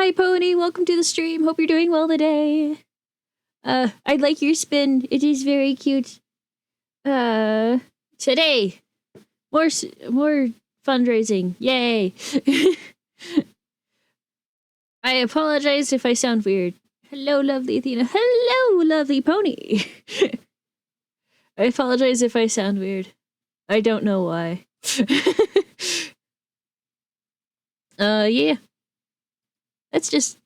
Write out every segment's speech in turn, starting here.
Hi, Pony. Welcome to the stream. Hope you're doing well today. I'd like your spin. It is very cute. Today, more fundraising. Yay! I apologize if I sound weird. Hello, lovely Athena. Hello, lovely Pony. I apologize if I sound weird. I don't know why. Yeah. Let's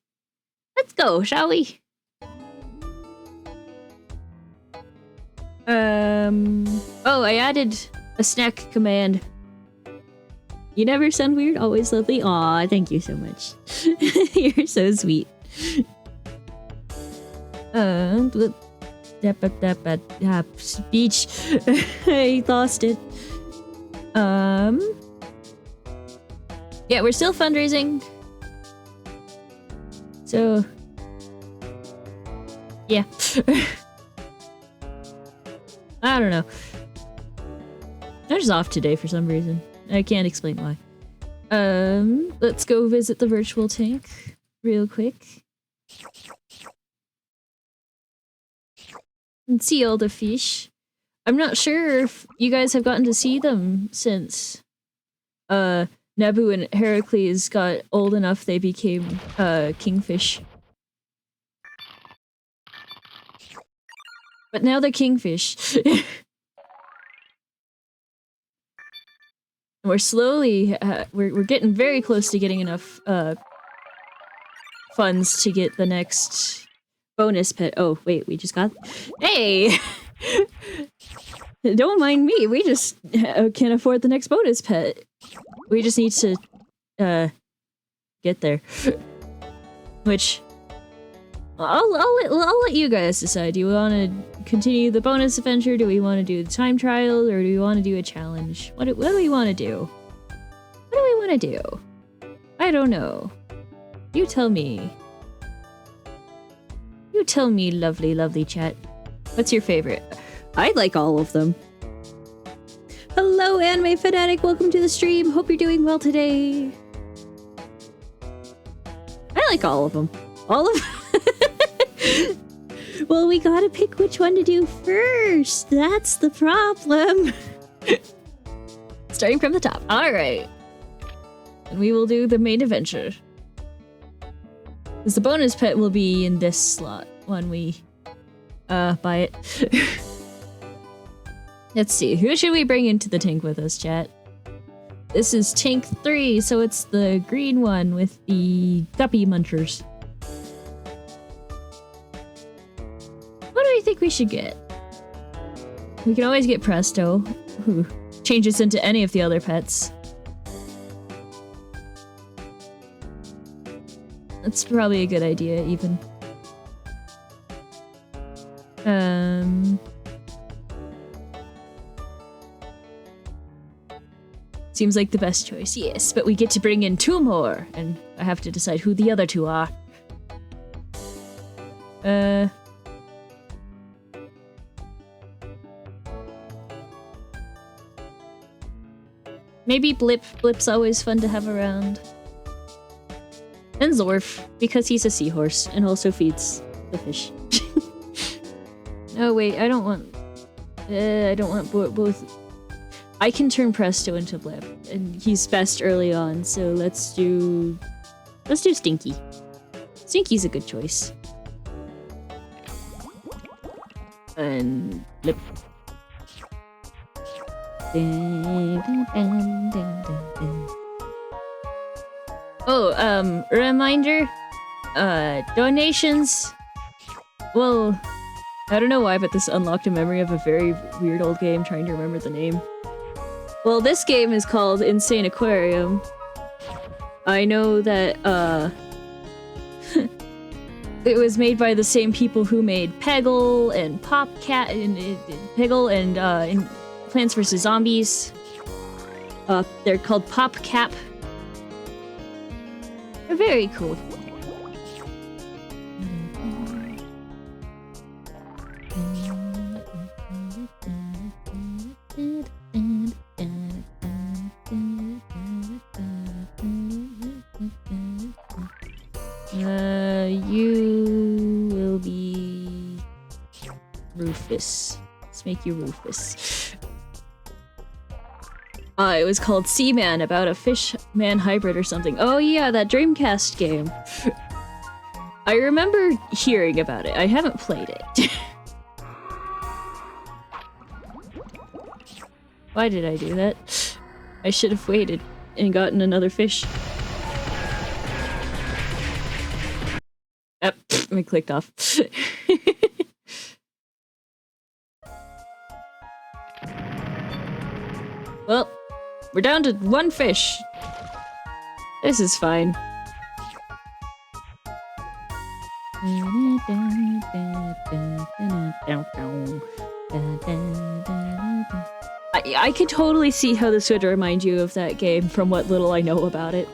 go, shall we? Oh, I added a snack command. You never sound weird, always lovely. Aw, thank you so much. You're so sweet. Speech. I lost it. Yeah, we're still fundraising. So, yeah. I don't know. I'm just off today for some reason. I can't explain why. Let's go visit the virtual tank real quick. And see all the fish. I'm not sure if you guys have gotten to see them since Nebu and Heracles got old enough they became kingfish. But now they're kingfish. We're slowly we're getting very close to getting enough funds to get the next bonus pet. Oh wait, we just got. Hey, don't mind me. We just can't afford the next bonus pet. We just need to get there. Which I'll let you guys decide. Do you want to continue the bonus adventure? Do we want to do the time trial, or do we want to do a challenge? What do we want to do? What do we want to do? I don't know. You tell me. You tell me, lovely, lovely chat. What's your favorite? I like all of them. Hello, anime fanatic. Welcome to the stream. Hope you're doing well today. I like all of them. All of them. Well, we gotta pick which one to do first. That's the problem. Starting from the top. Alright. And we will do the main adventure. Because the bonus pet will be in this slot when we buy it. Let's see. Who should we bring into the tank with us, chat? This is tank 3, so it's the green one with the guppy munchers. What do you think we should get? We can always get Presto, who changes into any of the other pets. That's probably a good idea, even. Seems like the best choice, yes, but we get to bring in 2 more, and I have to decide who the other 2 are. Maybe Blip. Blip's always fun to have around. And Zorf, because he's a seahorse and also feeds the fish. Oh wait, I don't want both. I can turn Presto into Blip, and he's best early on, so let's do Stinky. Stinky's a good choice. And Blip. Oh, reminder, donations. Well, I don't know why, but this unlocked a memory of a very weird old game, trying to remember the name. Well, this game is called Insaniquarium. I know that, it was made by the same people who made Peggle and Popcat and Peggle and in Plants vs. Zombies. They're called PopCap. They're very cool. You will be Rufus. Let's make you Rufus. It was called Seaman, about a fish-man hybrid or something. Oh yeah, that Dreamcast game. I remember hearing about it. I haven't played it. Why did I do that? I should have waited and gotten another fish. I clicked off. Well, we're down to one fish. This is fine. I could totally see how this would remind you of that game from what little I know about it.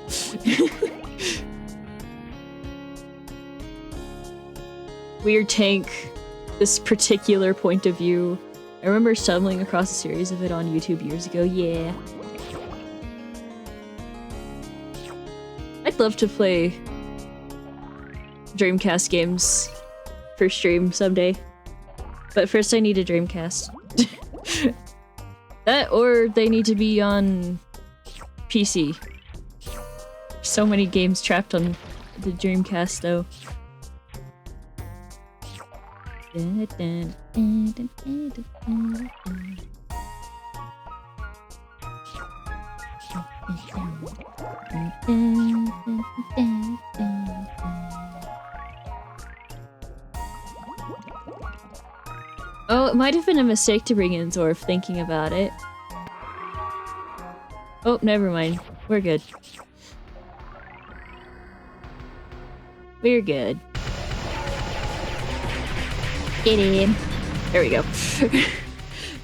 Weird tank, this particular point of view. I remember stumbling across a series of it on YouTube years ago, yeah. I'd love to play Dreamcast games for stream someday. But first I need a Dreamcast. That or they need to be on PC. So many games trapped on the Dreamcast though. Oh, it might have been a mistake to bring in Zorf, thinking about it. Oh, never mind. We're good. We're good. Get in. There we go.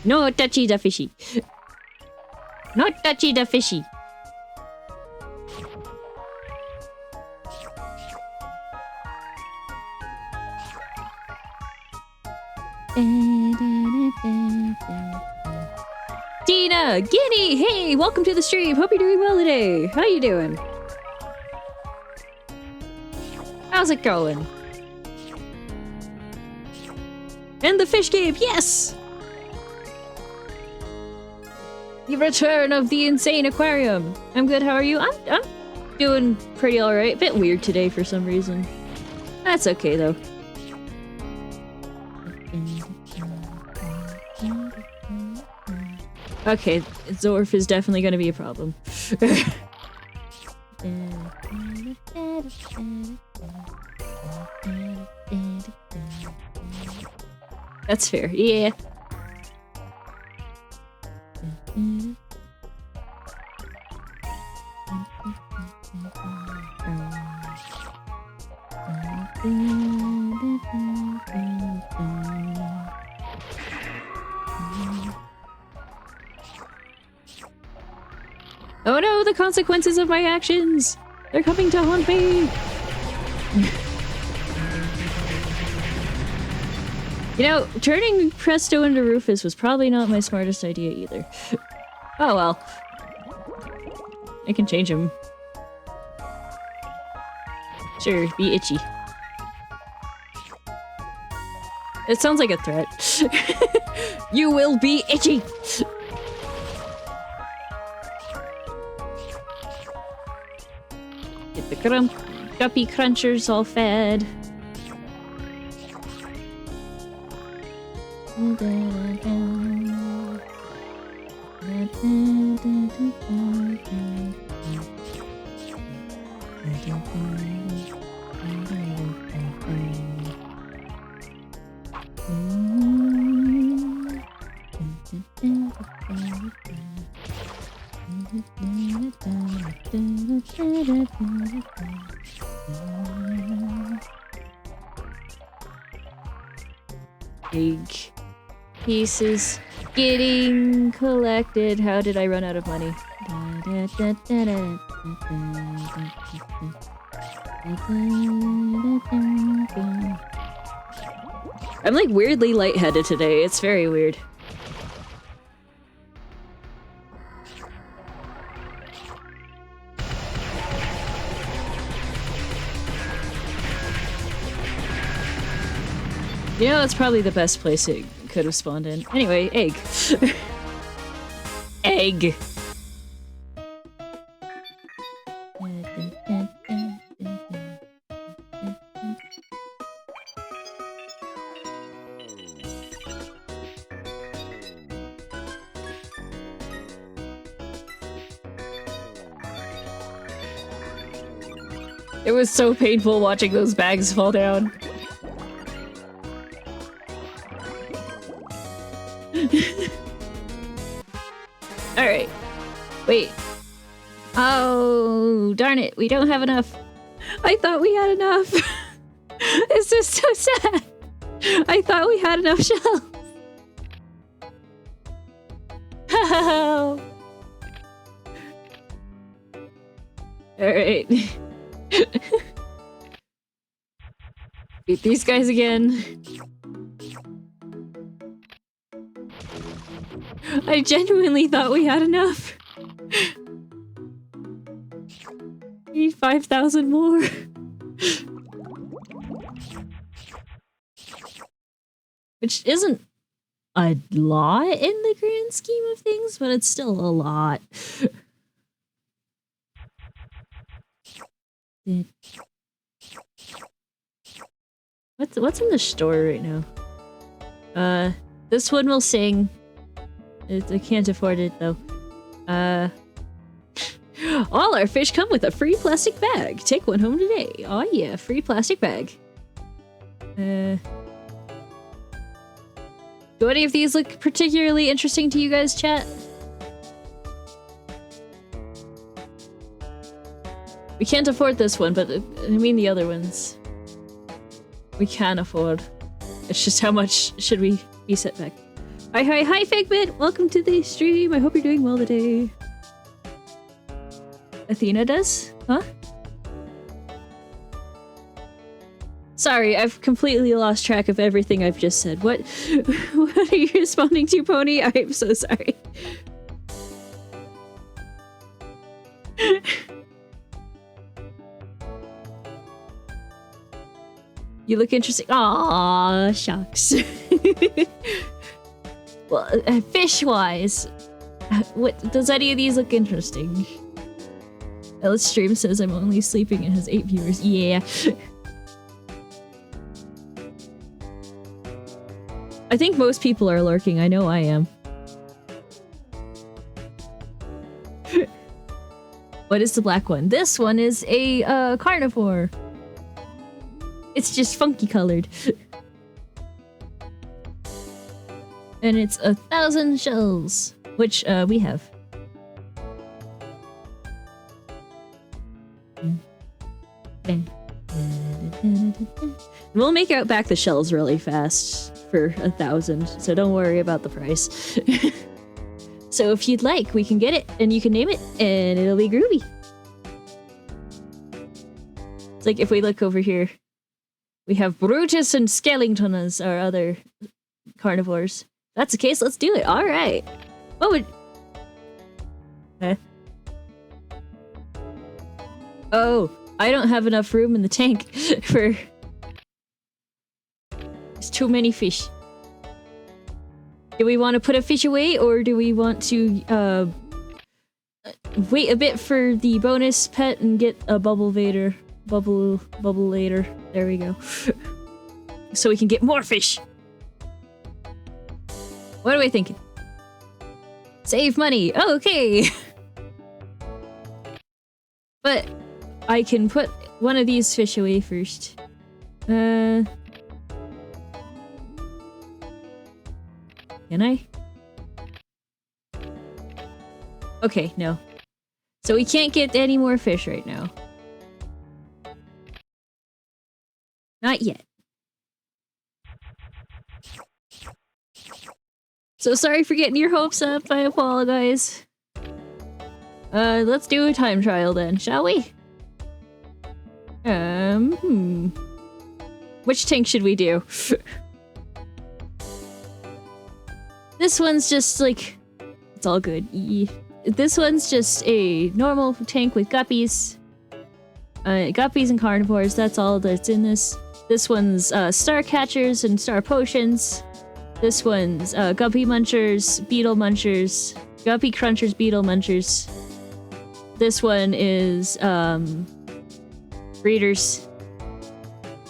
No touchy the fishy. No touchy the fishy. Tina! Guinea! Hey! Welcome to the stream! Hope you're doing well today! How you doing? How's it going? And the fish game! Yes! The return of the Insaniquarium! I'm good, how are you? I'm doing pretty alright. Bit weird today for some reason. That's okay though. Okay, Zorf is definitely gonna be a problem. That's fair, yeah. Oh no, the consequences of my actions! They're coming to haunt me! You know, turning Presto into Rufus was probably not my smartest idea either. Oh well. I can change him. Sure, be itchy. It sounds like a threat. You will be itchy! Get the guppy crunchers all fed. Big pieces getting collected. How did I run out of money? I'm like weirdly lightheaded today. It's very weird. You know, it's probably the best place it could have spawned in. Anyway, egg. Egg. It was so painful watching those bags fall down. Alright. Wait. Oh, darn it. We don't have enough. I thought we had enough. This is so sad. I thought we had enough shells. Alright. Beat these guys again. I genuinely thought we had enough. Need 5,000 more. Which isn't a lot in the grand scheme of things, but it's still a lot. What's in the store right now? This one will sing. I can't afford it though. All our fish come with a free plastic bag. Take one home today. Oh yeah, free plastic bag. Do any of these look particularly interesting to you guys, chat? We can't afford this one, but I mean the other ones. We can afford. It's just how much should we be set back? Hi, Figment! Welcome to the stream. I hope you're doing well today. Athena does? Huh? Sorry, I've completely lost track of everything I've just said. What are you responding to, Pony? I'm so sorry. You look interesting. Aww, shucks. Well, fish-wise, what does any of these look interesting? Ellis Stream says I'm only sleeping and has 8 viewers. Yeah. I think most people are lurking. I know I am. What is the black one? This one is a carnivore. It's just funky colored. And it's 1,000 shells, which we have. We'll make out back the shells really fast for 1,000, so don't worry about the price. So if you'd like, we can get it, and you can name it, and it'll be groovy. It's like if we look over here, we have Brutus and Skellington as our other carnivores. If that's the case, let's do it. All right. What would... Oh, I don't have enough room in the tank for... There's too many fish. Do we want to put a fish away, or do we want to wait a bit for the bonus pet and get a bubble vader? Bubble later. There we go. So we can get more fish. What are we thinking? Save money. Oh, okay. But I can put one of these fish away first. Can I? Okay, no. So we can't get any more fish right now. Not yet. So sorry for getting your hopes up, I apologize. Let's do a time trial then, shall we? Which tank should we do? This one's just like... It's all good. This one's just a normal tank with guppies. Guppies and carnivores, that's all that's in this. This one's star catchers and star potions. This one's guppy munchers, beetle munchers, guppy crunchers, beetle munchers. This one is breeders.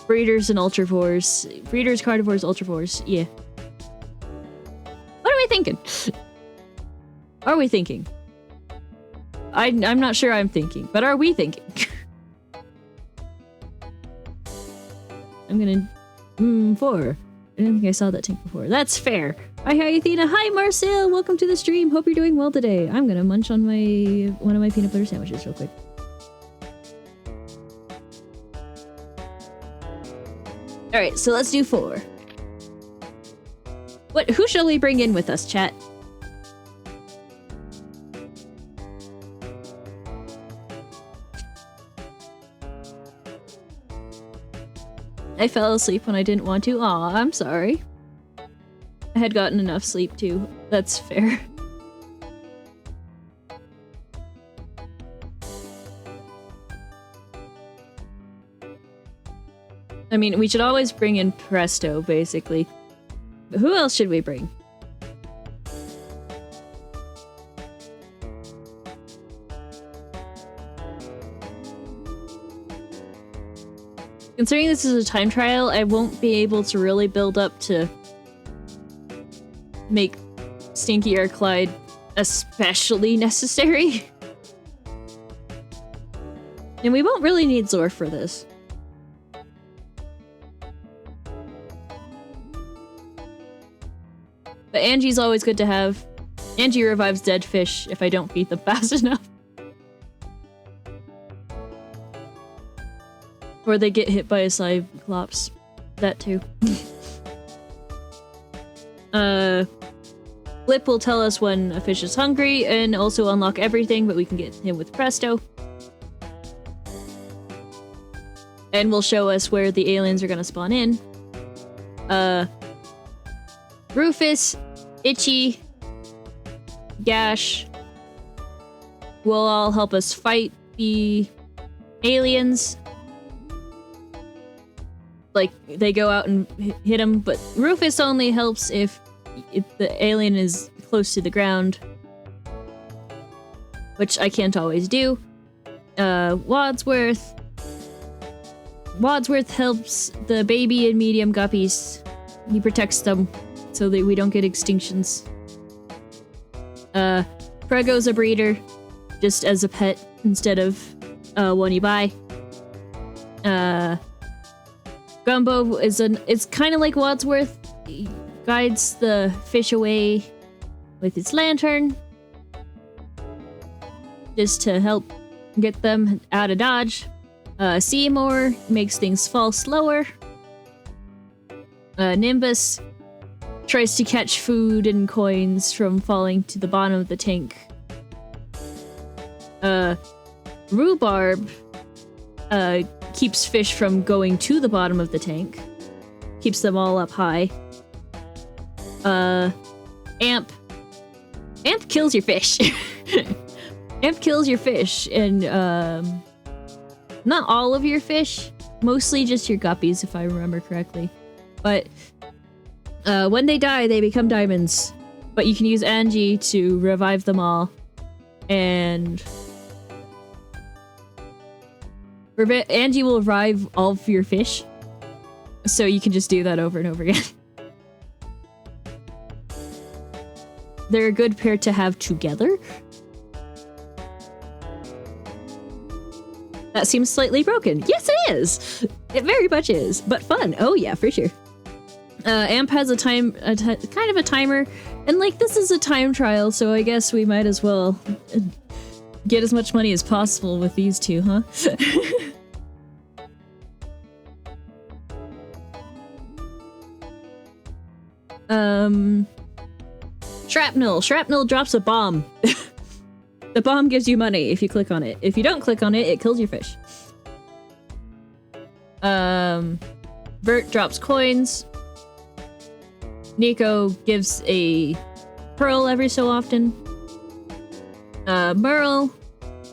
Breeders and ultravores. Breeders, carnivores, ultravores. Yeah. What are we thinking? Are we thinking? I'm not sure I'm thinking, but are we thinking? I'm gonna... 4. I didn't think I saw that tank before. That's fair. Hi, Athena. Hi, Marcel. Welcome to the stream. Hope you're doing well today. I'm gonna munch on one of my peanut butter sandwiches real quick. Alright, so let's do 4. Who shall we bring in with us, chat? I fell asleep when I didn't want to. Aw, I'm sorry. I had gotten enough sleep too. That's fair. I mean, we should always bring in Presto, basically. But who else should we bring? Considering this is a time trial, I won't be able to really build up to make Stinky or Clyde especially necessary. And we won't really need Zor for this. But Angie's always good to have. Angie revives dead fish if I don't feed them fast enough. Or they get hit by a Cyclops. That too. Flip will tell us when a fish is hungry and also unlock everything, but we can get him with Presto. And will show us where the aliens are gonna spawn in. Rufus, Itchy, Gash will all help us fight the aliens. Like, they go out and hit them, but Rufus only helps if the alien is close to the ground. Which I can't always do. Wadsworth helps the baby and medium guppies. He protects them so that we don't get extinctions. Prego's a breeder, just as a pet instead of one you buy. Gumbo is it's kind of like Wadsworth. He guides the fish away with his lantern, just to help get them out of dodge. Seymour makes things fall slower. Nimbus tries to catch food and coins from falling to the bottom of the tank. Rhubarb keeps fish from going to the bottom of the tank. Keeps them all up high. Amp kills your fish. Amp kills your fish, and not all of your fish, mostly just your guppies, if I remember correctly. But when they die, they become diamonds. But you can use Angie to revive them all. And Angie will revive all of your fish. So you can just do that over and over again. They're a good pair to have together. That seems slightly broken. Yes, it is! It very much is. But fun. Oh yeah, for sure. Amp has a kind of a timer. And like, this is a time trial, so I guess we might as well get as much money as possible with these two, huh? Shrapnel. Shrapnel drops a bomb. The bomb gives you money if you click on it. If you don't click on it, it kills your fish. Vert drops coins. Nico gives a pearl every so often. Merle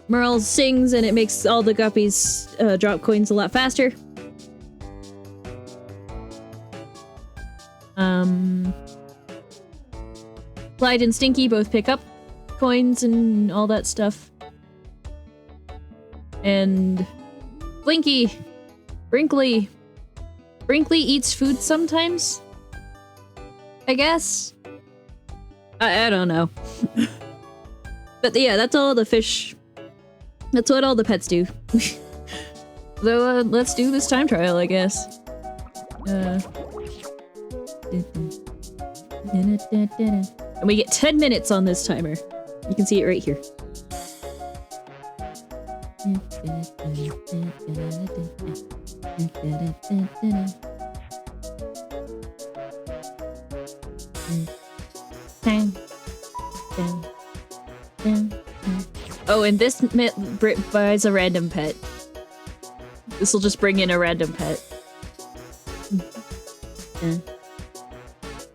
Merle sings and it makes all the guppies drop coins a lot faster. Clyde and Stinky both pick up coins and all that stuff. And Brinkley eats food sometimes, I guess. I don't know. But yeah, that's all the fish. That's what all the pets do. So let's do this time trial, I guess. And we get 10 minutes on this timer. You can see it right here. Oh, and this buys a random pet. This will just bring in a random pet.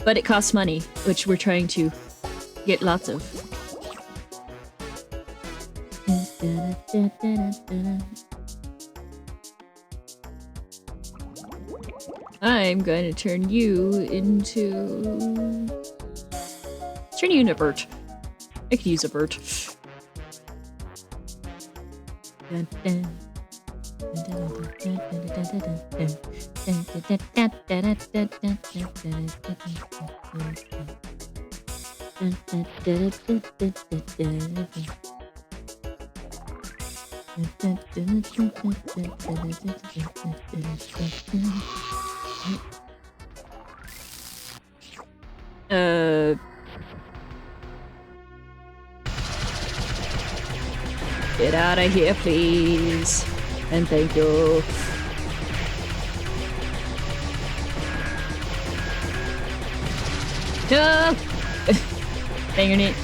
But it costs money, which we're trying to get lots of. I'm going to turn you into... Turn you into a bird. I could use a bird. Get out of here, please. And thank you. Oh! Dang it.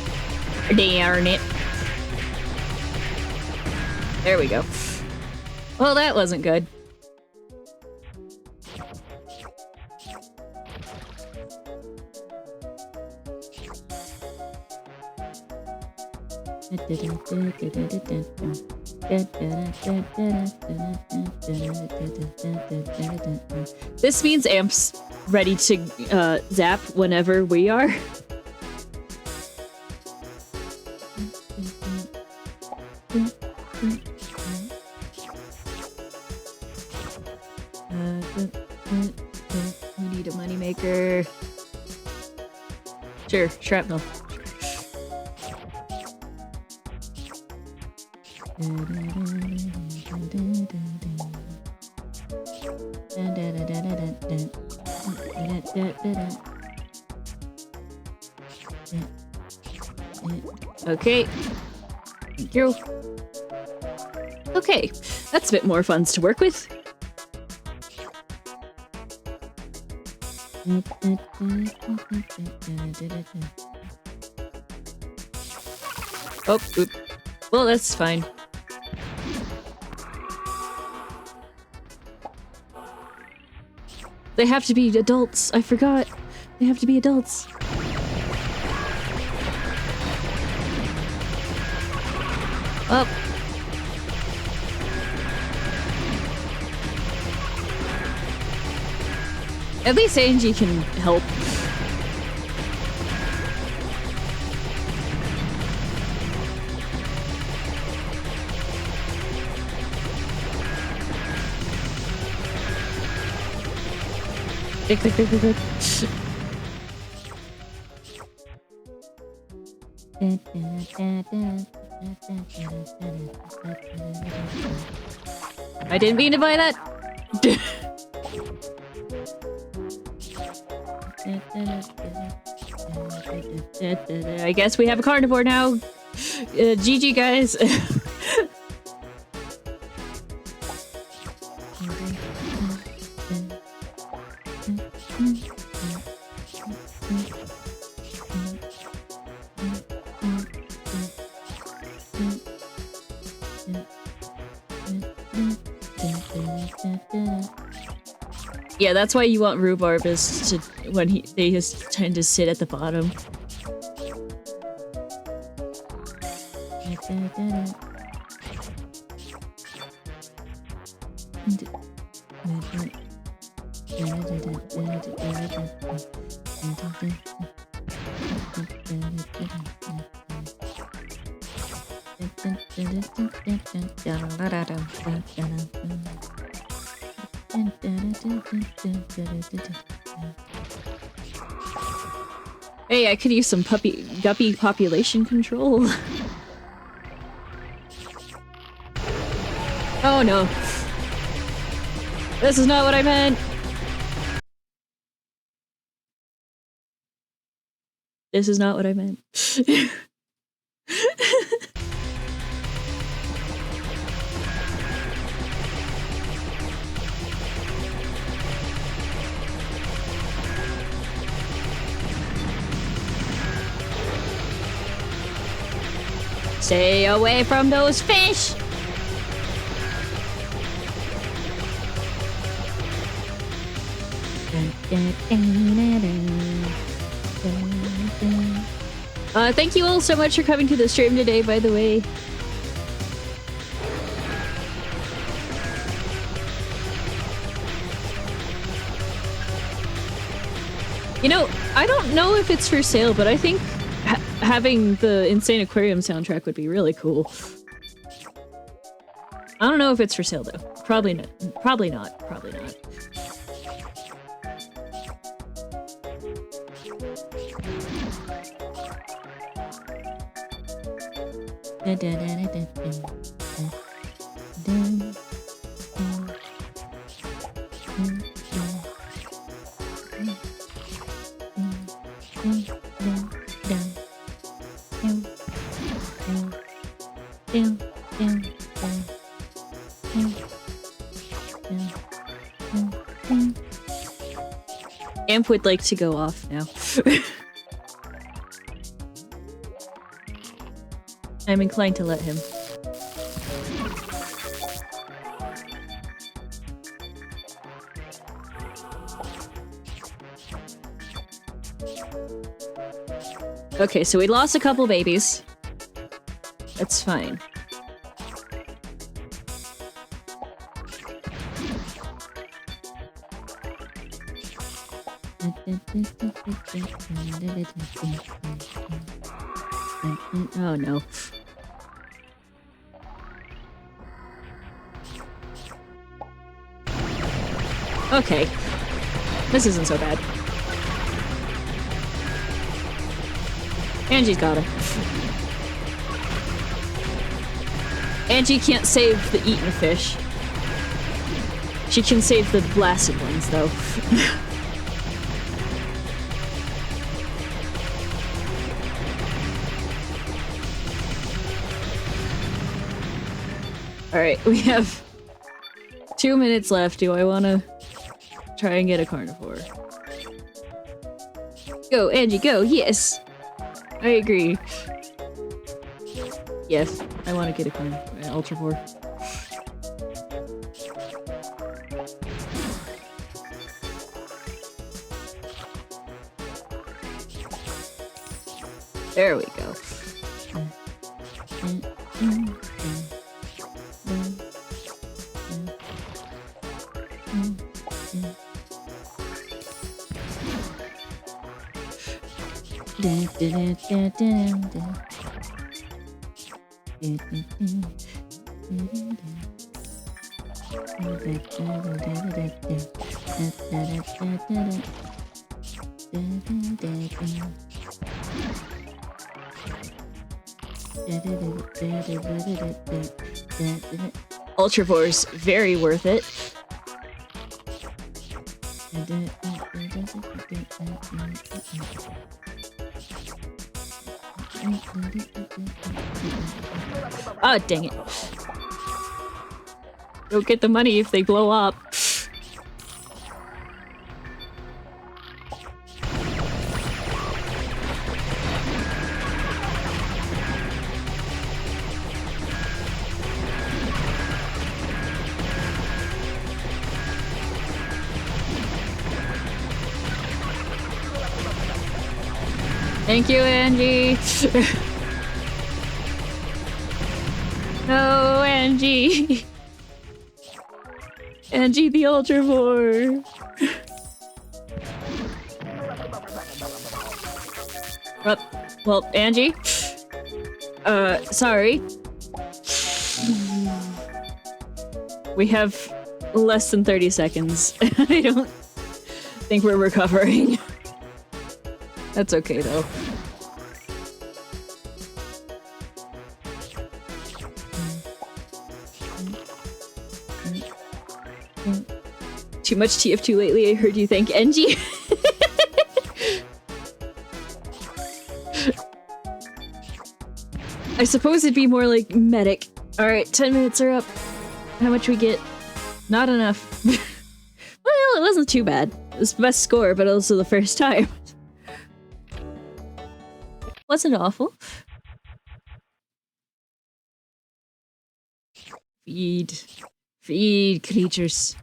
Darn it. There we go. Well, that wasn't good. This means Amp's ready to zap whenever we are. We need a moneymaker. Sure, shrapnel. Okay. Thank you. Okay, that's a bit more funds to work with. Oh, oop. Well, that's fine. They have to be adults. I forgot. They have to be adults. Oh. At least Angie can help. Quick. I didn't mean to buy that. I guess we have a carnivore now. GG, guys. Yeah, that's why you want rhubarb is to when they just tend to sit at the bottom. Hey, I could use some guppy population control. Oh no. This is not what I meant. This is not what I meant. Stay away from those fish! Thank you all so much for coming to the stream today, by the way. You know, I don't know if it's for sale, but I think having the Insaniquarium soundtrack would be really cool. I don't know if it's for sale though. Probably not. Probably not. Probably not. Amp would like to go off now. I'm inclined to let him. Okay, so we lost a couple babies. That's fine. Oh no. Okay. This isn't so bad. Angie's got him. Angie can't save the eaten fish. She can save the blasted ones, though. Alright, we have 2 minutes left. Do I want to try and get a carnivore? Go, Angie, go! Yes! I agree. Yes, I want to get a carnivore. Ultravore. There we go. Ultravore's very worth it. Oh, dang it. Don't get the money if they blow up. Thank you, Angie. Oh, Angie. Angie the Ultravore. Well, Angie. Sorry. We have less than 30 seconds. I don't think we're recovering. That's okay, though. Too much TF2 lately, I heard you thank Engie. I suppose it'd be more like medic. Alright, 10 minutes are up. How much we get? Not enough. Well, it wasn't too bad. It was the best score, but also the first time. Wasn't awful. Feed. Feed creatures.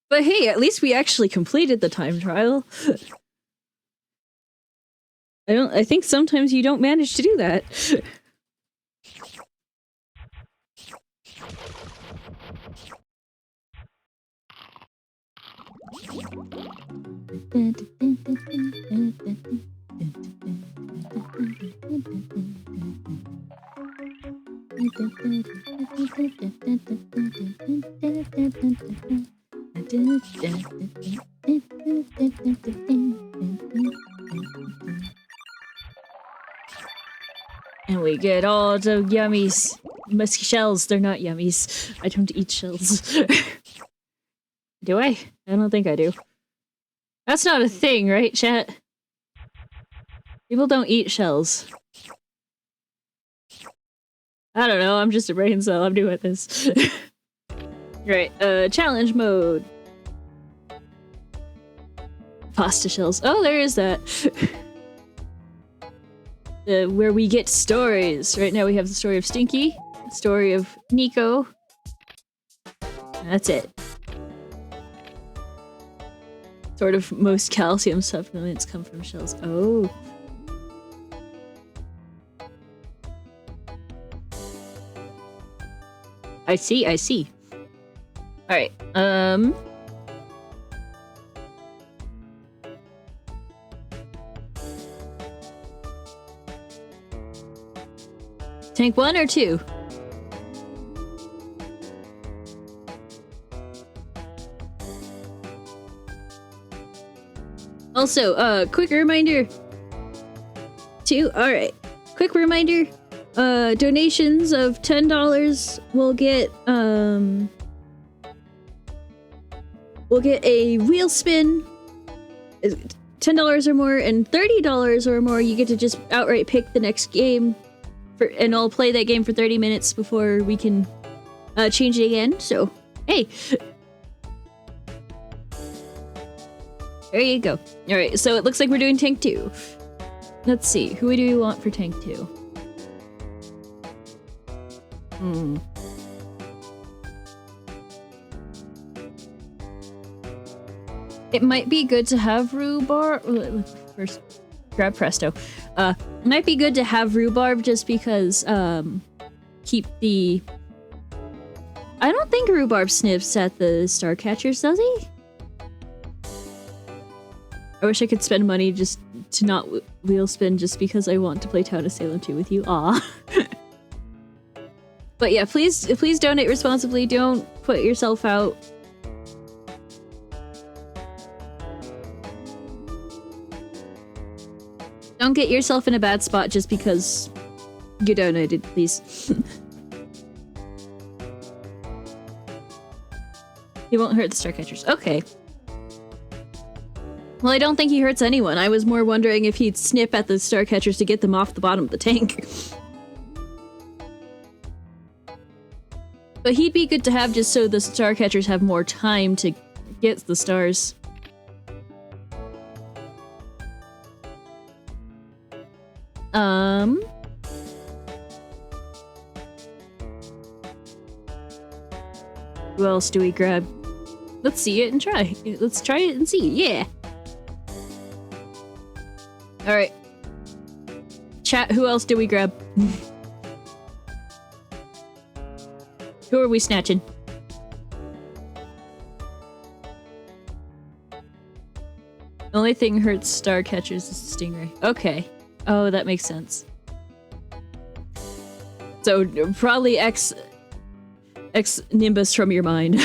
But hey, at least we actually completed the time trial. I think sometimes you don't manage to do that. And we get all the yummies. Musky shells, they're not yummies. I don't eat shells. Do I? I don't think I do. That's not a thing, right, chat? People don't eat shells. I don't know, I'm just a brain cell, I'm new at this. Right, challenge mode. Pasta shells. Oh, there is that. Where we get stories. Right now we have the story of Stinky, the story of Nico. That's it. Sort of most calcium supplements come from shells. Oh. I see, I see. Alright, Tank 1 or 2? Also, quick reminder. 2? Alright. Quick reminder. Donations of $10 will get, we'll get a wheel spin. $10 or more, and $30 or more, you get to just outright pick the next game. And I'll play that game for 30 minutes before we can change it again, so hey! There you go. Alright, so it looks like we're doing Tank 2. Let's see, who do we want for Tank 2? It might be good to have rhubarb. First, grab Presto. Might be good to have rhubarb just because, keep the... I don't think rhubarb sniffs at the star catchers, does he? I wish I could spend money just to not wheel spin just because I want to play Town of Salem 2 with you. Aw. But yeah, please donate responsibly. Don't put yourself out. Don't get yourself in a bad spot just because you donated, please. He won't hurt the starcatchers. Okay. Well, I don't think he hurts anyone. I was more wondering if he'd snip at the starcatchers to get them off the bottom of the tank. But he'd be good to have just so the starcatchers have more time to get the stars. Who else do we grab? Let's see it and try. Let's try it and see. Yeah. Alright. Chat, who else do we grab? Who are we snatching? The only thing hurts star catchers is the stingray. Okay. Oh, that makes sense. So, probably X Nimbus from your mind.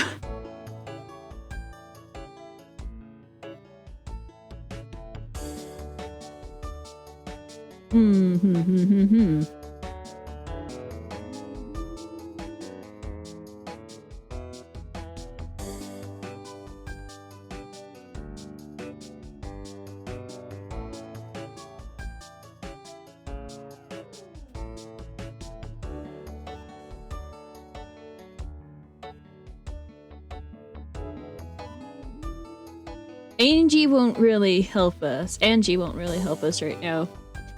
Angie won't really help us. Angie won't really help us right now.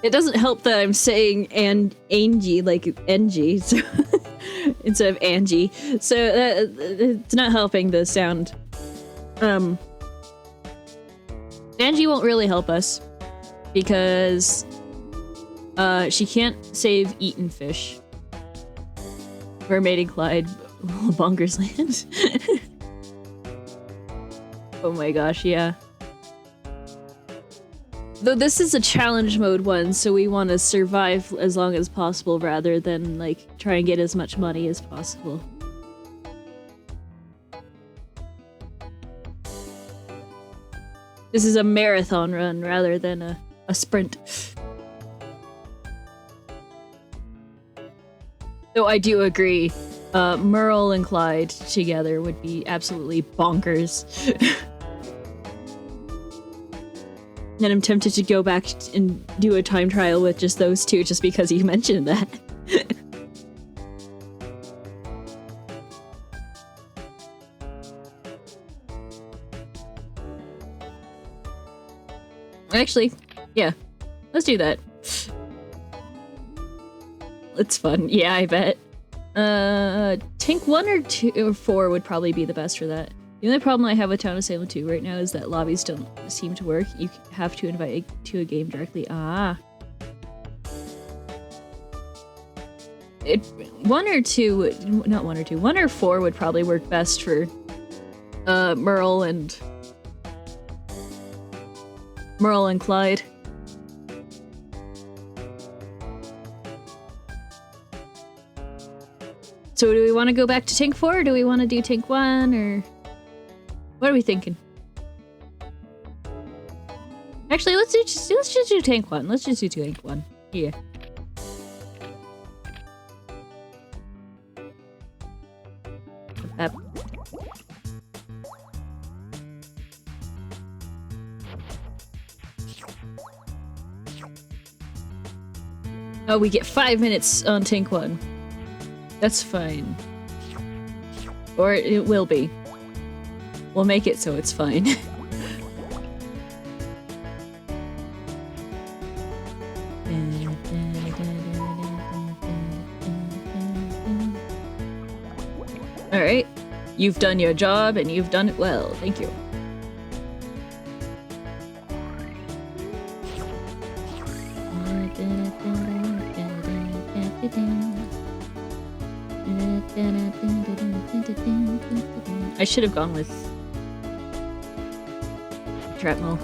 It doesn't help that I'm saying Angie like Angie so instead of Angie. So it's not helping the sound. Angie won't really help us because she can't save eaten fish. Mermaid and Clyde, Bonkers Land. Oh my gosh, yeah. Though this is a challenge mode one, so we want to survive as long as possible rather than, like, try and get as much money as possible. This is a marathon run rather than a sprint. Though I do agree, Merle and Clyde together would be absolutely bonkers. And I'm tempted to go back and do a time trial with just those two just because you mentioned that. Actually, yeah, let's do that. It's fun. Yeah, I bet. Tank 1 or 2 or 4 would probably be the best for that. The only problem I have with Town of Salem 2 right now is that lobbies don't seem to work. You have to invite to a game directly. Ah. 1 or 2, not 1 or 2, 1 or 4 would probably work best for Merle and Clyde. So do we want to go back to Tank 4 or do we want to do Tank 1 or what are we thinking? Actually, let's just do Tank 1. Let's just do Tank 1. Yeah. Oh, we get 5 minutes on Tank 1. That's fine. Or it will be. We'll make it so it's fine. Alright. You've done your job and you've done it well. Thank you. I should have gone with Shrapnel.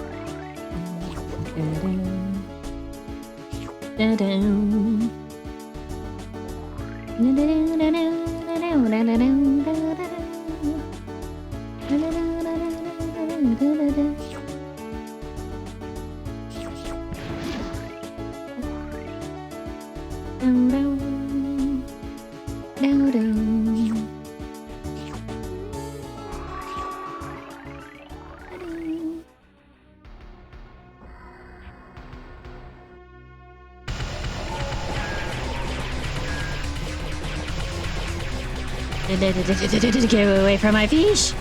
Get away from my fish!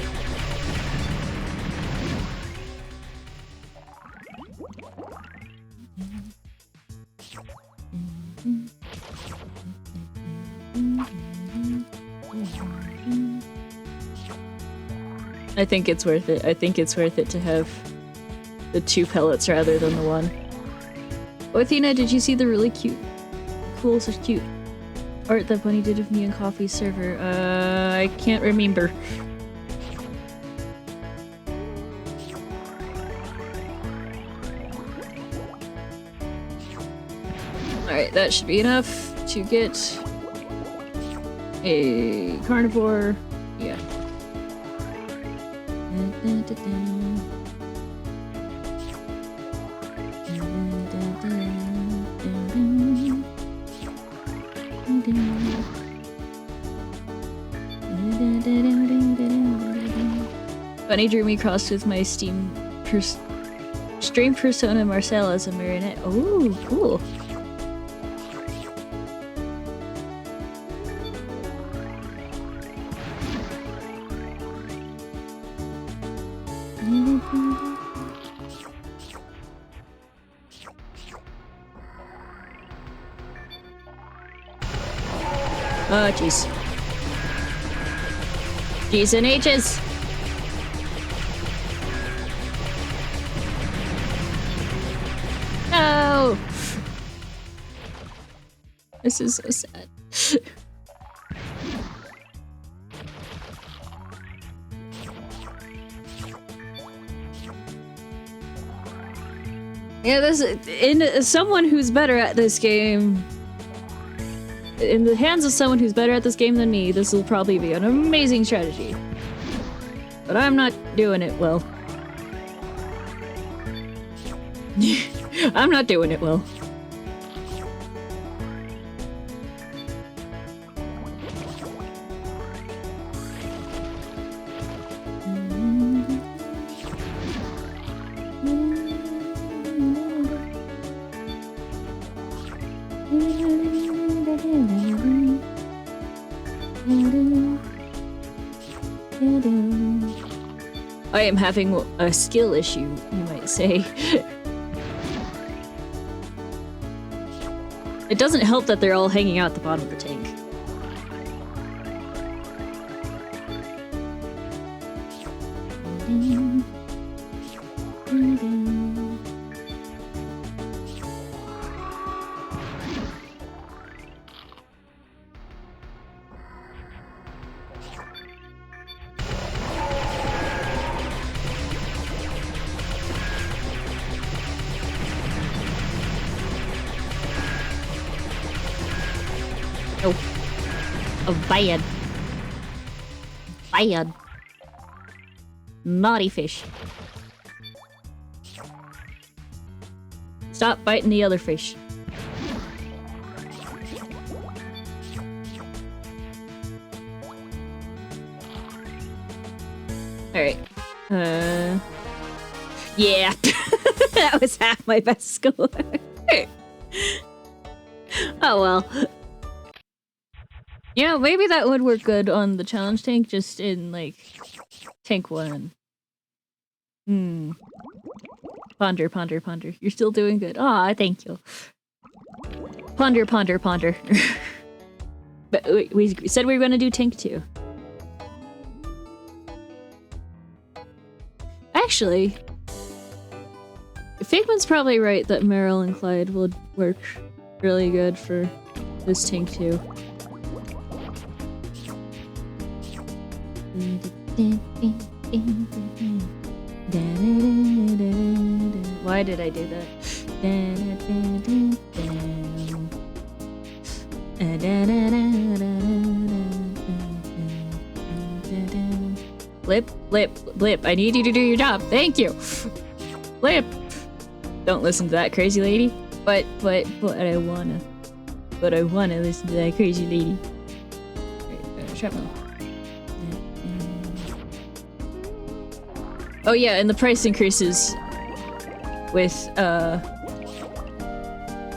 I think it's worth it. I think it's worth it to have the 2 pellets rather than the 1. Oh, Athena, did you see the really cool, such cute art that Bunny did of me and Coffee's server? I can't remember. Alright, that should be enough to get a carnivore. Yeah. Bunny drew me crossed with my stream persona Marcel as a marionette. Oh, cool. Oh, jeez. G's and H's. No! This is so sad. Yeah, this in someone who's better at this game. In the hands of someone who's better at this game than me, this will probably be an amazing strategy. But I'm not doing it well. I'm not doing it well. I am having a skill issue, you might say. It doesn't help that they're all hanging out at the bottom of the tank. Bad. Bad. Naughty fish. Stop biting the other fish. Alright. Yeah. That was half my best score. Oh well. You know, maybe that would work good on the challenge tank, just in, like, tank 1. Ponder, ponder, ponder. You're still doing good. Aw, thank you. Ponder, ponder, ponder. But we said we were gonna do tank 2. Actually, Figment's probably right that Meryl and Clyde would work really good for this tank 2. Why did I do that? Blip, blip, blip. I need you to do your job. Thank you. Blip. Don't listen to that crazy lady. But I wanna listen to that crazy lady. Right, shrapnel. Oh yeah, and the price increases with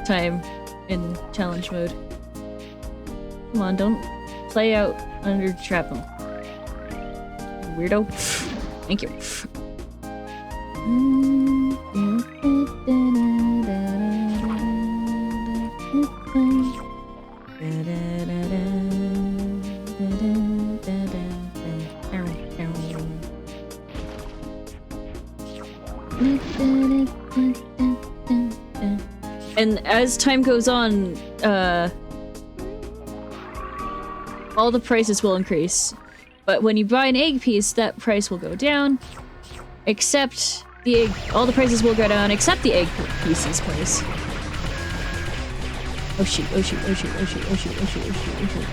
time in challenge mode. Come on, don't play out under shrapnel. Weirdo. Thank you. And as time goes on, all the prices will increase. But when you buy an egg piece, that price will go down. Except the egg... all the prices will go down, except the egg pieces price. Oh shoot, oh shoot, oh shoot, oh shoot, oh shoot, oh shoot, oh shoot, oh shoot.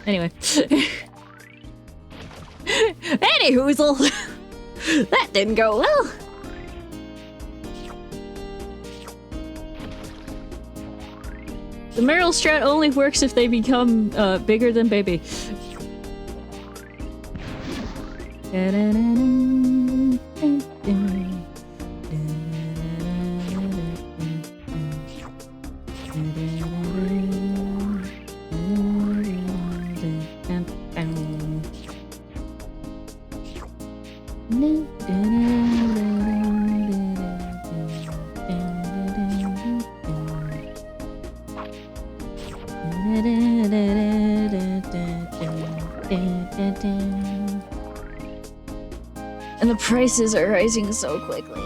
Anyway. Anyhoozle! That didn't go well! The Meryl strat only works if they become bigger than baby. And the prices are rising so quickly.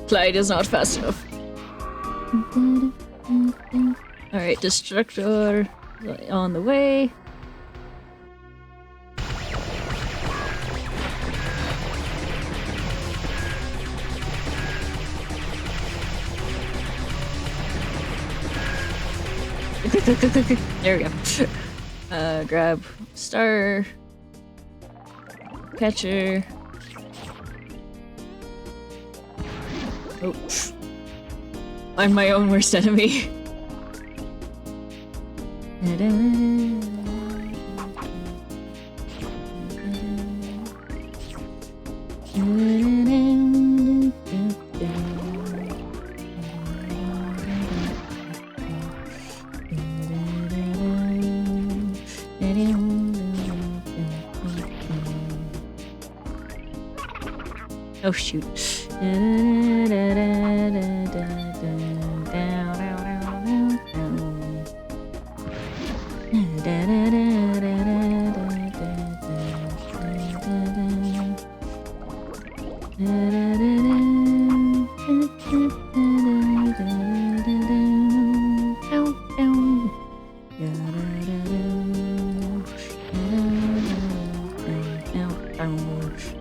Clyde is not fast enough. Alright, Destructor on the way. There we go. Grab star catcher. Oh, I'm my own worst enemy. Oh shoot.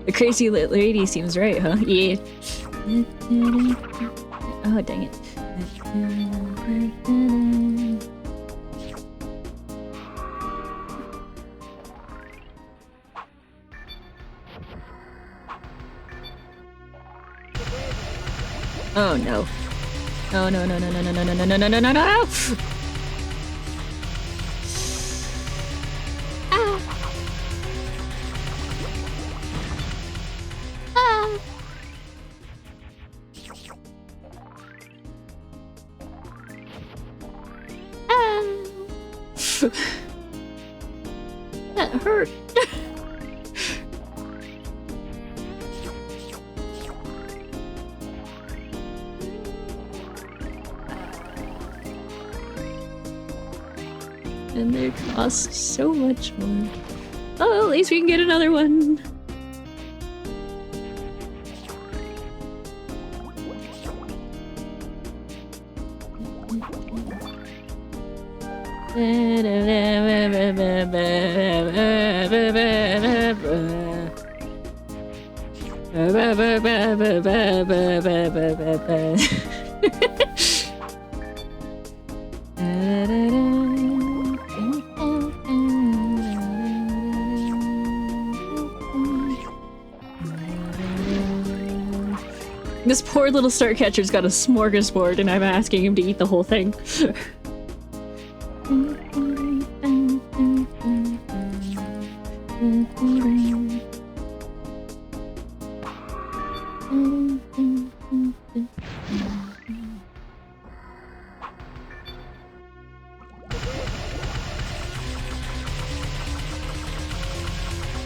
The crazy lady seems right, huh? Yeah. Oh, dang it. Oh no. Oh no no no no no no no no no no no no no! That hurt. And they cost so much more. Oh, at least we can get another one. This poor little star catcher's got a smorgasbord and I'm asking him to eat the whole thing.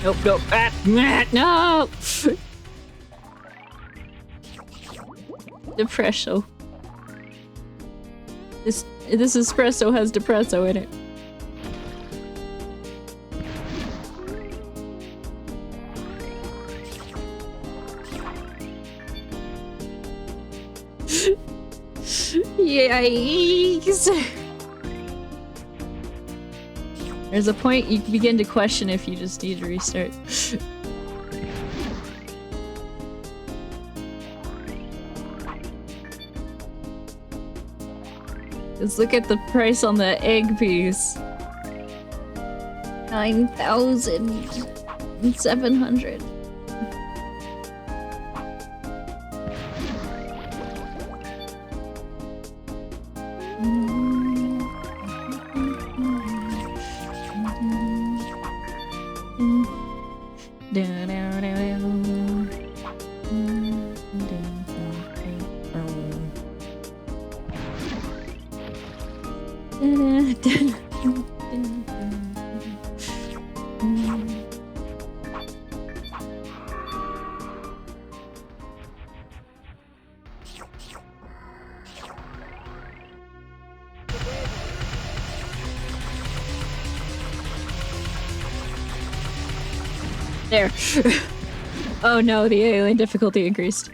Nope, nope. No! Depresso. This espresso has depresso in it. Yikes! There's a point you begin to question if you just need to restart. Let's look at the price on the egg piece. 9,700. There. Oh no, the alien difficulty increased.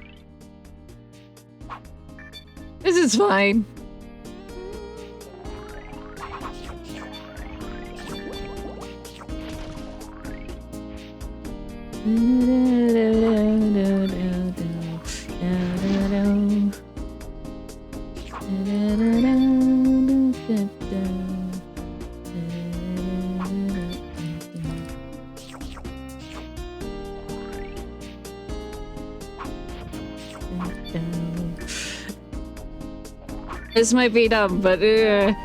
This is fine. This might be dumb, but there's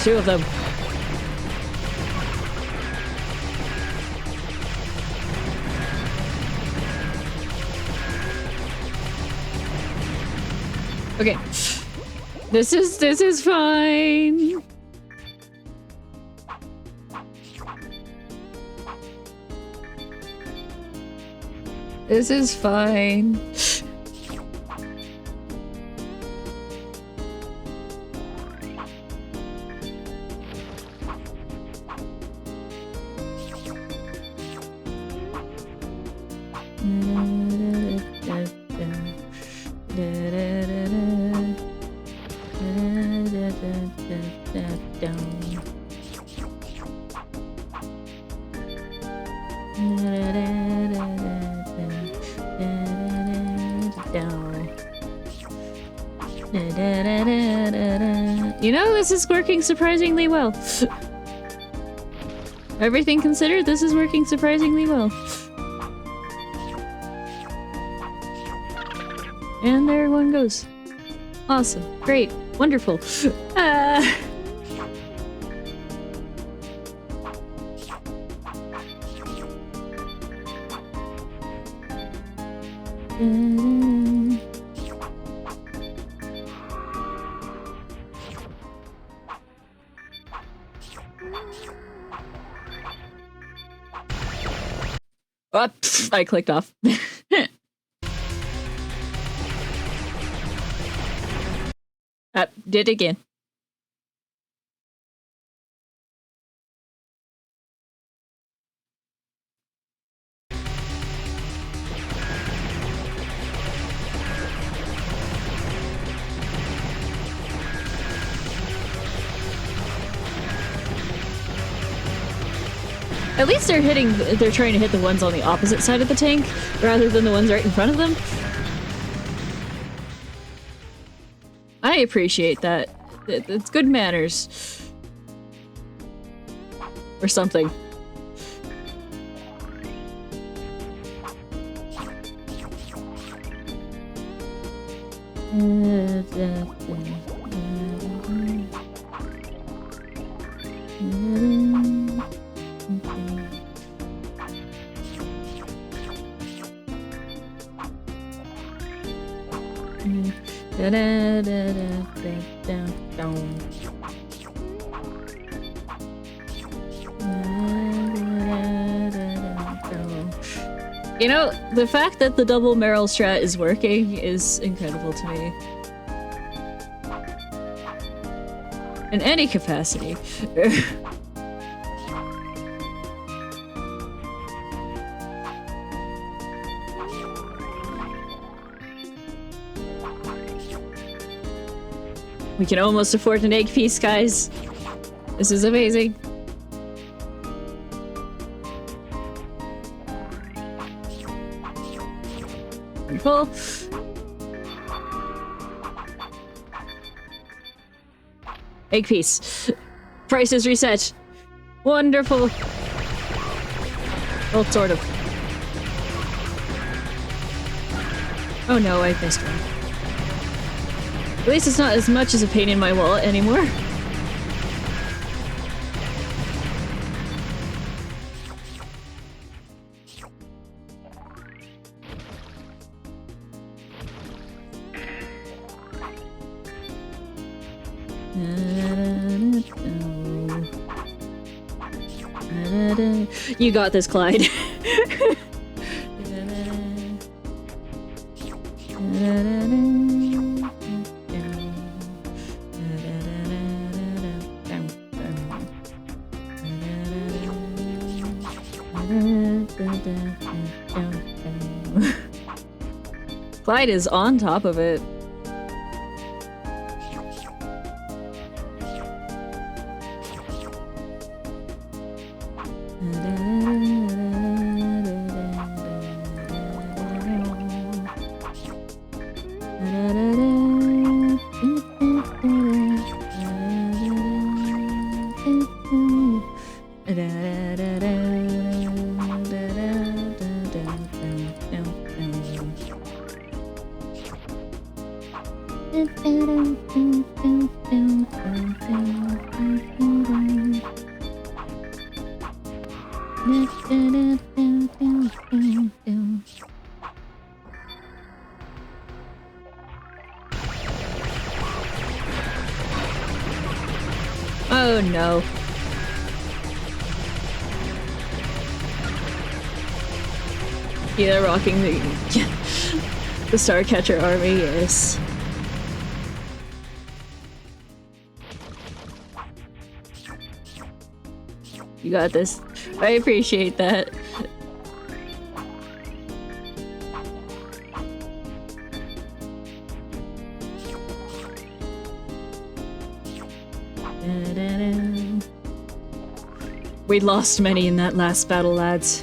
two of them. Okay. This is fine. This is fine. You know, this is working surprisingly well. Everything considered, this is working surprisingly well. And there one goes. Awesome. Great. Wonderful. Oh, I clicked off. Did again. At least they're trying to hit the ones on the opposite side of the tank, rather than the ones right in front of them. I appreciate that. It's good manners. Or something. You know, the fact that the double Meryl strat is working is incredible to me. In any capacity. We can almost afford an egg piece, guys. This is amazing. Wonderful. Egg piece. Price is reset. Wonderful. Well, sort of. Oh no, I missed one. At least it's not as much as a pain in my wallet anymore. You got this, Clyde. Clyde is on top of it. Oh no. Yeah, rocking the the Starcatcher army, yes. You got this. I appreciate that. We lost many in that last battle, lads.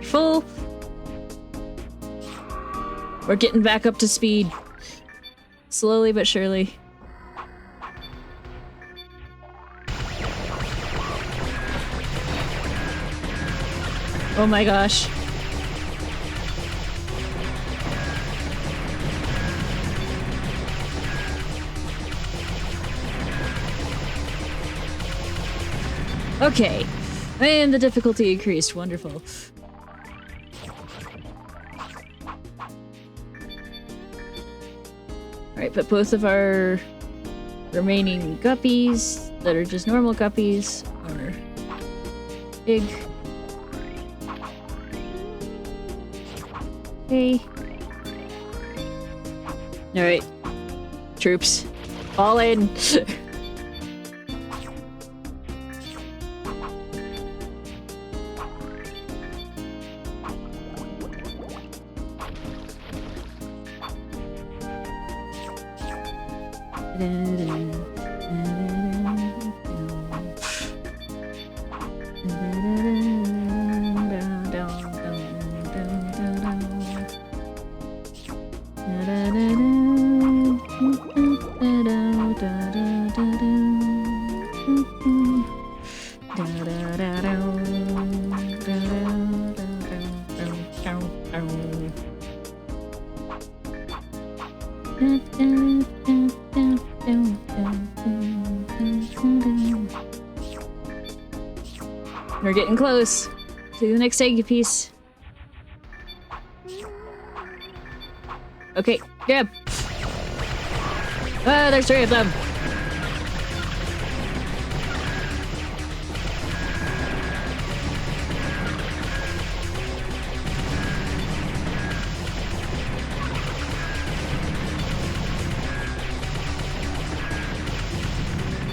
Full. We're getting back up to speed. Slowly but surely. Oh my gosh. Okay. And the difficulty increased. Wonderful. Alright, put both of our remaining guppies that are just normal guppies on our big. Okay. Alright. Troops. All in. We're getting close to the next egg piece. Okay, grab. Ah, there's 3 of them.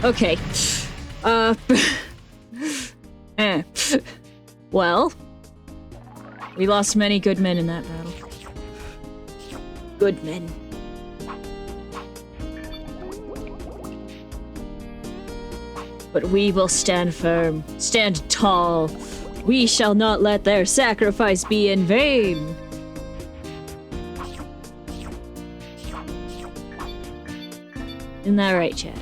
Okay. Well, we lost many good men in that battle. Good men. But we will stand firm, stand tall. We shall not let their sacrifice be in vain. Isn't that right, Chad?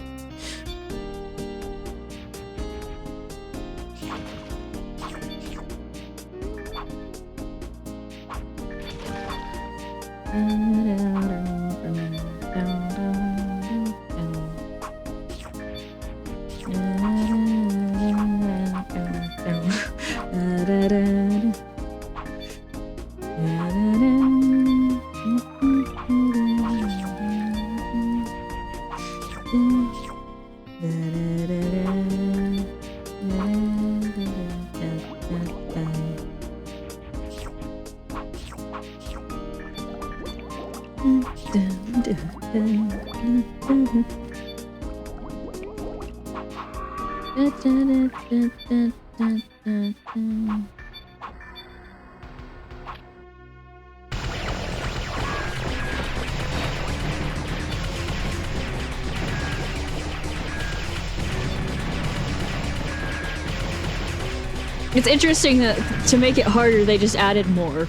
It's interesting that to make it harder, they just added more.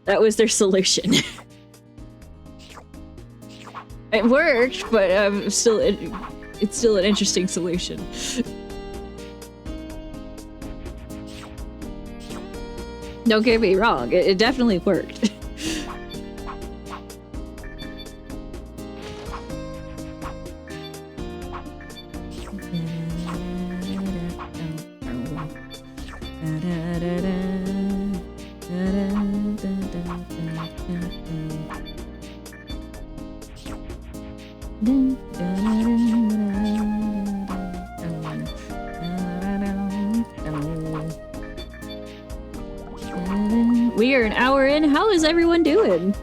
That was their solution. It worked, but it's still an interesting solution. Don't get me wrong, it definitely worked. We are an hour in. How is everyone doing?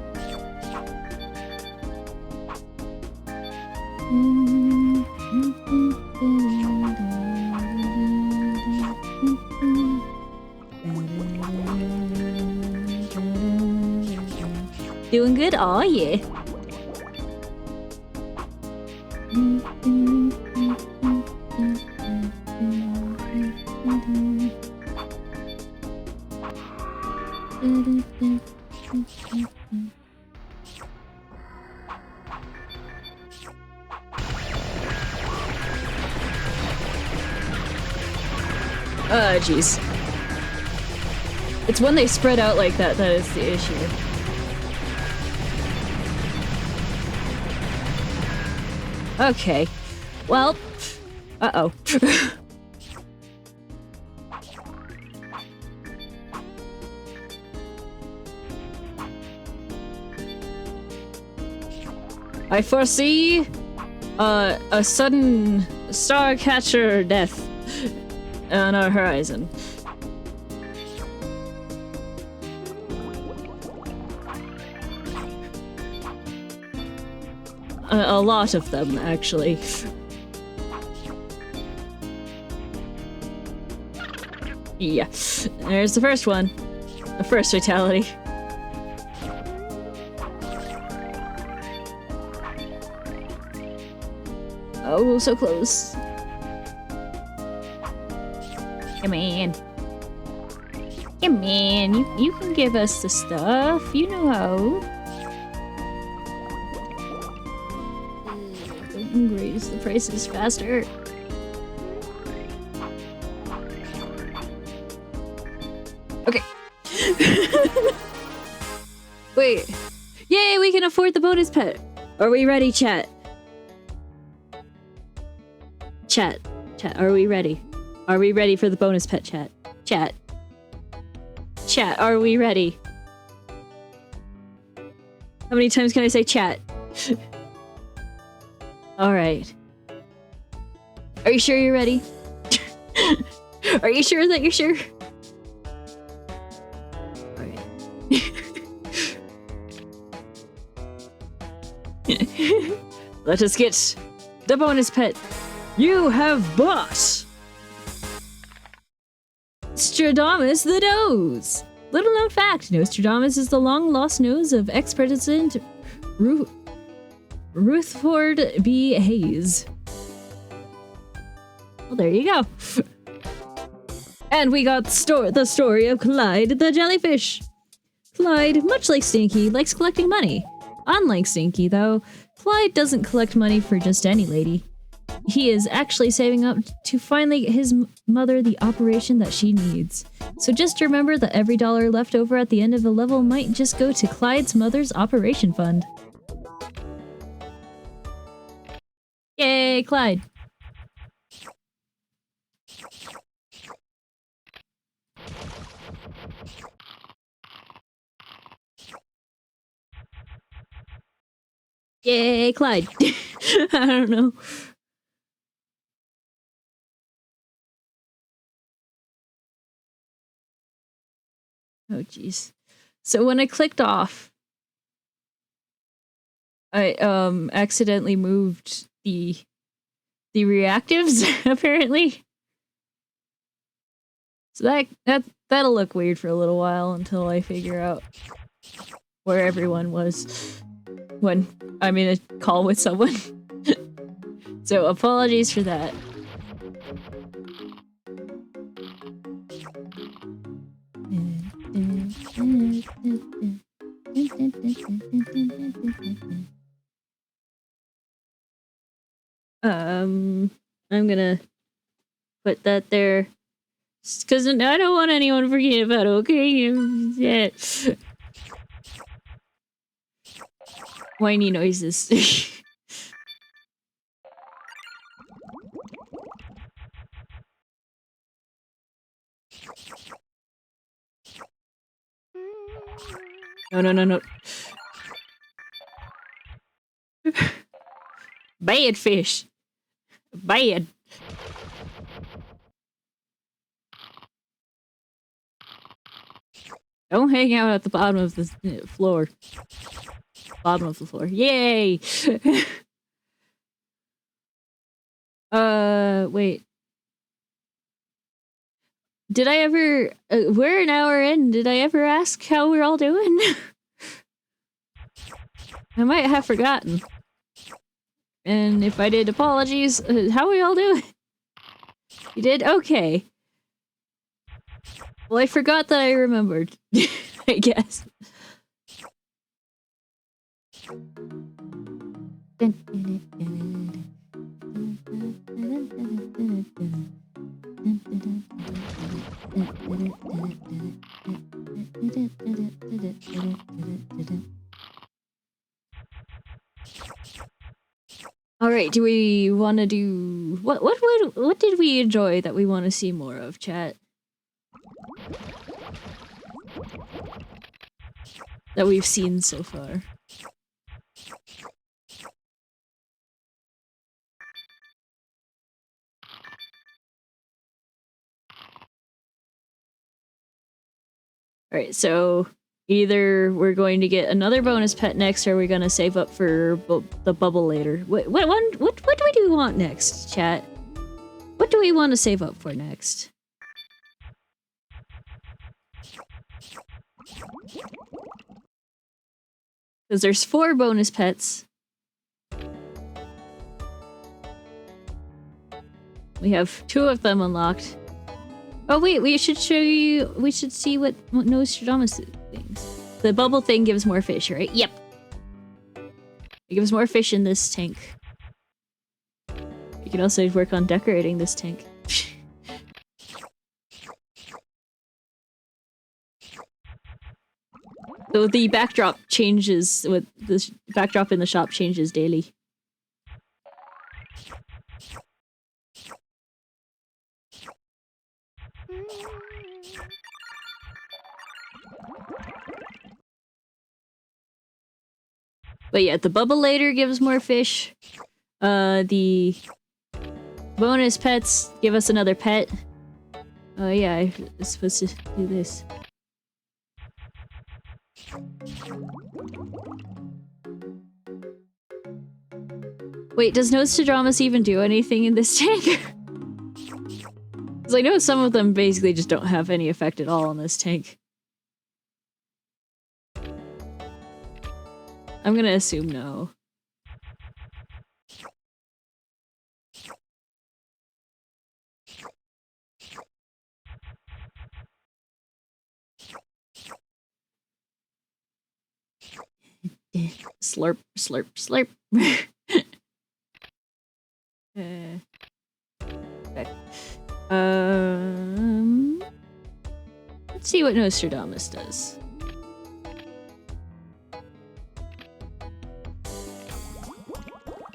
Doing good? Aw, yeah. Jeez. It's when they spread out like that that is the issue. Okay. Well, uh-oh. I foresee a sudden star catcher death on our horizon. A lot of them, actually. Yeah, there's the first one. The first fatality. Oh, so close. Come on. Come on, you can give us the stuff. You know how. Raise the prices faster. Okay. Wait. Yay, we can afford the bonus pet. Are we ready, chat? Chat, are we ready? Are we ready for the bonus pet, chat? Chat, are we ready? How many times can I say chat? Alright. Are you sure you're ready? Are you sure that you're sure? Alright. Let us get the bonus pet. You have bought Stradamus the Nose! Little known fact, Nostradamus is the long-lost nose of ex-president Rutherford B. Hayes. Well, there you go. And we got the story of Clyde the jellyfish. Clyde, much like Stinky, likes collecting money. Unlike Stinky, though, Clyde doesn't collect money for just any lady. He is actually saving up to finally get his mother the operation that she needs. So just remember that every dollar left over at the end of a level might just go to Clyde's mother's operation fund. Yay, Clyde! Yay, Clyde! I don't know. Oh, jeez. So when I clicked off, I accidentally moved the reactives, apparently. So that'll look weird for a little while until I figure out where everyone was when I'm in a call with someone. So apologies for that. I'm gonna put that there because I don't want anyone forgetting about it, okay? Yeah. Whiny noises. No. Bad fish. Bad. Don't hang out at the bottom of the floor. Bottom of the floor. Yay! Wait. Did I ever... we're an hour in. Did I ever ask how we're all doing? I might have forgotten. And if I did, apologies. How are we all doing? You did? Okay. Well, I forgot that I remembered. I guess. All right, do we want to do what did we enjoy that we want to see more of, chat? That we've seen so far. Alright, so either we're going to get another bonus pet next, or we're gonna save up for the bubble later. What do we want next, chat? What do we want to save up for next? Because there's 4 bonus pets. We have 2 of them unlocked. Oh wait, we should show you. We should see what Nostradamus thinks. The bubble thing gives more fish, right? Yep. It gives more fish in this tank. You can also work on decorating this tank. So the backdrop changes. With the backdrop in the shop changes daily. But yeah, the bubble later gives more fish. The bonus pets give us another pet. Oh yeah, I was supposed to do this. Wait, does Nostradamus even do anything in this tank? Because I know some of them basically just don't have any effect at all on this tank. I'm gonna assume no. Slurp, slurp, slurp. Okay. Let's see what Nostradamus does.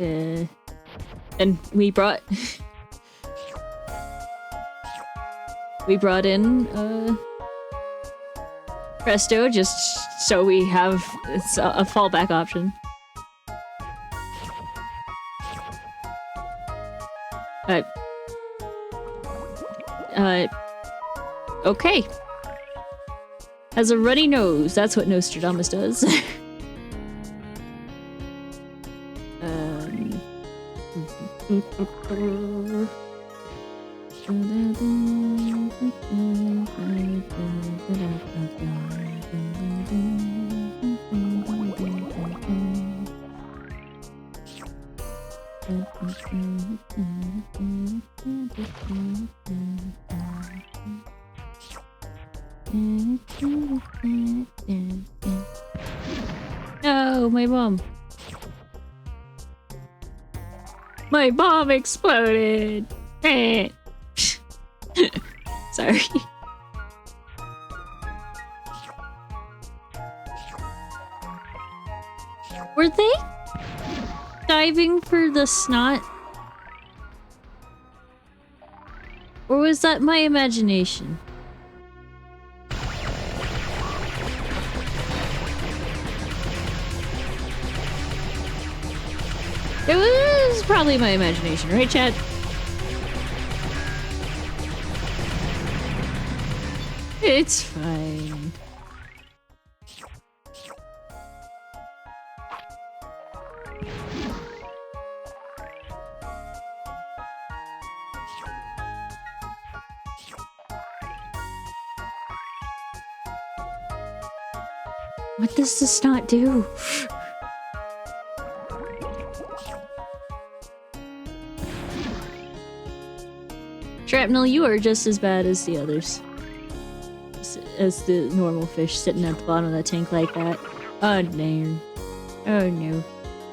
And we brought in Presto just so we have a fallback option. Okay. Has a runny nose. That's what Nostradamus does. No, my bomb. My bomb exploded. Sorry. Were they diving for the snot? Or was that my imagination? It was probably my imagination, right, Chad? It's fine. What does this not do? Shrapnel, you are just as bad as the others. As the normal fish sitting at the bottom of that tank like that. Oh no. Oh no.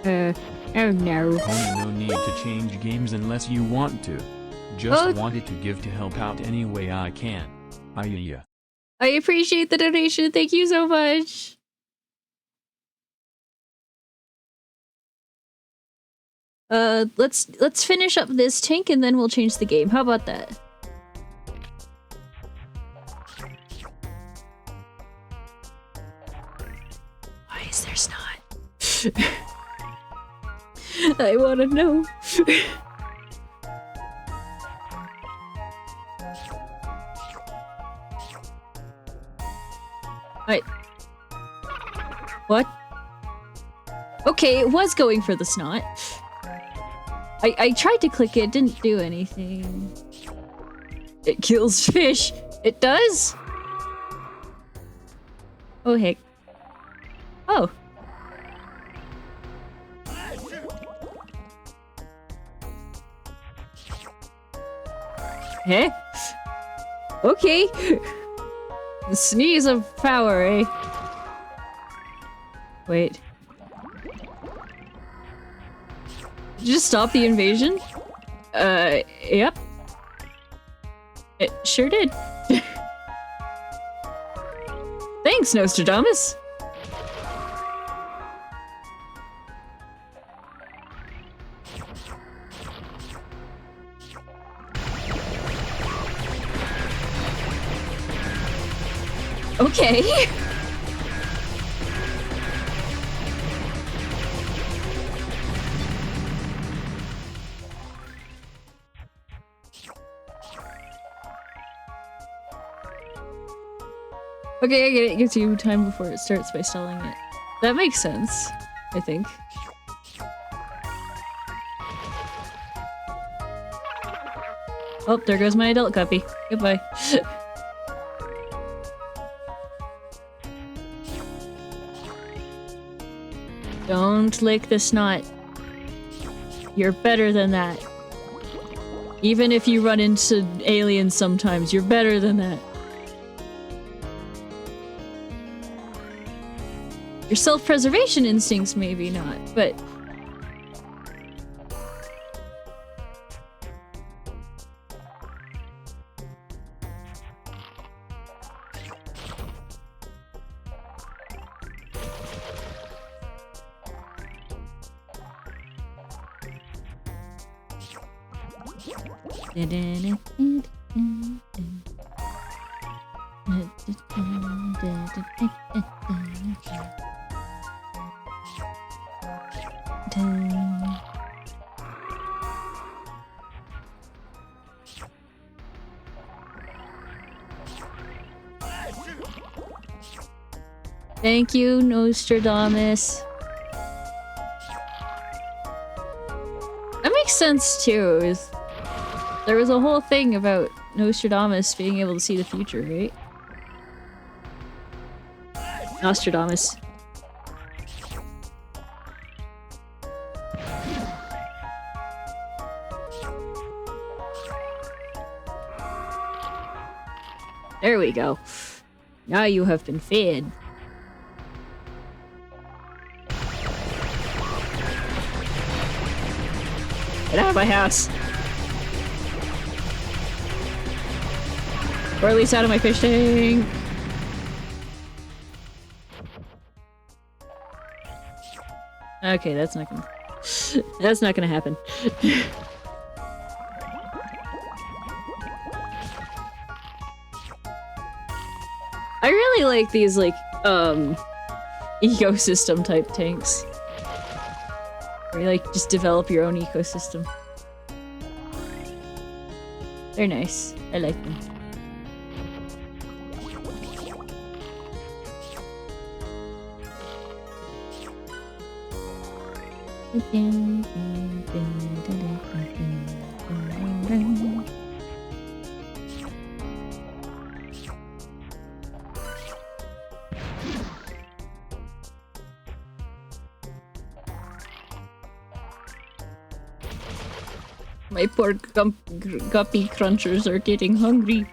Oh no. Homie, no need to change games unless you want to. Just wanted to give to help out any way I can. Yeah. I appreciate the donation. Thank you so much. Let's finish up this tank and then we'll change the game. How about that? Why is there snot? I wanna know. What? Okay, it was going for the snot. I tried to click it, didn't do anything. It kills fish. It does? Oh, heck. Oh. Heh? Okay. The sneeze of power, eh? Wait. Did you just stop the invasion? Yep. It sure did. Thanks, Nostradamus. Okay. Okay, I get it. It gives you time before it starts by stalling it. That makes sense, I think. Oh, there goes my adult copy. Goodbye. Don't lick the snot. You're better than that. Even if you run into aliens sometimes, you're better than that. Your self-preservation instincts maybe not, but... Thank you, Nostradamus. That makes sense too. There was a whole thing about Nostradamus being able to see the future, right? Nostradamus. There we go. Now you have been fed. Get out of my house. Or at least out of my fish tank. Okay, that's not gonna... that's not gonna happen. I really like these, like, ecosystem type tanks. Where you, like, just develop your own ecosystem. They're nice. I like them. My poor guppy crunchers are getting hungry.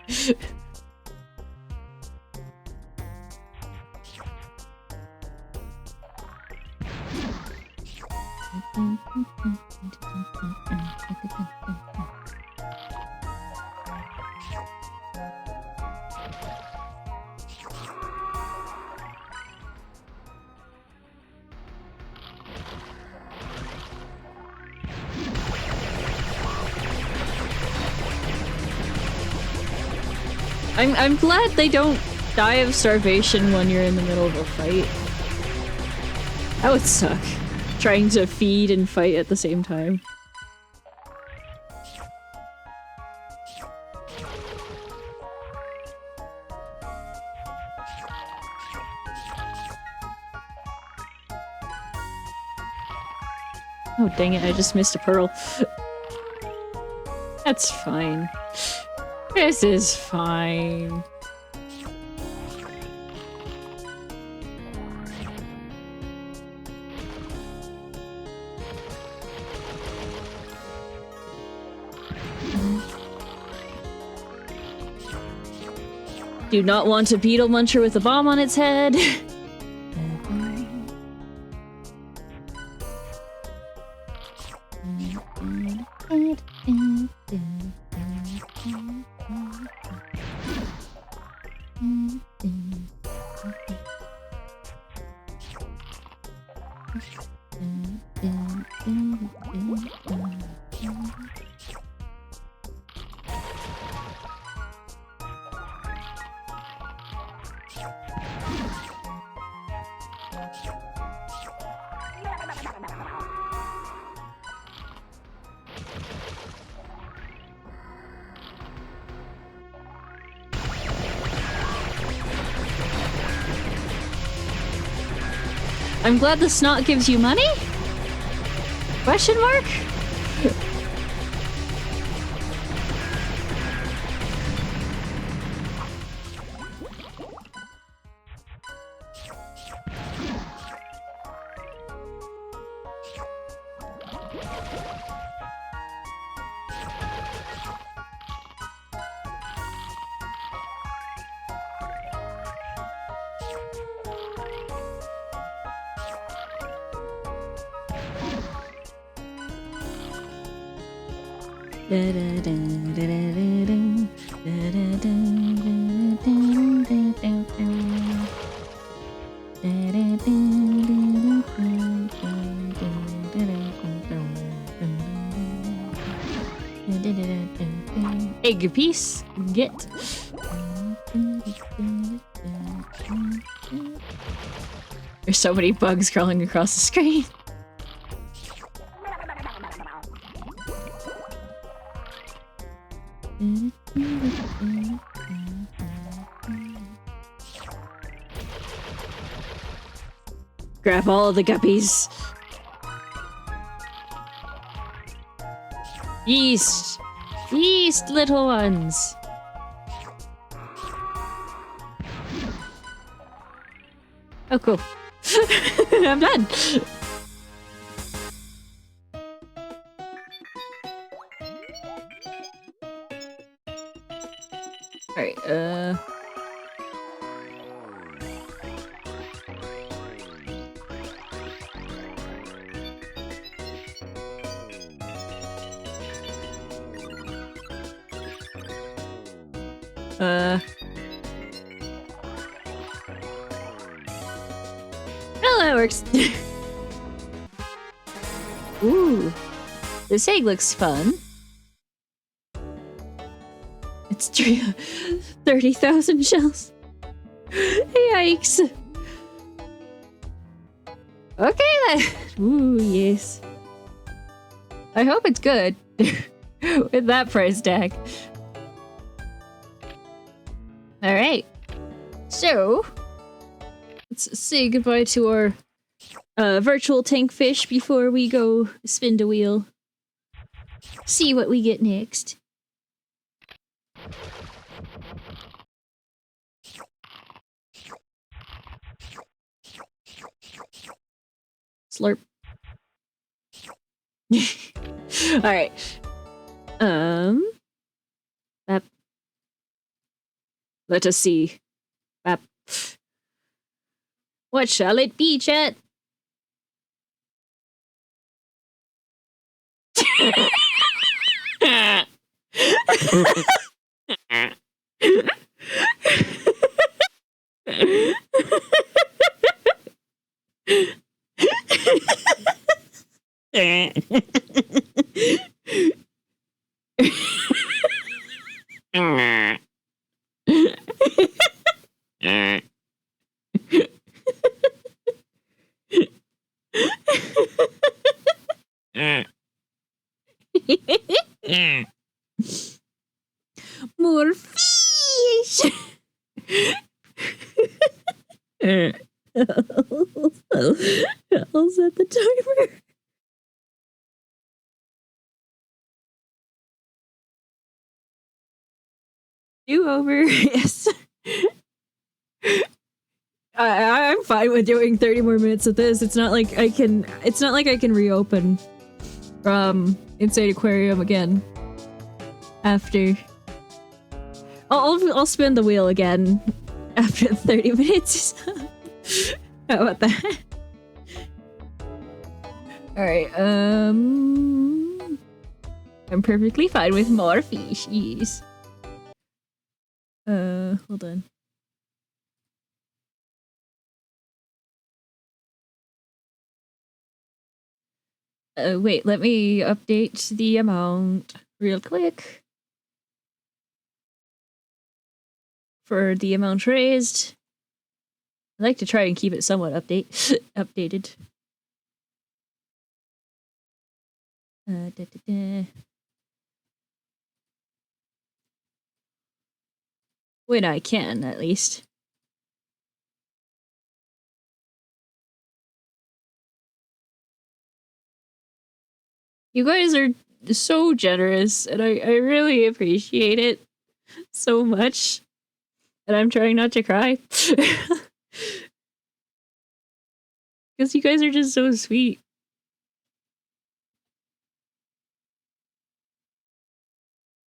I'm glad they don't die of starvation when you're in the middle of a fight. That would suck. Trying to feed and fight at the same time. Oh, dang it, I just missed a pearl. That's fine. This is fine. Do not want a beetle muncher with a bomb on its head. I'm glad the snot gives you money? Question mark? Egg piece, get. There's so many bugs crawling across the screen. Grab all of the guppies. Yeast! Yeast, little ones! Oh, cool. I'm done! Alright, well, that works. Ooh. This egg looks fun. It's 30,000 shells. Yikes. Okay then. Ooh, yes. I hope it's good. With that price tag. Alright. So, let's say goodbye to our virtual tank fish before we go spin the wheel. See what we get next. Slurp. Alright. Bap. Let us see. Bap. What shall it be, chat? More fish. I'll set the timer. Do over, yes. I'm fine with doing 30 more minutes of this. It's not like I can. It's not like I can reopen Insaniquarium again after. I'll spin the wheel again after 30 minutes. How about that? All right. I'm perfectly fine with more fishies. Hold on. Wait, let me update the amount real quick. For the amount raised. I like to try and keep it somewhat updated. When I can, at least. You guys are so generous, and I really appreciate it so much. And I'm trying not to cry. Because you guys are just so sweet.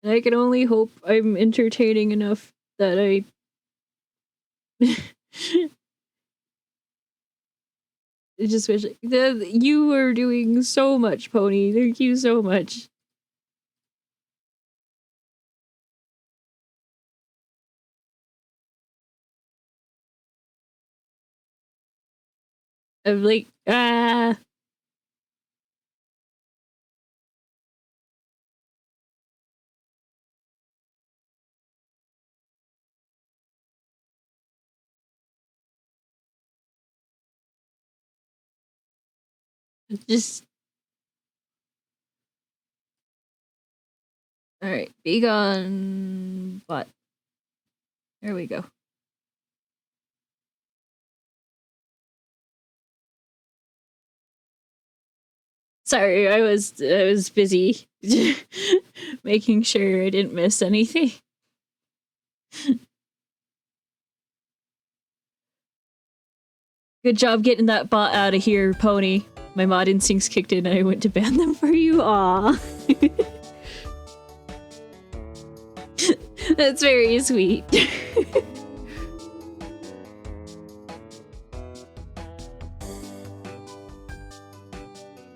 And I can only hope I'm entertaining enough that I... I just wish you were doing so much, Pony. Thank you so much. I'm like, just... Alright, be gone, but... There we go. Sorry, I was busy making sure I didn't miss anything. Good job getting that bot out of here, Pony. My mod instincts kicked in and I went to ban them for you. Aw. That's very sweet.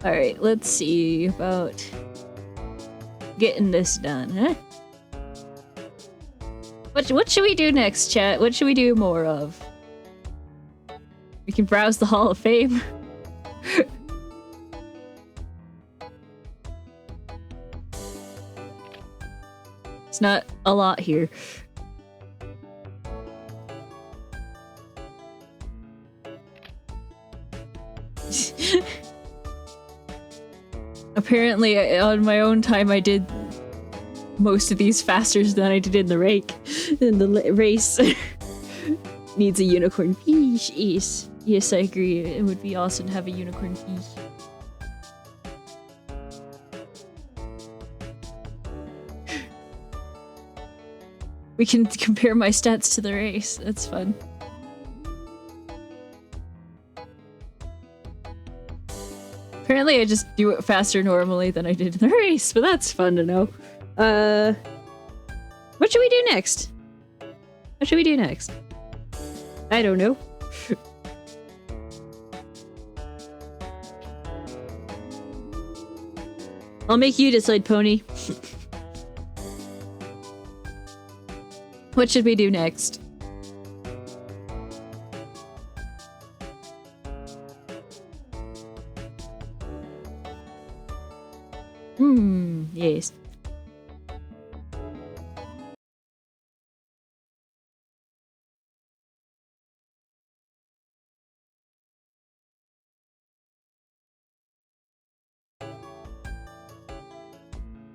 Alright, let's see about getting this done, huh? What should we do next, chat? What should we do more of? We can browse the Hall of Fame. It's not a lot here. Apparently, on my own time, I did most of these faster than I did in the race. Needs a unicorn piece. Yes, I agree. It would be awesome to have a unicorn piece. We can compare my stats to the race. That's fun. Apparently I just do it faster normally than I did in the race, but that's fun to know. What should we do next? What should we do next? I don't know. I'll make you decide, Pony. What should we do next? Yes.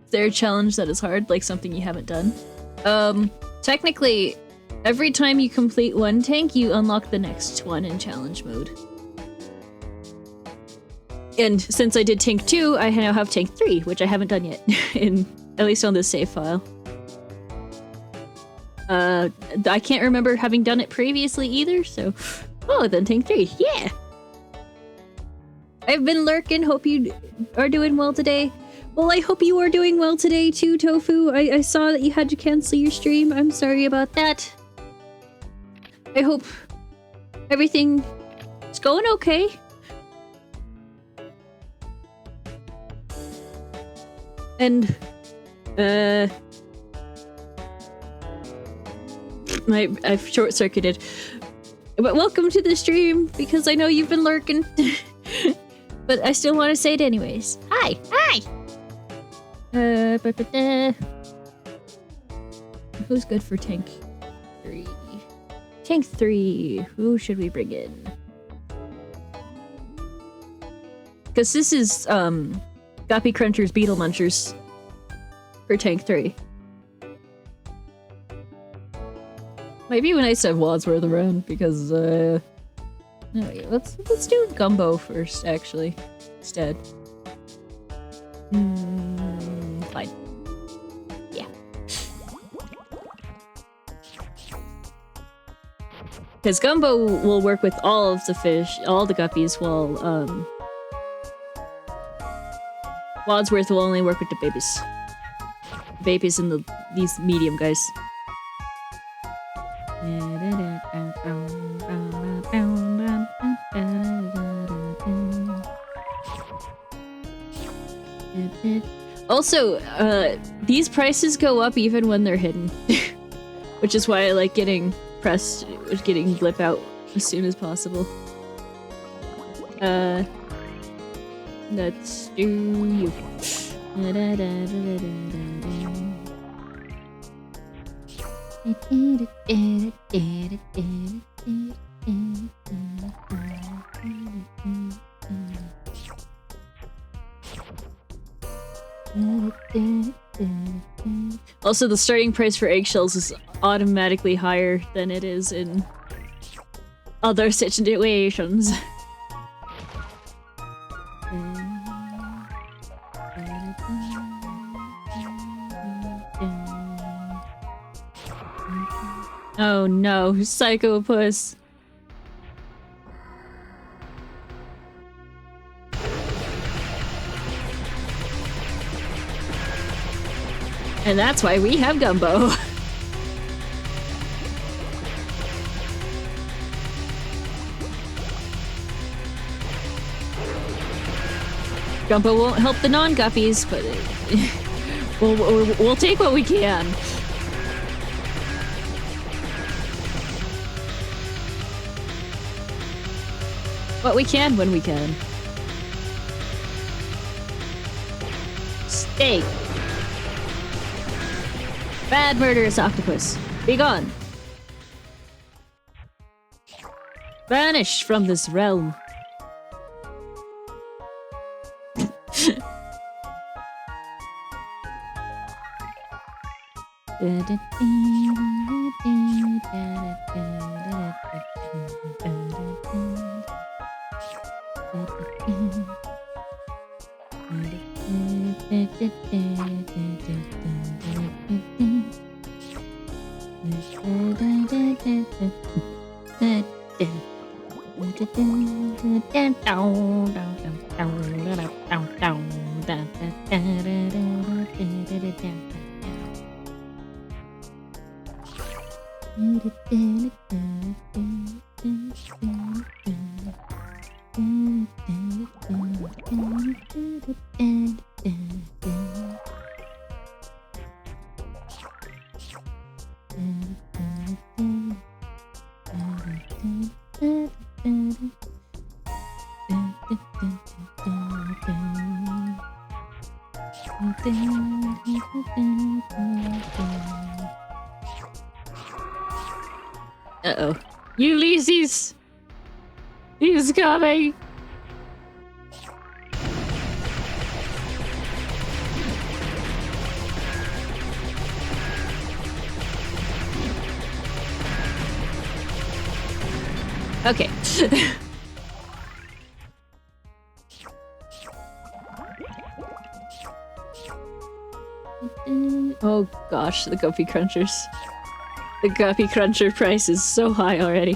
Is there a challenge that is hard, like something you haven't done? Technically, every time you complete one tank, you unlock the next one in challenge mode. And since I did tank 2, I now have tank 3, which I haven't done yet, at least on this save file. I can't remember having done it previously either, so... Oh, then Tank 3, yeah! I've been lurking, hope you are doing well today. Well, I hope you are doing well today too, Tofu. I saw that you had to cancel your stream. I'm sorry about that. I hope everything is going okay. And, I've short-circuited. But welcome to the stream, because I know you've been lurking. But I still want to say it anyways. Hi! Hi! Who's good for Tank 3? Tank 3. Who should we bring in? Because this is, Guppy Crunchers, Beetle Munchers for Tank 3. Might be nice to have Wadsworth around, because, no, wait, let's do Gumbo first, actually, instead. Fine. Yeah. Because Gumbo will work with all of the fish, all the guppies, while, Wadsworth will only work with the babies. Babies and these medium guys. Also, these prices go up even when they're hidden. Which is why I like getting pressed, getting blip out as soon as possible. Let's do you. Also, the starting price for eggshells is automatically higher than it is in other situations. Oh no, Psycho Puss. And that's why we have Gumbo. Gumbo won't help the non-guppies, but we'll take what we can. What we can when we can. Steak. Bad murderous octopus. Be gone. Vanish from this realm. Uh-oh. Ulysses! He's coming! Okay. Oh gosh, the Guppy Crunchers. The Guppy Cruncher price is so high already.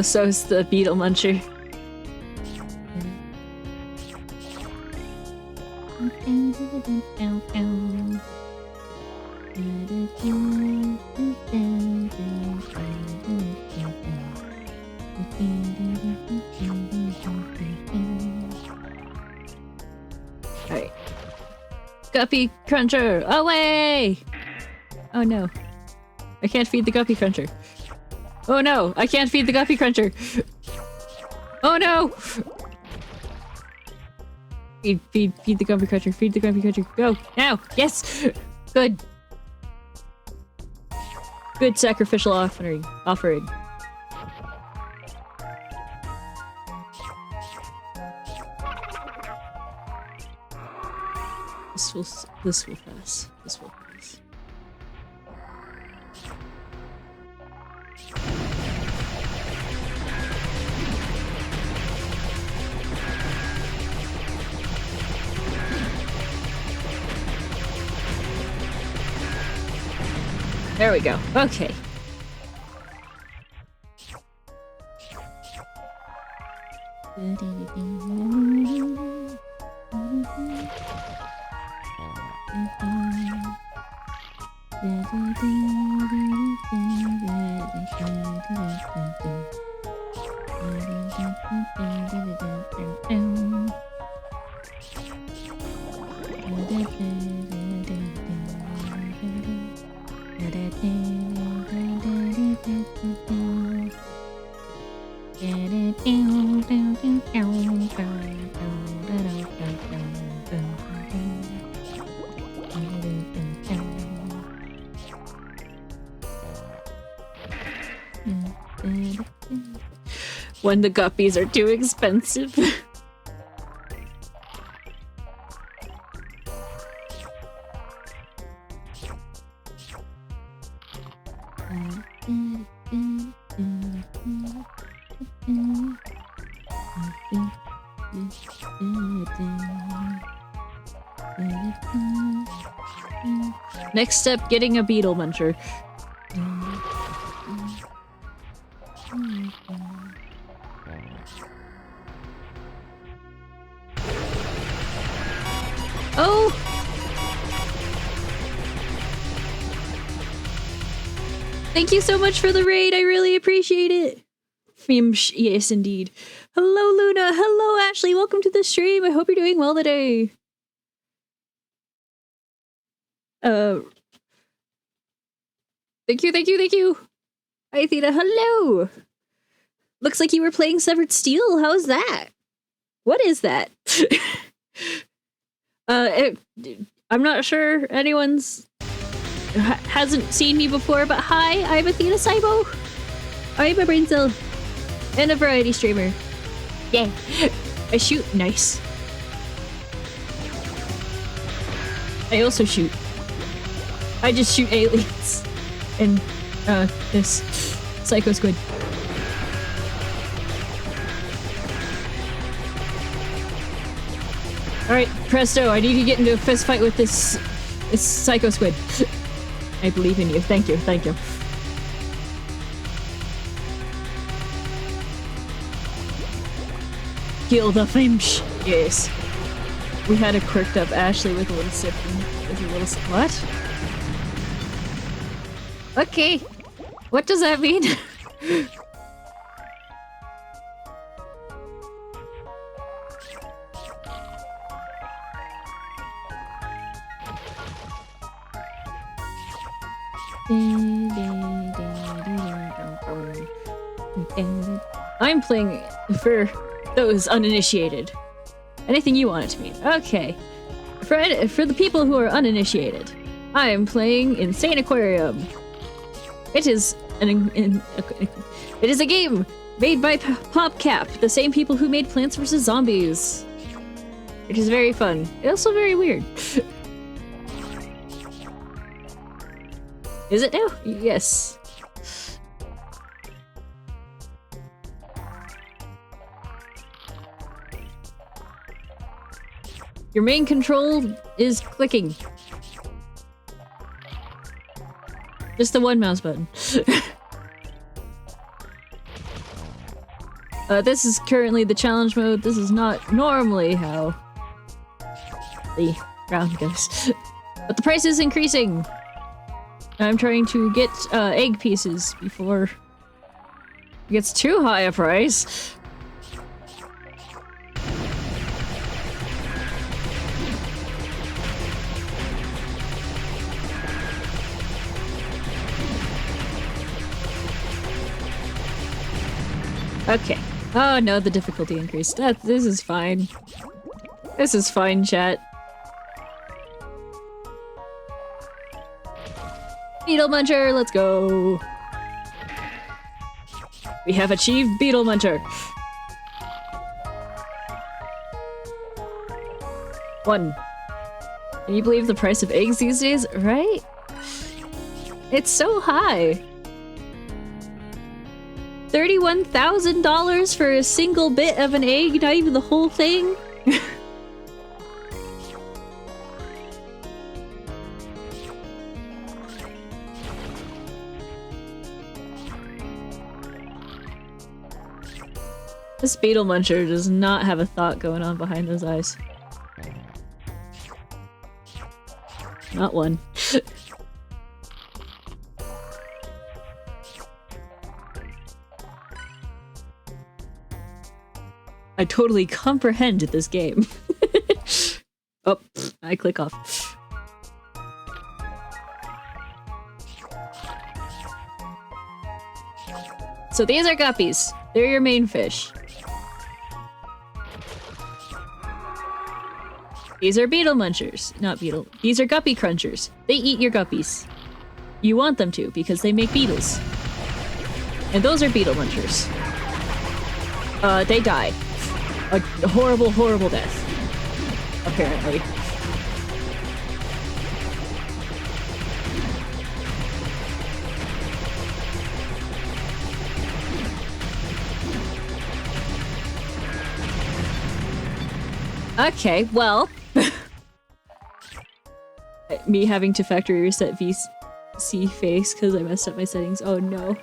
So is the Beetle Muncher. Alright. Guppy Cruncher, away! Oh no. I can't feed the Guppy Cruncher. Oh no, I can't feed the Guppy Cruncher. Oh no! Feed the Guppy Cruncher, feed the Guppy Cruncher. Go, now, yes! Good. Good sacrificial offering. This will pass. This will pass. There we go. Okay. When the guppies are too expensive. Next step, getting a Beetle Muncher. Oh! Thank you so much for the raid, I really appreciate it! Fimsh, yes indeed. Hello Luna, hello Ashley, welcome to the stream, I hope you're doing well today. Thank you! Hi Athena, hello! Looks like you were playing Severed Steel, how's that? What is that? I'm not sure anyone's hasn't seen me before, but hi, I'm Athena Saibo. I'm a brain cell and a variety streamer. Yeah, I shoot nice. I also shoot. I just shoot aliens and this Psycho Squid. Alright, presto, I need to get into a fist fight with this Psycho Squid. I believe in you. Thank you. Kill the Fimsh. Yes. We had a quirked up Ashley with a little sip. What? Okay. What does that mean? I'm playing for those uninitiated. Anything you want it to mean. Okay. For the people who are uninitiated, I am playing Insaniquarium. It is it is a game made by PopCap, the same people who made Plants vs. Zombies. It is very fun. It's also very weird. Is it now? Yes. Your main control is clicking. Just the one mouse button. This is currently the challenge mode. This is not normally how the round goes. But the price is increasing. I'm trying to get egg pieces before it gets too high a price. Okay. Oh no, the difficulty increased. This is fine. This is fine, chat. Beetle Muncher, let's go! We have achieved Beetle Muncher! 1. Can you believe the price of eggs these days? Right? It's so high! $31,000 for a single bit of an egg, not even the whole thing? This Beetle Muncher does not have a thought going on behind those eyes. Not one. I totally comprehend this game. Oh, I click off. So these are guppies. They're your main fish. These are beetle munchers. Not beetle. These are guppy crunchers. They eat your guppies. You want them to, because they make beetles. And those are beetle munchers. They die. A horrible, horrible death. Apparently. Okay, well... Me having to factory reset VC face because I messed up my settings. Oh no.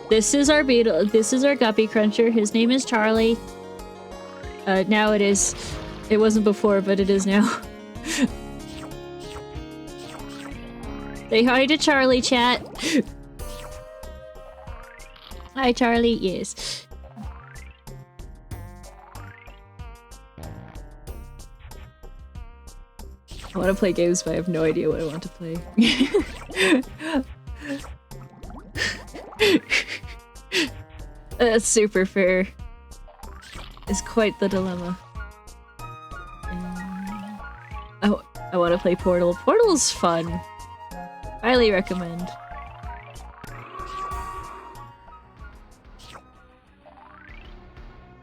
This is our beetle. This is our guppy cruncher. His name is Charlie. Now it is. It wasn't before, but it is now. Say hi to Charlie, chat. Hi, Charlie. Yes. I want to play games, but I have no idea what I want to play. That's super fair. It's quite the dilemma. I want to play Portal. Portal's fun. Highly recommend.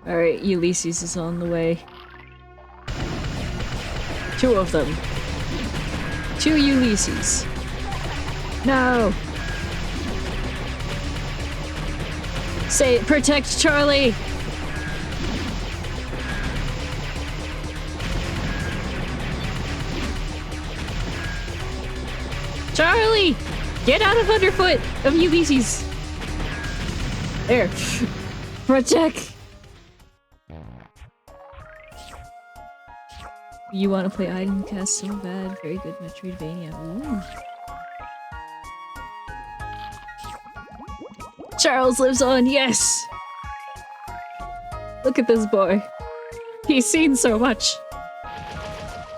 Alright, Ulysses is on the way. 2 of them. 2 Ulysses. No! Say, protect Charlie! Charlie! Get out of underfoot of Ulysses! There. Protect! You want to play Item Cast so bad. Very good Metroidvania. Ooh. Charles lives on, yes! Look at this boy. He's seen so much.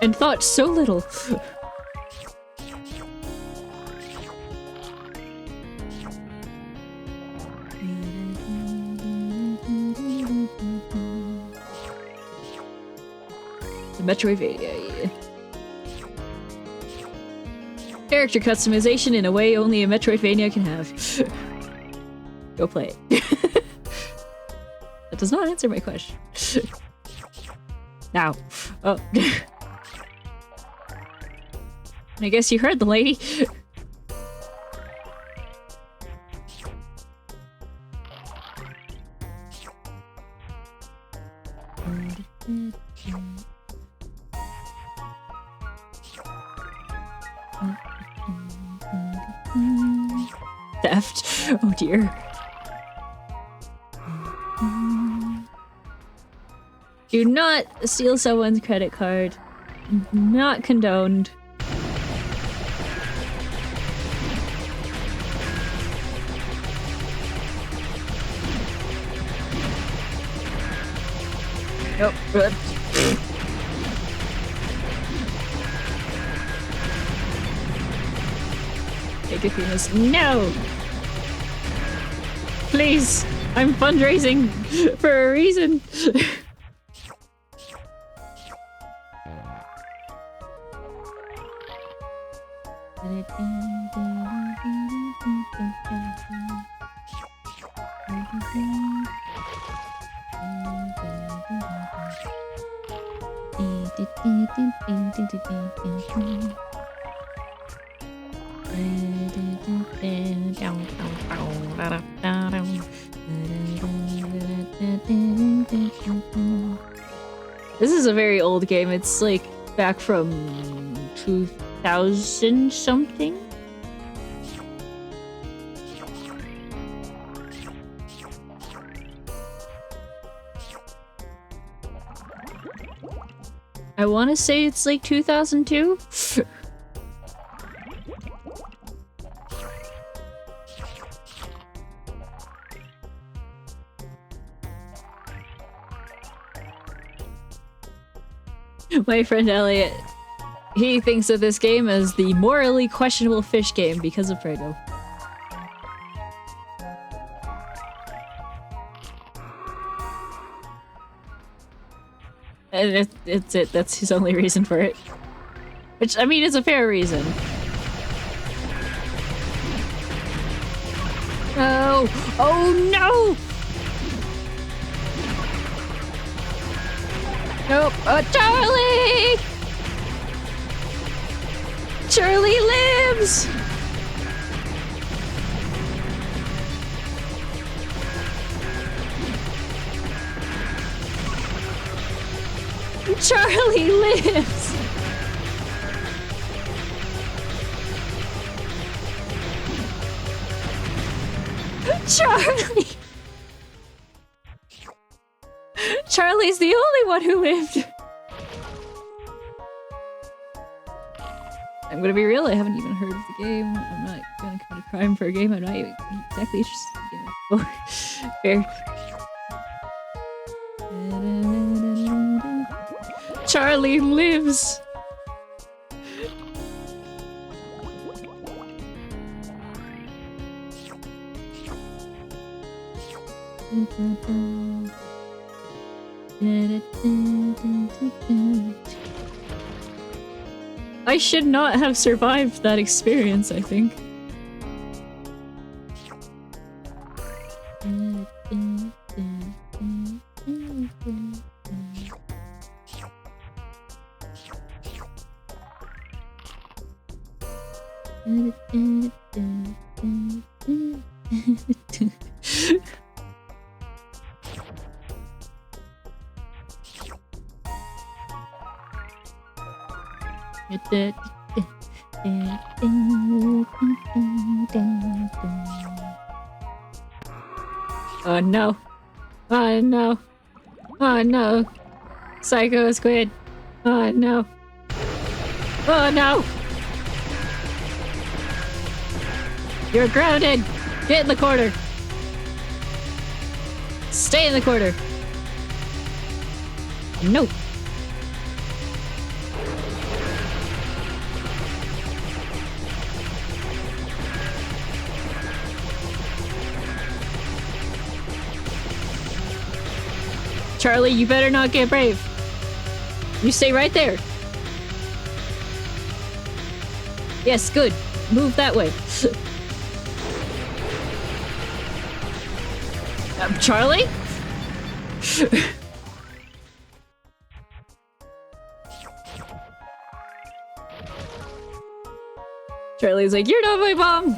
And thought so little. The Metroidvania. Character customization in a way only a Metroidvania can have. Go play it. That does not answer my question. Now. Oh. I guess you heard the lady. Theft. Oh dear. Do not steal someone's credit card. Not condoned. Nope. Take Athena's. No! Please! I'm fundraising for a reason. This is a very old game. It's like back from 2000 something. I want to say it's like 2002. My friend Elliot, he thinks of this game as the morally questionable fish game because of Prego. And it's it. That's his only reason for it. Which, I mean, is a fair reason. Oh! Oh no! Nope. Charlie! Charlie lives! Charlie lives! Charlie! Charlie's the only one who lived! I'm gonna be real, I haven't even heard of the game. I'm not gonna commit a crime for a game I'm not even exactly interested in getting for. Fair. Charlie lives! I should not have survived that experience, I think. Oh no. Oh no. Oh no. Psycho Squid. Oh no. Oh no! You're grounded! Get in the corner! Stay in the corner! No! Charlie, you better not get brave. You stay right there. Yes, good. Move that way. Charlie? Charlie's like, you're not my mom!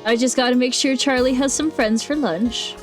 I just gotta make sure Charlie has some friends for lunch.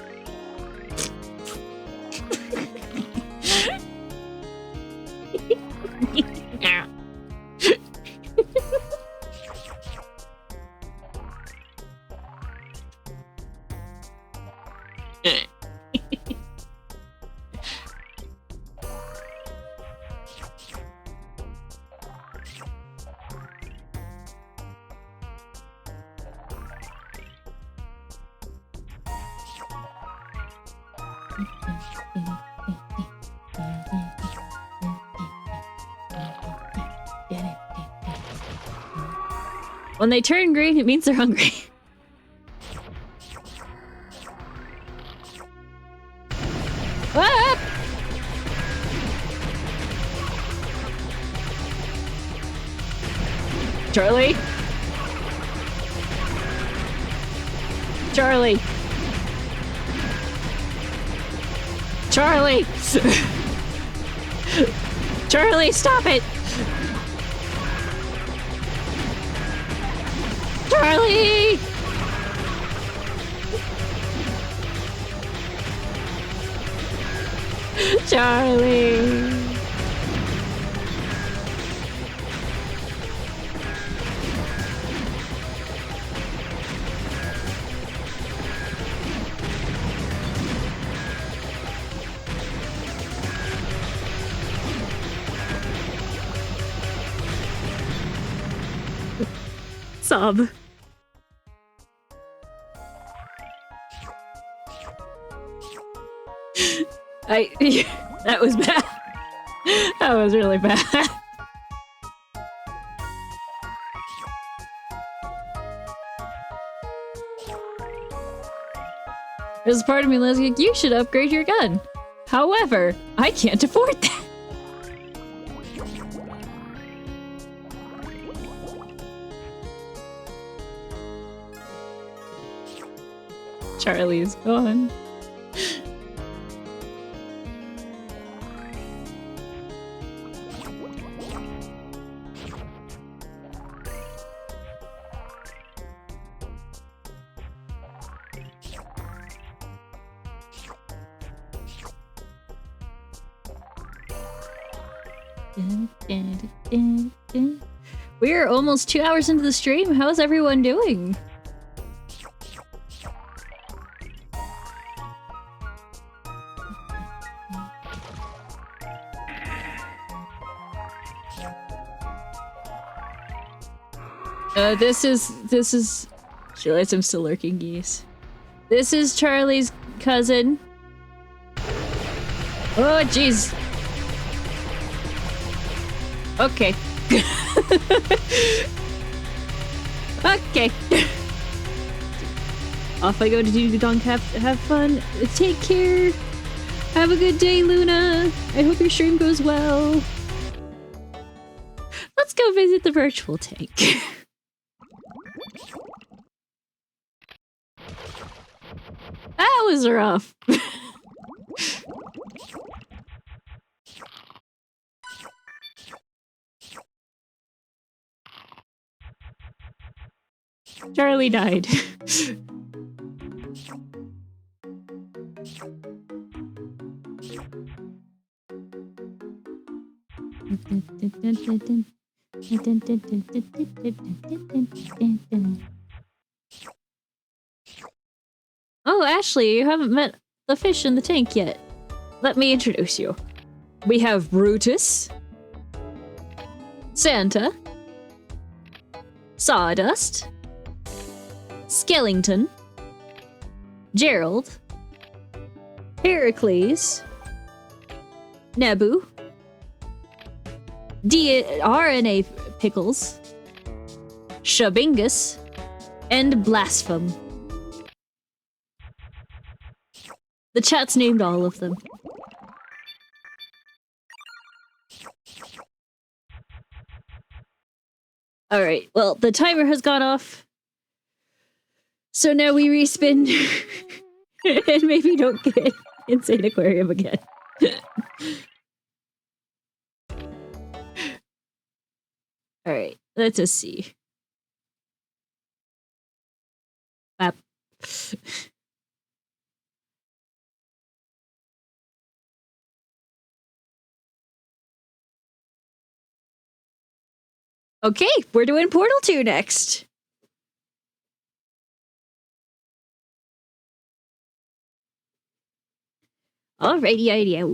When they turn green, it means they're hungry. Ah! Charlie? Charlie! Charlie! Charlie, stop it! Charlie! Charlie! Sob. That was bad. That was really bad. There's a part of me that's like, you should upgrade your gun. However, I can't afford that. Charlie's gone. We're almost 2 hours into the stream. How's everyone doing? This is she realized I'm still lurking, geese. This is Charlie's cousin. Oh jeez. Okay. Okay. Off I go to do Donk. Have fun. Take care. Have a good day, Luna. I hope your stream goes well. Let's go visit the virtual tank. That was rough. Charlie died. Oh, Ashley, you haven't met the fish in the tank yet. Let me introduce you. We have Brutus, Santa, Sawdust, Skellington, Gerald, Heracles, Nebu, RNA pickles, Shabingus, and Blaspheme. The chat's named all of them. Alright, well, the timer has gone off. So now we respin and maybe don't get Insaniquarium again. Alright, let's just see. Bap. Okay, we're doing Portal 2 next. Alrighty, idea.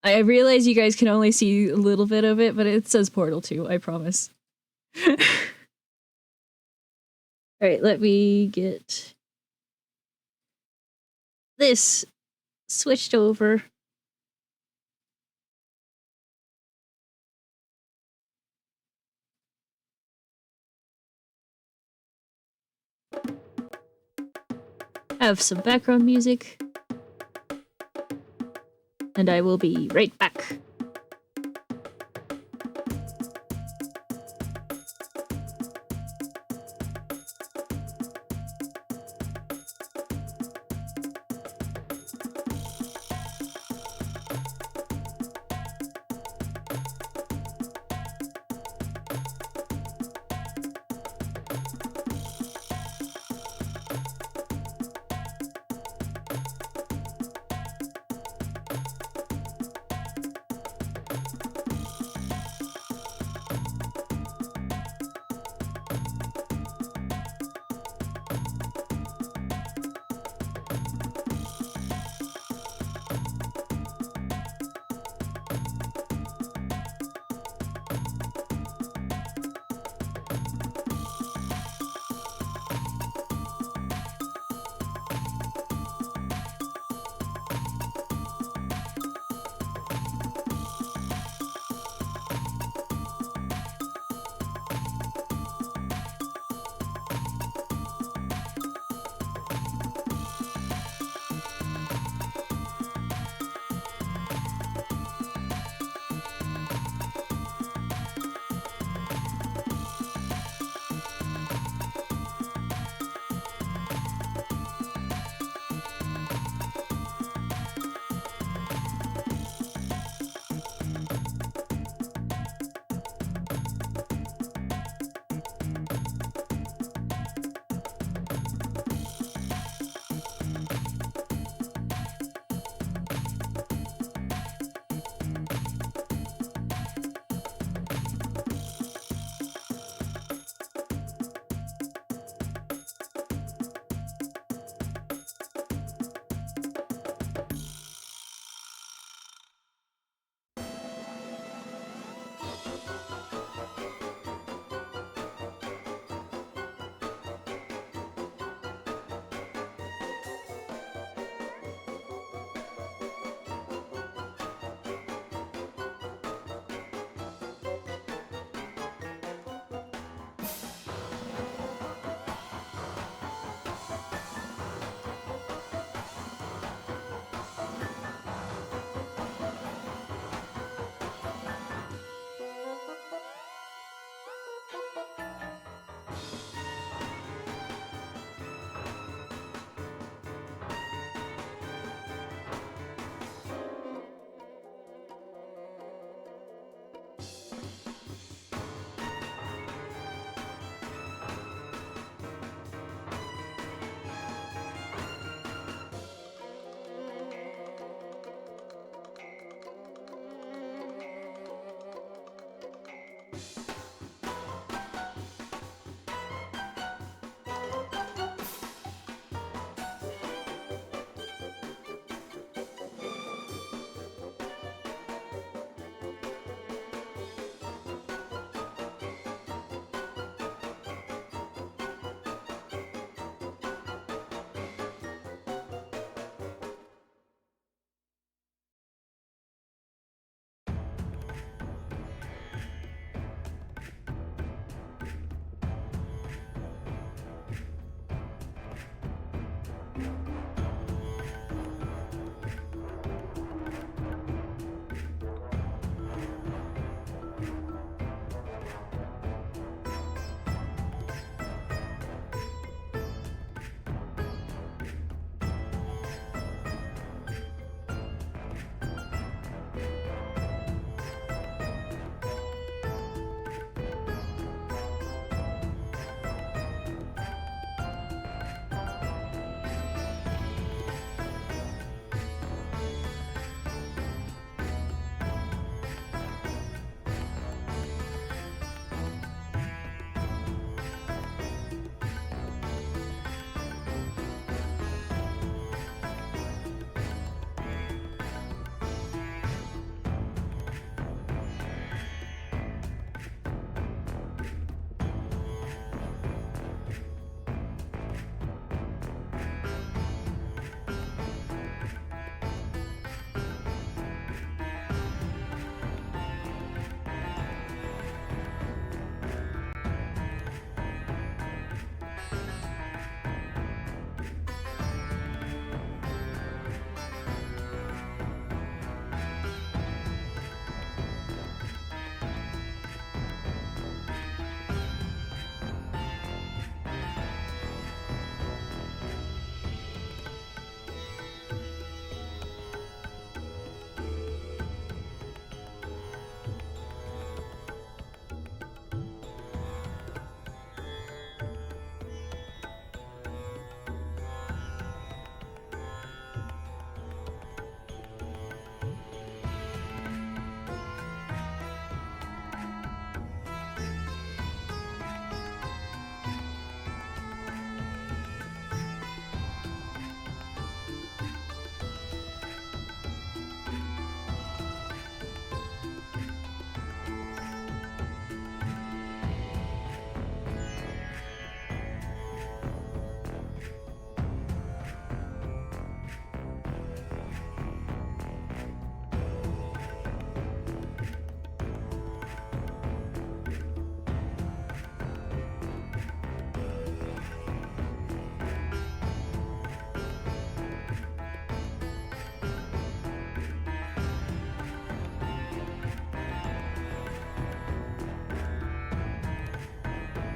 I realize you guys can only see a little bit of it, but it says Portal 2, I promise. Alright, let me get this switched over. Have some background music. And I will be right back.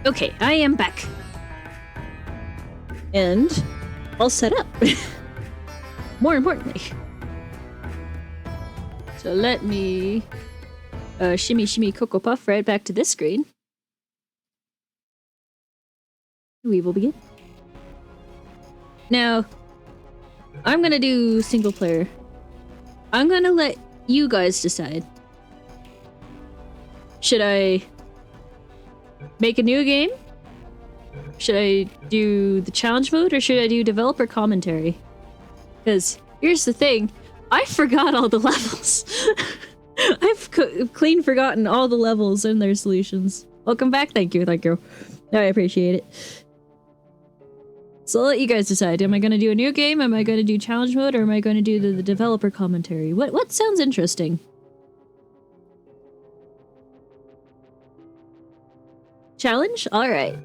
Okay, I am back. And all set up. More importantly. So let me shimmy shimmy Cocoa Puff right back to this screen. We will begin. Now, I'm gonna do single player. I'm gonna let you guys decide. Should I make a new game? Should I do the challenge mode or should I do developer commentary? Because here's the thing, I forgot all the levels. I've clean forgotten all the levels and their solutions. Welcome back, thank you. I appreciate it. So I'll let you guys decide. Am I going to do a new game? Am I going to do challenge mode? Or am I going to do the developer commentary? What sounds interesting? Challenge? Alright.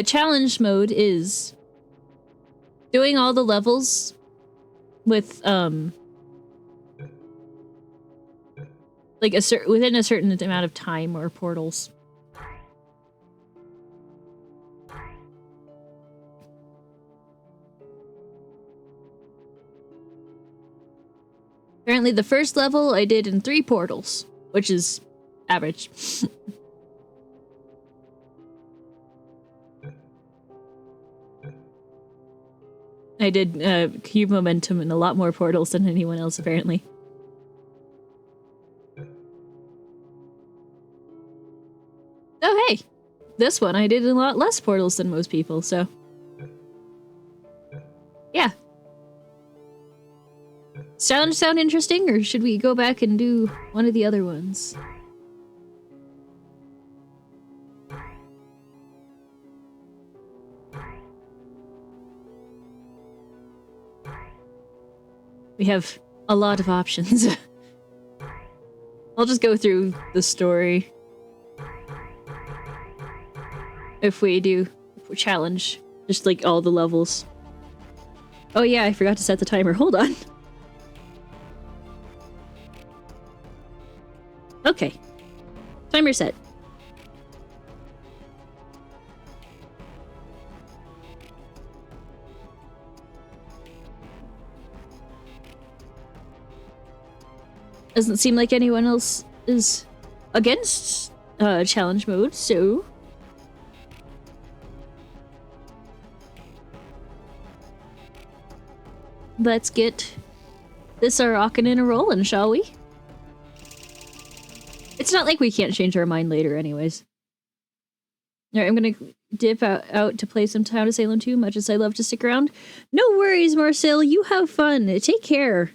Challenge mode is doing all the levels with, like within a certain amount of time or portals. Apparently the first level I did in 3 portals, which is average. I did cube momentum in a lot more portals than anyone else, apparently. Oh hey! This one I did in a lot less portals than most people, so... yeah. Sound interesting, or should we go back and do one of the other ones? We have a lot of options. I'll just go through the story. If we do challenge, just like all the levels. Oh yeah, I forgot to set the timer. Hold on. Okay. Timer set. Doesn't seem like anyone else is against challenge mode, so... let's get this a rockin' and a rollin', shall we? It's not like we can't change our mind later anyways. Alright, I'm gonna dip out to play some Town of Salem 2, much as I love to stick around. No worries, Marcel, you have fun. Take care.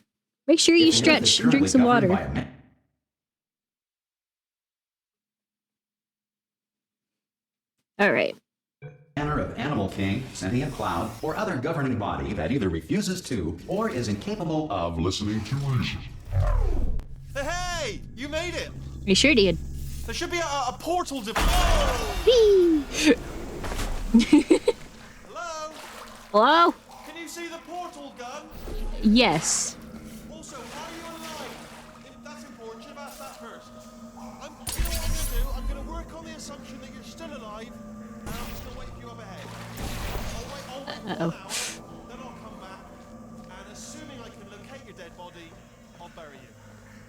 Make sure you stretch and drink some water. Alright. Manner of animal king, sentient cloud, or other governing body that either refuses to or is incapable of listening to reason. Hey! You made it! You sure did. There should be a portal to... Whee! Hello? Hello? Can you see the portal gun? Yes. Also, are you alive? If that's important, you should have asked that first. You know what I'm going to do? I'm going to work on the assumption that you're still alive, and I'm just going to wait for you up ahead. I'll wait 1 hour, then I'll come back, and assuming I can locate your dead body, I'll bury you.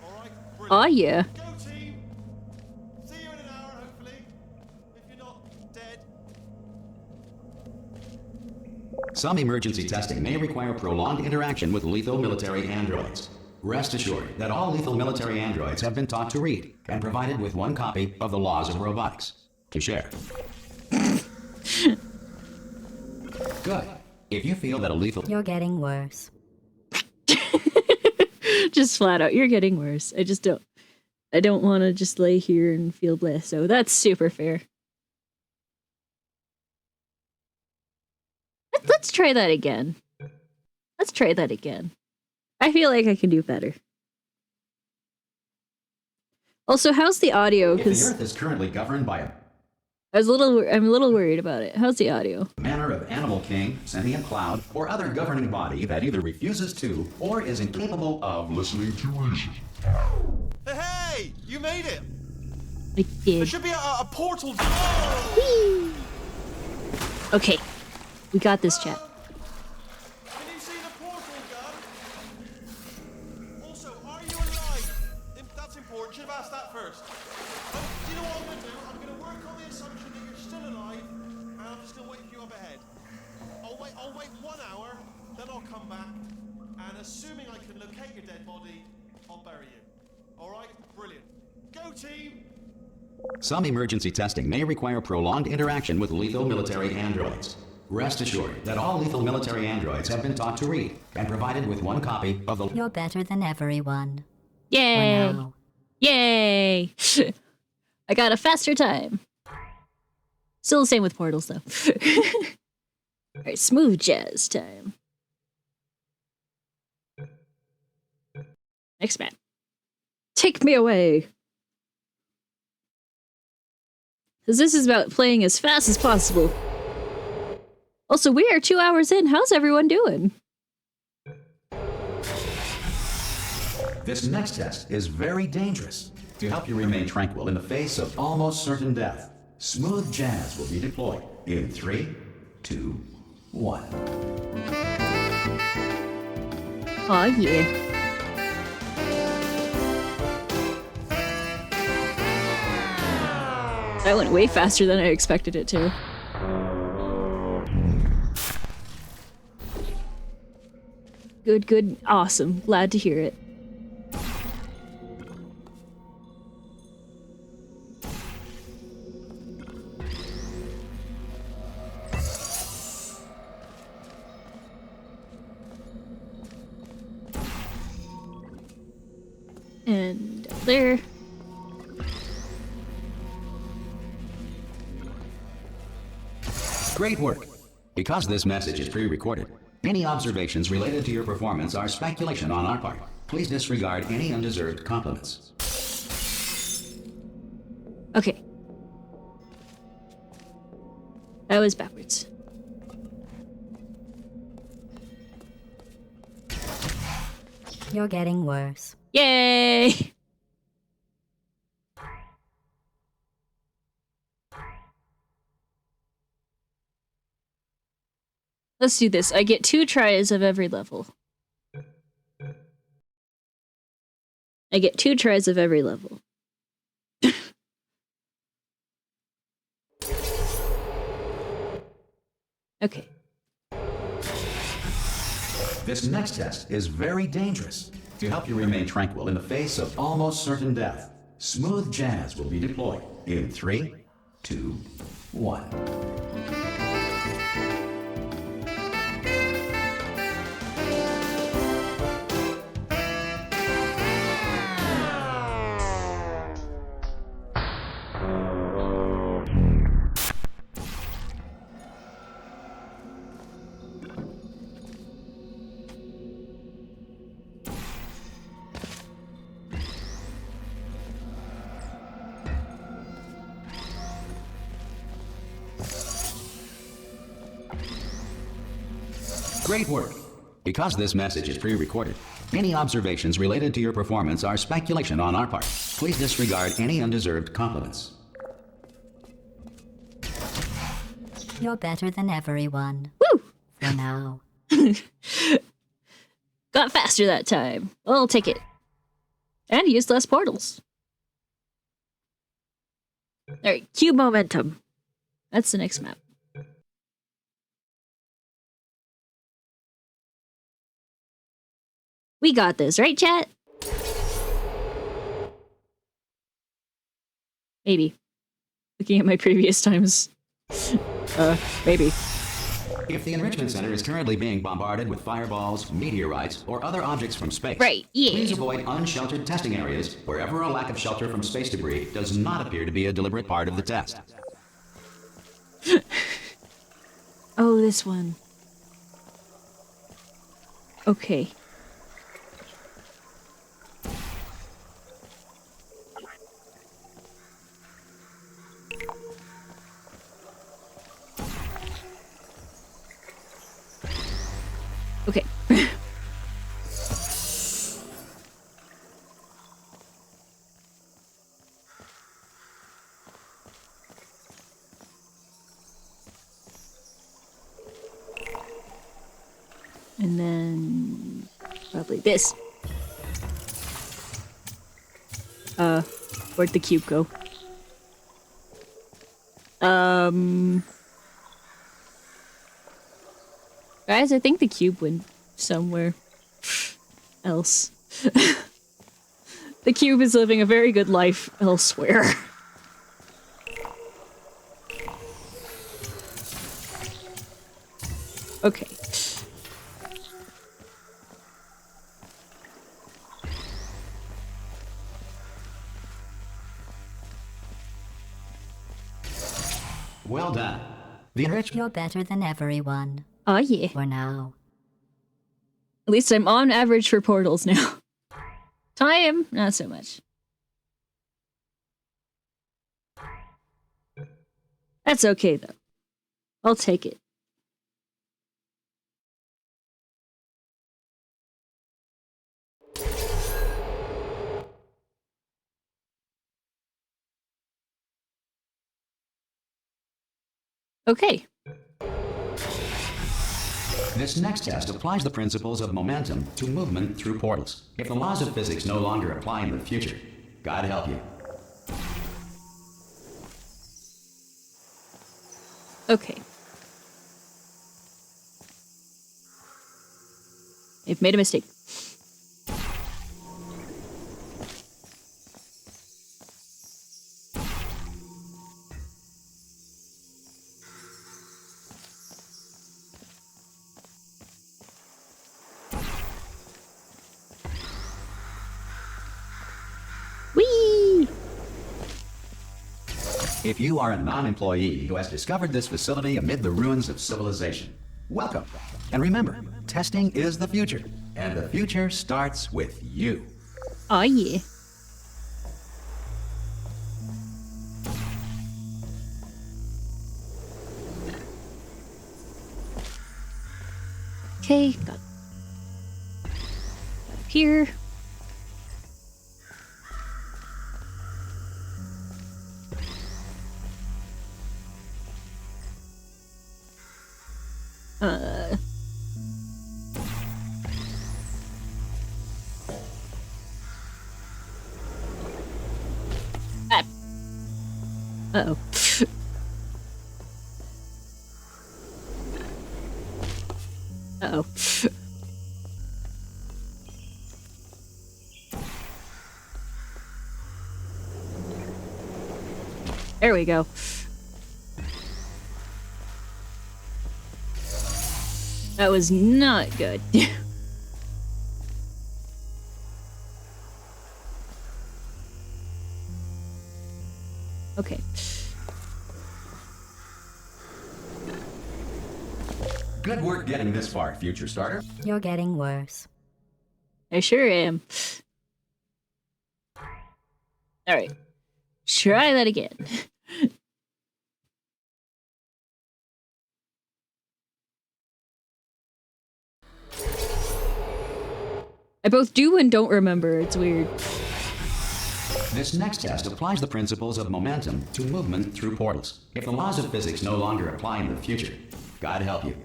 Alright? Oh yeah. Go team! See you in an hour, hopefully. If you're not dead. Some emergency testing may require prolonged interaction with lethal military androids. Rest assured that all lethal military androids have been taught to read and provided with 1 copy of the Laws of Robotics to share. Good. If you feel that a lethal... You're getting worse. Just flat out, you're getting worse. I don't want to just lay here and feel blessed, so that's super fair. Let's try that again. Let's try that again. I feel like I can do better. Also, how's the audio? If the Because Earth is currently governed by a I'm a little worried about it. How's the audio? manner of animal king, sentient cloud, or other governing body that either refuses to or is incapable of listening to reason. Hey! You made it! I There did. should be a portal. Oh! Okay. We got this, chat. Can you see the portal gun? Also, are you alive? That's important. Should have asked that first. Do you know what I'm going to do? I'm going to work on the assumption that you're still alive, and I'm just going to wait for you up ahead. I'll wait 1 hour, then I'll come back, and assuming I can locate your dead body, I'll bury you. All right? Brilliant. Go team! Some emergency testing may require prolonged interaction with lethal military androids. Rest assured that all lethal military androids have been taught to read and provided with one copy of the... You're better than everyone. Yay! For now. Yay! I got a faster time. Still the same with portals, though. Alright, smooth jazz time. Next map. Take me away! Because this is about playing as fast as possible. Also, we are 2 hours in. How's everyone doing? This next test is very dangerous. To help you remain tranquil in the face of almost certain death, smooth jazz will be deployed in 3, 2, 1. Aw, yeah. That went way faster than I expected it to. Good, good, awesome. Glad to hear it. And there. Great work. Because this message is pre-recorded, any observations related to your performance are speculation on our part. Please disregard any undeserved compliments. Okay. That was backwards. You're getting worse. Yay! Let's do this. I get 2 tries of every level. I get 2 tries of every level. Okay. This next test is very dangerous. To help you remain tranquil in the face of almost certain death, smooth jazz will be deployed in 3, 2, 1. Great work. Because this message is pre-recorded, any observations related to your performance are speculation on our part. Please disregard any undeserved compliments. You're better than everyone. Woo! For now. Got faster that time. I'll take it. And used less portals. Alright, cube momentum. That's the next map. We got this, right, chat? Maybe. Looking at my previous times. Maybe. If the Enrichment Center is currently being bombarded with fireballs, meteorites, or other objects from space, Right, yeah. please avoid unsheltered testing areas wherever a lack of shelter from space debris does not appear to be a deliberate part of the test. Oh, this one. Okay. Okay. And then probably this. Where'd the cube go? Guys, I think the cube went somewhere else. The cube is living a very good life elsewhere. Okay. Well done. The enrichment. You're better than everyone. Oh yeah. For now. At least I'm on average for portals now. Time, not so much. That's okay though. I'll take it. Okay. This next test applies the principles of momentum to movement through portals. If the laws of physics no longer apply in the future, God help you. Okay. I've made a mistake. Whee! If you are a non-employee who has discovered this facility amid the ruins of civilization, welcome. And remember, testing is the future, and the future starts with you. Oh yeah. Okay, got up here. Uh-oh. Uh-oh. There we go. That was not good. Okay. Good work getting this far, future starter. You're getting worse. I sure am. Alright. Try that again. I both do and don't remember. It's weird. This next test applies the principles of momentum to movement through portals. If the laws of physics no longer apply in the future, God help you.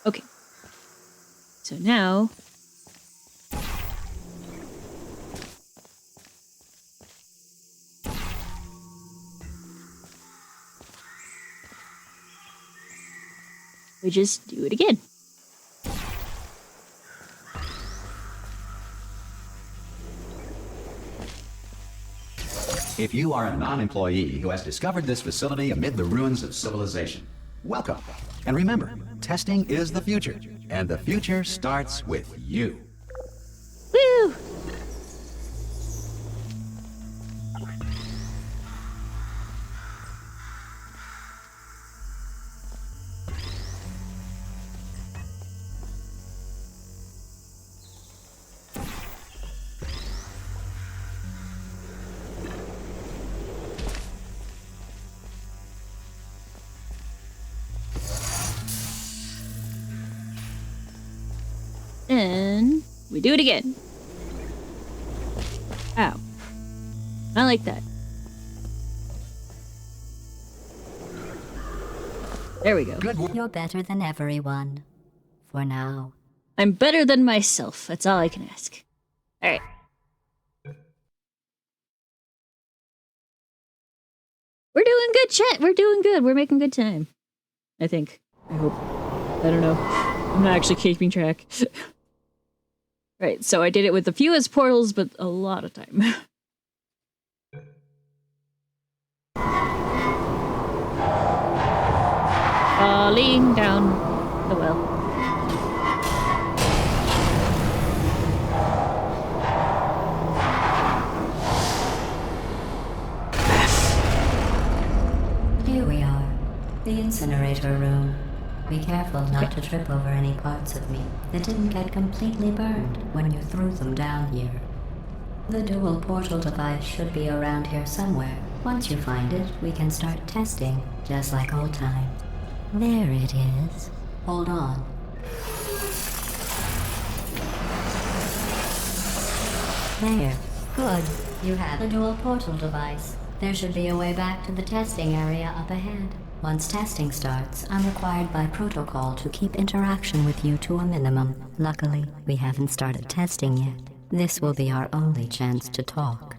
Okay. So now... we just do it again. If you are a non-employee who has discovered this facility amid the ruins of civilization, welcome. And remember, testing is the future, and the future starts with you. Woo! And we do it again. Ow. I like that. There we go. You're better than everyone. For now. I'm better than myself. That's all I can ask. Alright. We're doing good, chat. We're doing good. We're making good time. I think. I hope. I don't know. I'm not actually keeping track. Right, so I did it with the fewest portals, but a lot of time. Falling down the well. Here we are. The incinerator room. Be careful not to trip over any parts of me that didn't get completely burned when you threw them down here. The dual portal device should be around here somewhere. Once you find it, we can start testing, just like old times. There it is. Hold on. There. Good. You have the dual portal device. There should be a way back to the testing area up ahead. Once testing starts, I'm required by protocol to keep interaction with you to a minimum. Luckily, we haven't started testing yet. This will be our only chance to talk.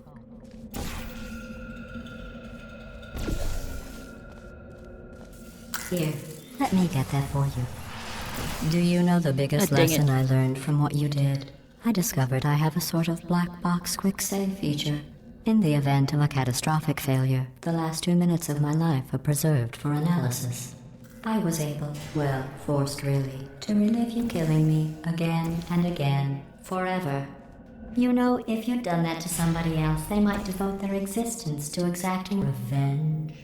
Here, let me get that for you. Do you know the biggest Oh, dang lesson it. I learned from what you did? I discovered I have a sort of black box quick save feature. In the event of a catastrophic failure, the last 2 minutes of my life are preserved for analysis. I was able, well, forced really, to relive you killing me again and again, forever. You know, if you'd done that to somebody else, they might devote their existence to exacting revenge.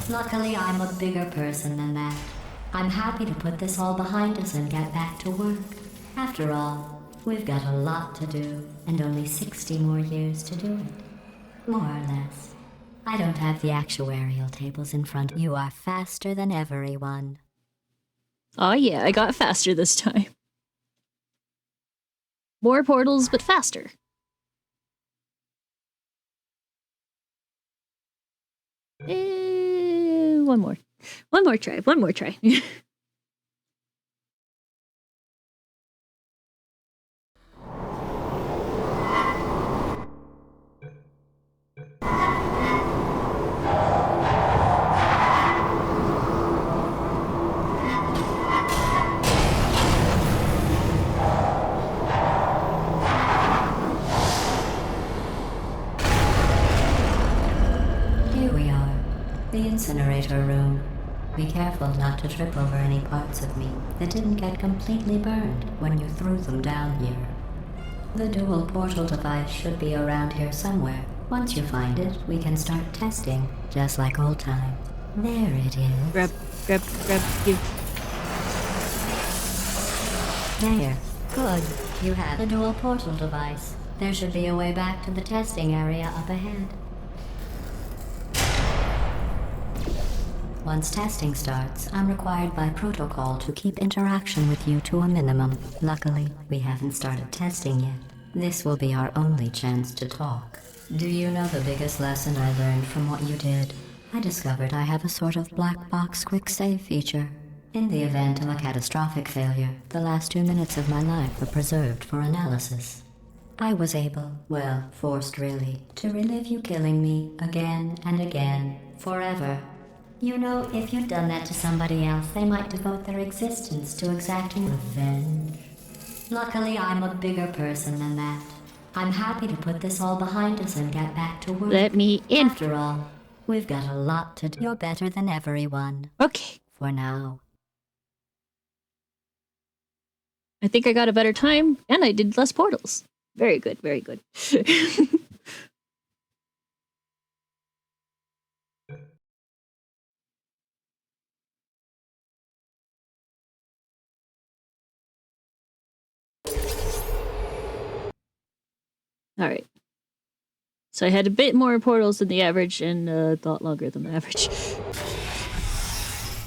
Luckily, I'm a bigger person than that. I'm happy to put this all behind us and get back to work. After all, we've got a lot to do, and only 60 more years to do it. More or less. I don't have the actuarial tables in front. You are faster than everyone. Oh yeah, I got faster this time. More portals, but faster. One more. One more try. One more try. Here we are. The incinerator room. Be careful not to trip over any parts of me that didn't get completely burned when you threw them down here. The dual portal device should be around here somewhere. Once you find it, we can start testing, just like old times. There it is. grab, give. There. Good. You have the dual portal device. There should be a way back to the testing area up ahead. Once testing starts, I'm required by protocol to keep interaction with you to a minimum. Luckily, we haven't started testing yet. This will be our only chance to talk. Do you know the biggest lesson I learned from what you did? I discovered I have a sort of black box quick save feature. In the event of a catastrophic failure, the last 2 minutes of my life are preserved for analysis. I was able, well, forced really, to relive you killing me again and again, forever. You know, if you'd done that to somebody else, they might devote their existence to exacting revenge. Luckily, I'm a bigger person than that. I'm happy to put this all behind us and get back to work. Let me in. After all, we've got a lot to do. You're better than everyone. Okay. For now. I think I got a better time, and I did less portals. Very good, very good. All right. So I had a bit more portals than the average and a lot longer than the average.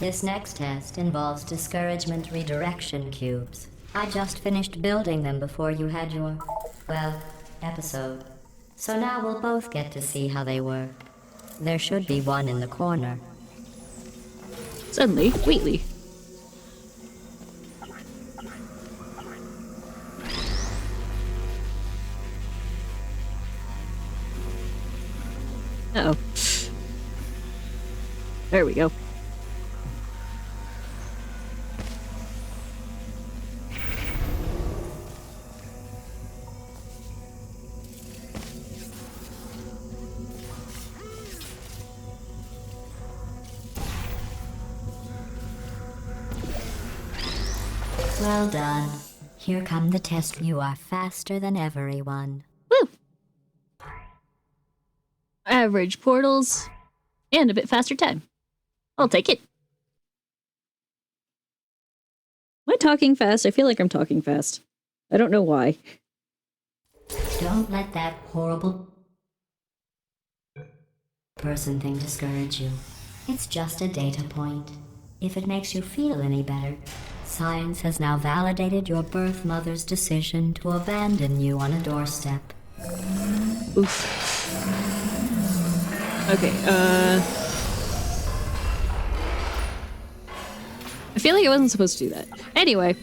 This next test involves discouragement redirection cubes. I just finished building them before you had your, well, episode. So now we'll both get to see how they work. There should be one in the corner. Suddenly, Wheatley. Uh-oh. There we go. Well done. Here come the tests. You are faster than everyone. Woo! Average portals and a bit faster time. I'll take it. Am I talking fast? I feel like I'm talking fast. I don't know why. Don't let that horrible person thing discourage you. It's just a data point. If it makes you feel any better, science has now validated your birth mother's decision to abandon you on a doorstep. Oof. Okay, I feel like I wasn't supposed to do that. Anyway.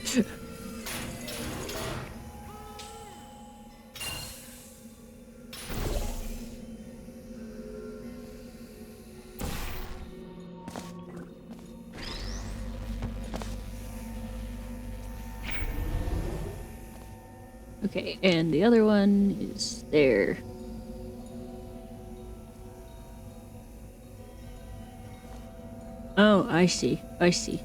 Okay, and the other one is there. Oh, I see. I see.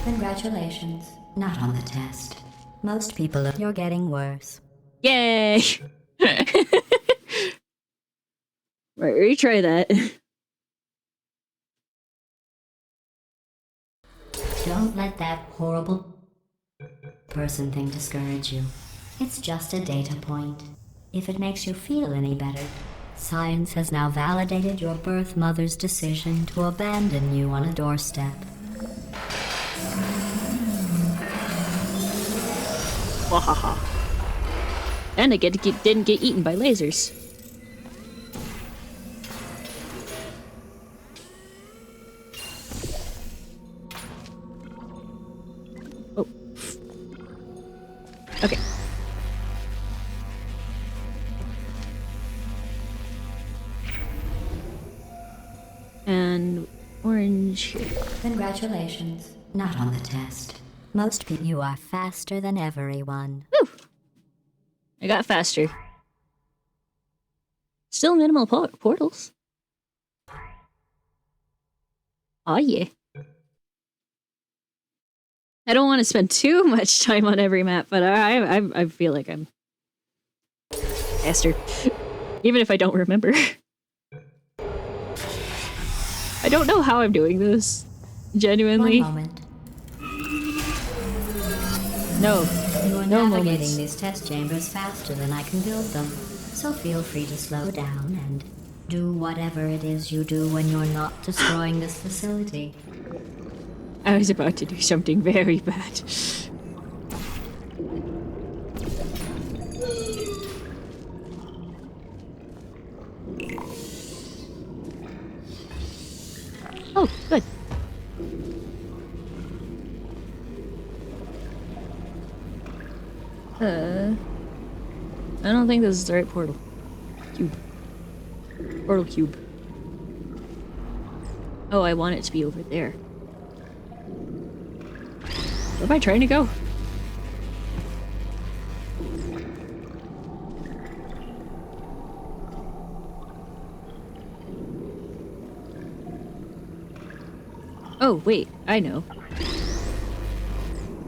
Congratulations. Not on the test. Most people, you're getting worse. Yay! Right, retry that. Don't let that horrible person thing discourage you. It's just a data point. If it makes you feel any better, science has now validated your birth mother's decision to abandon you on a doorstep. Wahaha. And I didn't get eaten by lasers. Oh. Okay. And orange. Congratulations. Not on the test. Most people, you are faster than everyone. Woo! I got faster. Still minimal portals. Oh yeah. I don't want to spend too much time on every map, but I feel like I'm faster. Even if I don't remember. I don't know how I'm doing this. Genuinely. One moment. No. You are No navigating moments. these test chambers faster than I can build them. So feel free to slow down and do whatever it is you do when you're not destroying this facility. I was about to do something very bad. Oh, good. I don't think this is the right portal. Cube. Portal cube. Oh, I want it to be over there. Where am I trying to go? Oh, wait, I know.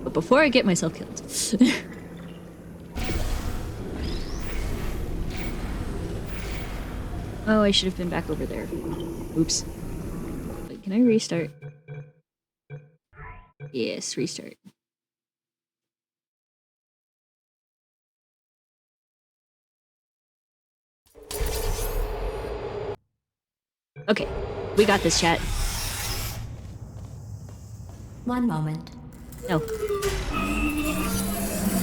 But before I get myself killed. Oh, I should have been back over there. Oops. Wait, can I restart? Yes, restart. Okay, we got this, chat. One moment. No.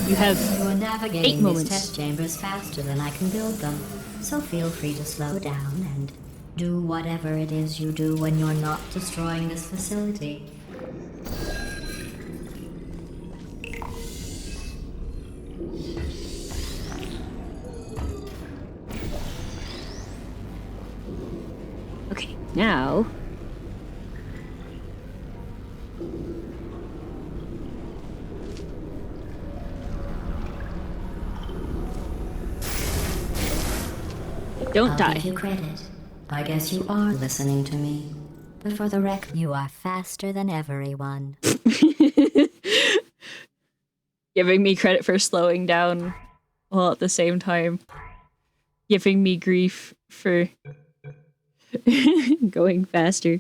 You have You're 8 navigating these moments. test chambers faster than I can build them, so feel free to slow down and do whatever it is you do when you're not destroying this facility. Okay, now. Don't I'll die. give you credit. I guess you are listening to me. But for the record, you are faster than everyone. Giving me credit for slowing down while at the same time giving me grief for going faster.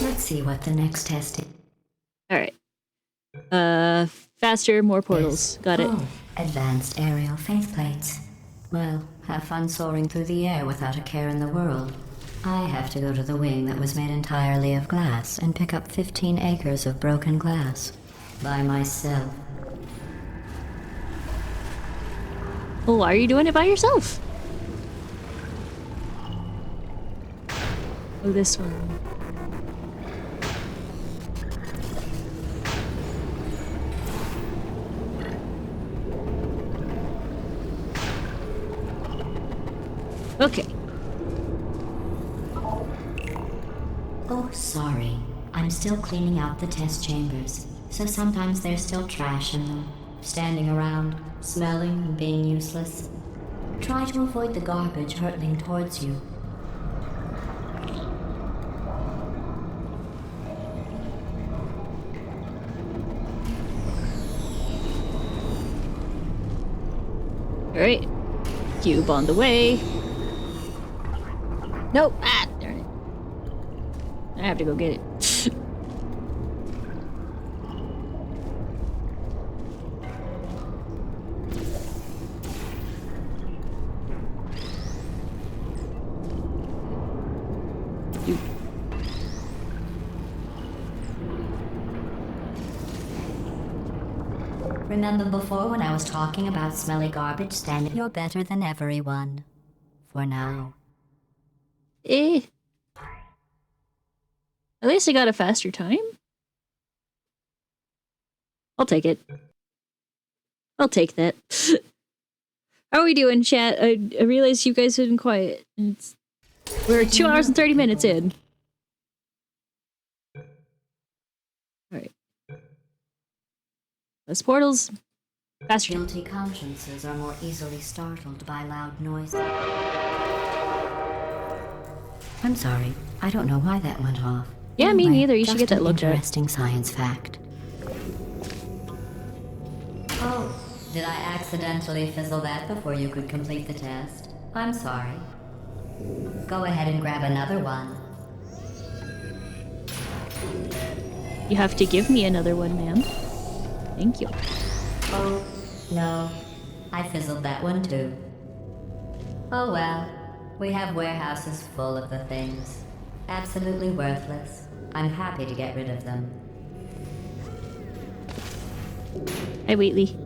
Let's see what the next test is. Alright. Faster, more portals. Got it. Oh, advanced aerial faith plates. Well, have fun soaring through the air without a care in the world. I have to go to the wing that was made entirely of glass and pick up 15 acres of broken glass. By myself. Well, why are you doing it by yourself? Oh, this one. Okay. Oh, sorry. I'm still cleaning out the test chambers, so sometimes there's still trash in them, standing around, smelling and being useless. Try to avoid the garbage hurtling towards you. Alright. Cube on the way. Nope. Ah, darn it. I have to go get it. You. Remember before when I was talking about smelly garbage standing? You're better than everyone. For now. Eh. At least I got a faster time. I'll take it. I'll take that. How are we doing, chat? I realized you guys have been quiet. We're 2 hours and 30 minutes in. Alright. Less portals. Faster. Guilty consciences are more easily startled by loud noises. I'm sorry. I don't know why that went off. Yeah, me Anyway, neither. You should just get that an looked at. interesting science fact. Oh, did I accidentally fizzle that before you could complete the test? I'm sorry. Go ahead and grab another one. You have to give me another one, ma'am. Thank you. Oh, no. I fizzled that one too. Oh well. We have warehouses full of the things. Absolutely worthless. I'm happy to get rid of them. Hi, Wheatley.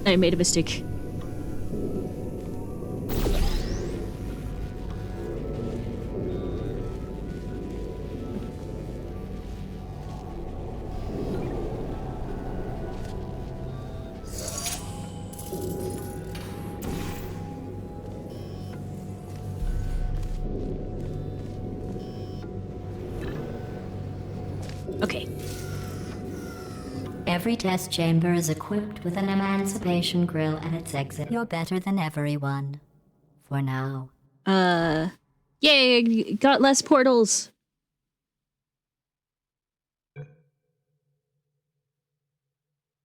I made a mistake. Okay. Every test chamber is equipped with an emancipation grill at its exit. You're better than everyone. For now. Yay! Got less portals.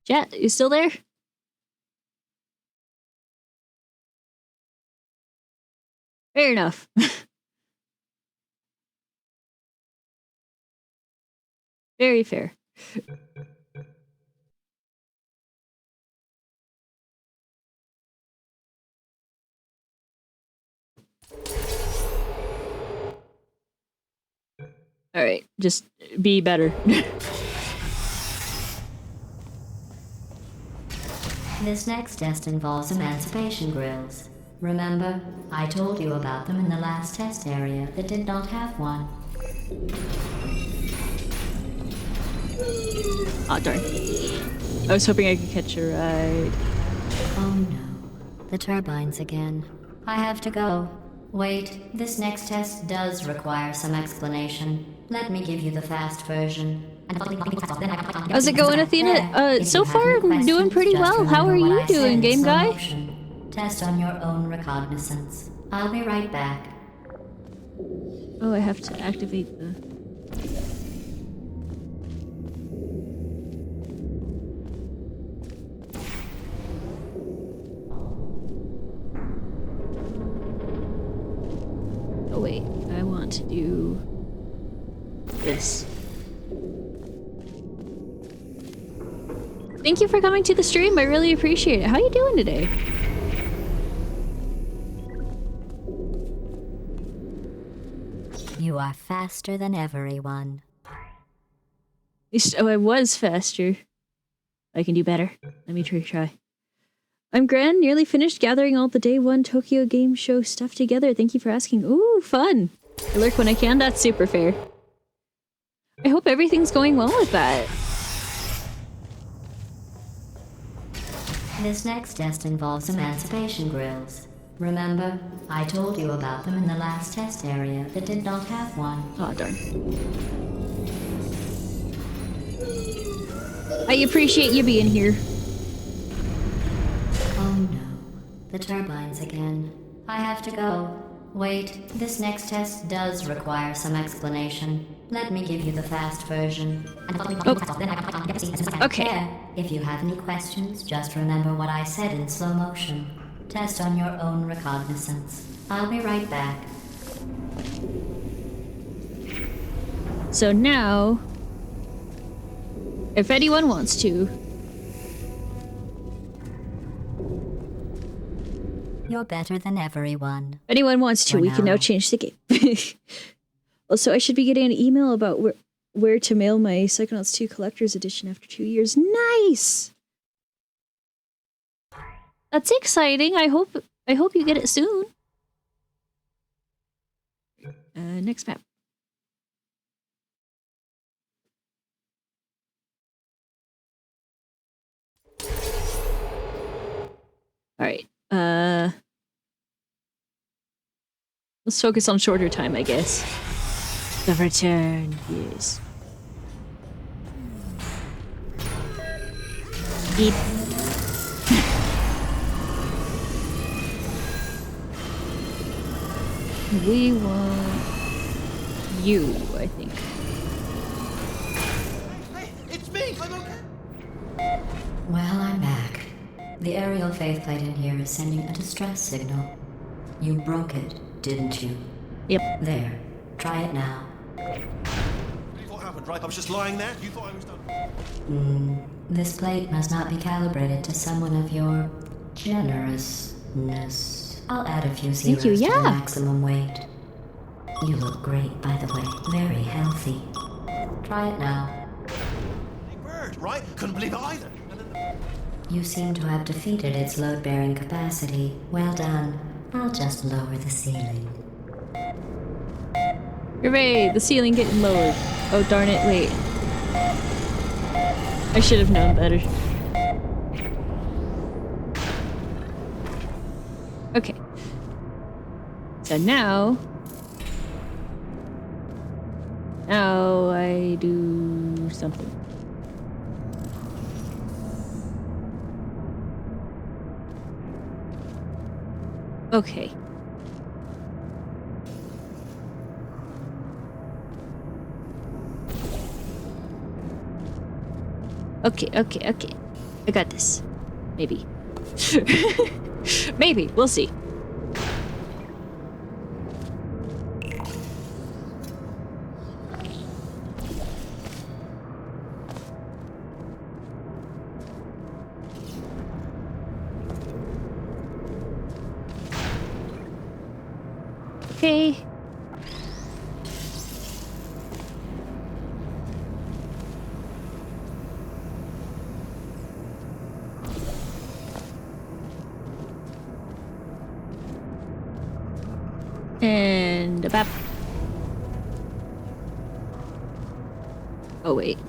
Chat, you still there? Fair enough. Very fair. Alright, just be better. This next test involves emancipation grills. Remember, I told you about them in the last test area that did not have one. Aw, darn. I was hoping I could catch a ride. Oh no, the turbines again. I have to go. Wait, this next test does require some explanation. Let me give you the fast version. How's it going, Athena? So far, I'm doing pretty well. How are you doing, game guy? Test on your own recognizance. I'll be right back. Oh, I have to activate the... Oh wait, I want to do this. Thank you for coming to the stream. I really appreciate it. How you doing today? You are faster than everyone. Oh, I was faster. I can do better. Let me try. I'm grand, nearly finished gathering all the day one Tokyo Game Show stuff together. Thank you for asking. Ooh, fun. I lurk when I can. That's super fair. I hope everything's going well with that. This next test involves emancipation grills. Remember, I told you about them in the last test area that did not have one. Aw, darn. I appreciate you being here. Oh no, the turbines again. I have to go. Wait, this next test does require some explanation. Let me give you the fast version. Okay. There, if you have any questions, just remember what I said in slow motion. Test on your own recognizance. I'll be right back. So now, if anyone wants to, You're better than everyone. if anyone wants to, For we can now now. change the game. Also, I should be getting an email about where to mail my Psychonauts 2 Collector's Edition after 2 years. Nice! That's exciting. I hope you get it soon. Next map. Alright. Let's focus on shorter time, I guess. The return, yes. Eat. We want you, I think. Hey, it's me! I'm okay! Well, I'm back. The aerial faith plate in here is sending a distress signal. You broke it, didn't you? Yep. There. Try it now. What happened, right? I was just lying there. You thought I was done. This plate must not be calibrated to someone of your generousness. I'll add a few zeros you, to the yeah. maximum weight. You look great, by the way. Very healthy. Try it now. Big bird, right? Couldn't believe it either. And then You seem to have defeated its load-bearing capacity. Well done. I'll just lower the ceiling. Hooray! The ceiling getting lowered. Oh darn it, wait. I should have known better. Okay. So now I do something. Okay. Okay. I got this. Maybe. Maybe. We'll see. Okay. And about. Oh wait.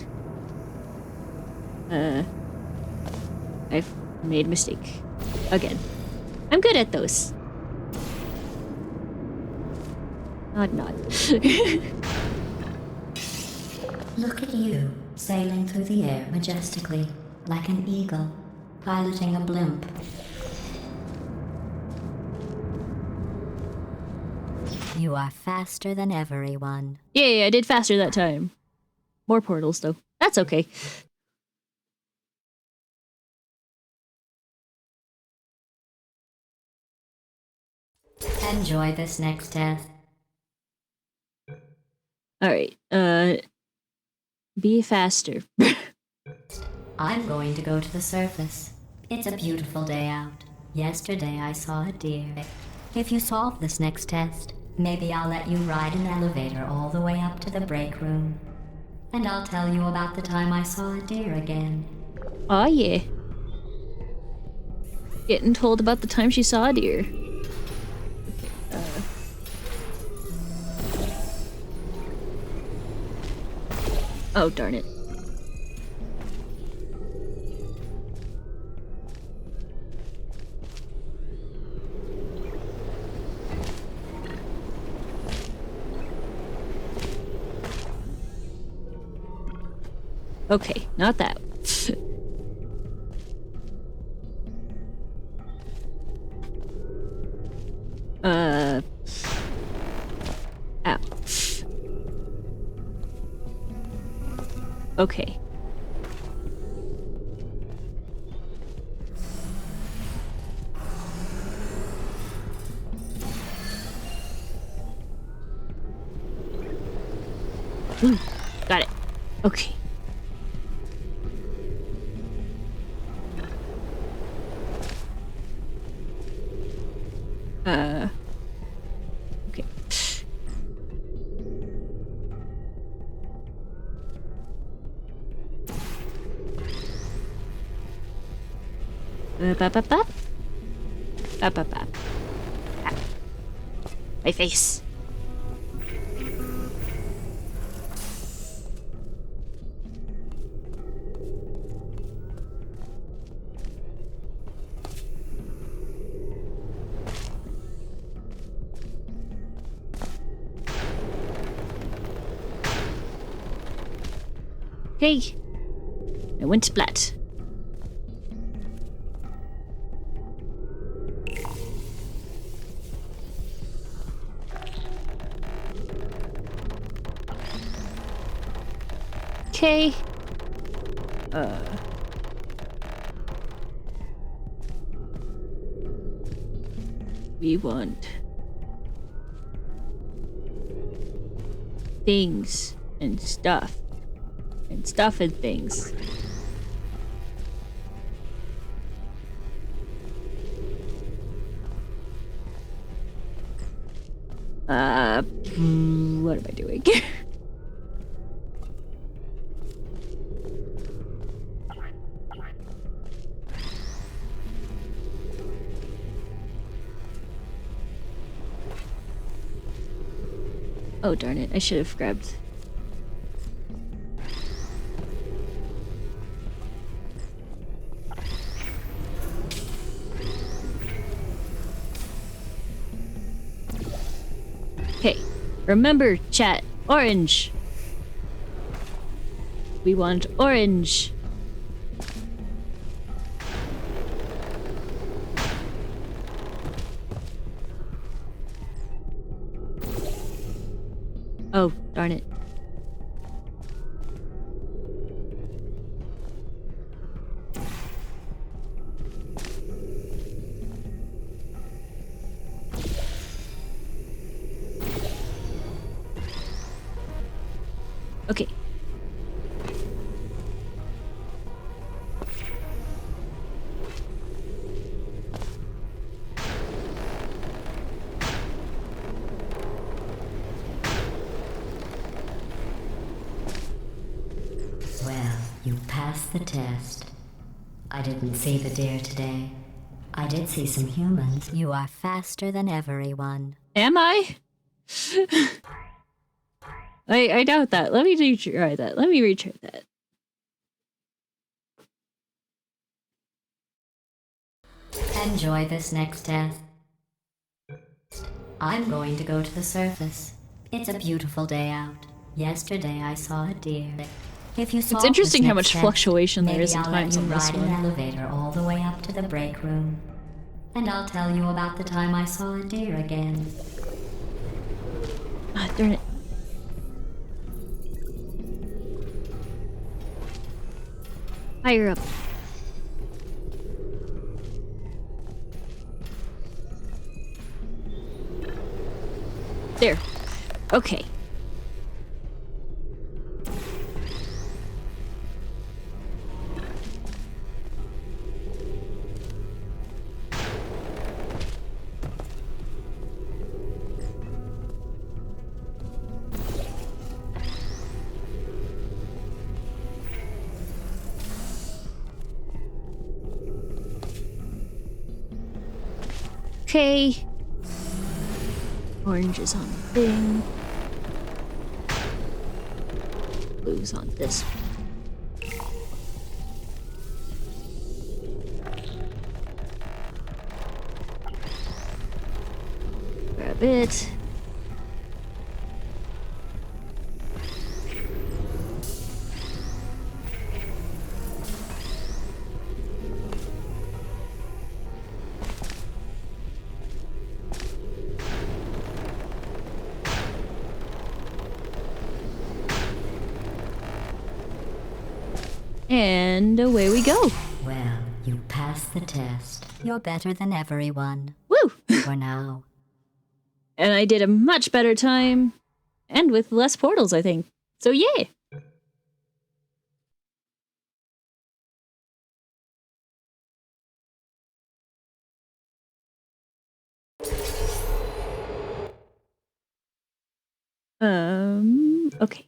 I've made a mistake again. I'm good at those. Not. Look at you, sailing through the air majestically, like an eagle, piloting a blimp. You are faster than everyone. Yay, I did faster that time. More portals, though. That's okay. Enjoy this next test. Alright, be faster. I'm going to go to the surface. It's a beautiful day out. Yesterday I saw a deer. If you solve this next test, maybe I'll let you ride an elevator all the way up to the break room. And I'll tell you about the time I saw a deer again. Aw, yeah. Getting told about the time she saw a deer. Oh, darn it. Okay, not that. Ow. Okay. Ooh, got it. Okay. Okay. Bop, bop, bop. Bop, bop, bop. Ah. My face. Okay. I went splat. Okay. We want things and stuff. And stuff and things. What am I doing? Oh, darn it. I should have grabbed. Okay. Remember, chat. Orange. We want orange. Oh, darn it. Okay. Well, you passed the test. I didn't see the deer today. I did see some humans. You are faster than everyone. Am I? I doubt that. Let me retry that. Let me retry that. Enjoy this next test. I'm going to go to the surface. It's a beautiful day out. Yesterday I saw a deer. If you saw It's interesting this how next much test, fluctuation there maybe is in I'll let times you on this ride an one. elevator all the way up to the break room. And I'll tell you about the time I saw a deer again. Ah, darn it. Higher up. There. Okay. Okay. Orange is on the thing. Blue's on this one. Grab it. And away we go. Well, you passed the test. You're better than everyone. Woo! For now. And I did a much better time. And with less portals, I think. So yay! Okay.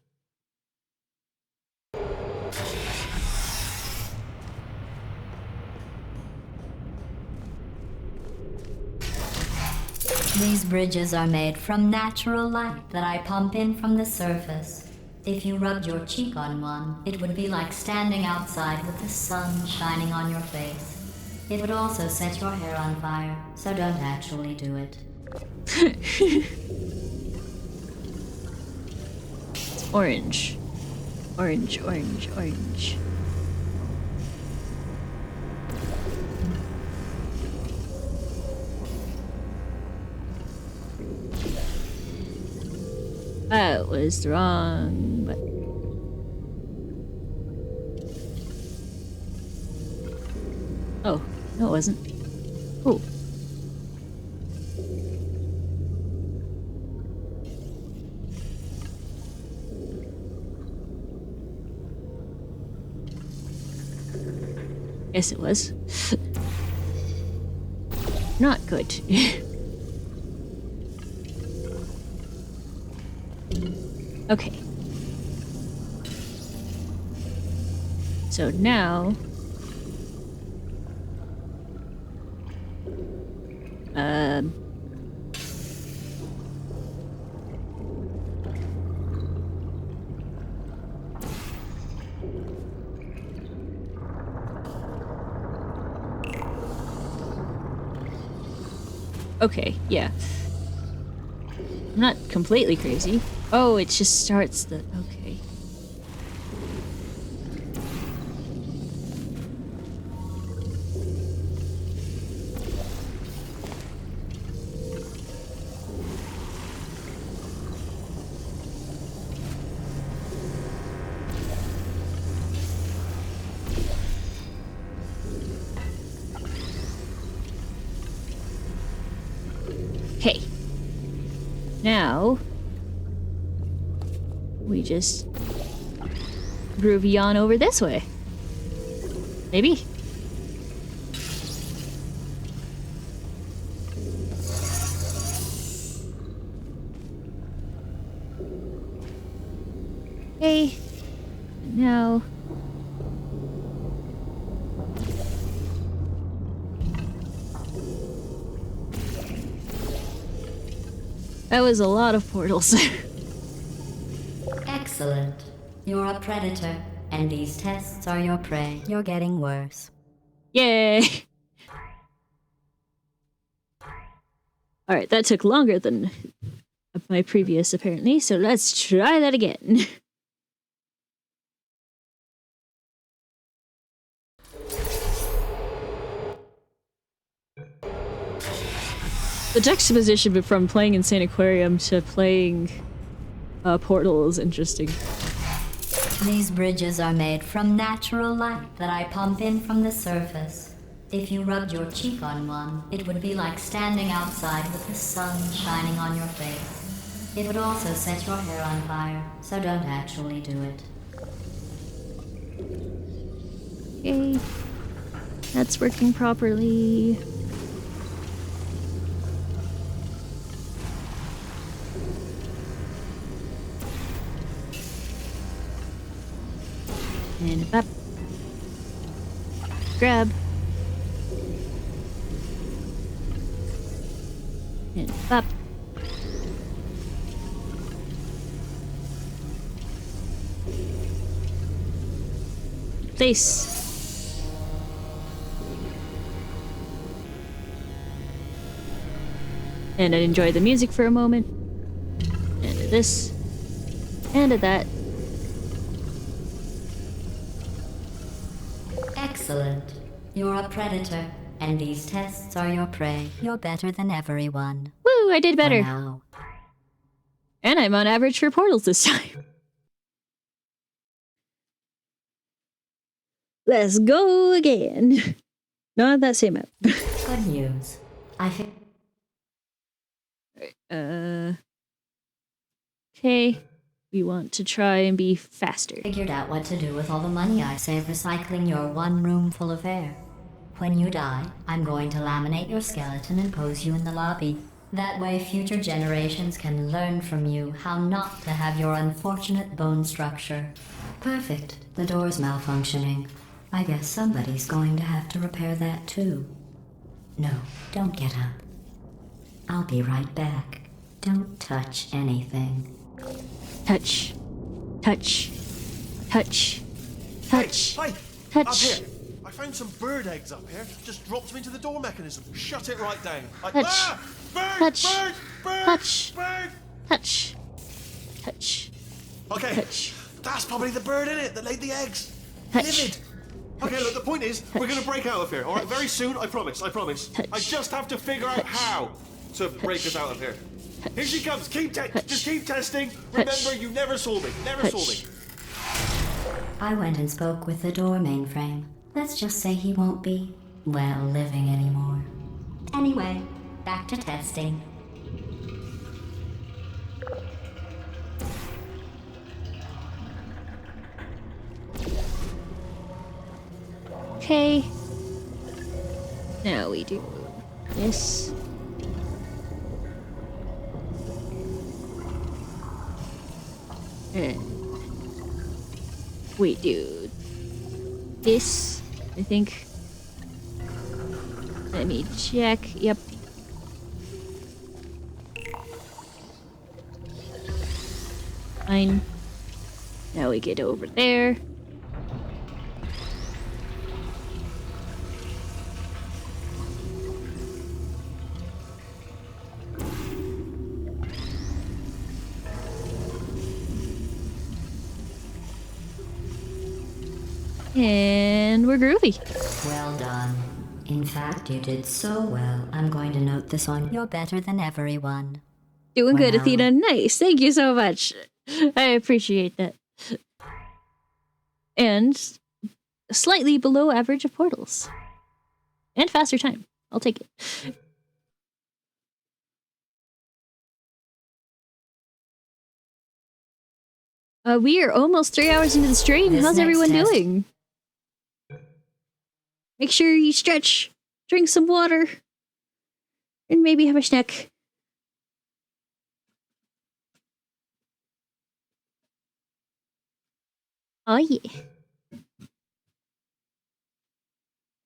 These bridges are made from natural light that I pump in from the surface. If you rubbed your cheek on one, it would be like standing outside with the sun shining on your face. It would also set your hair on fire, so don't actually do it. It's orange. Orange, orange, orange. That was the wrong button. Oh, no it wasn't. Cool. Yes, it was. Not good. Okay. So now... Okay, yeah. I'm not completely crazy. Oh, it just starts the... Okay. Okay. Now... we just groovy on over this way. Maybe. Okay. Now. That was a lot of portals. Excellent. You're a predator, and these tests are your prey. You're getting worse. Yay! Alright, that took longer than my previous, apparently, so let's try that again. The juxtaposition from playing Insaniquarium to playing Portal is interesting. These bridges are made from natural light that I pump in from the surface. If you rubbed your cheek on one, it would be like standing outside with the sun shining on your face. It would also set your hair on fire, so don't actually do it. Okay. That's working properly. And up. Grab. And up. Place. And I'd enjoy the music for a moment. And to this. And to that. Excellent. You're a predator, and these tests are your prey. You're better than everyone. Woo, I did better. For now. And I'm on average for portals this time. Let's go again. Not that same map. Good news. I think. Okay. We want to try and be faster. Figured out what to do with all the money I save recycling your one room full of air. When you die, I'm going to laminate your skeleton and pose you in the lobby. That way future generations can learn from you how not to have your unfortunate bone structure. Perfect. The door's malfunctioning. I guess somebody's going to have to repair that too. No, don't get up. I'll be right back. Don't touch anything. Touch. Touch. Touch. Touch. Hey, Touch. up here. I found some bird eggs up here. Just dropped them into the door mechanism. Shut it right down. Touch. Ah! Bird! Touch. Bird! Bird! Touch. Bird! Touch. Touch. Okay, Touch. that's probably the bird in it that laid the eggs. Touch. Livid. Okay, look, the point is, we're gonna break out of here, alright? Very soon, I promise, I promise. Touch. I just have to figure out how to break us out of here. Here she comes, just keep testing. Remember, you never saw me, never saw me. I went and spoke with the door mainframe. Let's just say he won't be, well, living anymore. Anyway, back to testing. Okay. Now we do this. And we do this, I think. Let me check. Yep. Fine. Now we get over there. And we're groovy. Well done. In fact, you did so well. I'm going to note this on. You're better than everyone. Doing good, Wow. Athena. Nice. Thank you so much. I appreciate that. And slightly below average of portals. And faster time. I'll take it. We are almost 3 hours into the stream. This How's next everyone test- doing? Make sure you stretch, drink some water, and maybe have a snack. Oh yeah.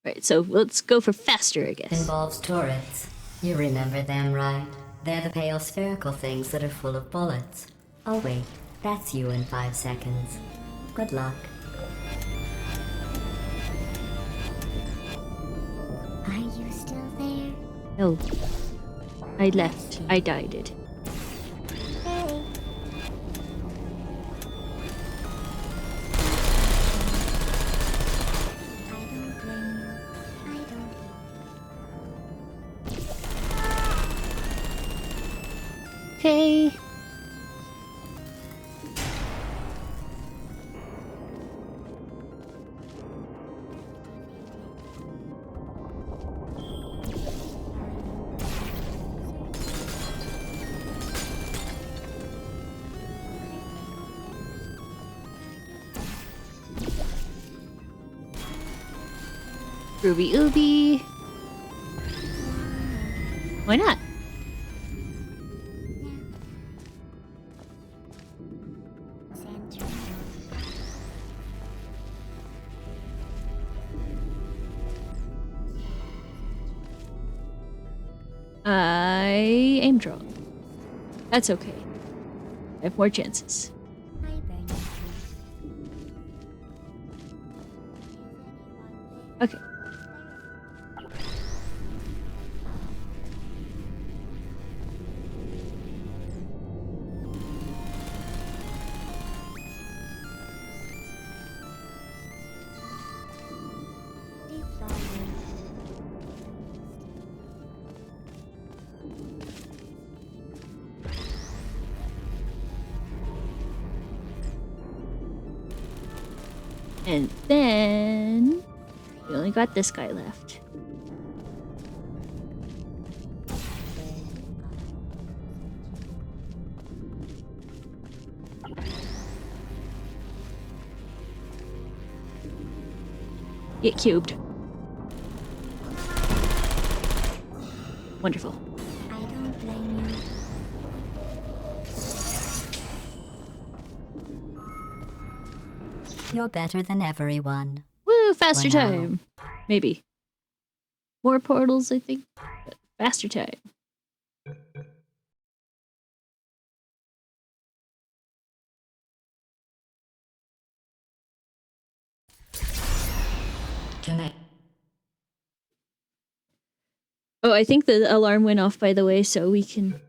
Right, so let's go for faster, I guess. Involves turrets. You remember them, right? They're the pale spherical things that are full of bullets. Oh wait, that's you in 5 seconds. Good luck. Are you still there? No. I left. I died it. Hey. I don't blame you. I don't. Okay. Ruby Ooby. Why not? Center. I aim wrong. That's okay. I have more chances. Hi, Bernie. Okay. And then we only got this guy left. Get cubed. Wonderful. I don't blame you. You're better than everyone. Woo, faster Wow. time. Maybe. More portals, I think. But faster time. To Oh, I think the alarm went off, by the way, so we can...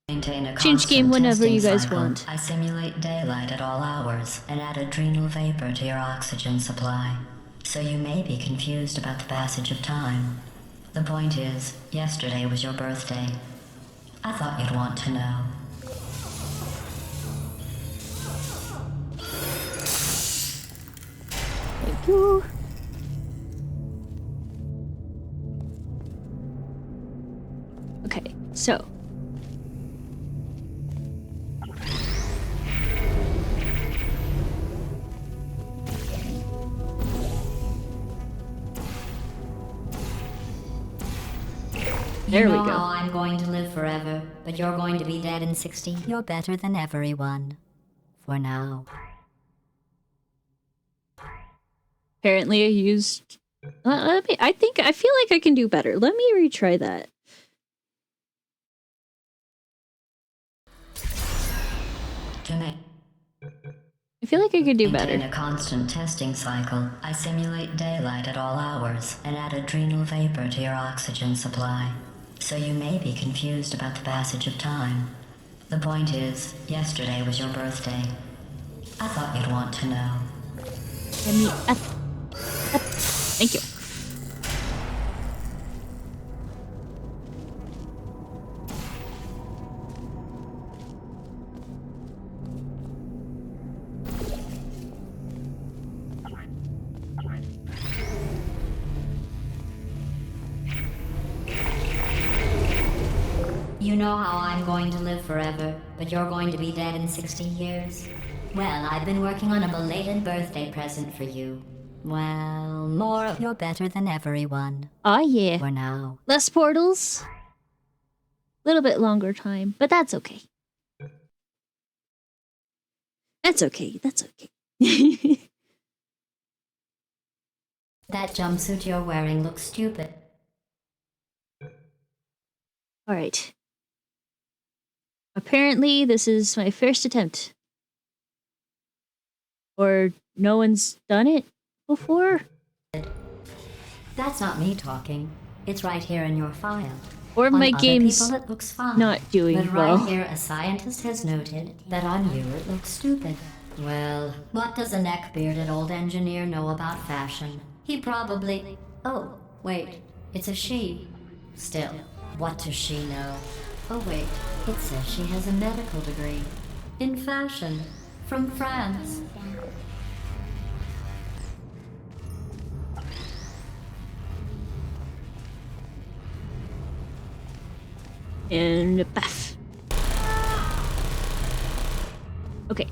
maintain a Change game constant whenever testing you guys cycle, want. I simulate daylight at all hours and add adrenal vapor to your oxygen supply. So you may be confused about the passage of time. The point is, yesterday was your birthday. I thought you'd want to know. Thank you. Okay, so... There you we know go. how I'm going to live forever, but you're going to be dead in 60. You're better than everyone. For now. Apparently I used... I feel like I can do better. Let me retry that. To ma- I feel like I could do maintain better. a constant testing cycle, I simulate daylight at all hours and add adrenal vapor to your oxygen supply. So you may be confused about the passage of time. The point is, yesterday was your birthday. I thought you'd want to know. Let me up. Thank you. You know how I'm going to live forever, but you're going to be dead in 60 years? Well, I've been working on a belated birthday present for you. Well, more of you're better than everyone. Oh yeah. For now. Less portals. Little bit longer time, but that's okay. That's okay. That's okay. That jumpsuit you're wearing looks stupid. All right. Apparently, this is my first attempt. Or no one's done it before? That's not me talking. It's right here in your file. Or On my other game's people, it looks fine. not doing but well. right here, a scientist has noted that on you it looks stupid. Well, what does a neck-bearded old engineer know about fashion? He probably... Oh, wait, it's a she. Still, what does she know? Oh wait, it says she has a medical degree. In fashion. From France. And baff. Okay.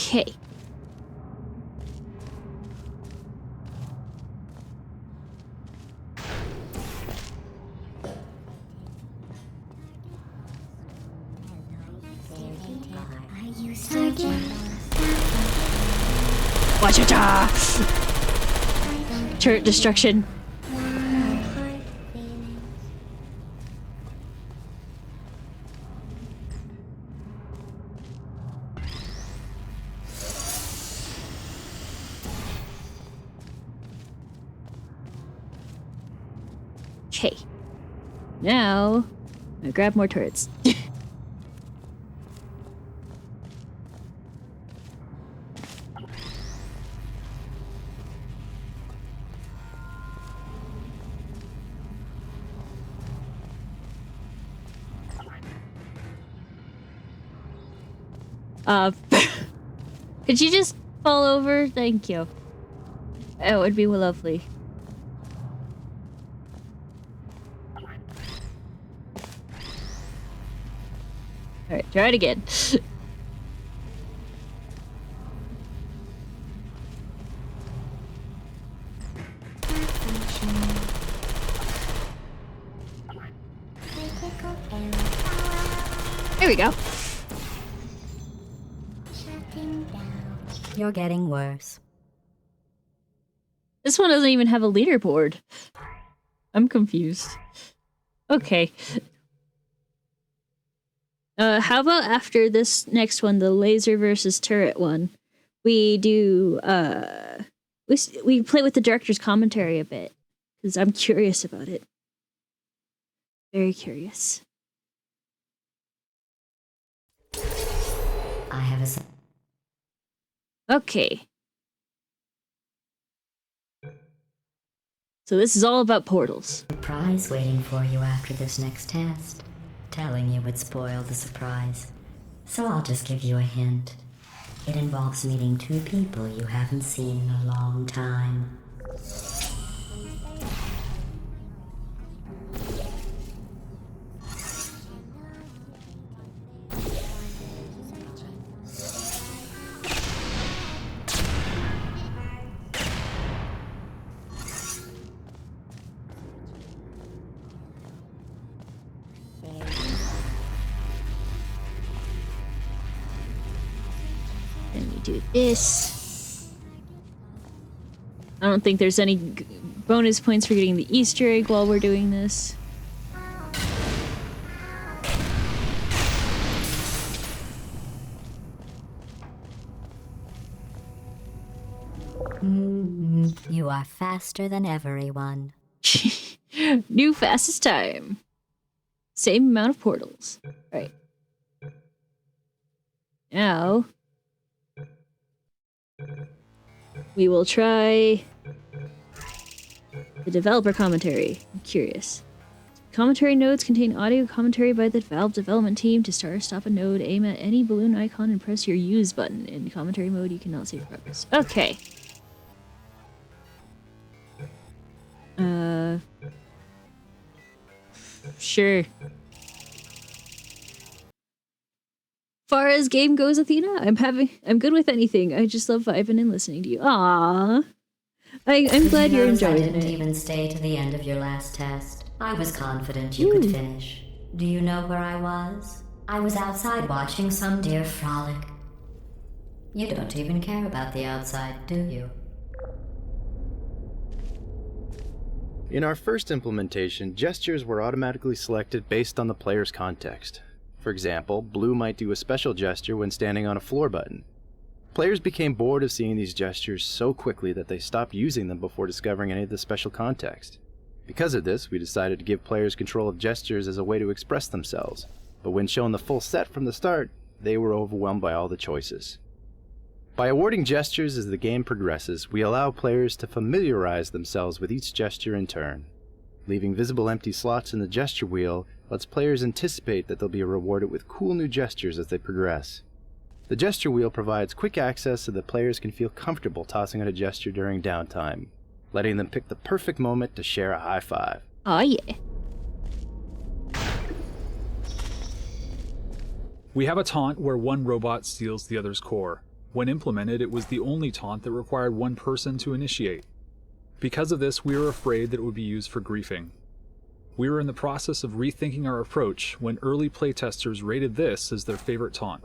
Okay. Are you searching? Watch it! Turret destruction. My heart feeling. Okay. Now, I grab more turrets. Could you just fall over? Thank you. That would be lovely. Alright, try it again. Critical error. There we go. Shutting down. You're getting worse. This one doesn't even have a leaderboard. I'm confused. Okay. How about after this next one, the laser versus turret one, we do, we play with the director's commentary a bit, because I'm curious about it. Very curious. I have a... Okay. So this is all about portals. surprise waiting for you after this next test. Telling you would spoil the surprise. So I'll just give you a hint. It involves meeting two people you haven't seen in a long time. Then we do this. I don't think there's any bonus points for getting the Easter egg while we're doing this. You are faster than everyone. New fastest time. Same amount of portals. Right. Now, we will try the developer commentary. I'm curious. Commentary nodes contain audio commentary by the Valve development team. To start or stop a node, aim at any balloon icon and press your use button. In commentary mode, you cannot save progress. Okay. Sure. Far as game goes, Athena, I'm good with anything. I just love vibing and listening to you. Aww. I'm glad you're Notice I enjoying didn't it. even stay to the end of your last test. I was confident you could finish. Do you know where I was? I was outside watching some deer frolic. You don't even care about the outside, do you? In our first implementation, gestures were automatically selected based on the player's context. For example, blue might do a special gesture when standing on a floor button. Players became bored of seeing these gestures so quickly that they stopped using them before discovering any of the special context. Because of this, we decided to give players control of gestures as a way to express themselves, but when shown the full set from the start, they were overwhelmed by all the choices. By awarding gestures as the game progresses, we allow players to familiarize themselves with each gesture in turn. Leaving visible empty slots in the gesture wheel lets players anticipate that they'll be rewarded with cool new gestures as they progress. The gesture wheel provides quick access so that players can feel comfortable tossing out a gesture during downtime, letting them pick the perfect moment to share a high five. Oh yeah. We have a taunt where one robot steals the other's core. When implemented, it was the only taunt that required one person to initiate. Because of this, we were afraid that it would be used for griefing. We were in the process of rethinking our approach when early playtesters rated this as their favorite taunt.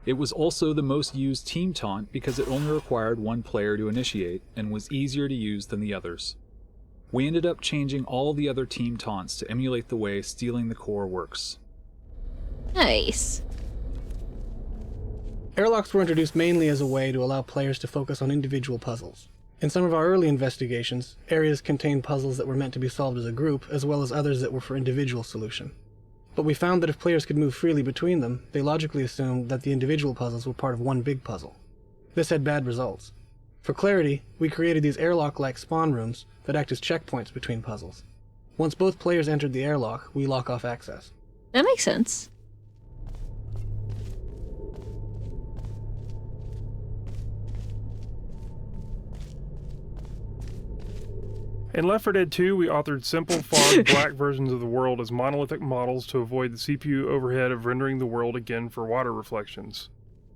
It was also the most used team taunt because it only required one player to initiate and was easier to use than the others. We ended up changing all the other team taunts to emulate the way stealing the core works. Nice. Airlocks were introduced mainly as a way to allow players to focus on individual puzzles. In some of our early investigations, areas contained puzzles that were meant to be solved as a group, as well as others that were for individual solution. But we found that if players could move freely between them, they logically assumed that the individual puzzles were part of one big puzzle. This had bad results. For clarity, we created these airlock-like spawn rooms that act as checkpoints between puzzles. Once both players entered the airlock, we lock off access. That makes sense. In Left 4 Dead 2, we authored simple, fogged, black versions of the world as monolithic models to avoid the CPU overhead of rendering the world again for water reflections.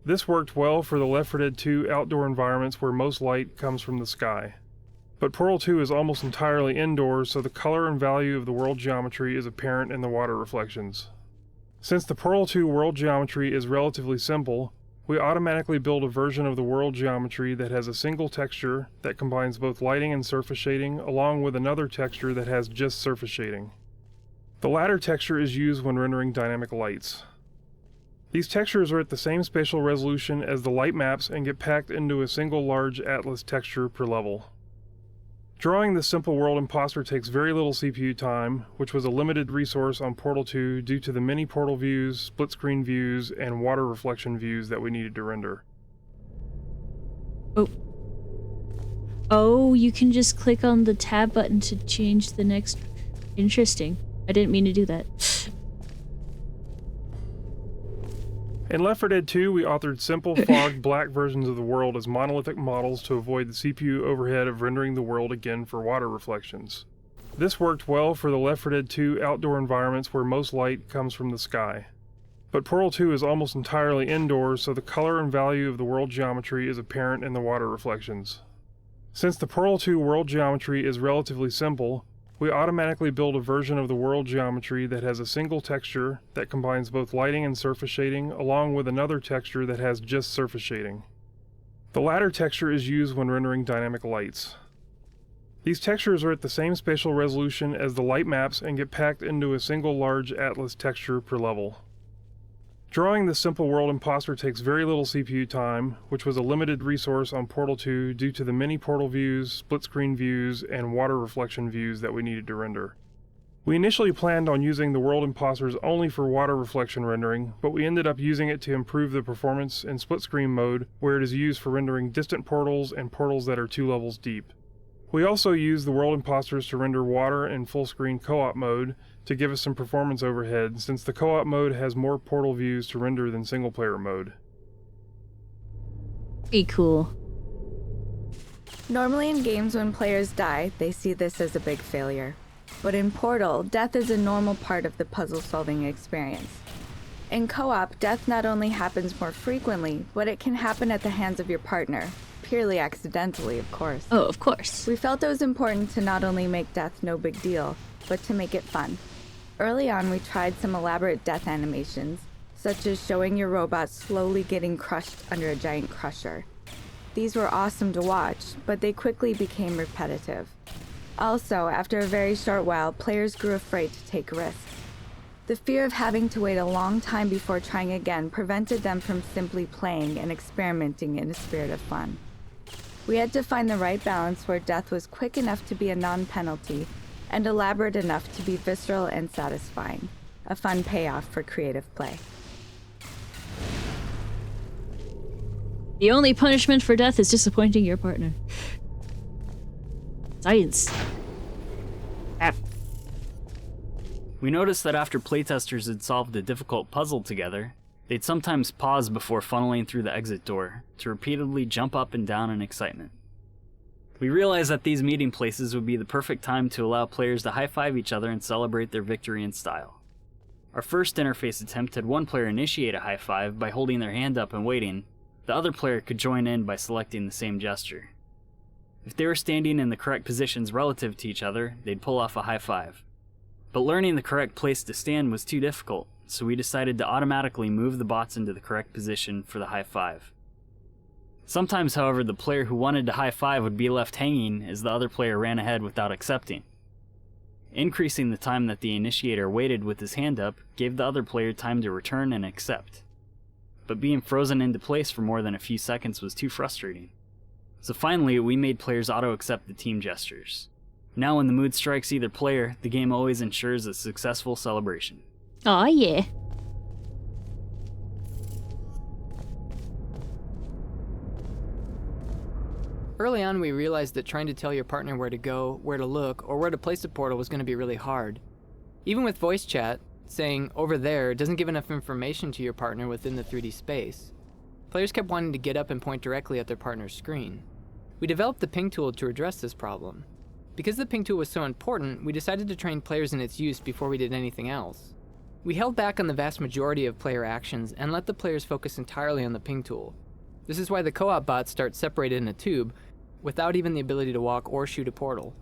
This worked well for the Left 4 Dead 2 outdoor environments where most light comes from the sky. But Portal 2 is almost entirely indoors, so the color and value of the world geometry is apparent in the water reflections. Since the Portal 2 world geometry is relatively simple, we automatically build a version of the world geometry that has a single texture that combines both lighting and surface shading, along with another texture that has just surface shading. The latter texture is used when rendering dynamic lights. These textures are at the same spatial resolution as the light maps and get packed into a single large atlas texture per level. Drawing this simple world imposter takes very little CPU time, which was a limited resource on Portal 2 due to the many portal views, split-screen views, and water reflection views that we needed to render. Oh. Oh, you can just click on the tab button to change the next... Interesting. I didn't mean to do that. In Left 4 Dead 2, we authored simple, fogged, black versions of the world as monolithic models to avoid the CPU overhead of rendering the world again for water reflections. This worked well for the Left 4 Dead 2 outdoor environments where most light comes from the sky. But Portal 2 is almost entirely indoors, so the color and value of the world geometry is apparent in the water reflections. Since the Portal 2 world geometry is relatively simple, we automatically build a version of the world geometry that has a single texture that combines both lighting and surface shading, along with another texture that has just surface shading. The latter texture is used when rendering dynamic lights. These textures are at the same spatial resolution as the light maps and get packed into a single large atlas texture per level. Drawing this simple world imposter takes very little CPU time, which was a limited resource on Portal 2 due to the many portal views, split-screen views, and water reflection views that we needed to render. We initially planned on using the world imposters only for water reflection rendering, but we ended up using it to improve the performance in split-screen mode, where it is used for rendering distant portals and portals that are 2 levels deep. We also used the World Imposters to render water in full-screen co-op mode to give us some performance overhead, since the co-op mode has more portal views to render than single-player mode. Pretty cool. Normally in games when players die, they see this as a big failure. But in Portal, death is a normal part of the puzzle-solving experience. In co-op, death not only happens more frequently, but it can happen at the hands of your partner. Purely accidentally, of course. Oh, of course. We felt it was important to not only make death no big deal, but to make it fun. Early on, we tried some elaborate death animations, such as showing your robot slowly getting crushed under a giant crusher. These were awesome to watch, but they quickly became repetitive. Also, after a very short while, players grew afraid to take risks. The fear of having to wait a long time before trying again prevented them from simply playing and experimenting in a spirit of fun. We had to find the right balance where death was quick enough to be a non-penalty and elaborate enough to be visceral and satisfying. A fun payoff for creative play. The only punishment for death is disappointing your partner. Science. We noticed that after playtesters had solved a difficult puzzle together, they'd sometimes pause before funneling through the exit door to repeatedly jump up and down in excitement. We realized that these meeting places would be the perfect time to allow players to high-five each other and celebrate their victory in style. Our first interface attempt had one player initiate a high-five by holding their hand up and waiting. The other player could join in by selecting the same gesture. If they were standing in the correct positions relative to each other, they'd pull off a high-five. But learning the correct place to stand was too difficult, so we decided to automatically move the bots into the correct position for the high-five. Sometimes, however, the player who wanted to high-five would be left hanging as the other player ran ahead without accepting. Increasing the time that the initiator waited with his hand up gave the other player time to return and accept. But being frozen into place for more than a few seconds was too frustrating. So finally, we made players auto-accept the team gestures. Now when the mood strikes either player, the game always ensures a successful celebration. Aw, yeah. Early on, we realized that trying to tell your partner where to go, where to look, or where to place a portal was going to be really hard. Even with voice chat, saying over there doesn't give enough information to your partner within the 3D space. Players kept wanting to get up and point directly at their partner's screen. We developed the ping tool to address this problem. Because the ping tool was so important, we decided to train players in its use before we did anything else. We held back on the vast majority of player actions and let the players focus entirely on the ping tool. This is why the co-op bots start separated in a tube, without even the ability to walk or shoot a portal.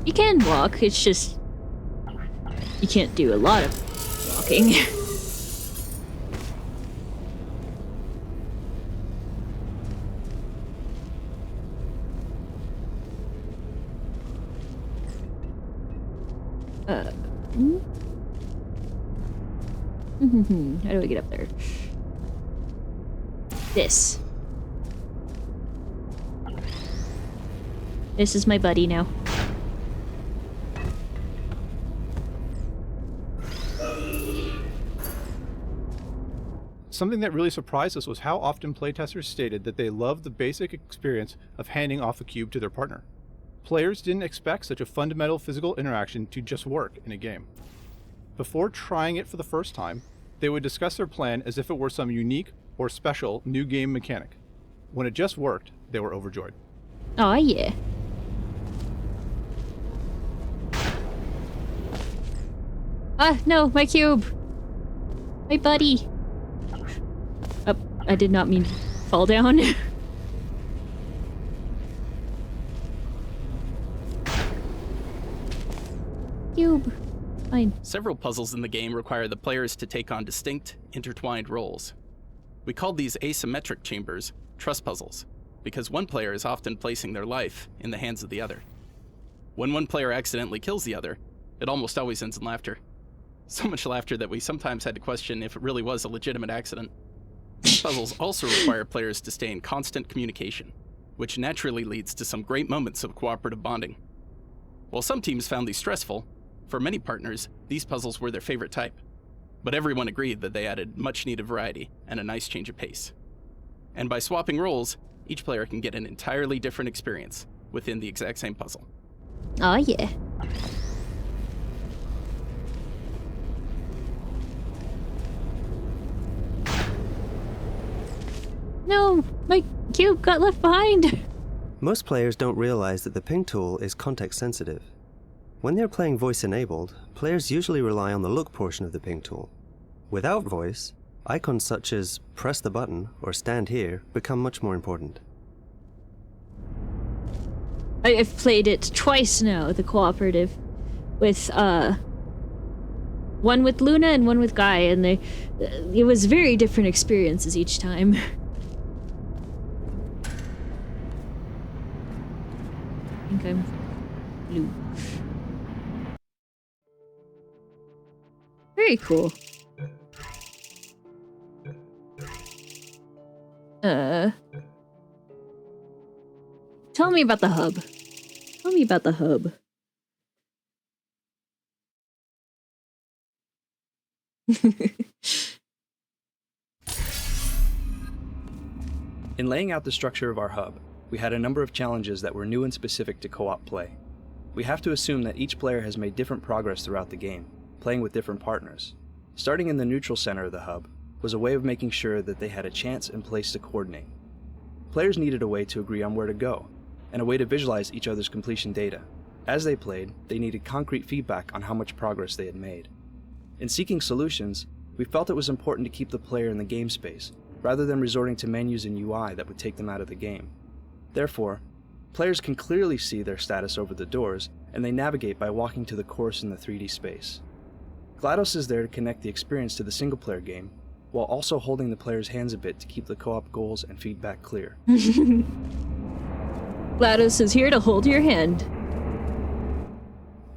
You can walk, it's just... you can't do a lot of walking. How do I get up there? This. This is my buddy now. Something that really surprised us was how often playtesters stated that they loved the basic experience of handing off a cube to their partner. Players didn't expect such a fundamental physical interaction to just work in a game. Before trying it for the first time, they would discuss their plan as if it were some unique or special new game mechanic. When it just worked, they were overjoyed. Oh yeah. Ah, no, my cube! My buddy! Oh, I did not mean to fall down. Cube. Fine. Several puzzles in the game require the players to take on distinct, intertwined roles. We called these asymmetric chambers trust puzzles, because one player is often placing their life in the hands of the other. When one player accidentally kills the other, it almost always ends in laughter. So much laughter that we sometimes had to question if it really was a legitimate accident. These puzzles also require players to stay in constant communication, which naturally leads to some great moments of cooperative bonding. While some teams found these stressful, for many partners, these puzzles were their favorite type. But everyone agreed that they added much-needed variety and a nice change of pace. And by swapping roles, each player can get an entirely different experience, within the exact same puzzle. Oh yeah. No, my cube got left behind. Most players don't realize that the ping tool is context sensitive. When they're playing voice enabled, players usually rely on the look portion of the ping tool. Without voice, icons such as press the button or stand here become much more important. I've played it twice now, the cooperative, with one with Luna and one with Guy, and it was very different experiences each time. I think I'm blue. Very cool. Tell me about the hub. Tell me about the hub. In laying out the structure of our hub, we had a number of challenges that were new and specific to co-op play. We have to assume that each player has made different progress throughout the game, playing with different partners. Starting in the neutral center of the hub was a way of making sure that they had a chance and place to coordinate. Players needed a way to agree on where to go, and a way to visualize each other's completion data. As they played, they needed concrete feedback on how much progress they had made. In seeking solutions, we felt it was important to keep the player in the game space, rather than resorting to menus and UI that would take them out of the game. Therefore, players can clearly see their status over the doors, and they navigate by walking to the course in the 3D space. GLaDOS is there to connect the experience to the single-player game, while also holding the player's hands a bit to keep the co-op goals and feedback clear. GLaDOS is here to hold your hand.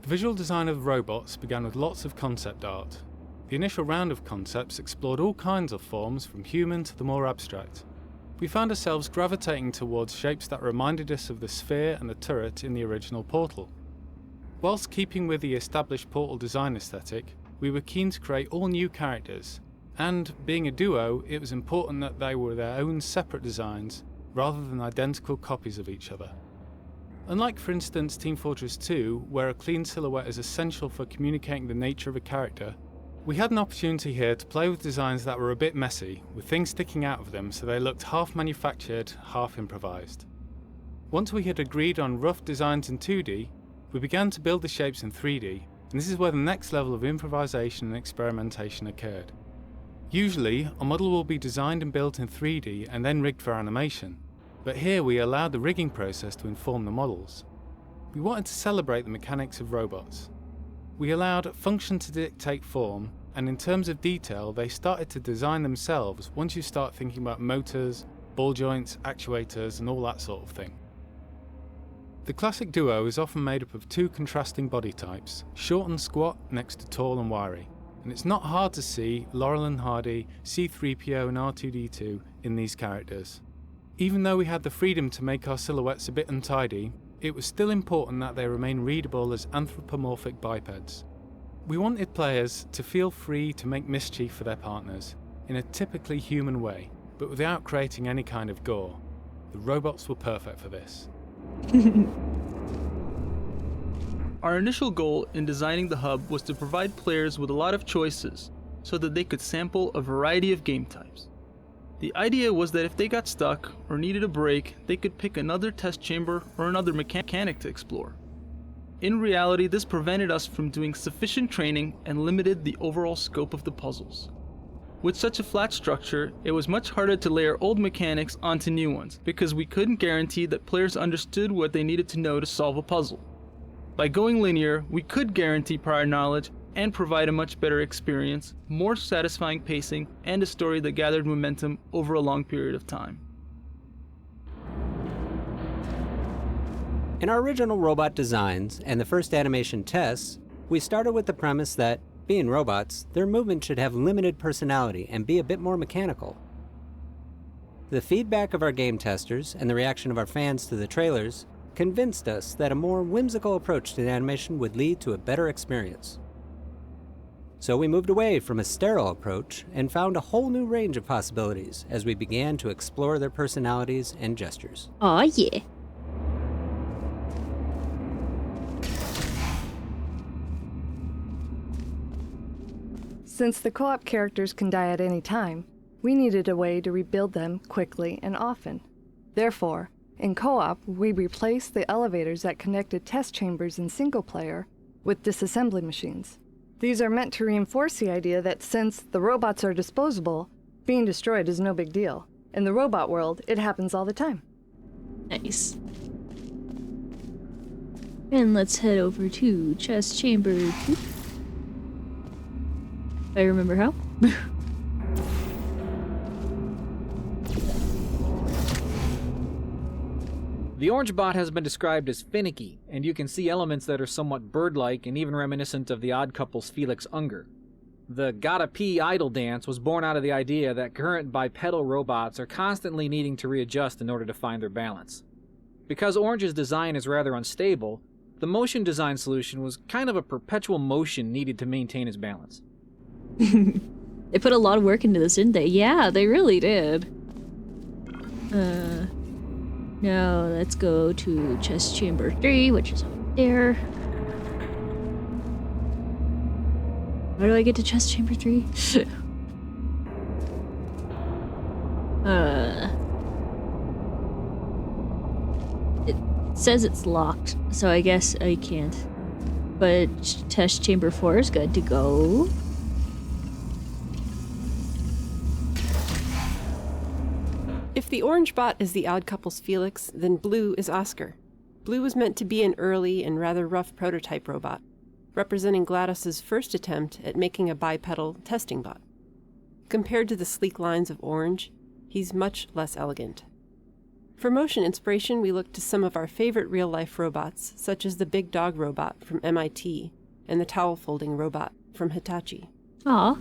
The visual design of the robots began with lots of concept art. The initial round of concepts explored all kinds of forms, from human to the more abstract. We found ourselves gravitating towards shapes that reminded us of the sphere and the turret in the original Portal. Whilst keeping with the established Portal design aesthetic, we were keen to create all new characters, and being a duo, it was important that they were their own separate designs, rather than identical copies of each other. Unlike, for instance, Team Fortress 2, where a clean silhouette is essential for communicating the nature of a character, we had an opportunity here to play with designs that were a bit messy, with things sticking out of them so they looked half manufactured, half improvised. Once we had agreed on rough designs in 2D, we began to build the shapes in 3D, and this is where the next level of improvisation and experimentation occurred. Usually, a model will be designed and built in 3D and then rigged for animation, but here we allowed the rigging process to inform the models. We wanted to celebrate the mechanics of robots. We allowed function to dictate form, and in terms of detail, they started to design themselves once you start thinking about motors, ball joints, actuators, and all that sort of thing. The classic duo is often made up of two contrasting body types, short and squat next to tall and wiry, and it's not hard to see Laurel and Hardy, C-3PO and R2-D2 in these characters. Even though we had the freedom to make our silhouettes a bit untidy, it was still important that they remain readable as anthropomorphic bipeds. We wanted players to feel free to make mischief for their partners, in a typically human way, but without creating any kind of gore. The robots were perfect for this. Our initial goal in designing the hub was to provide players with a lot of choices, so that they could sample a variety of game types. The idea was that if they got stuck or needed a break, they could pick another test chamber or another mechanic to explore. In reality, this prevented us from doing sufficient training and limited the overall scope of the puzzles. With such a flat structure, it was much harder to layer old mechanics onto new ones, because we couldn't guarantee that players understood what they needed to know to solve a puzzle. By going linear, we could guarantee prior knowledge and provide a much better experience, more satisfying pacing, and a story that gathered momentum over a long period of time. In our original robot designs and the first animation tests, we started with the premise that, being robots, their movement should have limited personality and be a bit more mechanical. The feedback of our game testers and the reaction of our fans to the trailers convinced us that a more whimsical approach to the animation would lead to a better experience. So we moved away from a sterile approach and found a whole new range of possibilities as we began to explore their personalities and gestures. Aw, yeah. Since the co-op characters can die at any time, we needed a way to rebuild them quickly and often. Therefore, in co-op, we replaced the elevators that connected test chambers in single player with disassembly machines. These are meant to reinforce the idea that since the robots are disposable, being destroyed is no big deal. In the robot world, it happens all the time. Nice. And let's head over to chest chamber 2. I remember how. The orange bot has been described as finicky, and you can see elements that are somewhat bird-like and even reminiscent of the Odd Couple's Felix Unger. The gotta pee idle dance was born out of the idea that current bipedal robots are constantly needing to readjust in order to find their balance. Because Orange's design is rather unstable, the motion design solution was kind of a perpetual motion needed to maintain his balance. They put a lot of work into this, didn't they? Yeah, they really did. Now let's go to chest chamber 3, which is over there. How do I get to chest chamber 3? It says it's locked, so I guess I can't. But test chamber 4 is good to go. If the orange bot is the Odd Couple's Felix, then blue is Oscar. Blue was meant to be an early and rather rough prototype robot, representing GLaDOS's first attempt at making a bipedal testing bot. Compared to the sleek lines of Orange, he's much less elegant. For motion inspiration, we looked to some of our favorite real-life robots, such as the Big Dog robot from MIT and the towel-folding robot from Hitachi. Aw.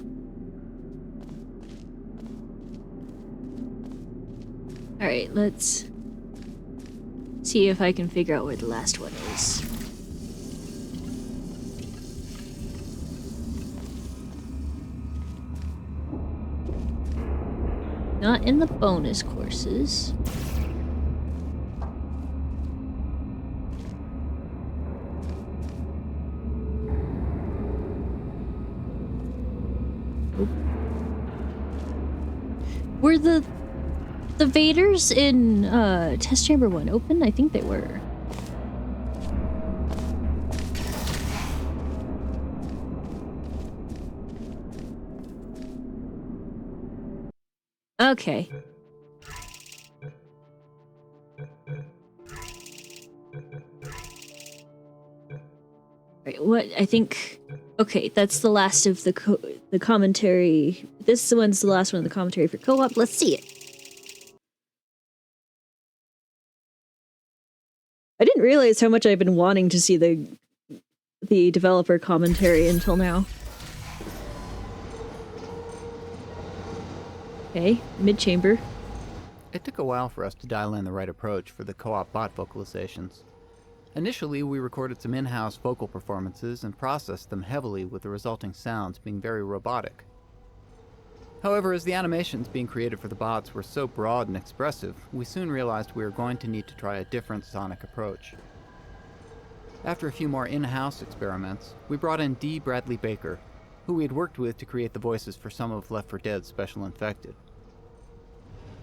Alright, let's see if I can figure out where the last one is. Not in the bonus courses. Nope. Were the Vaders in test chamber 1 open? I think they were. Okay. Right, what I think. Okay, that's the last of the commentary. This one's the last one of the commentary for co-op. Let's see it. I didn't realize how much I've been wanting to see the developer commentary until now. Okay, mid-chamber. It took a while for us to dial in the right approach for the co-op bot vocalizations. Initially, we recorded some in-house vocal performances and processed them heavily, with the resulting sounds being very robotic. However, as the animations being created for the bots were so broad and expressive, we soon realized we were going to need to try a different sonic approach. After a few more in-house experiments, we brought in D. Bradley Baker, who we had worked with to create the voices for some of Left 4 Dead's Special Infected.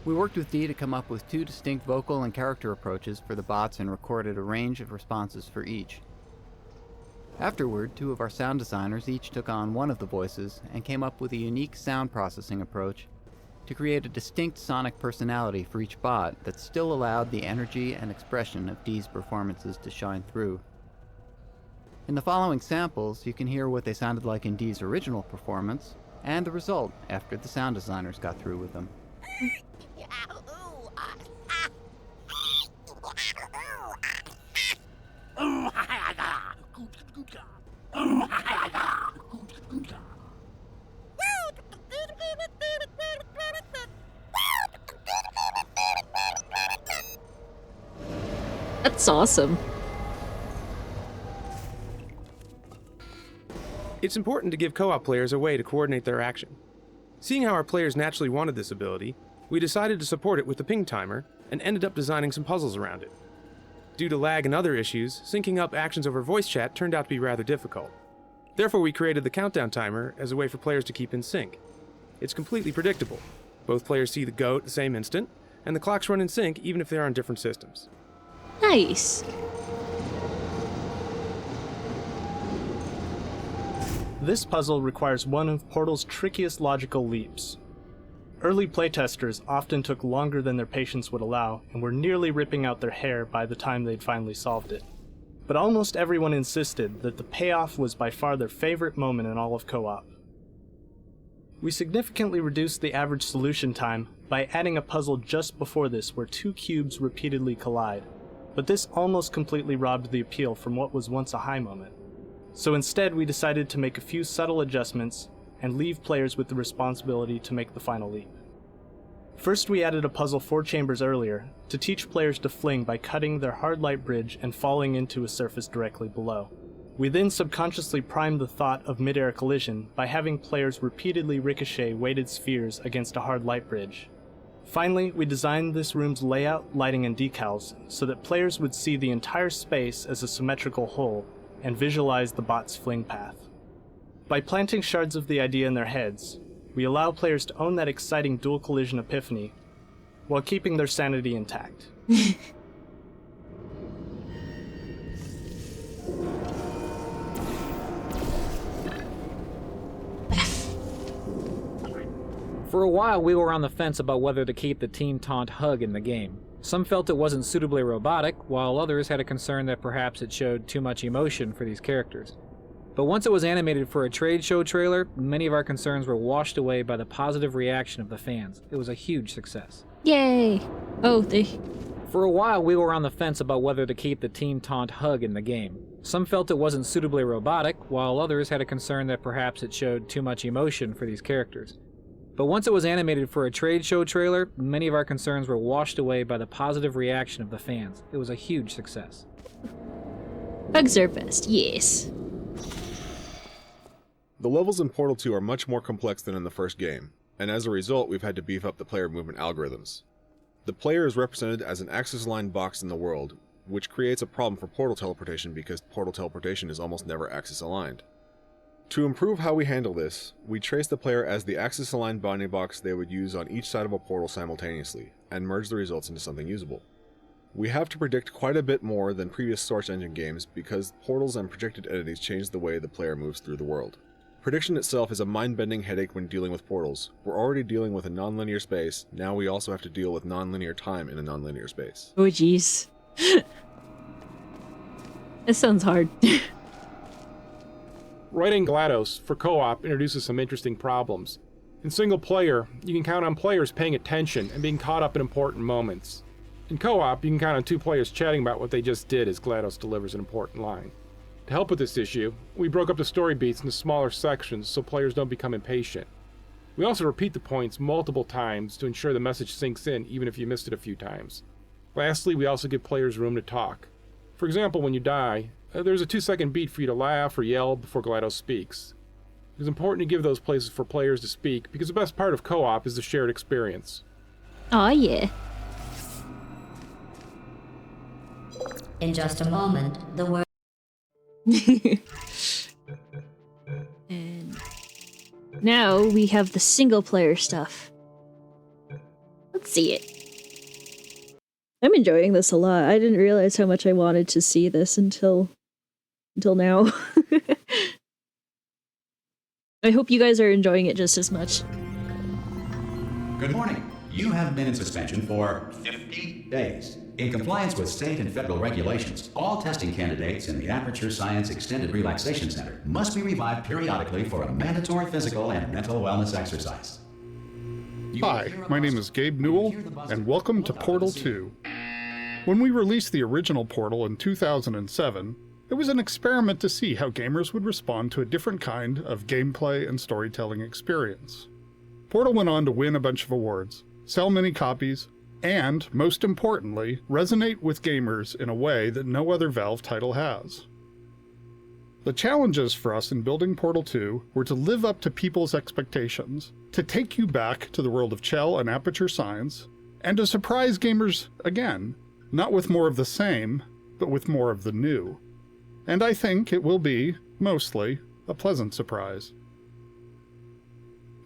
We worked with D to come up with 2 distinct vocal and character approaches for the bots and recorded a range of responses for each. Afterward, 2 of our sound designers each took on one of the voices and came up with a unique sound processing approach to create a distinct sonic personality for each bot that still allowed the energy and expression of Dee's performances to shine through. In the following samples, you can hear what they sounded like in Dee's original performance and the result after the sound designers got through with them. That's awesome. It's important to give co-op players a way to coordinate their action. Seeing how our players naturally wanted this ability, we decided to support it with the ping timer and ended up designing some puzzles around it. Due to lag and other issues, syncing up actions over voice chat turned out to be rather difficult. Therefore, we created the countdown timer as a way for players to keep in sync. It's completely predictable. Both players see the go at the same instant, and the clocks run in sync even if they're on different systems. Nice. This puzzle requires one of Portal's trickiest logical leaps. Early playtesters often took longer than their patience would allow and were nearly ripping out their hair by the time they'd finally solved it. But almost everyone insisted that the payoff was by far their favorite moment in all of co-op. We significantly reduced the average solution time by adding a puzzle just before this where two cubes repeatedly collide, but this almost completely robbed the appeal from what was once a high moment. So instead we decided to make a few subtle adjustments and leave players with the responsibility to make the final leap. First, we added a puzzle 4 chambers earlier to teach players to fling by cutting their hard light bridge and falling into a surface directly below. We then subconsciously primed the thought of mid-air collision by having players repeatedly ricochet weighted spheres against a hard light bridge. Finally, we designed this room's layout, lighting, and decals so that players would see the entire space as a symmetrical whole and visualize the bot's fling path. By planting shards of the idea in their heads, we allow players to own that exciting dual collision epiphany while keeping their sanity intact. For a while, we were on the fence about whether to keep the Team Taunt hug in the game. Some felt it wasn't suitably robotic, while others had a concern that perhaps it showed too much emotion for these characters. But once it was animated for a trade show trailer, many of our concerns were washed away by the positive reaction of the fans. It was a huge success. Yay! Oh, For a while, we were on the fence about whether to keep the Team Taunt hug in the game. Some felt it wasn't suitably robotic, while others had a concern that perhaps it showed too much emotion for these characters. But once it was animated for a trade show trailer, many of our concerns were washed away by the positive reaction of the fans. It was a huge success. Hugs are best, yes. The levels in Portal 2 are much more complex than in the first game, and as a result we've had to beef up the player movement algorithms. The player is represented as an axis-aligned box in the world, which creates a problem for portal teleportation because portal teleportation is almost never axis-aligned. To improve how we handle this, we trace the player as the axis-aligned bounding box they would use on each side of a portal simultaneously, and merge the results into something usable. We have to predict quite a bit more than previous Source Engine games because portals and projected entities change the way the player moves through the world. Prediction itself is a mind-bending headache when dealing with portals. We're already dealing with a non-linear space, now we also have to deal with non-linear time in a non-linear space. Oh jeez. This sounds hard. Writing GLaDOS for co-op introduces some interesting problems. In single player, you can count on players paying attention and being caught up in important moments. In co-op, you can count on 2 players chatting about what they just did as GLaDOS delivers an important line. To help with this issue, we broke up the story beats into smaller sections so players don't become impatient. We also repeat the points multiple times to ensure the message sinks in even if you missed it a few times. Lastly, we also give players room to talk. For example, when you die, there's a 2-second beat for you to laugh or yell before GLaDOS speaks. It's important to give those places for players to speak because the best part of co-op is the shared experience. Aw, yeah. In just a moment, the word. And now we have the single player stuff. Let's see it. I'm enjoying this a lot. I didn't realize how much I wanted to see this until now. I hope you guys are enjoying it just as much. Good morning. You have been in suspension for 50 days. In compliance with state and federal regulations, all testing candidates in the Aperture Science Extended Relaxation Center must be revived periodically for a mandatory physical and mental wellness exercise. Hi, my name is Gabe Newell, and welcome to Portal 2. When we released the original Portal in 2007, it was an experiment to see how gamers would respond to a different kind of gameplay and storytelling experience. Portal went on to win a bunch of awards, sell many copies, and, most importantly, resonate with gamers in a way that no other Valve title has. The challenges for us in building Portal 2 were to live up to people's expectations, to take you back to the world of Chell and Aperture Science, and to surprise gamers again, not with more of the same, but with more of the new. And I think it will be, mostly, a pleasant surprise.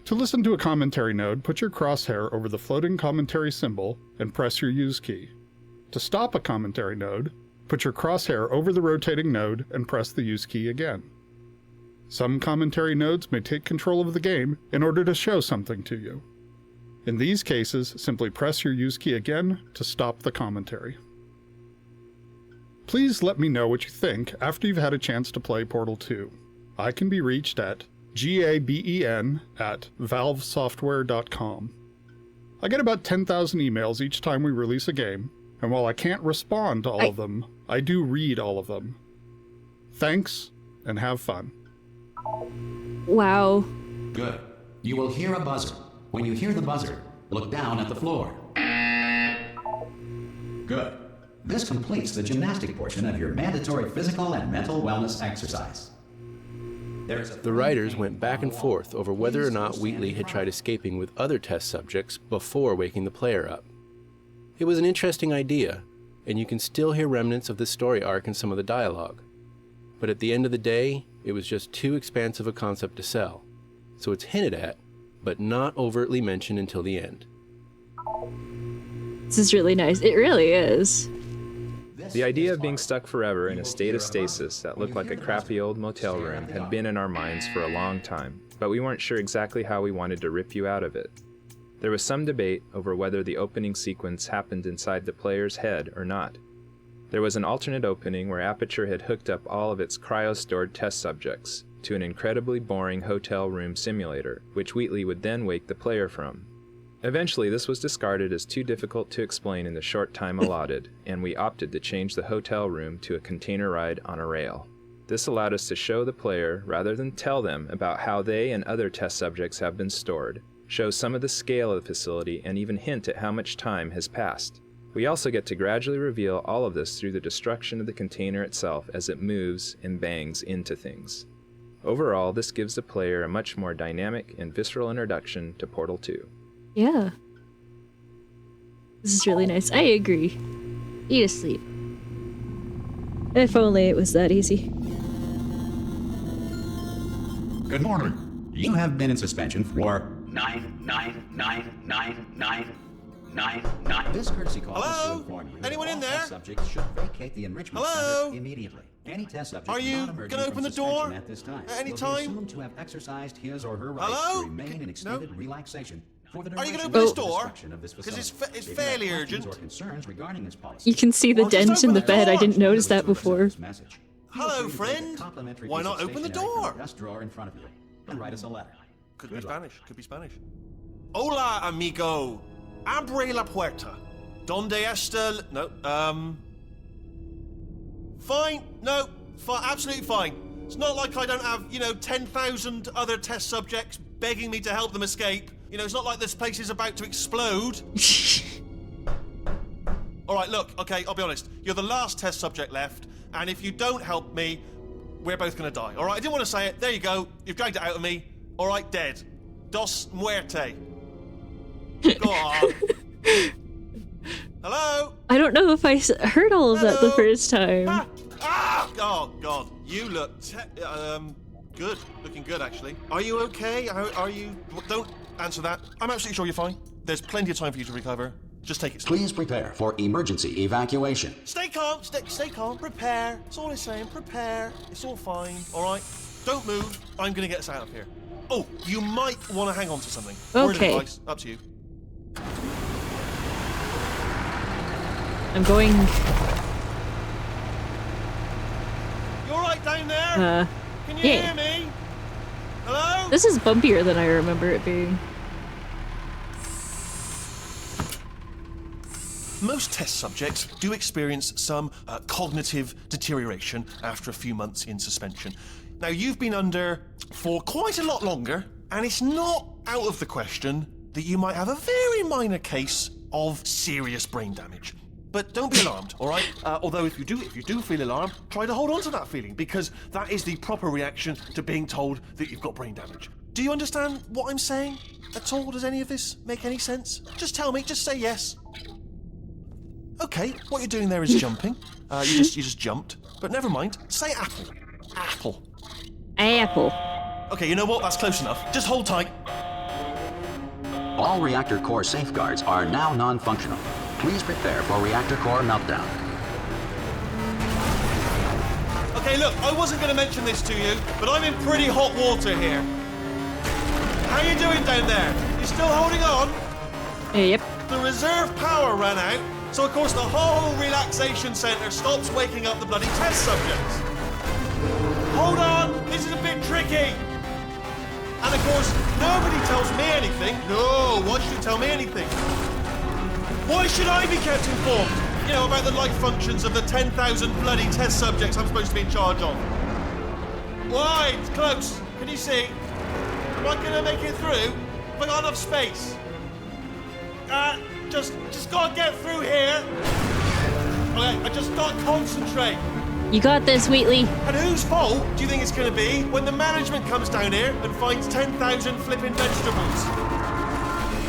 To listen to a commentary node, put your crosshair over the floating commentary symbol and press your use key. To stop a commentary node, put your crosshair over the rotating node and press the use key again. Some commentary nodes may take control of the game in order to show something to you. In these cases, simply press your use key again to stop the commentary. Please let me know what you think after you've had a chance to play Portal 2. I can be reached at gaben@valvesoftware.com. I get about 10,000 emails each time we release a game, and while I can't respond to all of them, I do read all of them. Thanks, and have fun. Wow. Good. You will hear a buzzer. When you hear the buzzer, look down at the floor. Good. This completes the gymnastic portion of your mandatory physical and mental wellness exercise. The writers went back and forth over whether or not Wheatley had tried escaping with other test subjects before waking the player up. It was an interesting idea, and you can still hear remnants of the story arc in some of the dialogue. But at the end of the day, it was just too expansive a concept to sell, so it's hinted at, but not overtly mentioned until the end. This is really nice. It really is. The idea of being stuck forever in a state of stasis that looked like a crappy old motel room had been in our minds for a long time, but we weren't sure exactly how we wanted to rip you out of it. There was some debate over whether the opening sequence happened inside the player's head or not. There was an alternate opening where Aperture had hooked up all of its cryo-stored test subjects to an incredibly boring hotel room simulator, which Wheatley would then wake the player from. Eventually, this was discarded as too difficult to explain in the short time allotted, and we opted to change the hotel room to a container ride on a rail. This allowed us to show the player, rather than tell them about how they and other test subjects have been stored, show some of the scale of the facility, and even hint at how much time has passed. We also get to gradually reveal all of this through the destruction of the container itself as it moves and bangs into things. Overall, this gives the player a much more dynamic and visceral introduction to Portal 2. Yeah. This is really nice. I agree. Eat to sleep. If only it was that easy. Good morning. You have been in suspension for 9999999. This courtesy call is to inform you. Anyone in there? Subjects should vacate the enrichment center immediately. Any test subject Are you going to open the door at this time at any will be time? assumed to have exercised his or her right to remain in extended relaxation. For the Are you going to duration open this of the door? destruction of this Because it's facility. it's If you have fairly questions urgent. or concerns regarding this policy, You can see the dent in the bed. I didn't notice that before. Hello, friend. Why not open the door? Desk drawer in front of you and write us a letter. Could be Spanish. Could be Spanish. Hola, amigo. Abre la puerta. Donde está? No. Fine. No. Absolutely fine. It's not like I don't have, 10,000 other test subjects begging me to help them escape. It's not like this place is about to explode. All right, look, okay, I'll be honest. You're the last test subject left, and if you don't help me, we're both gonna die. All right, I didn't want to say it. There you go. You've dragged it out of me. All right, dead. Dos muerte. Go on. Hello? I don't know if I heard all of that the first time. Ah! Oh, God. You look good. Looking good, actually. Are you okay? Are you... Don't answer that. I'm absolutely sure you're fine. There's plenty of time for you to recover. Just take it slow. Please prepare for emergency evacuation. Stay calm. Stay calm. Prepare. That's all I'm saying. Prepare. It's all fine. All right? Don't move. I'm going to get us out of here. Oh, you might want to hang on to something. Word of Okay. advice. Up to you. I'm going... You all right down there? Can you hear me? Hello? This is bumpier than I remember it being. Most test subjects do experience some cognitive deterioration after a few months in suspension. Now, you've been under for quite a lot longer, and it's not out of the question that you might have a very minor case of serious brain damage. But don't be alarmed, all right? Although if you do feel alarmed, try to hold on to that feeling, because that is the proper reaction to being told that you've got brain damage. Do you understand what I'm saying at all? Does any of this make any sense? Just tell me, just say yes. Okay, what you're doing there is jumping. You just jumped. But never mind, say apple. Apple. Apple. Okay, you know what? That's close enough. Just hold tight. All reactor core safeguards are now non-functional. Please prepare for reactor core meltdown. Okay, look, I wasn't going to mention this to you, but I'm in pretty hot water here. How you doing down there? You still holding on? Yep. The reserve power ran out, so of course the whole relaxation centre stops waking up the bloody test subjects. Hold on, this is a bit tricky. And of course, nobody tells me anything. No, why should you tell me anything? Why should I be kept informed? You know, about the life functions of the 10,000 bloody test subjects I'm supposed to be in charge of. Why? It's close. Can you see? Am I gonna make it through? Have I got enough space? Just gotta get through here. Okay, I just gotta concentrate. You got this, Wheatley. And whose fault do you think it's gonna be when the management comes down here and finds 10,000 flipping vegetables?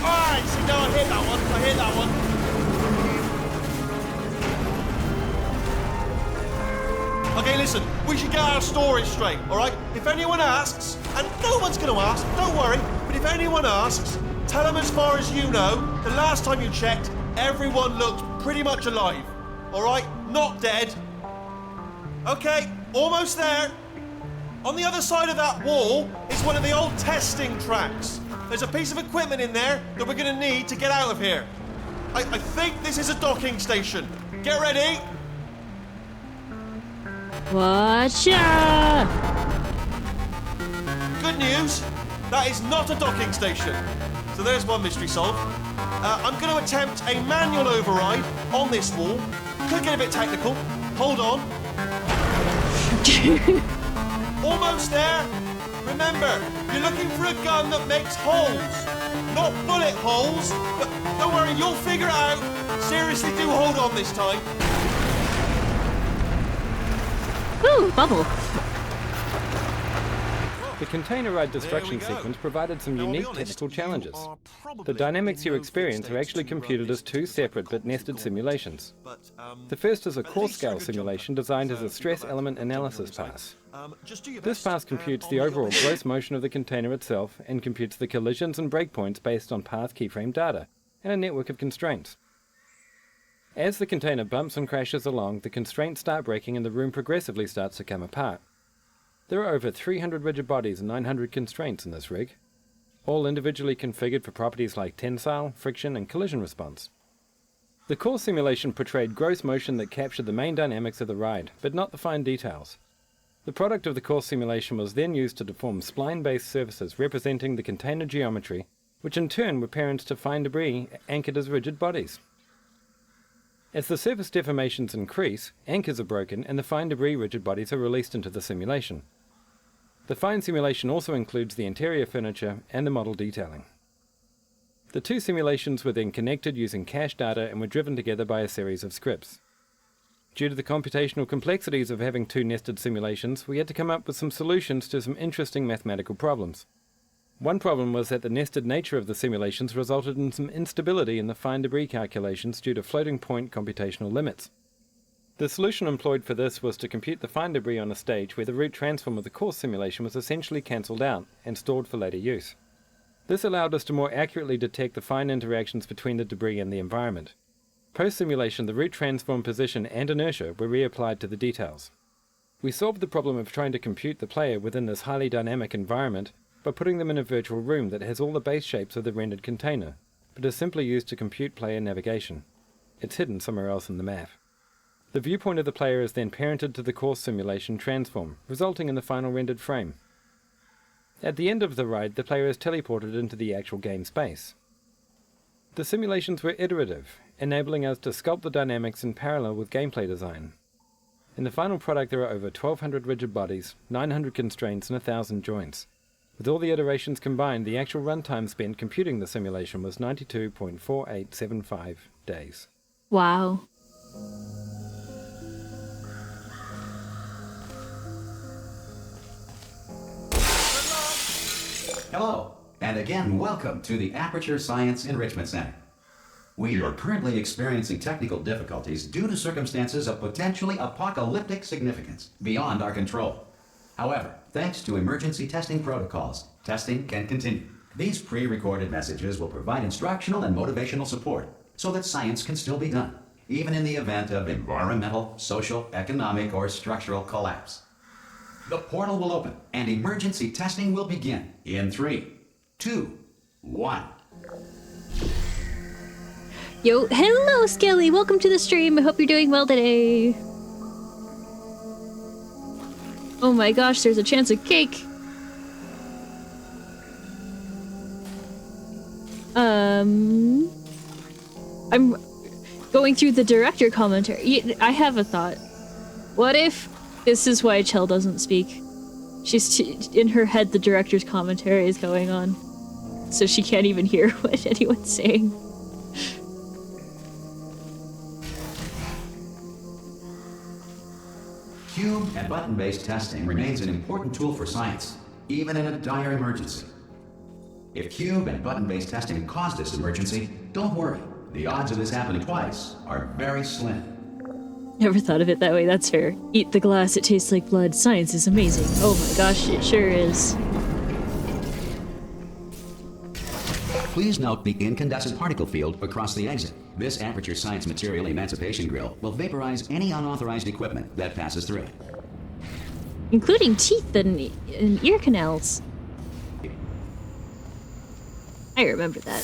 Alright, see, no, I hit that one. Okay, listen, we should get our stories straight, alright? If anyone asks, and no one's gonna ask, don't worry, but if anyone asks, tell them as far as you know, the last time you checked, everyone looked pretty much alive, alright? Not dead. Okay, almost there. On the other side of that wall is one of the old testing tracks. There's a piece of equipment in there that we're gonna need to get out of here. I think this is a docking station. Get ready. Watch out! Good news, that is not a docking station. So there's one mystery solved. I'm going to attempt a manual override on this wall. Could get a bit technical. Hold on. Almost there. Remember, you're looking for a gun that makes holes. Not bullet holes, but don't worry, you'll figure it out. Seriously, do hold on this time. Ooh, bubble. The container ride destruction sequence provided some unique technical challenges. The dynamics you experience are actually computed as two separate but nested simulations. The first is a course scale simulation designed as a stress element analysis pass. This pass computes the overall gross motion of the container itself and computes the collisions and breakpoints based on path keyframe data and a network of constraints. As the container bumps and crashes along, the constraints start breaking and the room progressively starts to come apart. There are over 300 rigid bodies and 900 constraints in this rig, all individually configured for properties like tensile, friction, and collision response. The core simulation portrayed gross motion that captured the main dynamics of the ride, but not the fine details. The product of the core simulation was then used to deform spline-based surfaces representing the container geometry, which in turn were parents to fine debris anchored as rigid bodies. As the surface deformations increase, anchors are broken and the fine debris rigid bodies are released into the simulation. The fine simulation also includes the interior furniture and the model detailing. The two simulations were then connected using cache data and were driven together by a series of scripts. Due to the computational complexities of having two nested simulations, we had to come up with some solutions to some interesting mathematical problems. One problem was that the nested nature of the simulations resulted in some instability in the fine debris calculations due to floating point computational limits. The solution employed for this was to compute the fine debris on a stage where the root transform of the course simulation was essentially cancelled out and stored for later use. This allowed us to more accurately detect the fine interactions between the debris and the environment. Post-simulation, the root transform position and inertia were reapplied to the details. We solved the problem of trying to compute the player within this highly dynamic environment by putting them in a virtual room that has all the base shapes of the rendered container, but is simply used to compute player navigation. It's hidden somewhere else in the map. The viewpoint of the player is then parented to the course simulation transform, resulting in the final rendered frame. At the end of the ride, the player is teleported into the actual game space. The simulations were iterative, enabling us to sculpt the dynamics in parallel with gameplay design. In the final product there are over 1,200 rigid bodies, 900 constraints and 1,000 joints. With all the iterations combined, the actual runtime spent computing the simulation was 92.4875 days. Wow. Hello, and again, welcome to the Aperture Science Enrichment Center. We are currently experiencing technical difficulties due to circumstances of potentially apocalyptic significance beyond our control. However, thanks to emergency testing protocols, testing can continue. These pre-recorded messages will provide instructional and motivational support so that science can still be done, even in the event of environmental, social, economic, or structural collapse. The portal will open and emergency testing will begin in 3, 2, 1. Yo, hello Skelly, welcome to the stream. I hope you're doing well today. Oh my gosh, there's a chance of cake. I'm going through the director commentary. I have a thought. What if this is why Chell doesn't speak? She's in her head, the director's commentary is going on, so she can't even hear what anyone's saying. Cube and button-based testing remains an important tool for science, even in a dire emergency. If cube and button-based testing caused this emergency, don't worry. The odds of this happening twice are very slim. Never thought of it that way, that's fair. Eat the glass, it tastes like blood. Science is amazing. Oh my gosh, it sure is. Please note the incandescent particle field across the exit. This aperture science material emancipation grill will vaporize any unauthorized equipment that passes through it. Including teeth and ear canals. I remember that.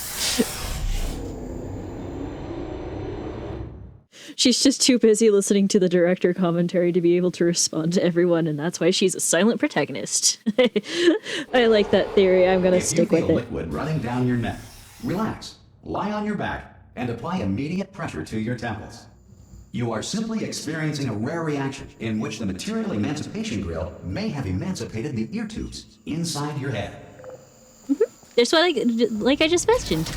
She's just too busy listening to the director commentary to be able to respond to everyone, and that's why she's a silent protagonist. I like that theory. I'm gonna stick with it. If you feel liquid running down your neck, relax, lie on your back, and apply immediate pressure to your temples. You are simply experiencing a rare reaction in which the material emancipation grill may have emancipated the ear tubes inside your head. That's why, like I just mentioned.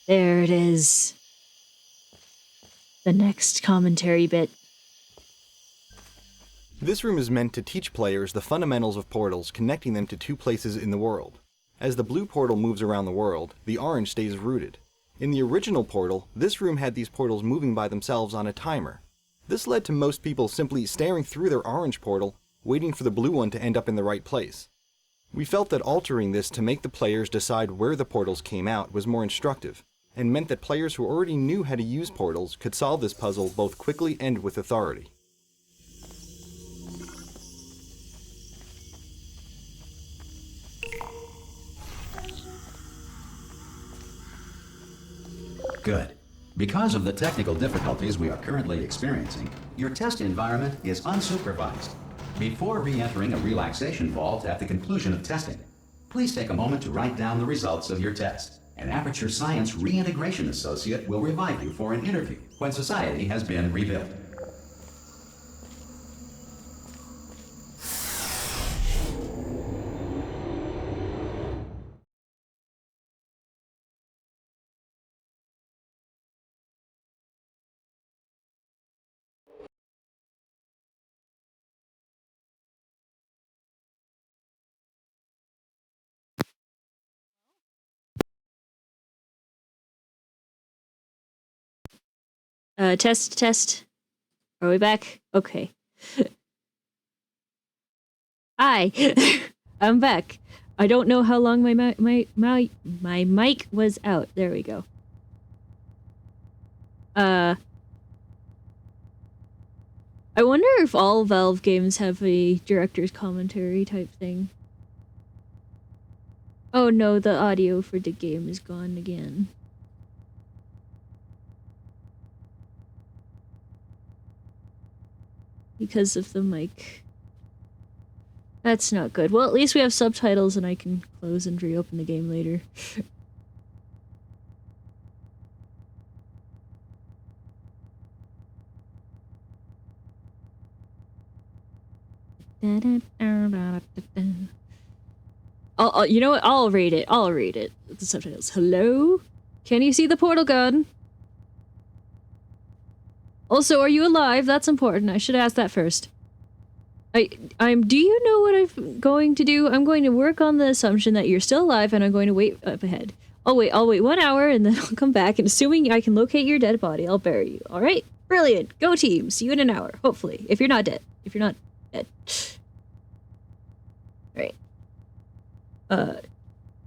There it is. The next commentary bit. This room is meant to teach players the fundamentals of portals, connecting them to two places in the world. As the blue portal moves around the world, the orange stays rooted. In the original portal, this room had these portals moving by themselves on a timer. This led to most people simply staring through their orange portal, waiting for the blue one to end up in the right place. We felt that altering this to make the players decide where the portals came out was more instructive, and meant that players who already knew how to use portals could solve this puzzle both quickly and with authority. Good. Because of the technical difficulties we are currently experiencing, your test environment is unsupervised. Before re-entering a relaxation vault at the conclusion of testing, please take a moment to write down the results of your test. An Aperture Science Reintegration Associate will revive you for an interview when society has been rebuilt. Test. Are we back? Okay. Hi. I'm back. I don't know how long my mic was out. There we go. I wonder if all Valve games have a director's commentary type thing. Oh no, the audio for the game is gone again. Because of the mic. That's not good. Well, at least we have subtitles and I can close and reopen the game later. You know what? I'll read it. The subtitles. Hello? Can you see the portal gun? Also, are you alive? That's important. I should ask that first. Do you know what I'm going to do? I'm going to work on the assumption that you're still alive and I'm going to wait up ahead. I'll wait 1 hour and then I'll come back, and assuming I can locate your dead body, I'll bury you. Alright? Brilliant. Go team. See you in an hour, hopefully. If you're not dead. If you're not dead. Right.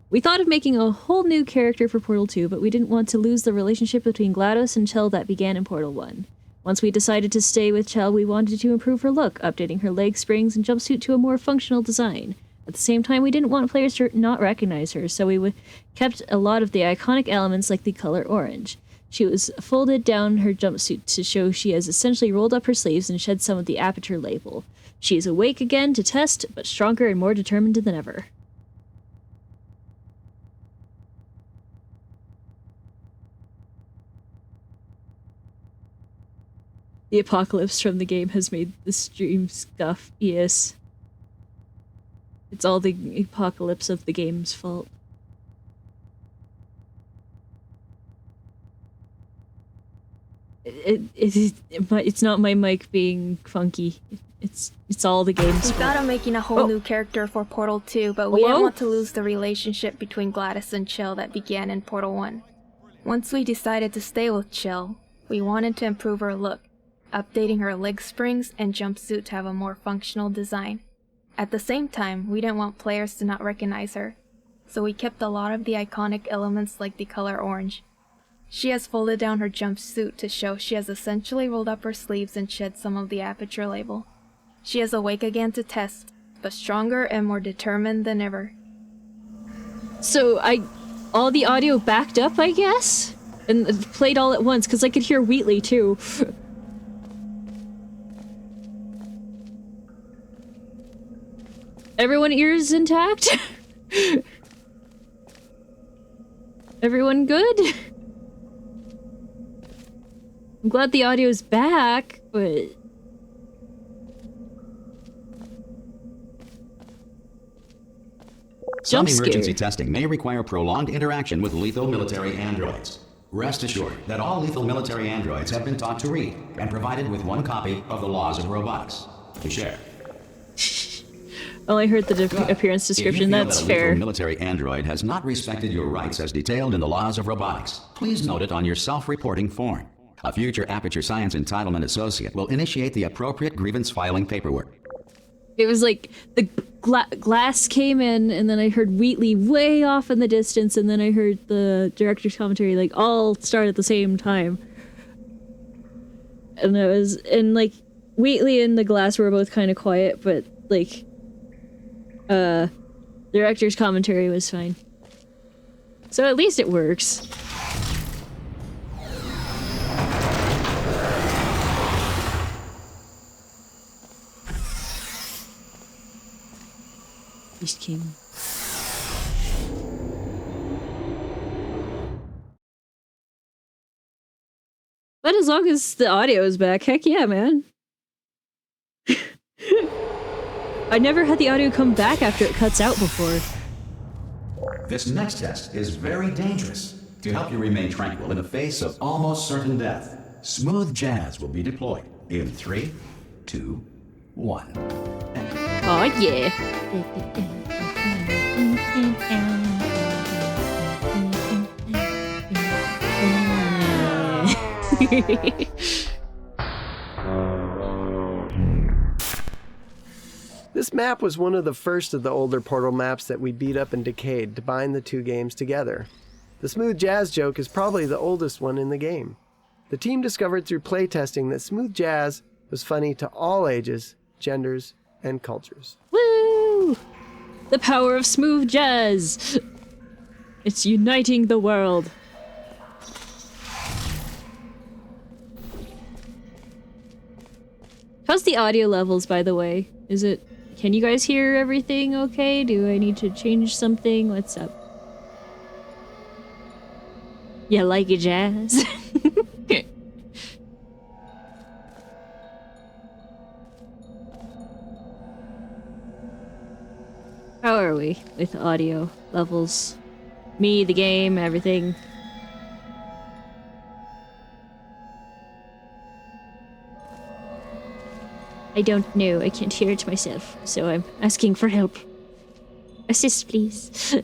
We thought of making a whole new character for Portal 2, but we didn't want to lose the relationship between GLaDOS and Chell that began in Portal 1. Once we decided to stay with Chell, we wanted to improve her look, updating her leg springs and jumpsuit to a more functional design. At the same time, we didn't want players to not recognize her, so we kept a lot of the iconic elements like the color orange. She was folded down her jumpsuit to show she has essentially rolled up her sleeves and shed some of the aperture label. She is awake again to test, but stronger and more determined than ever. The apocalypse from the game has made the stream scuff. Yes. It's all the apocalypse of the game's fault. It's not my mic being funky. It's all the game's We fault. thought of making a whole new character for Portal 2, but we didn't want to lose the relationship between GLaDOS and Chell that began in Portal 1. Once we decided to stay with Chell, we wanted to improve her look, updating her leg springs and jumpsuit to have a more functional design. At the same time, we didn't want players to not recognize her, so we kept a lot of the iconic elements like the color orange. She has folded down her jumpsuit to show she has essentially rolled up her sleeves and shed some of the aperture label. She is awake again to test, but stronger and more determined than ever. So all the audio backed up, I guess? And played all at once, because I could hear Wheatley too. Everyone ears intact? Everyone good? I'm glad the audio's back, but... Some emergency testing may require prolonged interaction with lethal military androids. Rest assured that all lethal military androids have been taught to read and provided with one copy of the Laws of Robotics to share. Oh, I heard the appearance description. That's If you feel that a fair. lethal military android has not respected your rights as detailed in the Laws of Robotics, please note it on your self-reporting form. A future Aperture Science Entitlement Associate will initiate the appropriate grievance filing paperwork. It was like the glass came in, and then I heard Wheatley way off in the distance, and then I heard the director's commentary like all start at the same time. And it was, and like Wheatley and the glass were both kind of quiet, but like director's commentary was fine. So at least it works. Beast King. But as long as the audio is back, heck yeah, man. I never had the audio come back after it cuts out before. This next test is very dangerous. To help you remain tranquil in the face of almost certain death, smooth jazz will be deployed in 3, 2, 1. Oh yeah. This map was one of the first of the older Portal maps that we beat up and decayed to bind the two games together. The smooth jazz joke is probably the oldest one in the game. The team discovered through playtesting that smooth jazz was funny to all ages, genders, and cultures. Woo! The power of smooth jazz! It's uniting the world. How's the audio levels, by the way? Is it... Can you guys hear everything okay? Do I need to change something? What's up? You like it, jazz? How are we with audio levels? Me, the game, everything. I don't know. I can't hear it myself, so I'm asking for help. Assist, please.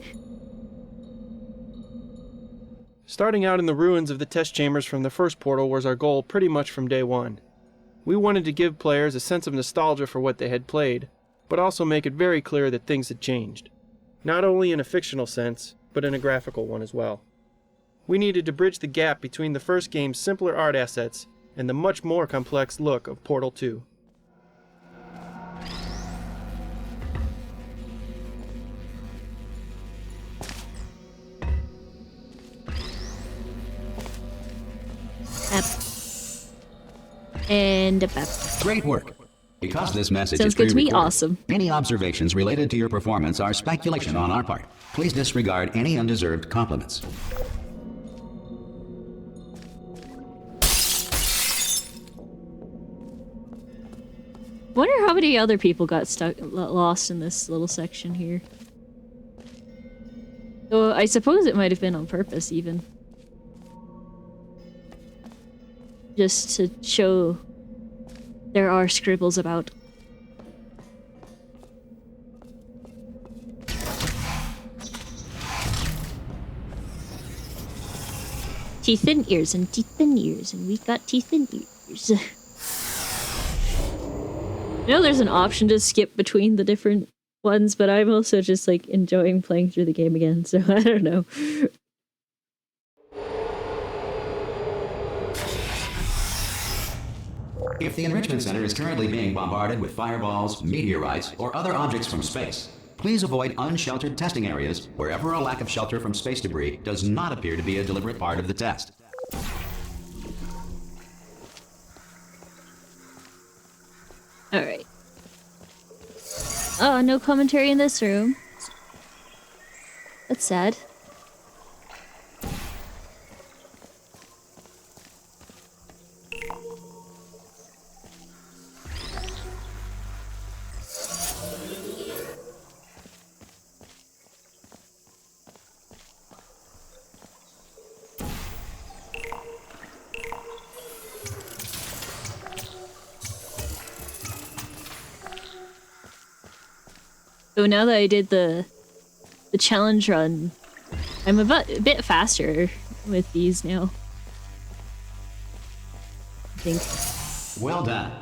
Starting out in the ruins of the test chambers from the first portal was our goal pretty much from day one. We wanted to give players a sense of nostalgia for what they had played, but also make it very clear that things had changed. Not only in a fictional sense, but in a graphical one as well. We needed to bridge the gap between the first game's simpler art assets and the much more complex look of Portal 2. And Great work. Because this message sounds is good to me. pre-recorded, Awesome. any observations related to your performance are speculation on our part. Please disregard any undeserved compliments. Wonder how many other people got lost in this little section here. So I suppose it might have been on purpose, even. Just to show there are scribbles about. Teeth and ears and teeth and ears, and we've got teeth and ears. I know there's an option to skip between the different ones, but I'm also just like enjoying playing through the game again, so I don't know. If the Enrichment Center is currently being bombarded with fireballs, meteorites, or other objects from space, please avoid unsheltered testing areas wherever a lack of shelter from space debris does not appear to be a deliberate part of the test. Alright. Oh, no commentary in this room. That's sad. So now that I did the challenge run, I'm a bit faster with these now. I think. Well done.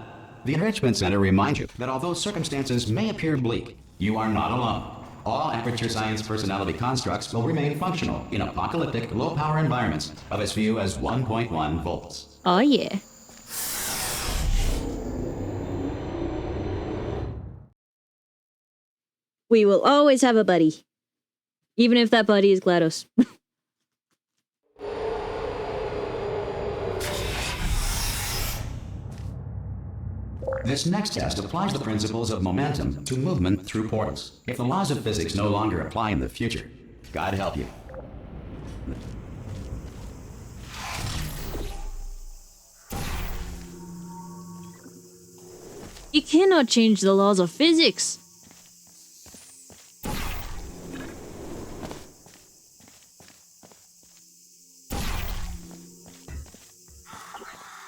The Enrichment Center reminds you that although circumstances may appear bleak, you are not alone. All Aperture Science personality constructs will remain functional in apocalyptic, low-power environments of as few as 1.1 volts. Oh yeah. We will always have a buddy. Even if that buddy is GLaDOS. This next test applies the principles of momentum to movement through portals. If the laws of physics no longer apply in the future, God help you. You cannot change the laws of physics.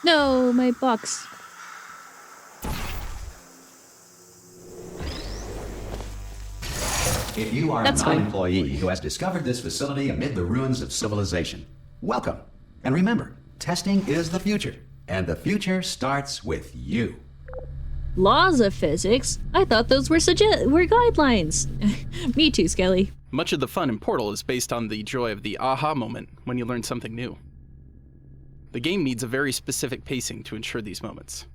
No, my box. If you are That's a non-employee who has discovered this facility amid the ruins of civilization, welcome. And remember, testing is the future, and the future starts with you. Laws of physics? I thought those were guidelines. Me too, Skelly. Much of the fun in Portal is based on the joy of the aha moment when you learn something new. The game needs a very specific pacing to ensure these moments.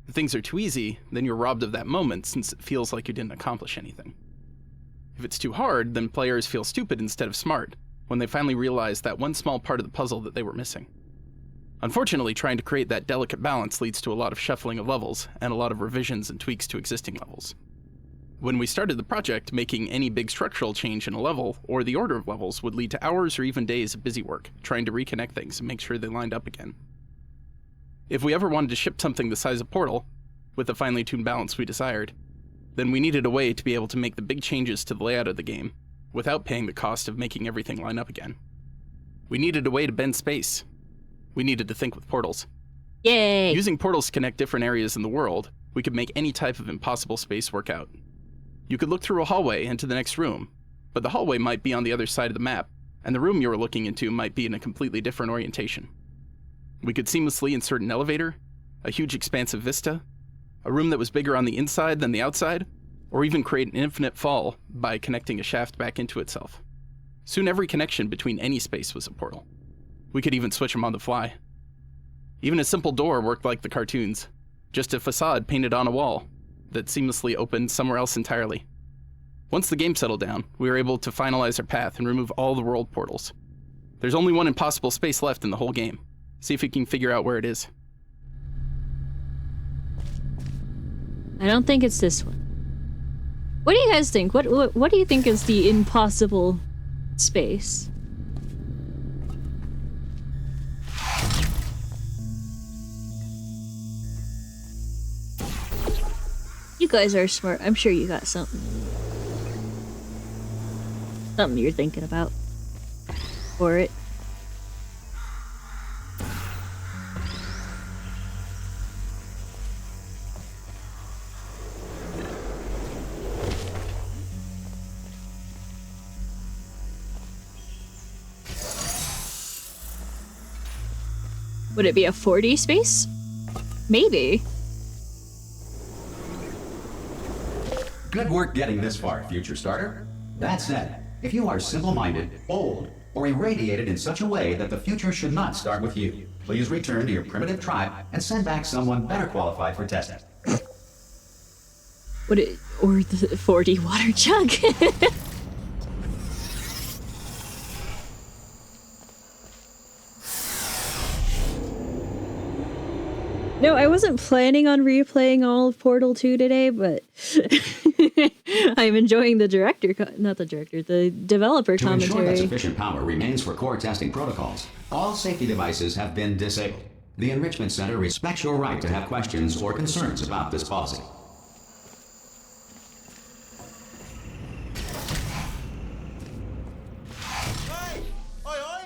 If things are too easy, then you're robbed of that moment since it feels like you didn't accomplish anything. If it's too hard, then players feel stupid instead of smart when they finally realize that one small part of the puzzle that they were missing. Unfortunately, trying to create that delicate balance leads to a lot of shuffling of levels and a lot of revisions and tweaks to existing levels. When we started the project, making any big structural change in a level, or the order of levels, would lead to hours or even days of busy work, trying to reconnect things and make sure they lined up again. If we ever wanted to ship something the size of Portal, with the finely tuned balance we desired, then we needed a way to be able to make the big changes to the layout of the game, without paying the cost of making everything line up again. We needed a way to bend space. We needed to think with portals. Yay! Using portals to connect different areas in the world, we could make any type of impossible space work out. You could look through a hallway into the next room, but the hallway might be on the other side of the map, and the room you were looking into might be in a completely different orientation. We could seamlessly insert an elevator, a huge expansive vista, a room that was bigger on the inside than the outside, or even create an infinite fall by connecting a shaft back into itself. Soon every connection between any space was a portal. We could even switch them on the fly. Even a simple door worked like the cartoons, just a facade painted on a wall that seamlessly opened somewhere else entirely. Once the game settled down, we were able to finalize our path and remove all the world portals. There's only one impossible space left in the whole game. See if you can figure out where it is. I don't think it's this one. What do you guys think? What do you think is the impossible space? You guys are smart. I'm sure you got something. Something you're thinking about. For it. Would it be a 4D space? Maybe. Good work getting this far, future starter. That said, if you are simple-minded, old, or irradiated in such a way that the future should not start with you, please return to your primitive tribe and send back someone better qualified for testing. Would it, or the 4D water jug? No, I wasn't planning on replaying all of Portal 2 today, but I'm enjoying the the developer To commentary. ensure that sufficient power remains for core testing protocols, all safety devices have been disabled. The Enrichment Center respects your right to have questions or concerns about this policy. Hey! Oi, oi!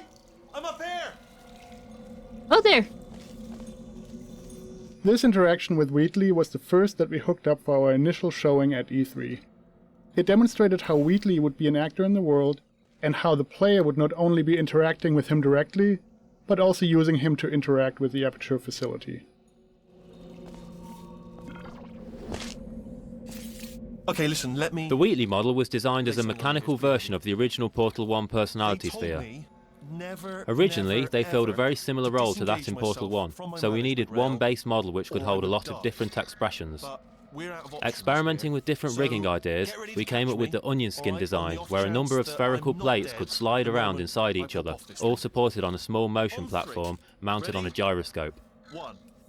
I'm up here! Oh, there! This interaction with Wheatley was the first that we hooked up for our initial showing at E3. It demonstrated how Wheatley would be an actor in the world, and how the player would not only be interacting with him directly, but also using him to interact with the Aperture facility. Okay, listen, let me... The Wheatley model was designed as a mechanical version of the original Portal 1 personality sphere. Originally, they filled a very similar role to that in Portal 1, so we needed one base model which could hold a lot of different expressions. Experimenting with different rigging ideas, we came up with the onion skin design, where a number of spherical plates could slide around inside each other, all supported on a small motion platform mounted on a gyroscope.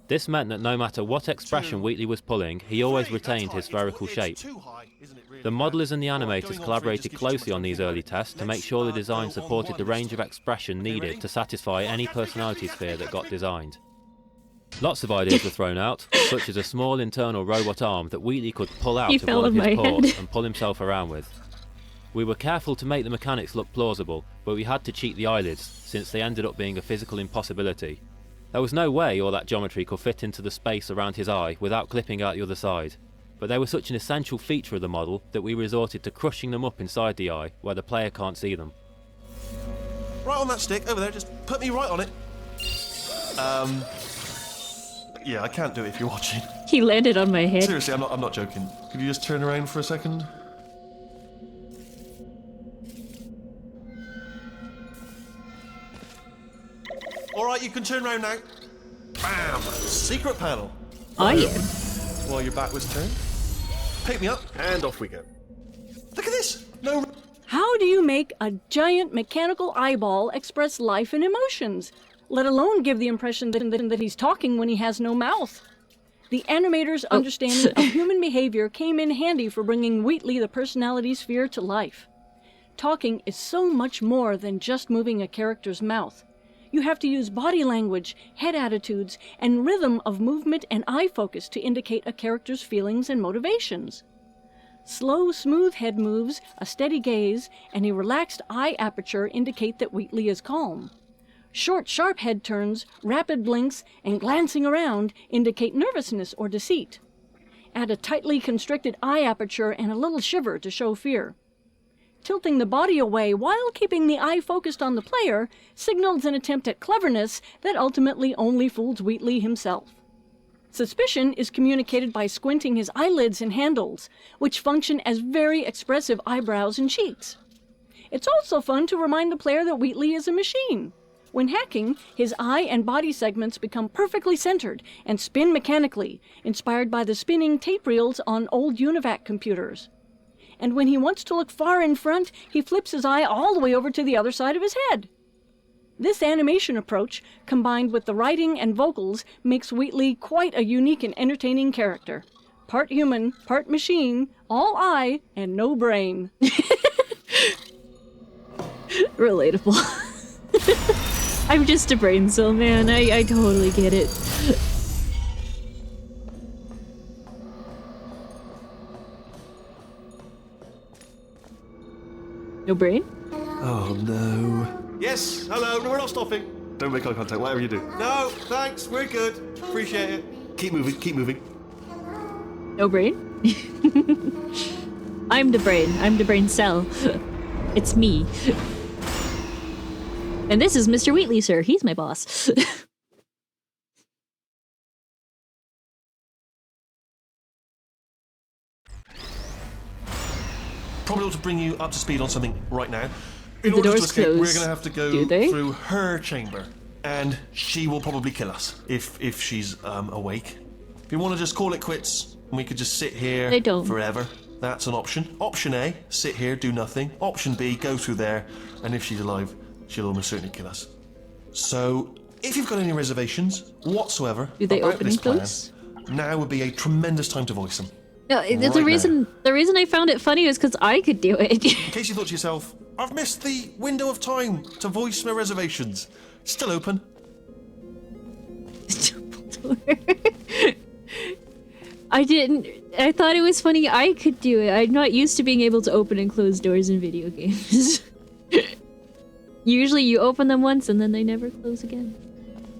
This meant that no matter what expression Wheatley was pulling, he always retained his spherical shape. The modelers and the animators collaborated closely on these early tests to make sure the design supported the range of expression needed to satisfy any personality sphere that got designed. Lots of ideas were thrown out, such as a small internal robot arm that Wheatley could pull out of one of his paws and pull himself around with. We were careful to make the mechanics look plausible, but we had to cheat the eyelids, since they ended up being a physical impossibility. There was no way all that geometry could fit into the space around his eye without clipping out the other side. But they were such an essential feature of the model that we resorted to crushing them up inside the eye, where the player can't see them. Right on that stick, over there, just put me right on it. Yeah, I can't do it if you're watching. He landed on my head. Seriously, I'm not joking. Could you just turn around for a second? Alright, you can turn around now. Bam! Secret panel. Oh yeah. While your back was turned. Pick me up, and off we go. Look at this! No... How do you make a giant mechanical eyeball express life and emotions, let alone give the impression that he's talking when he has no mouth? The animator's understanding of human behavior came in handy for bringing Wheatley the personality sphere to life. Talking is so much more than just moving a character's mouth. You have to use body language, head attitudes, and rhythm of movement and eye focus to indicate a character's feelings and motivations. Slow, smooth head moves, a steady gaze, and a relaxed eye aperture indicate that Wheatley is calm. Short, sharp head turns, rapid blinks, and glancing around indicate nervousness or deceit. Add a tightly constricted eye aperture and a little shiver to show fear. tilting the body away while keeping the eye focused on the player signals an attempt at cleverness that ultimately only fools Wheatley himself. Suspicion is communicated by squinting his eyelids and handles, which function as very expressive eyebrows and cheeks. It's also fun to remind the player that Wheatley is a machine. When hacking, his eye and body segments become perfectly centered and spin mechanically, inspired by the spinning tape reels on old UNIVAC computers. And when he wants to look far in front, he flips his eye all the way over to the other side of his head. This animation approach, combined with the writing and vocals, makes Wheatley quite a unique and entertaining character. Part human, part machine, all eye, and no brain. Relatable. I'm just a brain cell, man. I totally get it. No brain? Oh no. Yes, hello, no, we're not stopping. Don't make eye contact, whatever you do. No, thanks, we're good. Appreciate it. Keep moving, keep moving. No brain? I'm the brain. I'm the brain cell. It's me. And this is Mr. Wheatley, sir. He's my boss. Probably ought to bring you up to speed on something right now. The In order to doors escape, close. we're going to have to Do go they? through her chamber. And she will probably kill us if she's awake. If you want to just call it quits, and we could just sit here They don't. forever, that's an option. Option A, sit here, do nothing. Option B, go through there, and if she's alive, she'll almost certainly kill us. So, if you've got any reservations whatsoever Do they about open this and plan, close? now would be a tremendous time to voice them. No, the reason I found it funny was because I could do it. In case you thought to yourself, I've missed the window of time to voice my reservations. Still open. I thought it was funny I could do it. I'm not used to being able to open and close doors in video games. Usually you open them once and then they never close again.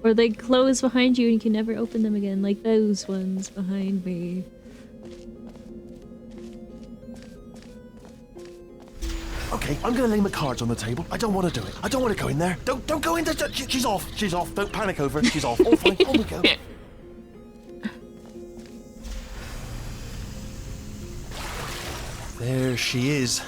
Or they close behind you and you can never open them again, like those ones behind me. Okay, I'm gonna lay my cards on the table. I don't want to do it. I don't want to go in there. Don't go in there. She's off. She's off. Don't panic over it. She's off. All fine. On we go. There she is.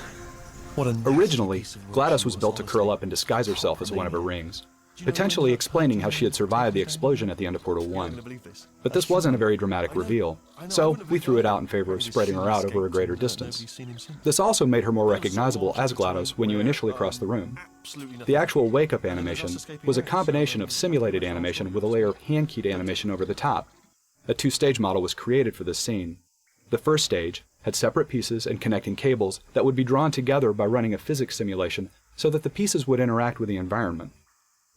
What a Originally, GLaDOS was built to curl up and disguise herself as one of her rings, potentially explaining how she had survived the explosion at the end of Portal 1. But this wasn't a very dramatic reveal, so we threw it out in favor of spreading her out over a greater distance. This also made her more recognizable as GLaDOS when you initially crossed the room. The actual wake-up animation was a combination of simulated animation with a layer of hand-keyed animation over the top. A two-stage model was created for this scene. The first stage had separate pieces and connecting cables that would be drawn together by running a physics simulation so that the pieces would interact with the environment.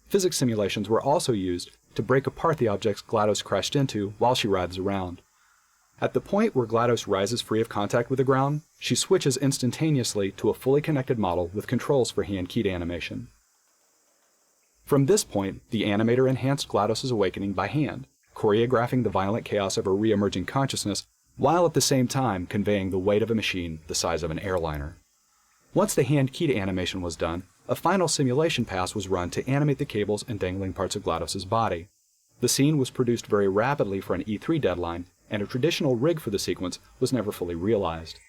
Physics simulations were also used to break apart the objects GLaDOS crashed into while she writhes around. At the point where GLaDOS rises free of contact with the ground, she switches instantaneously to a fully connected model with controls for hand-keyed animation. From this point, the animator enhanced GLaDOS's awakening by hand, choreographing the violent chaos of her re-emerging consciousness while at the same time conveying the weight of a machine the size of an airliner. Once the hand-keyed animation was done, a final simulation pass was run to animate the cables and dangling parts of GLaDOS's body. The scene was produced very rapidly for an E3 deadline, and a traditional rig for the sequence was never fully realized.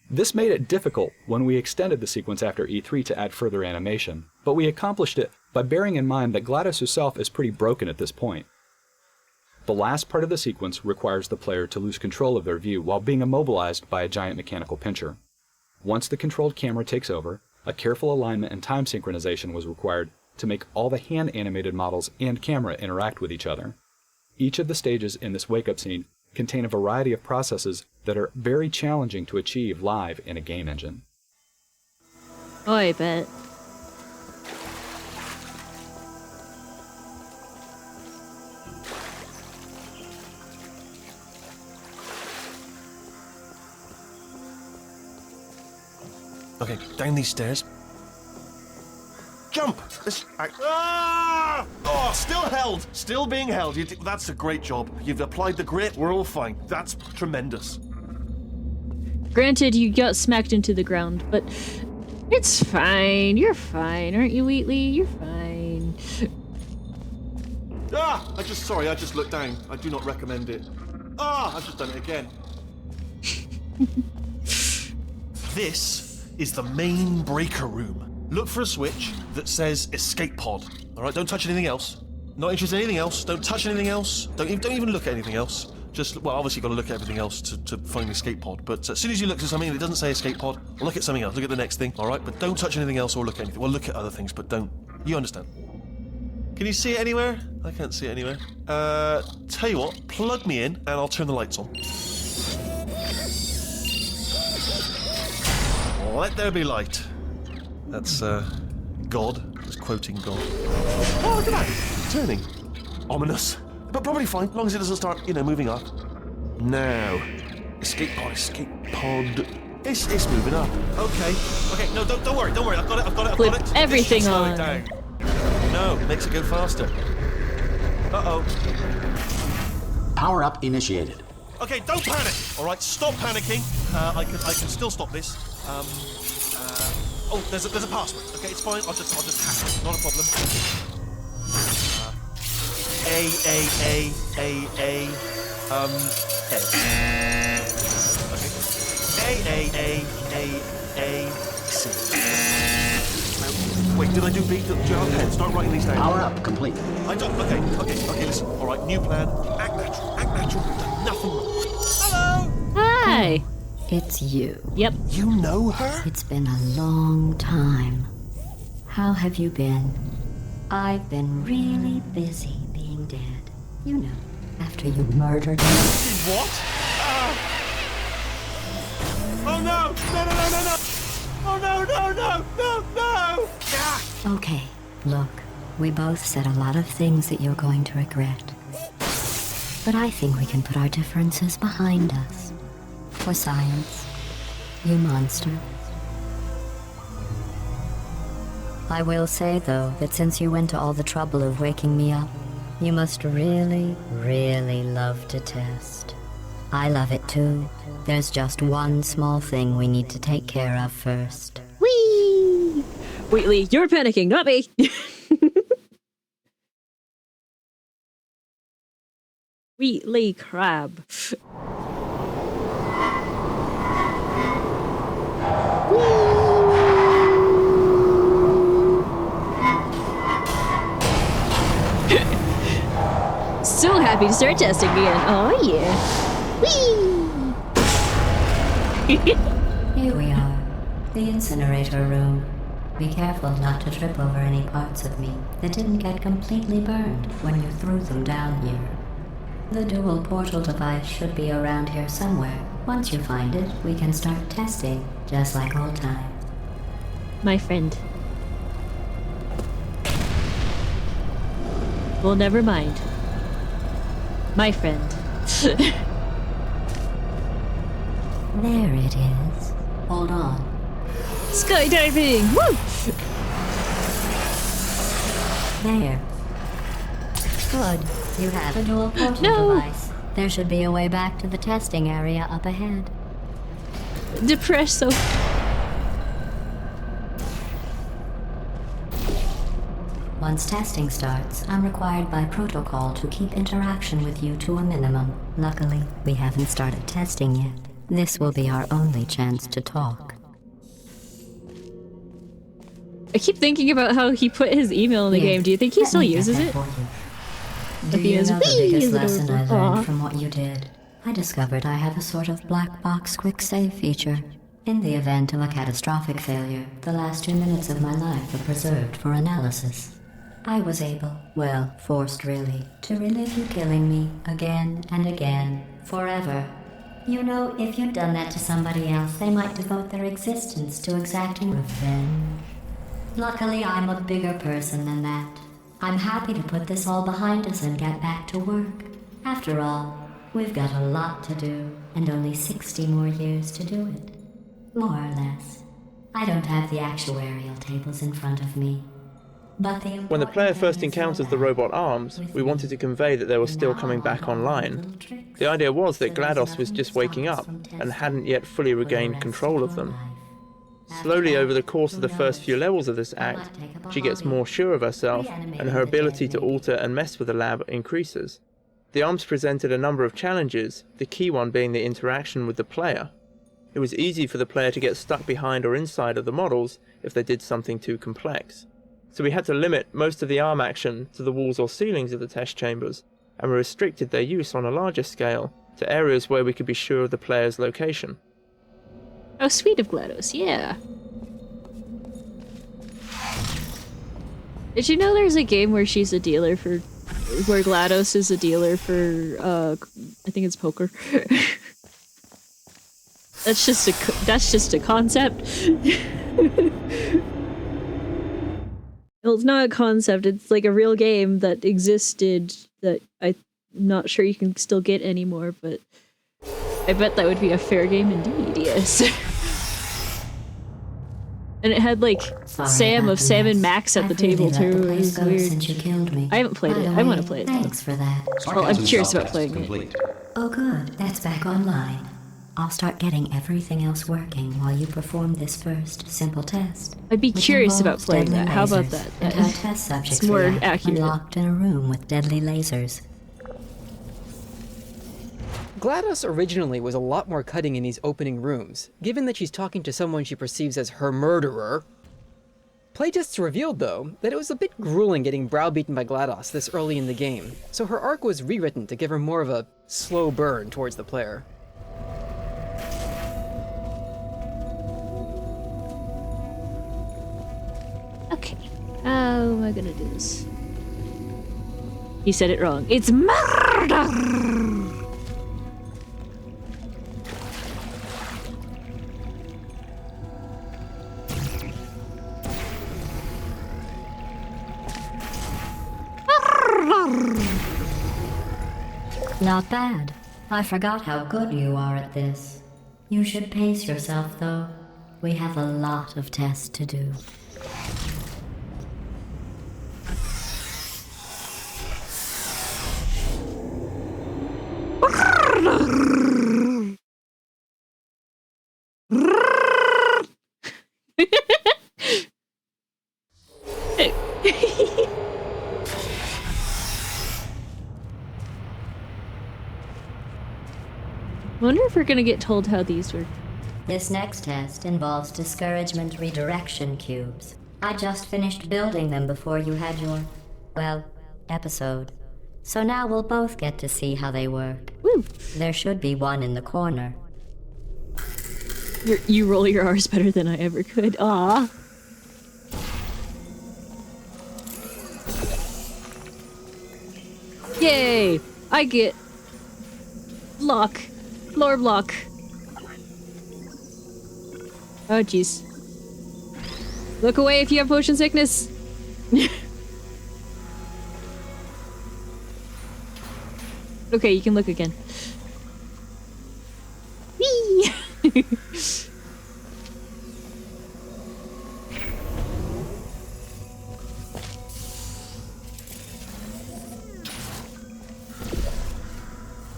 This made it difficult when we extended the sequence after E3 to add further animation, but we accomplished it by bearing in mind that GLaDOS herself is pretty broken at this point. The last part of the sequence requires the player to lose control of their view while being immobilized by a giant mechanical pincher. Once the controlled camera takes over, a careful alignment and time synchronization was required to make all the hand-animated models and camera interact with each other. Each of the stages in this wake-up scene contain a variety of processes that are very challenging to achieve live in a game engine. Oh, I bet. Okay, down these stairs. Jump! Ah! Oh, still held! Still being held. That's a great job. You've applied the grit. We're all fine. That's tremendous. Granted, you got smacked into the ground, but It's fine. You're fine, aren't you, Wheatley? You're fine. Ah! I just looked down. I do not recommend it. Ah! I've just done it again. This is the main breaker room. Look for a switch that says escape pod. Alright, don't touch anything else. Not interested in anything else. Don't touch anything else. Don't even look at anything else. Just, well, obviously you've got to look at everything else to find the escape pod. But as soon as you look at something and it doesn't say escape pod, look at something else. Look at the next thing, alright? But don't touch anything else or look at anything. Well, look at other things, but don't. You understand? Can you see it anywhere? I can't see it anywhere. Tell you what, plug me in and I'll turn the lights on. Let there be light. That's, God. Just quoting God. Oh, look at that! It's turning. Ominous. But probably fine, as long as it doesn't start, moving up. Now. Escape pod. It's moving up. Okay, no, don't worry. I've got it. Flip everything slow on. it down. No, makes it go faster. Uh-oh. Power up initiated. Okay, don't panic. All right, stop panicking. I can still stop this. Oh, there's a password. Okay, it's fine. I'll just hack it. Not a problem. A. Okay. A. C. Wait, did I do B? Do you have a pen? Start writing these down. Power up complete. I don't. Okay. Listen. All right, new plan. Act natural. Nothing wrong. Hello. Hi. It's you. Yep. You know her? It's been a long time. How have you been? I've been really busy being dead. You know, after you murdered me. What? Oh no! No! Oh no! Okay, look, we both said a lot of things that you're going to regret. But I think we can put our differences behind us. For science, you monster. I will say, though, that since you went to all the trouble of waking me up, you must really, really love to test. I love it too. There's just one small thing we need to take care of first. Whee! Wheatley, you're panicking, not me. Wheatley crab. So happy to start testing again. Oh yeah. Whee! Here we are, the incinerator room. Be careful not to trip over any parts of me that didn't get completely burned when you threw them down here. The dual portal device should be around here somewhere. Once you find it, we can start testing, just like old times. My friend. Well, never mind. My friend. There it is. Hold on. Skydiving! Woo! There. Good. You have a dual portal device. There should be a way back to the testing area up ahead. Depresso. Once testing starts, I'm required by protocol to keep interaction with you to a minimum. Luckily, we haven't started testing yet. This will be our only chance to talk. I keep thinking about how he put his email in the game. Do you think he still uses it? Do you know the biggest lesson I learned from what you did? I discovered I have a sort of black box quick save feature. In the event of a catastrophic failure, the last 2 minutes of my life are preserved for analysis. I was able, well, forced really, to relive you killing me again and again, forever. You know, if you'd done that to somebody else, they might devote their existence to exacting revenge. Luckily, I'm a bigger person than that. I'm happy to put this all behind us and get back to work. After all, we've got a lot to do, and only 60 more years to do it. More or less. I don't have the actuarial tables in front of me. But when the player first encounters the robot arms, we wanted to convey that they were still coming back online. The idea was that GLaDOS was just waking up, and hadn't yet fully regained control of them. Slowly over the course of the first few levels of this act, she gets more sure of herself, and her ability to alter and mess with the lab increases. The arms presented a number of challenges, the key one being the interaction with the player. It was easy for the player to get stuck behind or inside of the models if they did something too complex. So we had to limit most of the arm action to the walls or ceilings of the test chambers, and we restricted their use on a larger scale to areas where we could be sure of the player's location. Oh, sweet of GLaDOS, yeah. Did you know there's a game where she's a dealer for... where GLaDOS is a dealer for, I think it's poker. That's just a concept. Well, it's not a concept, it's like a real game that existed that I'm not sure you can still get anymore, but I bet that would be a fair game indeed, yes. And it had like Sam of Sam and Max at the table too. It was weird. I haven't played it. I want to play it. Thanks for that. Well, I'm curious about playing it. Oh good, that's back online. I'll start getting everything else working while you perform this first simple test. I'd be curious about playing that. How about that? And how test subjects It's more react when accurate. locked in a room with deadly lasers. GLaDOS originally was a lot more cutting in these opening rooms, given that she's talking to someone she perceives as her murderer. Playtests revealed, though, that it was a bit grueling getting browbeaten by GLaDOS this early in the game, so her arc was rewritten to give her more of a slow burn towards the player. Okay, how am I gonna do this? He said it wrong. It's murder! Not bad. I forgot how good you are at this. You should pace yourself, though. We have a lot of tests to do. Wonder if we're gonna get told how these work. This next test involves discouragement redirection cubes. I just finished building them before you had your, well, episode. So now we'll both get to see how they work. Woo. There should be one in the corner. You roll your R's better than I ever could. Ah. Yay! I get block. Floor block. Oh jeez. Look away if you have potion sickness. Okay, you can look again. Whee!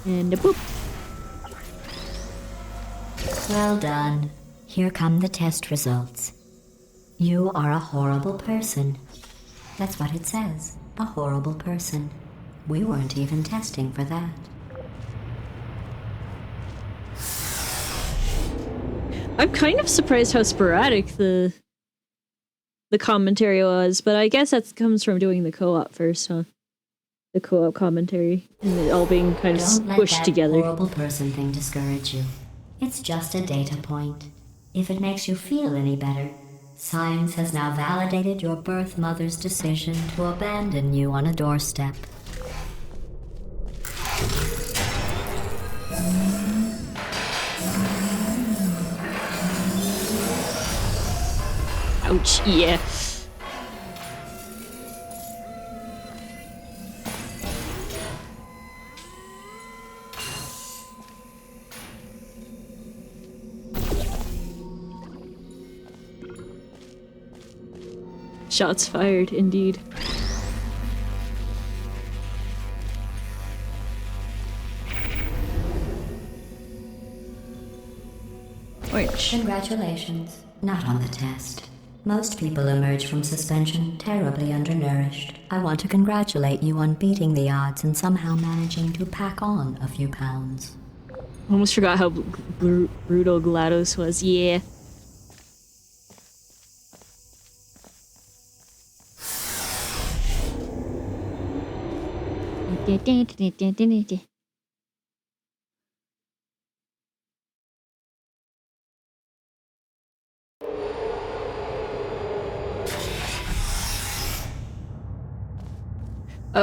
And a boop. Well done. Here come the test results. You are a horrible person. That's what it says. A horrible person. We weren't even testing for that. I'm kind of surprised how sporadic the commentary was, but I guess that comes from doing the co-op first, huh? The co-op commentary and it all being kind of squished together. Don't let that horrible person thing discourage you. It's just a data point. If it makes you feel any better, science has now validated your birth mother's decision to abandon you on a doorstep. Ouch, yeah. Shots fired, indeed. Orange. Congratulations. Not on the test. Most people emerge from suspension terribly undernourished. I want to congratulate you on beating the odds and somehow managing to pack on a few pounds. Almost forgot how brutal GLaDOS was. Yeah.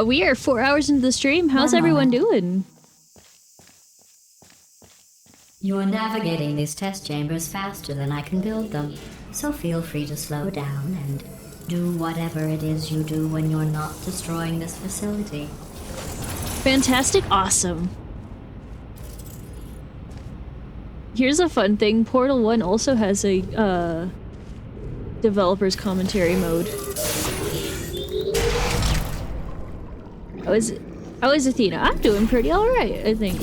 We are 4 hours into the stream. How's everyone doing? You're navigating these test chambers faster than I can build them, so feel free to slow down and do whatever it is you do when you're not destroying this facility. Fantastic, awesome. Here's a fun thing. Portal 1 also has a developer's commentary mode. How is Athena? I'm doing pretty alright, I think.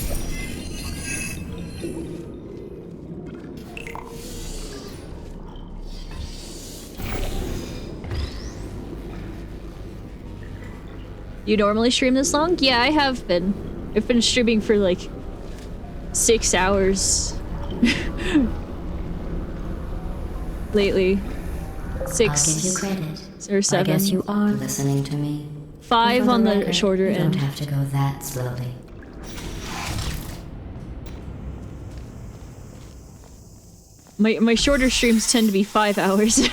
You normally stream this long? Yeah, I have been. I've been streaming for like 6 hours. Lately. 6 I'll give you credit. or 7. I guess you are listening to me. 5 on the shorter you end. don't have to go that slowly. My shorter streams tend to be 5 hours.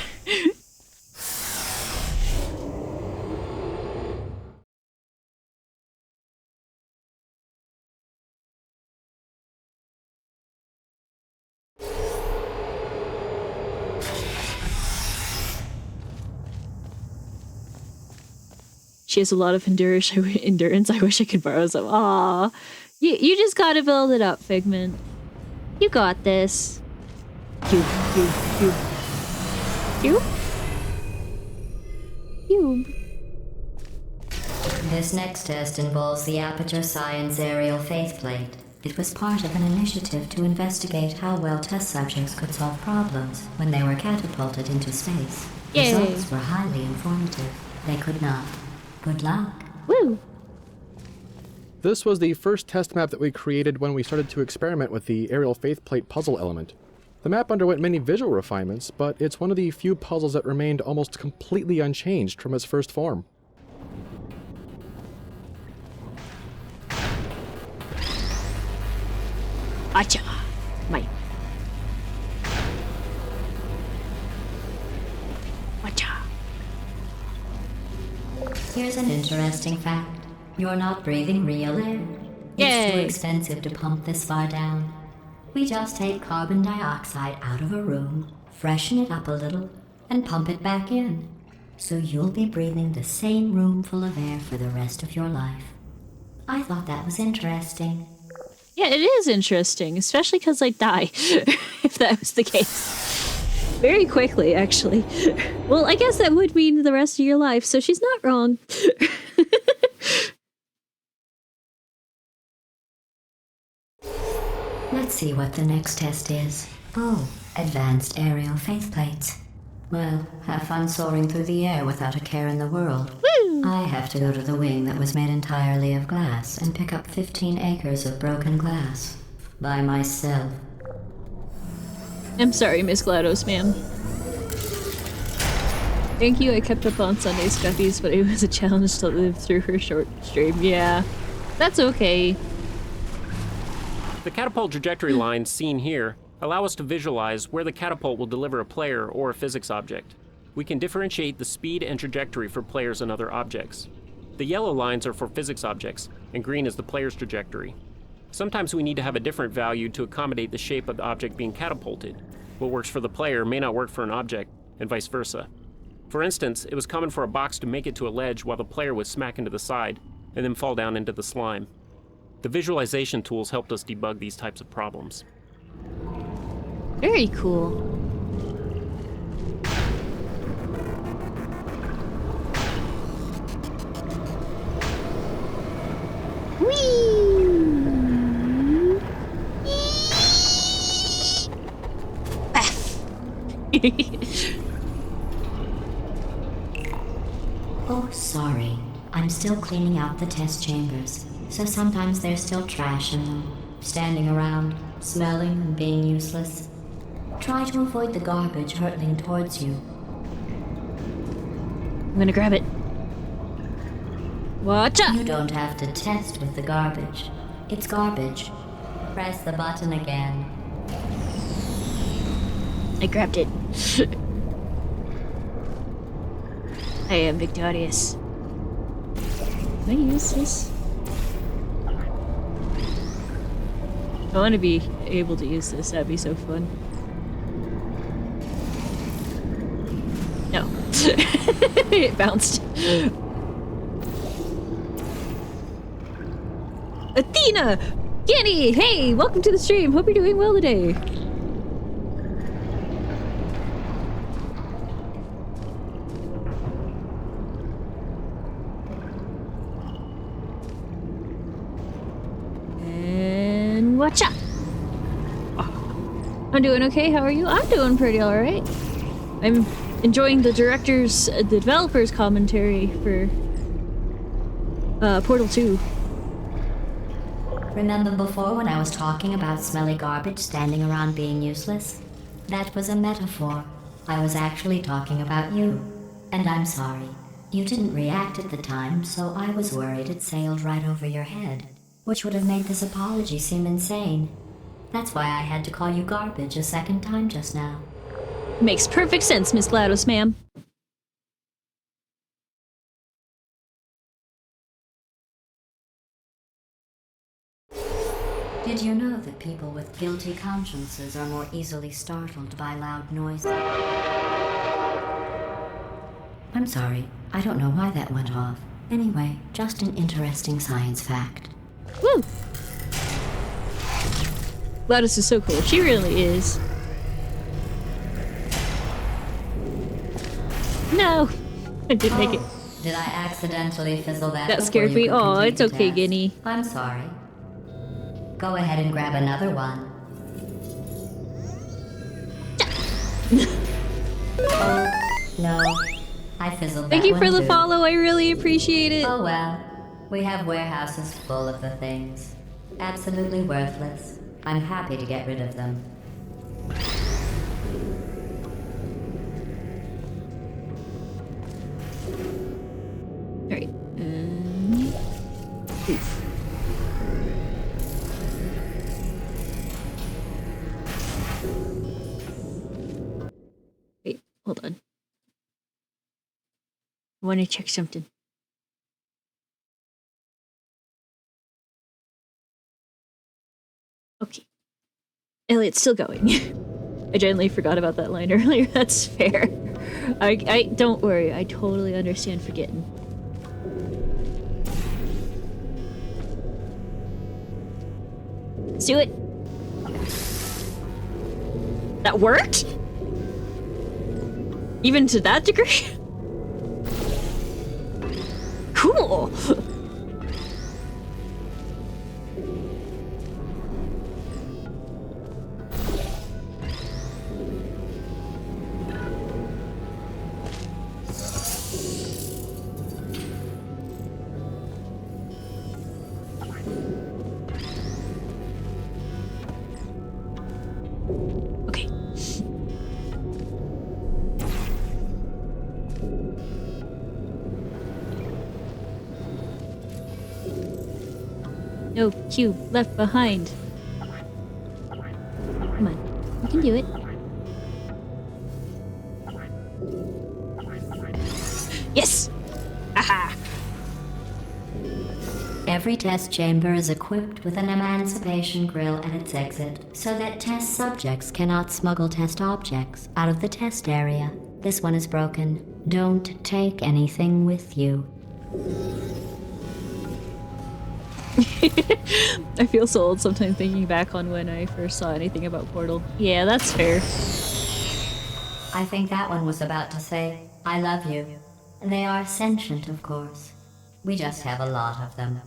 She has a lot of endurance. I wish I could borrow some. Aww. You just gotta build it up, Figment. You got this. Cube. This next test involves the Aperture Science Aerial Faithplate. It was part of an initiative to investigate how well test subjects could solve problems when they were catapulted into space. Yay. Results were highly informative. They could not. Good luck. Woo! This was the first test map that we created when we started to experiment with the aerial faithplate puzzle element. The map underwent many visual refinements, but it's one of the few puzzles that remained almost completely unchanged from its first form. Acha! My. Acha! Here's an interesting fact. You're not breathing real air. It's too expensive to pump this far down. We just take carbon dioxide out of a room, freshen it up a little, and pump it back in. So you'll be breathing the same room full of air for the rest of your life. I thought that was interesting. Yeah, it is interesting, especially because I'd die if that was the case. Very quickly, actually. Well, I guess that would mean the rest of your life, so she's not wrong. Let's see what the next test is. Oh, advanced aerial faithplates. Well, have fun soaring through the air without a care in the world. Woo! I have to go to the wing that was made entirely of glass and pick up 15 acres of broken glass. By myself. I'm sorry, Miss GLaDOS, ma'am. Thank you, I kept up on Sunday Scuffies, but it was a challenge to live through her short stream. Yeah, that's okay. The catapult trajectory lines seen here allow us to visualize where the catapult will deliver a player or a physics object. We can differentiate the speed and trajectory for players and other objects. The yellow lines are for physics objects, and green is the player's trajectory. Sometimes we need to have a different value to accommodate the shape of the object being catapulted. What works for the player may not work for an object, and vice versa. For instance, it was common for a box to make it to a ledge while the player would smack into the side, and then fall down into the slime. The visualization tools helped us debug these types of problems. Very cool. Whee! Oh, sorry. I'm still cleaning out the test chambers, so sometimes there's still trash in them, standing around, smelling and being useless. Try to avoid the garbage hurtling towards you. I'm gonna grab it. Watch out! You don't have to test with the garbage. It's garbage. Press the button again. I grabbed it. I am victorious. Can I use this? I want to be able to use this. That'd be so fun. No. It bounced. Athena! Kenny! Hey! Welcome to the stream! Hope you're doing well today! And watch out! I'm doing okay, how are you? I'm doing pretty alright. I'm enjoying the the developer's commentary for Portal 2. Remember before when I was talking about smelly garbage standing around being useless? That was a metaphor. I was actually talking about you. And I'm sorry. You didn't react at the time, so I was worried it sailed right over your head, which would have made this apology seem insane. That's why I had to call you garbage a second time just now. Makes perfect sense, Miss GLaDOS, ma'am. Did you know that people with guilty consciences are more easily startled by loud noises? I'm sorry, I don't know why that went off. Anyway, just an interesting science fact. Woo! GLaDOS is so cool. She really is. No! I didn't make it. Did I accidentally fizzle that? That scared me. Oh, it's okay, Guinea. I'm sorry. Go ahead and grab another one. Oh, no. I fizzled that Thank you one for the too. follow. I really appreciate it. Oh well. We have warehouses full of the things. Absolutely worthless. I'm happy to get rid of them. Alright. Oof. Wait, hold on. I want to check something. Okay. Elliot's still going. I genuinely forgot about that line earlier. That's fair. I don't worry. I totally understand forgetting. Let's do it. That worked? Even to that degree? Cool. Okay. No cube left behind. Come on, you can do it. Yes! Aha! Every test chamber is equipped with an emancipation grill at its exit, so that test subjects cannot smuggle test objects out of the test area. This one is broken. Don't take anything with you. I feel so old sometimes thinking back on when I first saw anything about Portal. Yeah, that's fair. I think that one was about to say, I love you. They are sentient, of course. We just have a lot of them.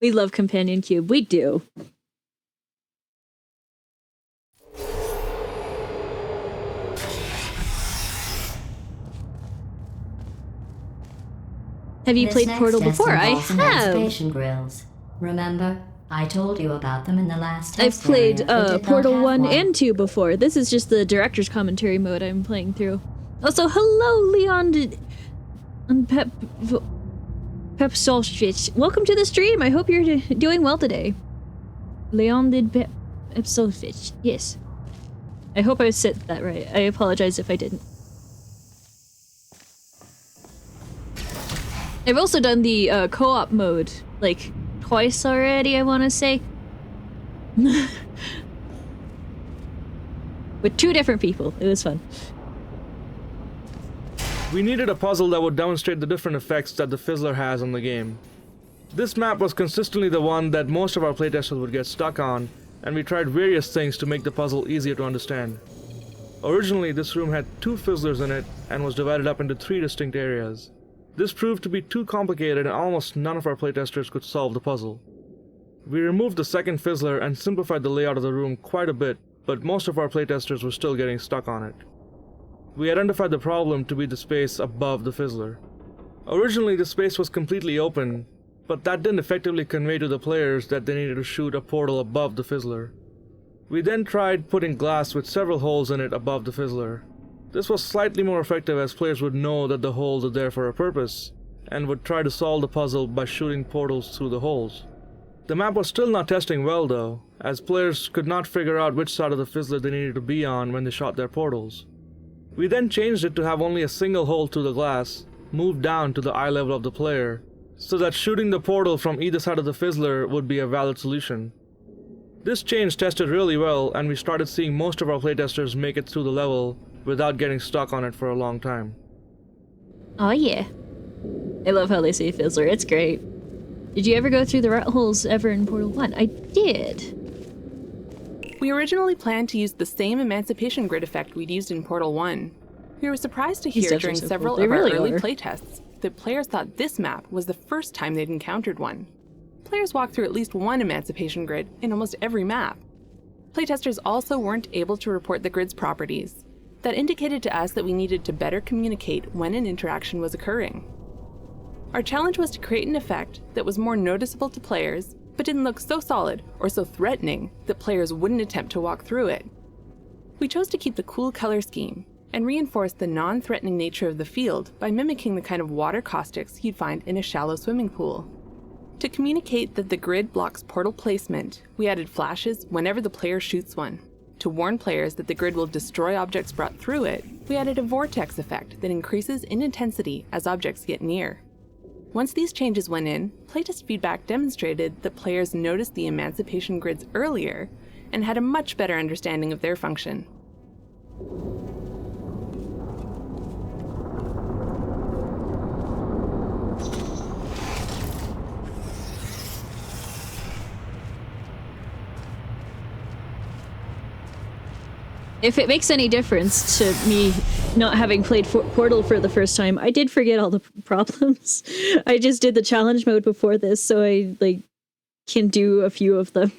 We love Companion Cube. We do. Have you played Portal before? I have. Emancipation grills. Remember? I told you about them in the last test. I've played area, Portal 1 and 2 before. This is just the director's commentary mode I'm playing through. Also, hello, Leon and Pep Solstich. Welcome to the stream. I hope you're doing well today. Leon did Pep Solstich. Yes. I hope I said that right. I apologize if I didn't. I've also done the co-op mode, like, twice already, I want to say. With 2 different people. It was fun. We needed a puzzle that would demonstrate the different effects that the Fizzler has on the game. This map was consistently the one that most of our playtesters would get stuck on, and we tried various things to make the puzzle easier to understand. Originally, this room had 2 Fizzlers in it and was divided up into 3 distinct areas. This proved to be too complicated and almost none of our playtesters could solve the puzzle. We removed the second Fizzler and simplified the layout of the room quite a bit, but most of our playtesters were still getting stuck on it. We identified the problem to be the space above the Fizzler. Originally, the space was completely open, but that didn't effectively convey to the players that they needed to shoot a portal above the Fizzler. We then tried putting glass with several holes in it above the Fizzler. This was slightly more effective as players would know that the holes are there for a purpose, and would try to solve the puzzle by shooting portals through the holes. The map was still not testing well though, as players could not figure out which side of the Fizzler they needed to be on when they shot their portals. We then changed it to have only a single hole through the glass, moved down to the eye level of the player, so that shooting the portal from either side of the Fizzler would be a valid solution. This change tested really well, and we started seeing most of our playtesters make it through the level without getting stuck on it for a long time. Oh yeah. I love how they say Fizzler, it's great. Did you ever go through the rat holes ever in Portal 1? I did. We originally planned to use the same Emancipation Grid effect we'd used in Portal 1. We were surprised to hear during several of our early playtests that players thought this map was the first time they'd encountered one. Players walked through at least one Emancipation Grid in almost every map. Playtesters also weren't able to report the grid's properties. That indicated to us that we needed to better communicate when an interaction was occurring. Our challenge was to create an effect that was more noticeable to players, but didn't look so solid or so threatening that players wouldn't attempt to walk through it. We chose to keep the cool color scheme and reinforce the non-threatening nature of the field by mimicking the kind of water caustics you'd find in a shallow swimming pool. To communicate that the grid blocks portal placement, we added flashes whenever the player shoots one. To warn players that the grid will destroy objects brought through it, we added a vortex effect that increases in intensity as objects get near. Once these changes went in, playtest feedback demonstrated that players noticed the Emancipation Grids earlier and had a much better understanding of their function. If it makes any difference to me not having played Portal for the first time, I did forget all the problems. I just did the challenge mode before this, so I can do a few of them.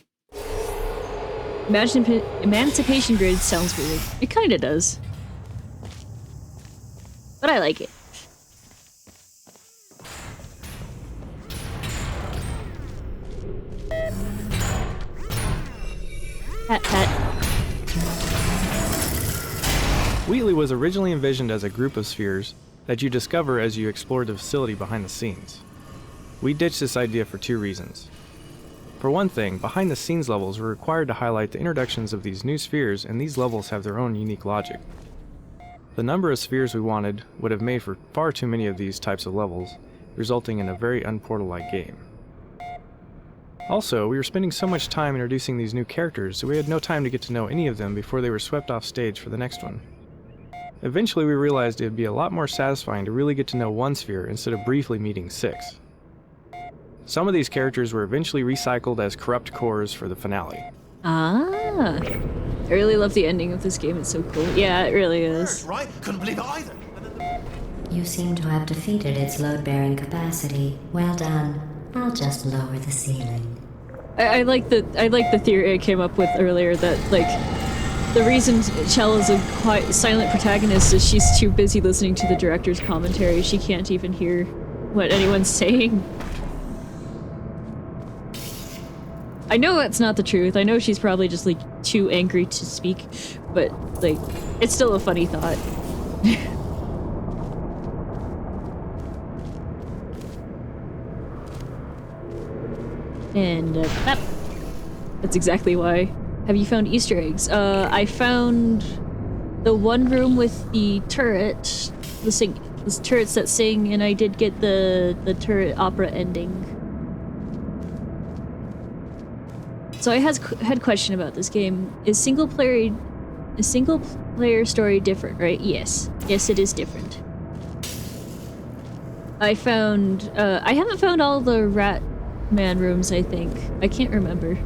Emancipation Grid sounds weird. It kinda does. But I like it. Pat, pat. Wheatley was originally envisioned as a group of spheres that you discover as you explore the facility behind the scenes. We ditched this idea for 2 reasons. For one thing, behind the scenes levels were required to highlight the introductions of these new spheres, and these levels have their own unique logic. The number of spheres we wanted would have made for far too many of these types of levels, resulting in a very unportal-like game. Also, we were spending so much time introducing these new characters that we had no time to get to know any of them before they were swept off stage for the next one. Eventually we realized it would be a lot more satisfying to really get to know one sphere instead of briefly meeting 6. Some of these characters were eventually recycled as corrupt cores for the finale. Ah, I really love the ending of this game, it's so cool. Yeah, it really is. Right? Couldn't believe it either. You seem to have defeated its load-bearing capacity. Well done. I'll just lower the ceiling. I like the theory I came up with earlier that like the reason Chell is a quiet, silent protagonist is she's too busy listening to the director's commentary. She can't even hear what anyone's saying. I know that's not the truth. I know she's probably just like too angry to speak, but like it's still a funny thought. And that's exactly why. Have you found Easter eggs? I found the one room with the turret, the turrets that sing, and I did get the turret opera ending. So I had a question about this game. Is single player story different, right? Yes. Yes, it is different. I found I haven't found all the rat man rooms, I think. I can't remember.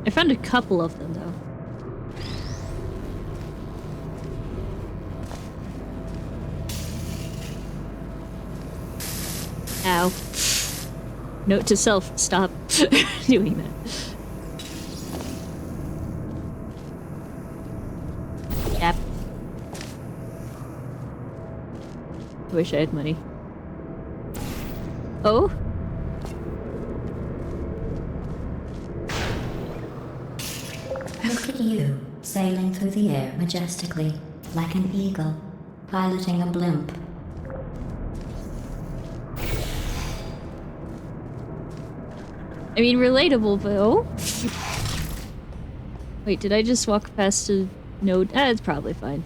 I found a couple of them, though. Ow. Note to self, stop doing that. Yep. I wish I had money. Oh? Look at you, sailing through the air majestically, like an eagle, piloting a blimp. I mean, relatable, but oh? Wait, did I just walk past a node? It's probably fine.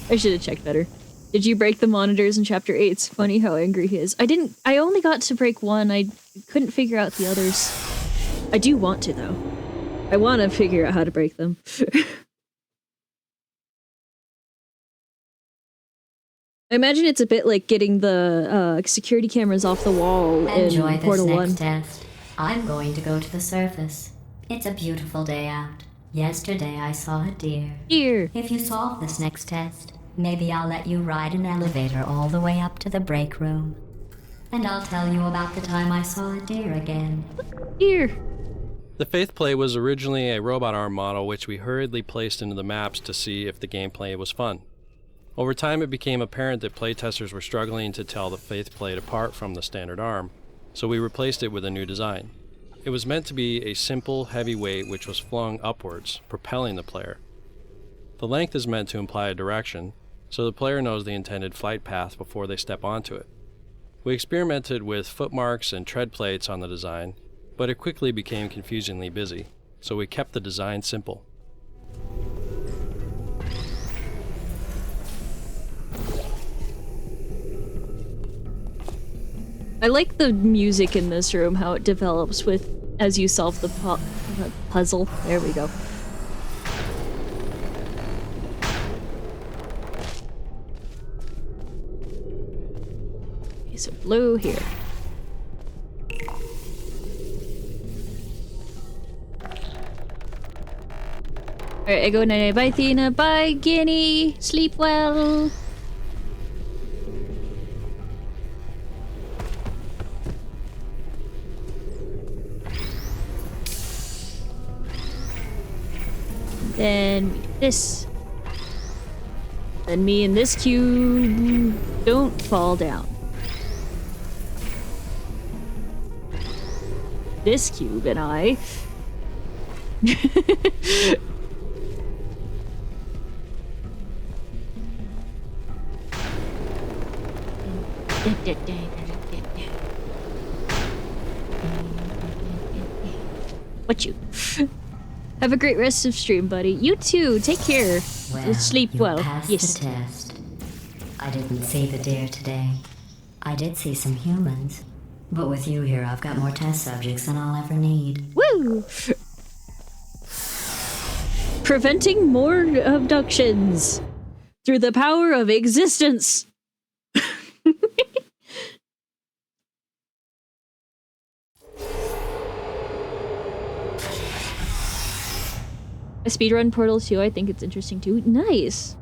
I should have checked better. Did you break the monitors in Chapter 8? It's funny how angry he is. I only got to break one. I couldn't figure out the others. I do want to, though. I want to figure out how to break them. I imagine it's a bit like getting the security cameras off the wall Enjoy in Portal 1. this next test. I'm going to go to the surface. It's a beautiful day out. Yesterday I saw a deer. Deer. If you solve this next test, maybe I'll let you ride an elevator all the way up to the break room. And I'll tell you about the time I saw a deer again. Deer. The Faith Plate was originally a robot arm model which we hurriedly placed into the maps to see if the gameplay was fun. Over time it became apparent that playtesters were struggling to tell the Faith Plate apart from the standard arm, so we replaced it with a new design. It was meant to be a simple, heavy weight which was flung upwards, propelling the player. The length is meant to imply a direction, so the player knows the intended flight path before they step onto it. We experimented with footmarks and tread plates on the design, but it quickly became confusingly busy, so we kept the design simple. I like the music in this room, how it develops with as you solve the puzzle. There we go. Okay, so blue here. Alright, I go night-night. Bye, Athena. Bye, Guinea. Sleep well. Then this. Then me and this cube don't fall down. This cube and I. What you? Have a great rest of stream, buddy. You too. Take care. Well, sleep you well. Passed Yes. the test. I didn't see the deer today. I did see some humans. But with you here, I've got more test subjects than I'll ever need. Woo! Preventing more abductions through the power of existence. I speedrun Portal 2. I think it's interesting too. Nice.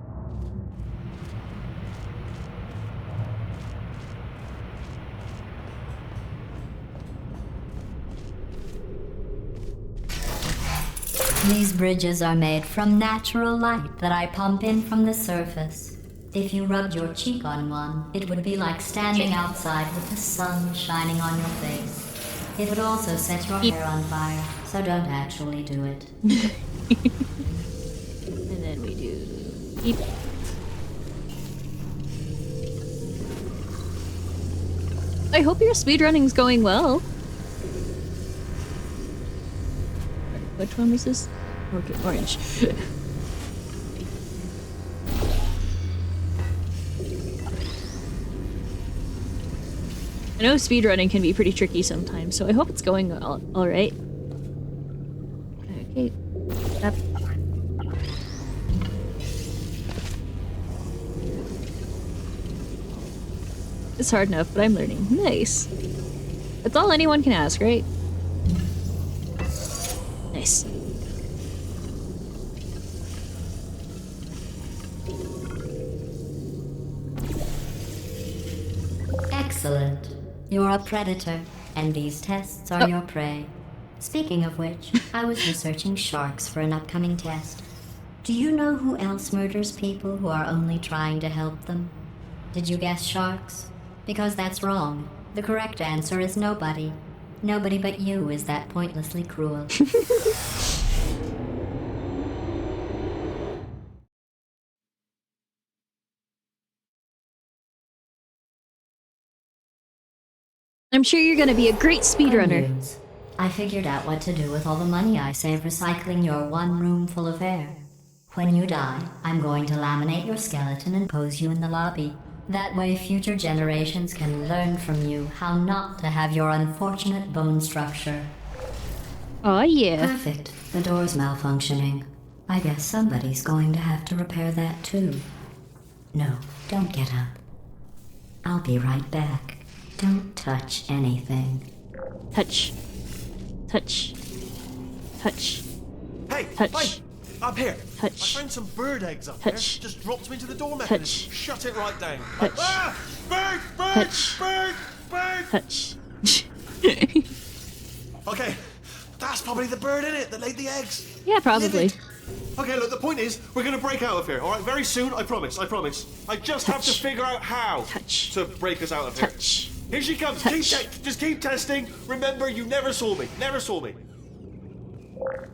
These bridges are made from natural light that I pump in from the surface. If you rubbed your cheek on one, it would be like standing outside with the sun shining on your face. It would also set your hair on fire, so don't actually do it. And then we do beep. I hope your speedrunning's going well. Which one was this? Okay, orange. I know speedrunning can be pretty tricky sometimes, so I hope it's going all right. Okay. Up. It's hard enough, but I'm learning. Nice. That's all anyone can ask, right? Nice. Excellent. You're a predator, and these tests are your prey. Speaking of which, I was researching sharks for an upcoming test. Do you know who else murders people who are only trying to help them? Did you guess sharks? Because that's wrong. The correct answer is nobody. Nobody but you is that pointlessly cruel. I'm sure you're gonna be a great speedrunner. I figured out what to do with all the money I save recycling your one room full of air. When you die, I'm going to laminate your skeleton and pose you in the lobby. That way future generations can learn from you how not to have your unfortunate bone structure. Oh yeah. Perfect. The door's malfunctioning. I guess somebody's going to have to repair that too. No, don't get up. I'll be right back. Don't touch anything. Touch. Touch. Touch. Hey, touch. Hey, up here. Touch. I found some bird eggs up touch. here. Just dropped them into the door mechanism. Touch. Shut it right down. Touch. Ah! Bird! Bird! Touch. Bird! Bird! Touch. Okay, that's probably the bird in it that laid the eggs. Yeah, probably. Livid. Okay, look, the point is, we're gonna break out of here, alright? Very soon, I promise, I promise. I just have to figure out how to break us out of here. Here she comes, just keep testing. Remember, you never saw me, never saw me.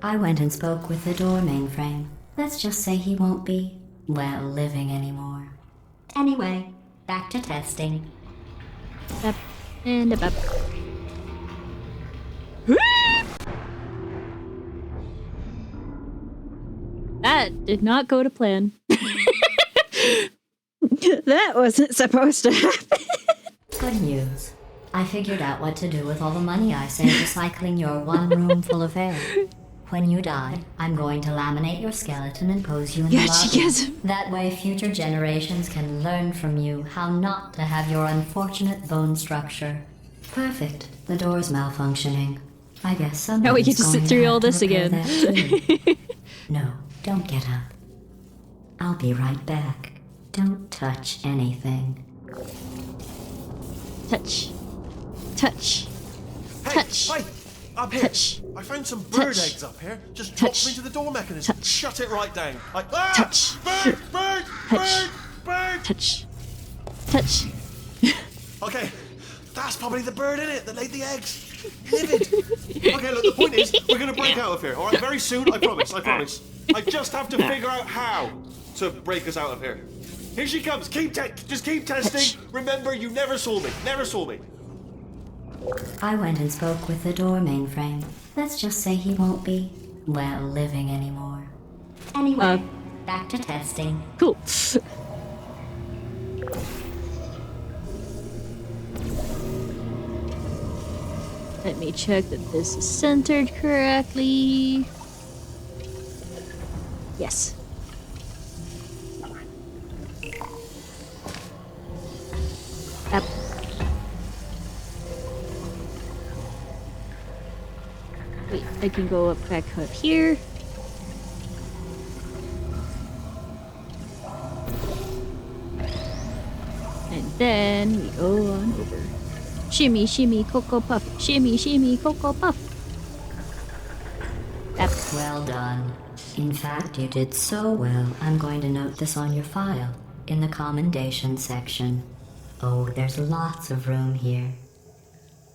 I went and spoke with the door mainframe. Let's just say he won't be, well, living anymore. Anyway, back to testing. Up and up. That did not go to plan. That wasn't supposed to happen. Good news. I figured out what to do with all the money I save recycling your one room full of air. When you die, I'm going to laminate your skeleton and pose you in the lobby. That way future generations can learn from you how not to have your unfortunate bone structure. Perfect. The door's malfunctioning. I guess somebody's Now we get to sit through all this again. No, don't get up. I'll be right back. Don't touch anything. Touch. Touch. Hey, touch. Hey, up here. Touch. I found some bird Touch. eggs up here. Just dropped them into the door mechanism. Touch. Shut it right down. Ah! Touch. Bird! Bird! Touch. Bird! Bird! Touch. Touch. Okay, that's probably the bird in it that laid the eggs. Livid. Okay, look, the point is, we're gonna break out of here, alright? Very soon, I promise, I promise. I just have to figure out how to break us out of here. Here she comes, just keep testing. Remember, you never saw me, never saw me. I went and spoke with the door mainframe. Let's just say he won't be, well, living anymore. Anyway, back to testing. Cool. Let me check that this is centered correctly. Yes. Up. Wait, I can go up back up here. And then we go on over. Shimmy, shimmy, cocoa puff. Shimmy, shimmy, cocoa puff. Well, Well done. In fact, you did so well, I'm going to note this on your file, in the commendation section. Oh, there's lots of room here.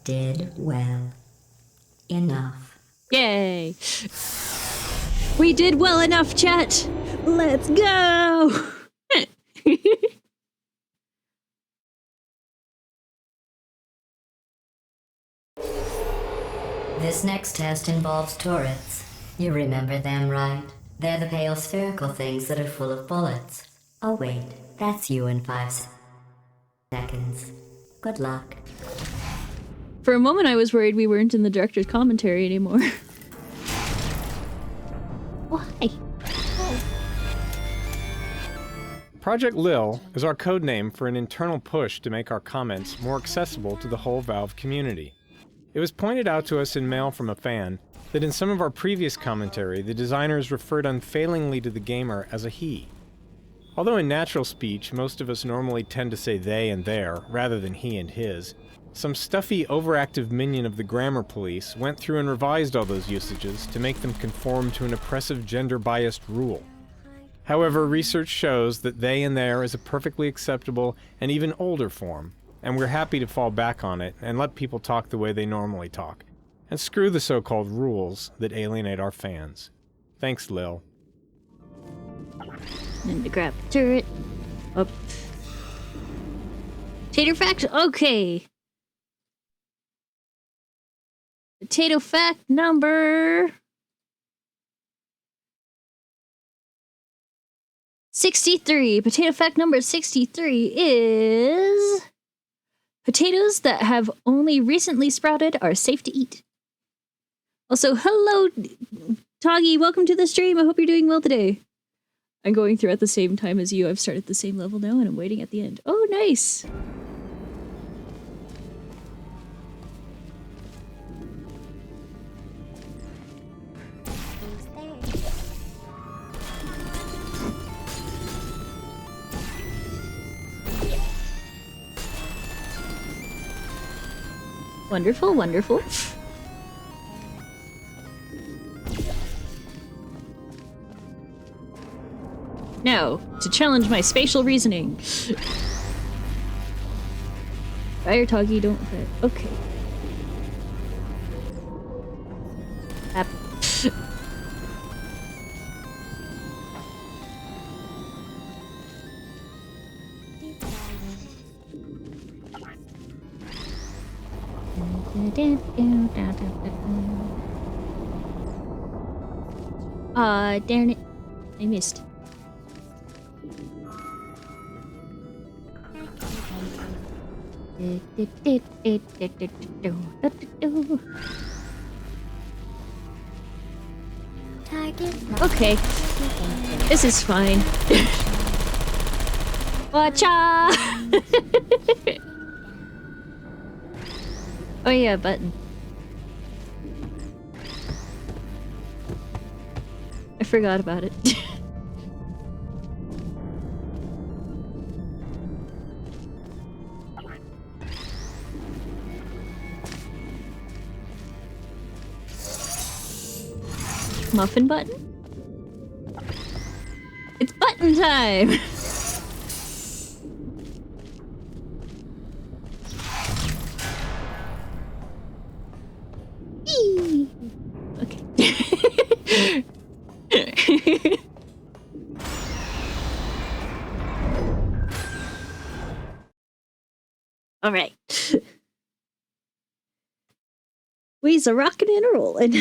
Did well. Enough. Yay! We did well enough, chat! Let's go! This next test involves turrets. You remember them, right? They're the pale spherical things that are full of bullets. Oh wait, that's you in 5 seconds. Good luck. For a moment I was worried we weren't in the director's commentary anymore. Why? Project Lil is our code name for an internal push to make our comments more accessible to the whole Valve community. It was pointed out to us in mail from a fan that in some of our previous commentary, the designers referred unfailingly to the gamer as a he. Although in natural speech, most of us normally tend to say they and their, rather than he and his, some stuffy, overactive minion of the grammar police went through and revised all those usages to make them conform to an oppressive gender-biased rule. However, research shows that they and their is a perfectly acceptable and even older form, and we're happy to fall back on it and let people talk the way they normally talk, and screw the so-called rules that alienate our fans. Thanks, Lil. And to grab the turret. Up. Tater fact? Okay. Potato fact number 63. Potato fact number 63 is potatoes that have only recently sprouted are safe to eat. Also, hello, Toggy. Welcome to the stream. I hope you're doing well today. I'm going through at the same time as you. I've started the same level now, and I'm waiting at the end. Oh, nice. Wonderful, wonderful. Now, to challenge my spatial reasoning. Fire Toggy, don't fit. Okay. Up. Darn it. I missed. Okay. This is fine. Watcha! Oh yeah, button. I forgot about it. Muffin button? It's button time! Okay. All right. We's a rockin' and a rollin'.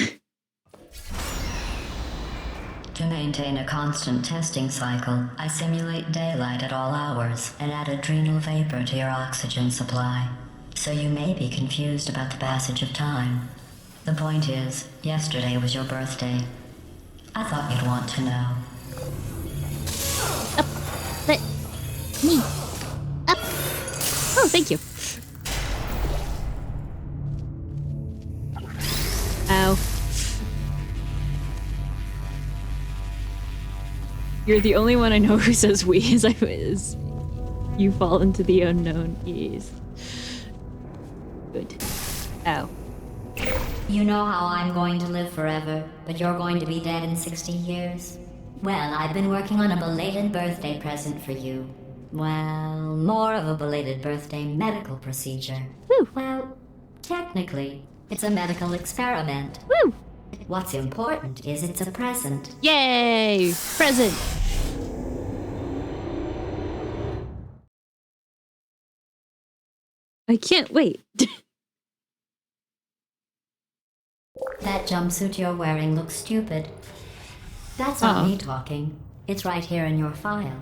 To maintain a constant testing cycle, I simulate daylight at all hours and add adrenal vapor to your oxygen supply. So you may be confused about the passage of time. The point is, yesterday was your birthday. I thought you'd want to know. Up. Let me. Up. Oh, thank you. Ow. You're the only one I know who says we as I is. You fall into the unknown. Yes. Good. Ow. You know how I'm going to live forever, but you're going to be dead in 60 years? Well, I've been working on a belated birthday present for you. Well, more of a belated birthday medical procedure. Woo. Well, technically, it's a medical experiment. Woo! What's important is it's a present. Yay! Present! I can't wait. That jumpsuit you're wearing looks stupid. That's not me talking. It's right here in your file.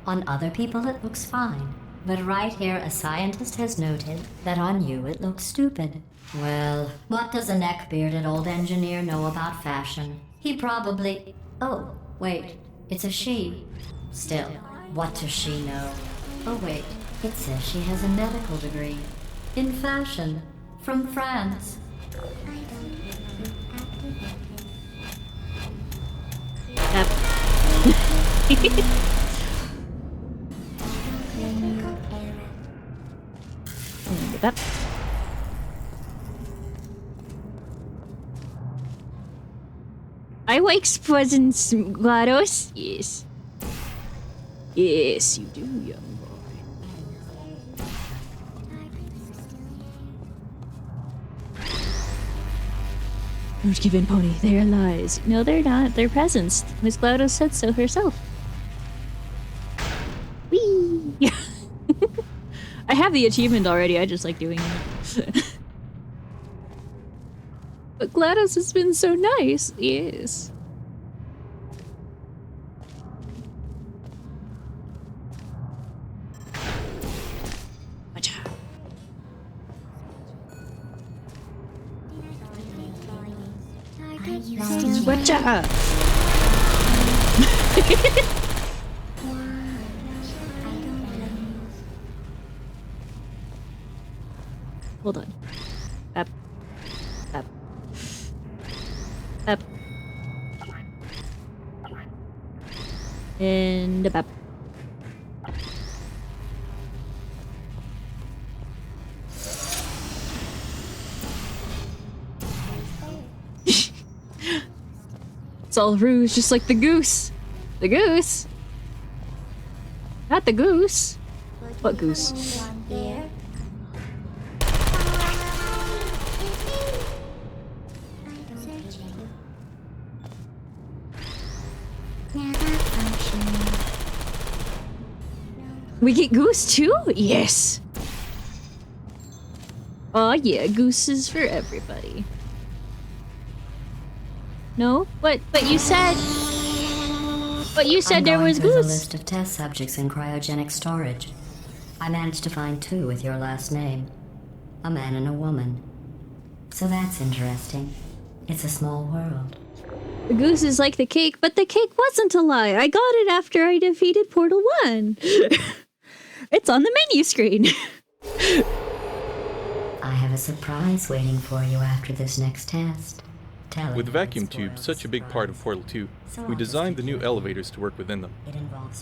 On other people it looks fine. But right here a scientist has noted that on you it looks stupid. Well, what does a neck-bearded old engineer know about fashion? He probably... Oh, wait. It's a she. Still, what does she know? Oh wait, it says she has a medical degree. In fashion. From France. Yep. I like presents, GLaDOS. Yes. Yes, you do, young boy. Don't give in, Pony. They are lies. No, they're not. They're presents. Miss GLaDOS said so herself. Whee! I have the achievement already. I just like doing it. But GLaDOS has been so nice. Yes. Watcha! Hold on. Up. Up. Up. And up. It's all ruse, just like the goose. The goose? Not the goose. What goose? We get goose too? Yes. Oh yeah, goose is for everybody. No? But you said... But you said there was goose. There's a list of test subjects in cryogenic storage. I managed to find 2 with your last name. A man and a woman. So that's interesting. It's a small world. The goose is like the cake, but the cake wasn't a lie. I got it after I defeated Portal 1. It's on the menu screen. I have a surprise waiting for you after this next test. With the vacuum tube such a big part of Portal 2, we designed the new elevators to work within them.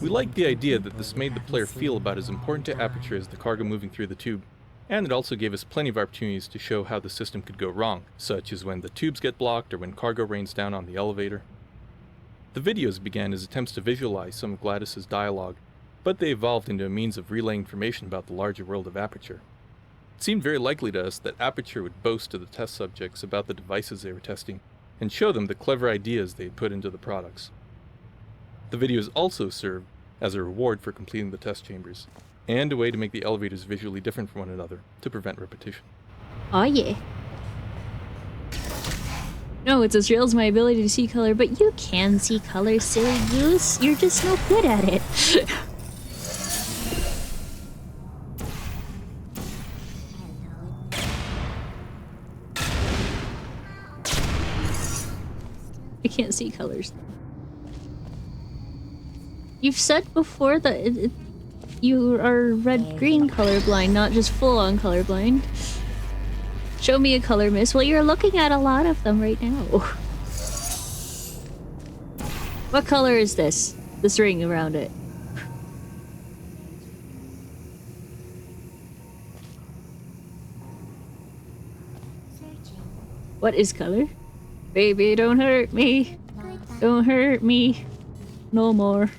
We liked the idea that this made the player feel about as important to Aperture as the cargo moving through the tube, and it also gave us plenty of opportunities to show how the system could go wrong, such as when the tubes get blocked or when cargo rains down on the elevator. The videos began as attempts to visualize some of GLaDOS's dialogue, but they evolved into a means of relaying information about the larger world of Aperture. It seemed very likely to us that Aperture would boast to the test subjects about the devices they were testing, and show them the clever ideas they had put into the products. The videos also served as a reward for completing the test chambers, and a way to make the elevators visually different from one another, to prevent repetition. Oh yeah. No, it's as real as my ability to see color, but you can see color, silly goose. You're just no good at it. I can't see colors. You've said before that you are red-green colorblind, not just full-on colorblind. Show me a color, miss. Well, you're looking at a lot of them right now. What color is this? This ring around it. What is color? Baby, don't hurt me. Don't hurt me. No more.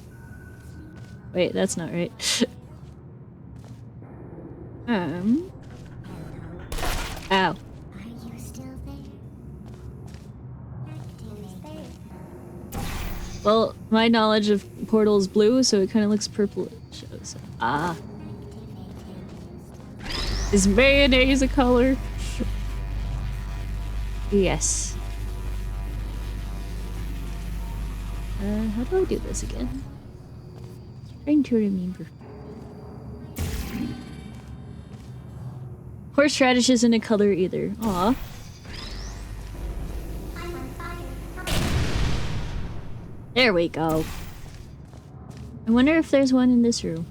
Wait, that's not right. Ow. Well, my knowledge of Portal is blue, so it kind of looks purple. Ah. Is mayonnaise a color? Yes. How do I do this again? Trying to remember. Horseradish isn't a color either. Aw. There we go. I wonder if there's one in this room.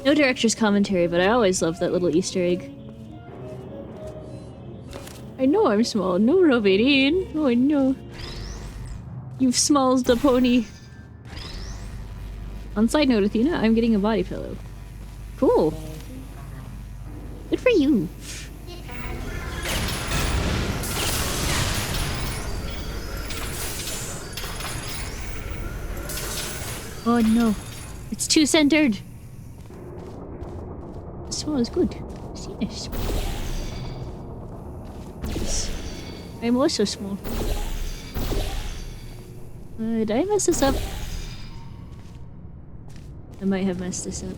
No director's commentary, but I always love that little Easter egg. I know I'm small. No, rub it in. Oh no. You've smalls the pony. On side note, Athena, I'm getting a body pillow. Cool. Good for you. Oh no. It's too centered. Small is good. Yes. I'm also small. Did I mess this up? I might have messed this up.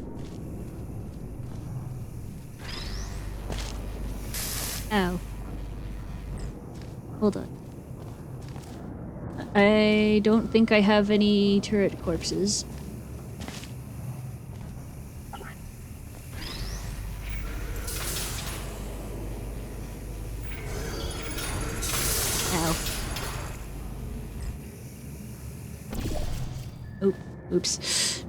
Ow. Hold on. I don't think I have any turret corpses. Oh, oops.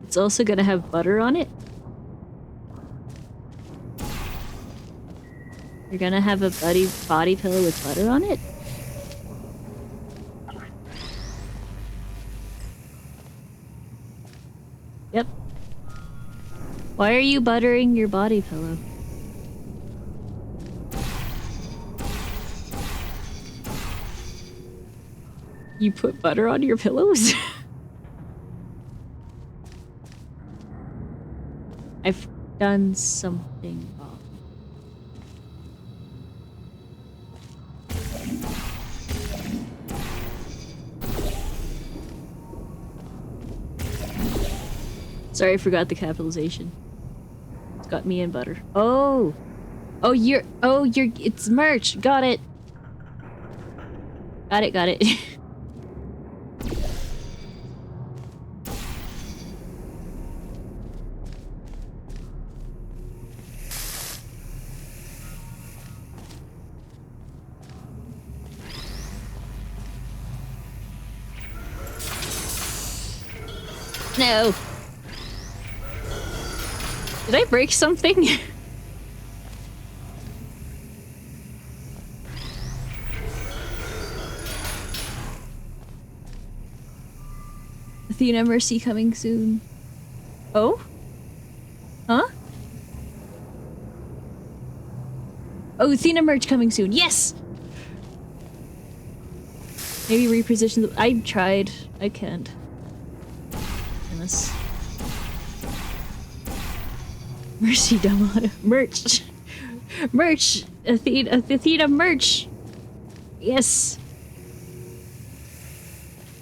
It's also gonna have butter on it. You're gonna have a body pillow with butter on it? Yep. Why are you buttering your body pillow? You put butter on your pillows? I've done something wrong. Sorry, I forgot the capitalization. It's got me and butter. Oh! Oh, it's merch! Got it! Got it. No. Did I break something? Athena Mercy coming soon. Oh? Huh? Oh, Athena merch coming soon. Yes! Maybe reposition the— I tried. I can't. Goodness. Mercy Damada. Merch! Merch! Athena merch! Yes!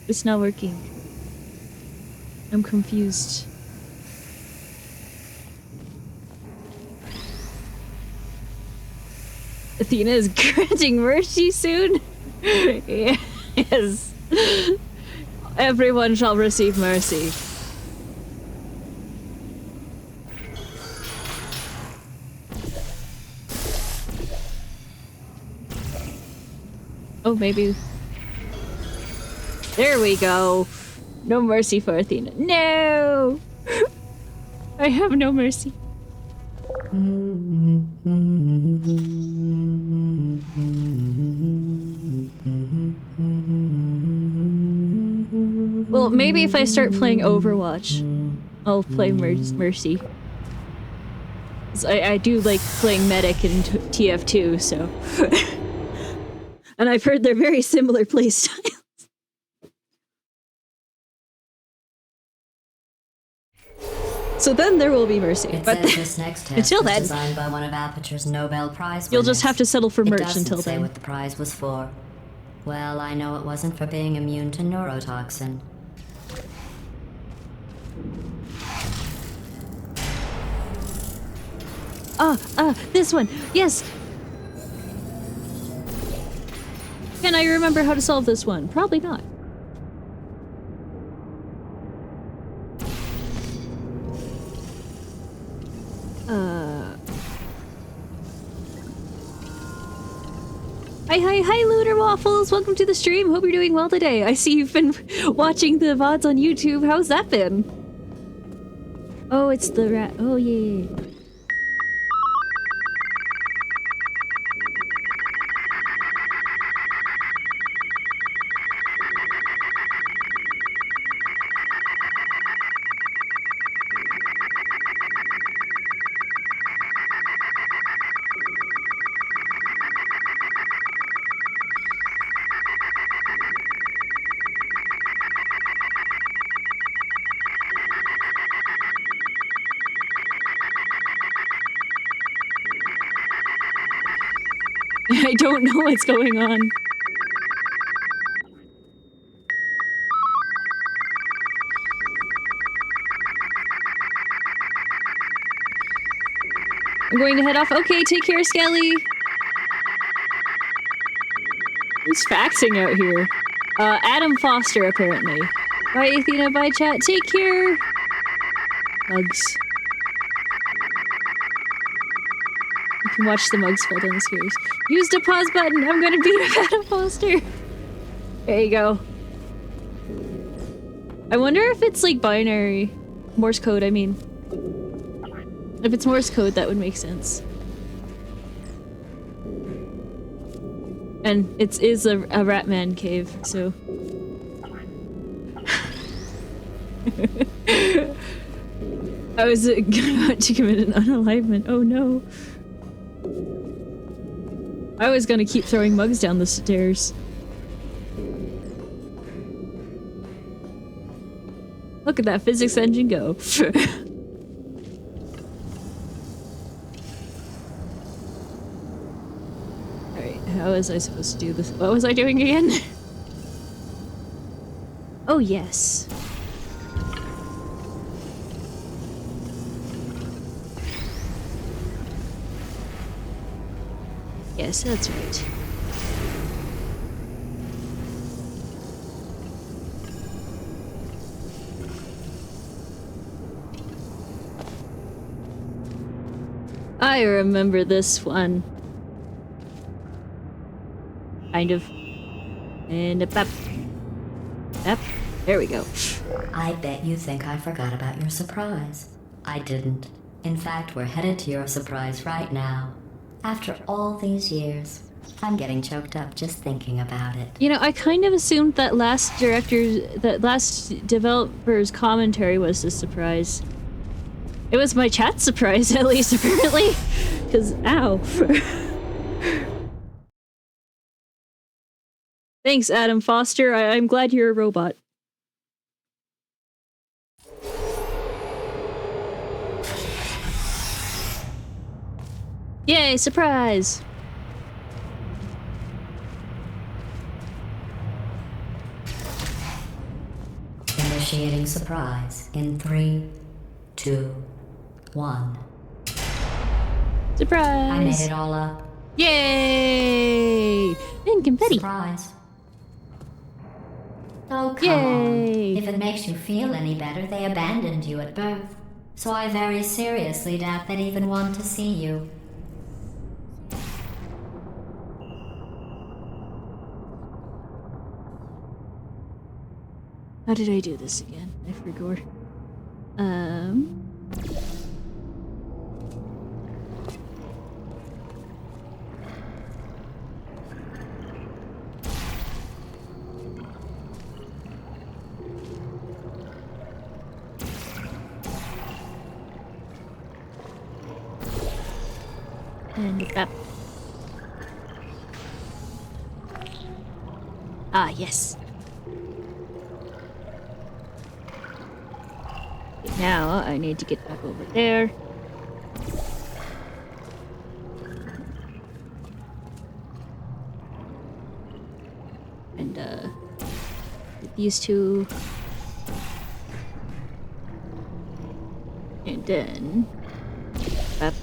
It's not working. I'm confused. Athena is granting mercy soon? Yes. Everyone shall receive mercy. Oh, maybe. There we go. No mercy for Athena. No! I have no mercy. Well, maybe if I start playing Overwatch, I'll play Mercy. 'Cause I do like playing Medic in TF2, so... And I've heard they're very similar playstyles. So then there will be Mercy. But this next test until was then, designed by one of Aperture's Nobel Prize you'll just winners. have to settle for merch It doesn't until say then. what the prize was for. Well, I know it wasn't for being immune to neurotoxin. This one! Yes! Can I remember how to solve this one? Probably not. Hi, Lunar Waffles! Welcome to the stream! Hope you're doing well today. I see you've been watching the VODs on YouTube. How's that been? Oh, it's the rat. Oh, yeah. I don't know what's going on. I'm going to head off. Okay, take care, Skelly. Who's faxing out here? Adam Foster, apparently. Bye, Athena. Bye, chat. Take care. Mugs. You can watch the mugs fall down the stairs. Use the pause button. I'm gonna beat up Adam Foster. There you go. I wonder if it's like binary. Morse code, I mean. If it's Morse code, that would make sense. And it is a Ratman cave, so... I was about to commit an unalignment. Oh no. I was gonna keep throwing mugs down the stairs. Look at that physics engine go. Alright, how was I supposed to do this? What was I doing again? Oh yes. Yes, that's right. I remember this one. Kind of. And up, up. Up. There we go. I bet you think I forgot about your surprise. I didn't. In fact, we're headed to your surprise right now. After all these years. I'm getting choked up just thinking about it. You know, I kind of assumed that last developer's commentary was a surprise. It was my chat surprise, at least, apparently. Because, ow. Thanks, Adam Foster. I'm glad you're a robot. Yay, surprise! Initiating surprise in 3, 2, 1. Surprise! I made it all up. Yay! And confetti. Surprise. Oh, come on. Yay! If it makes you feel any better, they abandoned you at birth. So I very seriously doubt they'd even want to see you. How did I do this again? I forgot. And up. Ah, yes. Now I need to get back over there. And get these two. And then up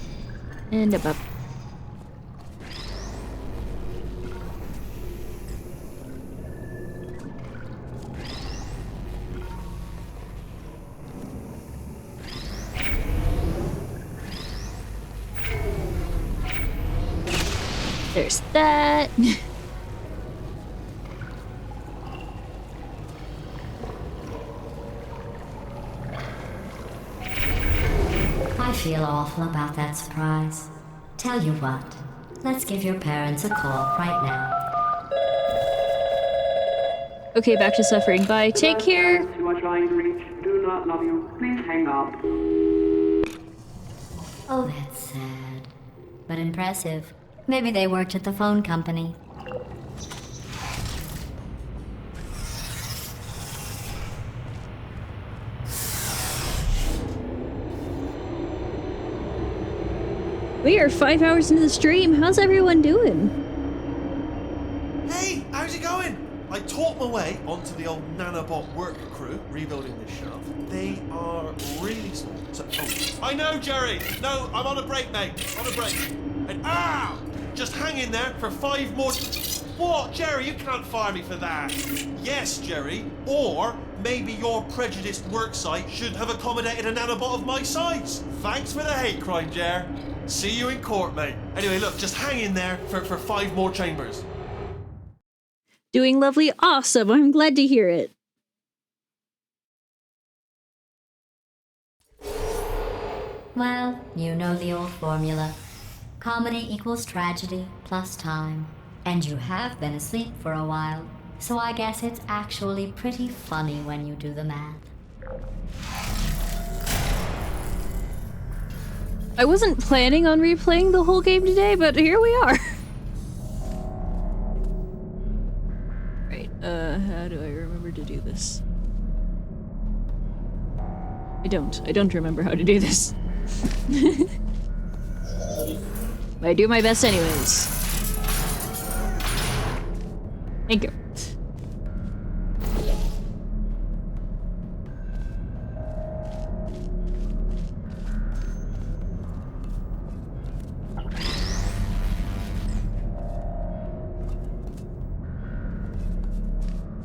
and up. There's that. I feel awful about that surprise. Tell you what, let's give your parents a call right now. Okay, back to suffering. Bye. Take care. You are trying to reach do not love you. Please hang up. Oh, that's sad. But impressive. Maybe they worked at the phone company. We are 5 hours into the stream. How's everyone doing? Hey, how's it going? I taught my way onto the old nanobot work crew rebuilding this shaft. They are really small. So, I know, Jerry. No, I'm on a break, mate. On a break. And just hang in there for 5 more. What, Jerry? You can't fire me for that. Yes, Jerry. Or maybe your prejudiced work site should have accommodated a nanobot of my size. Thanks for the hate crime, Jer. See you in court, mate. Anyway, look, just hang in there for 5 more chambers. Doing lovely. Awesome. I'm glad to hear it. Well, you know the old formula. Comedy equals tragedy plus time. And you have been asleep for a while, so I guess it's actually pretty funny when you do the math. I wasn't planning on replaying the whole game today, but here we are. Right, how do I remember to do this? I don't remember how to do this. I do my best anyways. Thank you.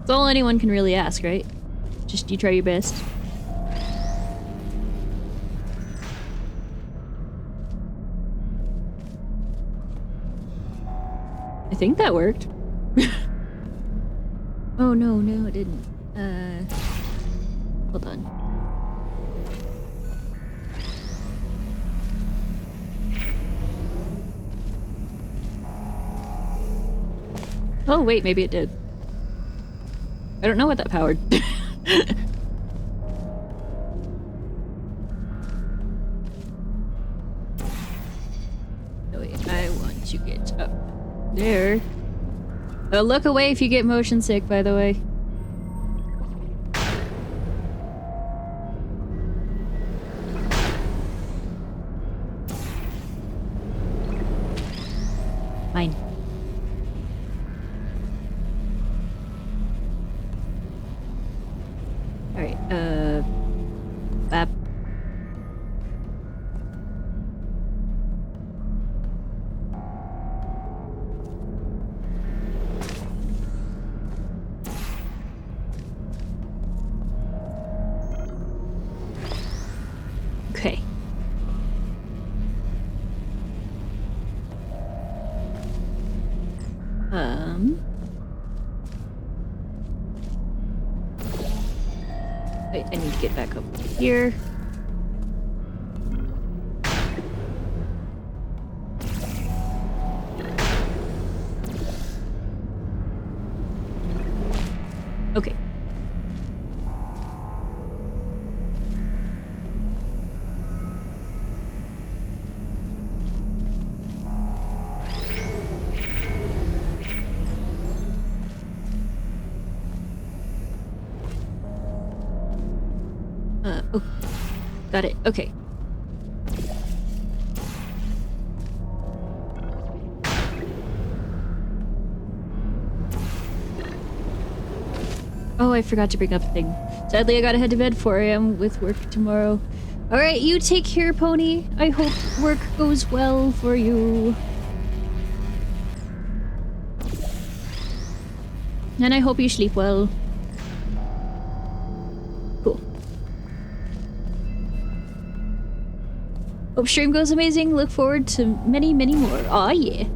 It's all anyone can really ask, right? Just you try your best. I think that worked. Oh no, it didn't. Hold on. Oh, wait, maybe it did. I don't know what that powered. Oh, wait, I want to get up there. Look away if you get motion sick, by the way. Mine. Alright, bap. Okay. Wait, I need to get back up here. Okay. Oh, got it. Okay. Oh, I forgot to bring up a thing. Sadly, I gotta head to bed 4 a.m. with work tomorrow. Alright, you take care, Pony. I hope work goes well for you. And I hope you sleep well. Cool. Hope stream goes amazing. Look forward to many, many more. Aw, yeah.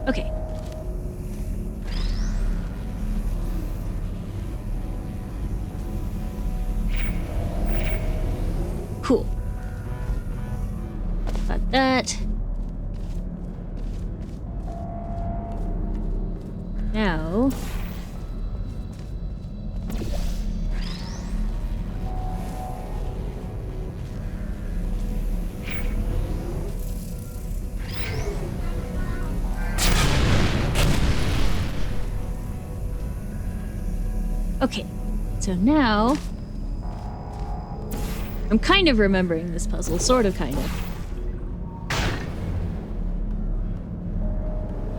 Okay. Cool. Got that. Now... Okay, so now... I'm kind of remembering this puzzle, sort of, kind of.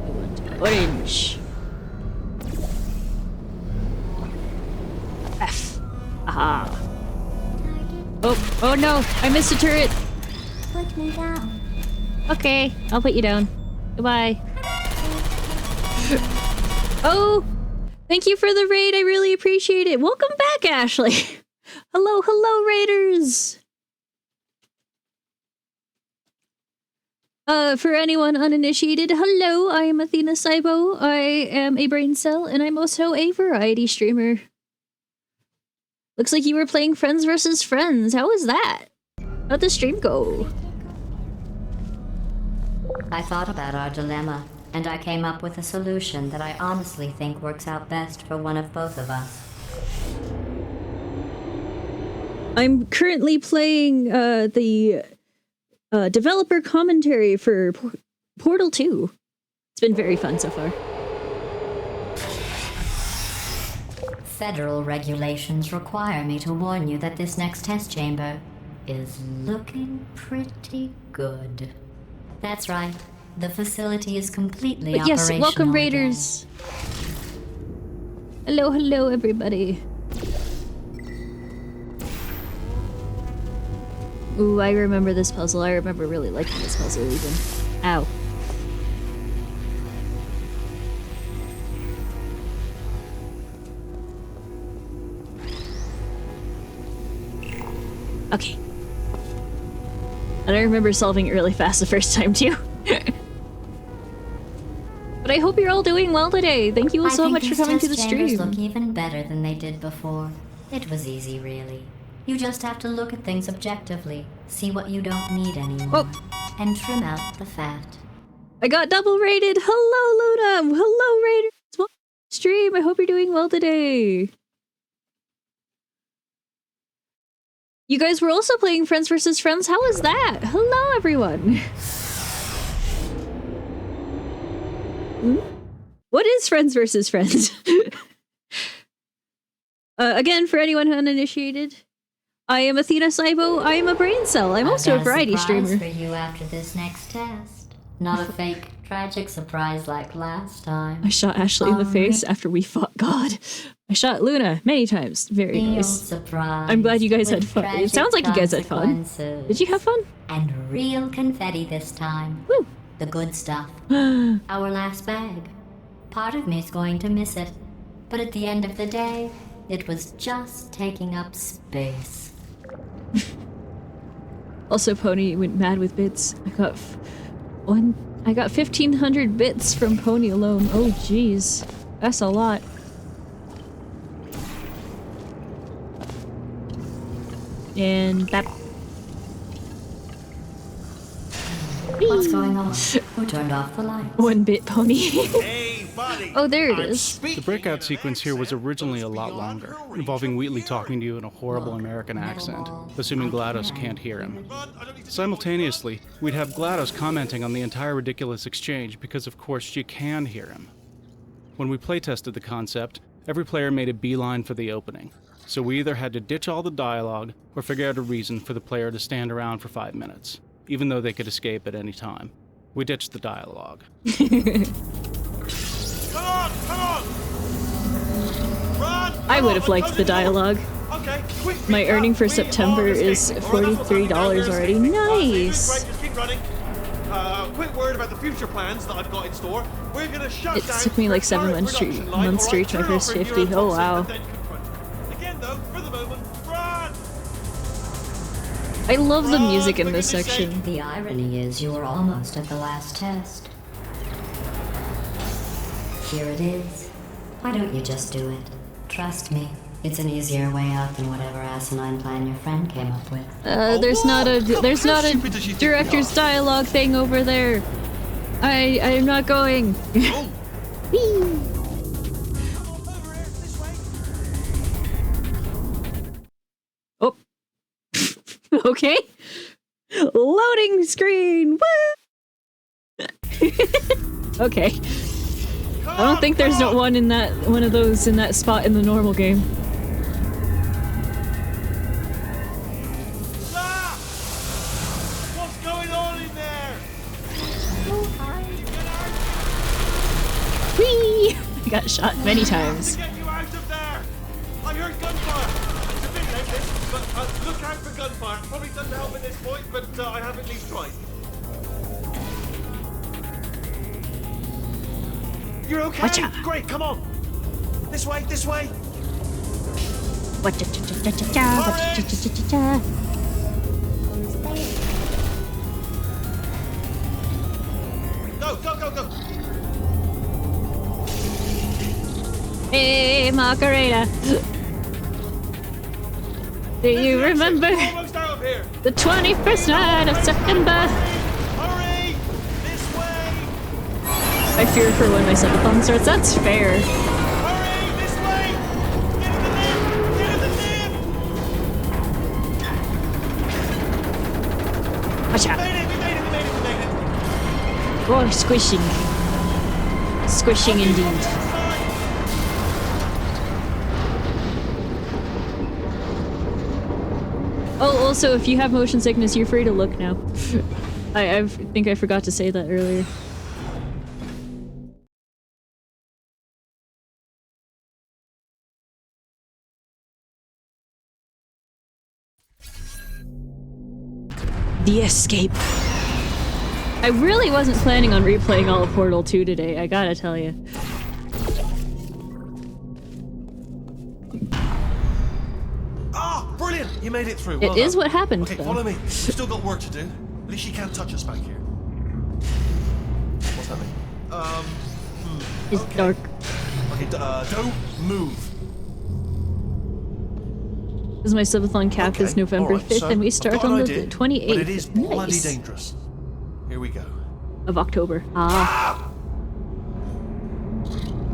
I want orange. F. Aha. Oh no, I missed a turret. Put me down. Okay, I'll put you down. Goodbye. Oh! Thank you for the raid, I really appreciate it. Welcome back, Ashley. Hello, hello, raiders. For anyone uninitiated, hello, I am Athena Saibo. I am a brain cell, and I'm also a variety streamer. Looks like you were playing Friends vs. Friends. How was that? How'd the stream go? I thought about our dilemma, and I came up with a solution that I honestly think works out best for one of both of us. I'm currently playing the developer commentary for Portal 2. It's been very fun so far. Federal regulations require me to warn you that this next test chamber is looking pretty good. That's right. The facility is completely but yes, operational. welcome, raiders. Hello, hello, everybody. Ooh, I remember this puzzle. I remember really liking this puzzle even. Ow. Okay. And I remember solving it really fast the first time too. But I hope you're all doing well today. Thank you all so much for coming to the stream. These look even better than they did before. It was easy, really. You just have to look at things objectively, see what you don't need anymore. Oh. and trim out the fat. I got double rated. Hello, Luna. Hello, Raiders. Welcome to the stream. I hope you're doing well today. You guys were also playing Friends vs. Friends. How was that? Hello, everyone. What is Friends vs. Friends? Again, for anyone uninitiated, I am Athena Saibo. I am a brain cell. I'm also a variety streamer. For you after this next test. Not a fake, tragic surprise like last time. I shot Ashley in the face after we fought God. I shot Luna many times. Very nice. I'm glad you guys had fun. It sounds like you guys had fun. Did you have fun? And real confetti this time. Woo. The good stuff. Our last bag. Part of me's going to miss it. But at the end of the day, it was just taking up space. Also, Pony went mad with bits. I got 1,500 bits from Pony alone. Oh, jeez. That's a lot. And that. What's going on? Who turned off the lights? 1-bit Pony. Oh, there it is. The breakout sequence here was originally a lot longer, involving Wheatley talking to you in a horrible American accent, assuming GLaDOS can't hear him. Simultaneously, we'd have GLaDOS commenting on the entire ridiculous exchange because of course she can hear him. When we playtested the concept, every player made a beeline for the opening, so we either had to ditch all the dialogue or figure out a reason for the player to stand around for 5 minutes, even though they could escape at any time. We ditched the dialogue. Come on! Run! I would have liked the dialogue. Okay, quick, my earning for September is $43 already. Nice! Just keep running. Quick word about the future plans that I've got in store. We're gonna shut down. It took me like 7 months to reach my first 50. Oh wow. Again though, for the moment, run! I love the music in this section. The irony is you were almost at the last test. Here it is. Why don't you just do it? Trust me, it's an easier way out than whatever asinine plan your friend came up with. There's not a director's dialogue thing over there. I'm not going. Oh. Okay. Loading screen. Woo! Okay. I don't think there's no one of those in that spot in the normal game. What's going on in there? Whee! I got shot many times. Get you out of there! I heard gunfire. It's a bit like this, but look out for gunfire. Probably doesn't help at this point, but I have at least tried. You're okay? Watcha. Great, come on! This way, this way! Go, go, go, go! Hey, Macarena! Do you remember the 21st night of September? I fear for when my subathon starts. That's fair. Watch out. Oh, squishing. Squishing indeed. Oh, also, if you have motion sickness, you're free to look now. I think I forgot to say that earlier. The escape. I really wasn't planning on replaying all of Portal 2 today, I gotta tell you. Ah, brilliant! You made it through. It is what happened. Okay, follow me. We've still got work to do. At least you can't touch us back here. What's that mean? It's dark. Okay, don't move. This is my subathon cap is November 5th, and we start on the 28th. But it is bloody nice. dangerous. Here we go. Of October. Ah.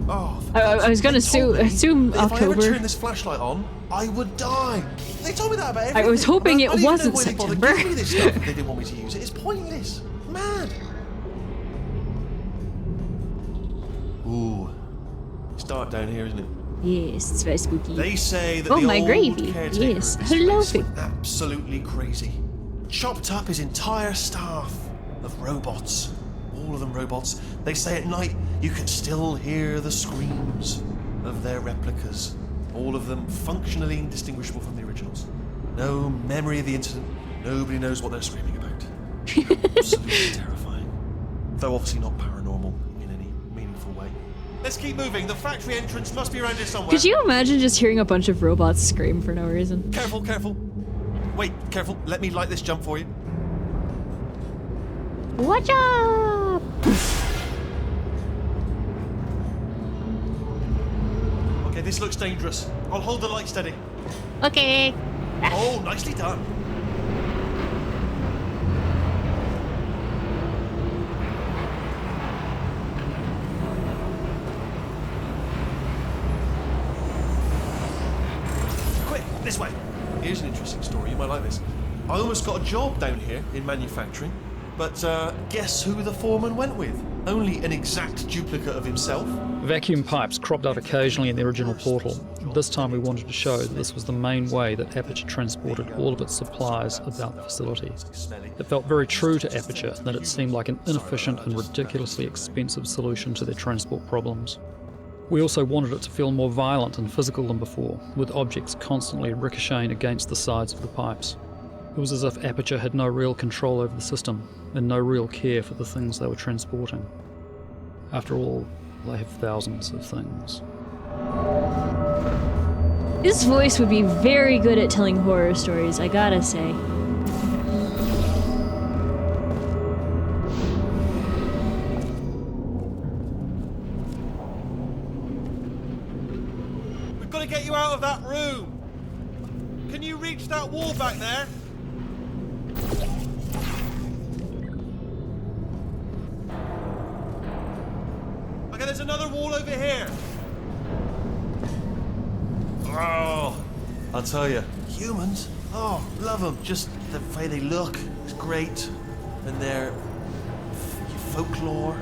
Oh, I was gonna assume if I ever October. turned this flashlight on, I would die. They told me that about everything. I was hoping I it don't even wasn't know why they bothered September. giving me this stuff if they didn't want me to use it. It's pointless. Mad. Ooh. It's dark down here, isn't it? Yes, it's very spooky. They say that oh, the my old gravy. caretaker Yes, of this hello. place went absolutely crazy. Chopped up his entire staff of robots. All of them robots. They say at night you can still hear the screams of their replicas. All of them functionally indistinguishable from the originals. No memory of the incident. Nobody knows what they're screaming about. Absolutely terrifying. Though obviously not paranormal in any meaningful way. Let's keep moving. The factory entrance must be around here somewhere. Could you imagine just hearing a bunch of robots scream for no reason? Careful, careful. Wait, careful. Let me light this jump for you. Watch out! Okay, this looks dangerous. I'll hold the light steady. Okay. Oh, nicely done. Quick, this way. Here's an interesting story. You might like this. I almost got a job down here in manufacturing, but guess who the foreman went with? Only an exact duplicate of himself. Vacuum pipes cropped up occasionally in the original portal. This time we wanted to show that this was the main way that Aperture transported all of its supplies about the facility. It felt very true to Aperture that it seemed like an inefficient and ridiculously expensive solution to their transport problems. We also wanted it to feel more violent and physical than before, with objects constantly ricocheting against the sides of the pipes. It was as if Aperture had no real control over the system, and no real care for the things they were transporting. After all, they have thousands of things. This voice would be very good at telling horror stories, I gotta say. We've got to get you out of that room. Can you reach that wall back there? Okay, there's another wall over here. Oh, I'll tell you, humans, oh, love them. Just the way they look is great. And their folklore,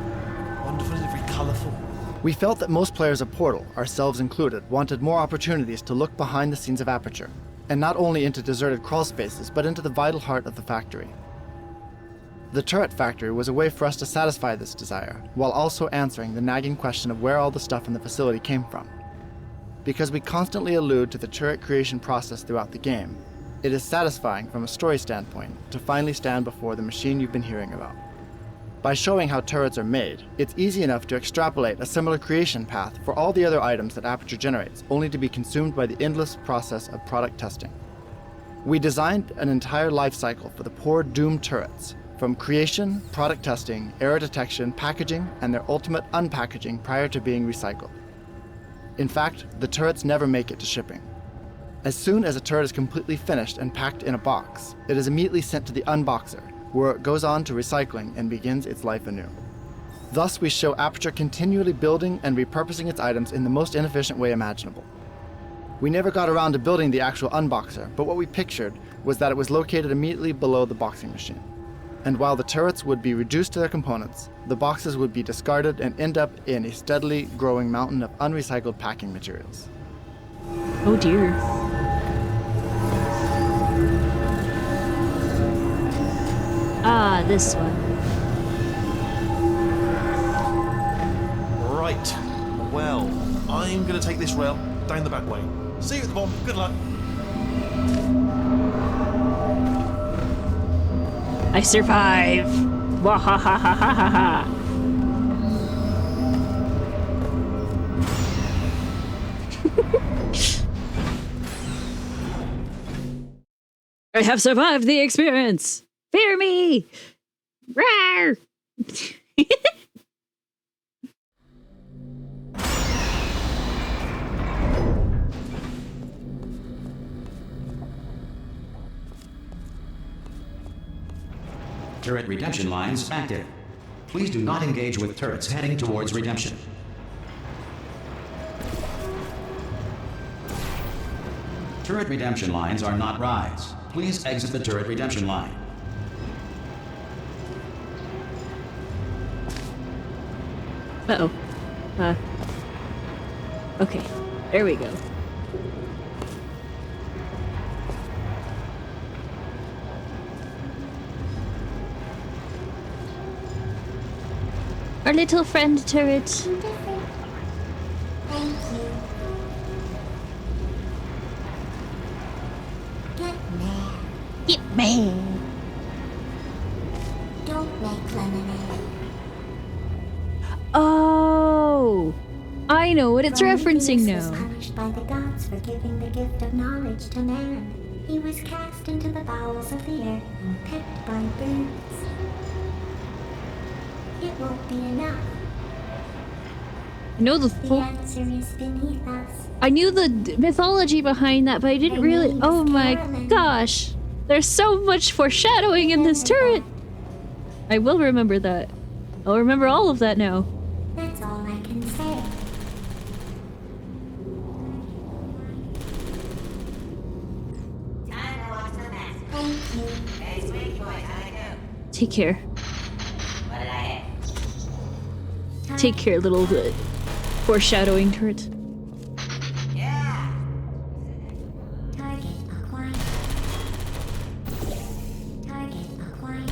wonderful and very colourful. We felt that most players of Portal, ourselves included, wanted more opportunities to look behind the scenes of Aperture, and not only into deserted crawl spaces, but into the vital heart of the factory. The turret factory was a way for us to satisfy this desire, while also answering the nagging question of where all the stuff in the facility came from. Because we constantly allude to the turret creation process throughout the game, it is satisfying from a story standpoint to finally stand before the machine you've been hearing about. By showing how turrets are made, it's easy enough to extrapolate a similar creation path for all the other items that Aperture generates, only to be consumed by the endless process of product testing. We designed an entire life cycle for the poor doomed turrets, from creation, product testing, error detection, packaging, and their ultimate unpackaging prior to being recycled. In fact, the turrets never make it to shipping. As soon as a turret is completely finished and packed in a box, it is immediately sent to the unboxer, where it goes on to recycling and begins its life anew. Thus, we show Aperture continually building and repurposing its items in the most inefficient way imaginable. We never got around to building the actual unboxer, but what we pictured was that it was located immediately below the boxing machine. And while the turrets would be reduced to their components, the boxes would be discarded and end up in a steadily growing mountain of unrecycled packing materials. Oh dear. Ah, this one. Right. Well, I'm going to take this rail down the back way. See you at the bomb. Good luck. I survive! Wahahahahaha! I have survived the experience! Fear me! Rawr! turret redemption lines active. Please do not engage with turrets heading towards redemption. Turret redemption lines are not rides. Please exit the turret redemption line. Uh-oh. Okay. There we go. Our little friend turret. Thank you. Get mad. Get mad. Don't make lemonade. Oh! I know what it's referencing Prometheus now. was punished by the gods for giving the gift of knowledge to man. He was cast into the bowels of the earth and pecked by birds. It won't be enough. I know the answer is beneath us. I knew the mythology behind that, but I didn't really. Oh my gosh! There's so much foreshadowing in this turret. I will remember that. I'll remember all of that now. That's all I can say. Thank you. Hey, sweet boy, how'd I do? Take care. What did I hit? Take care, little foreshadowing turret. Yeah. Target acquired. Target acquired.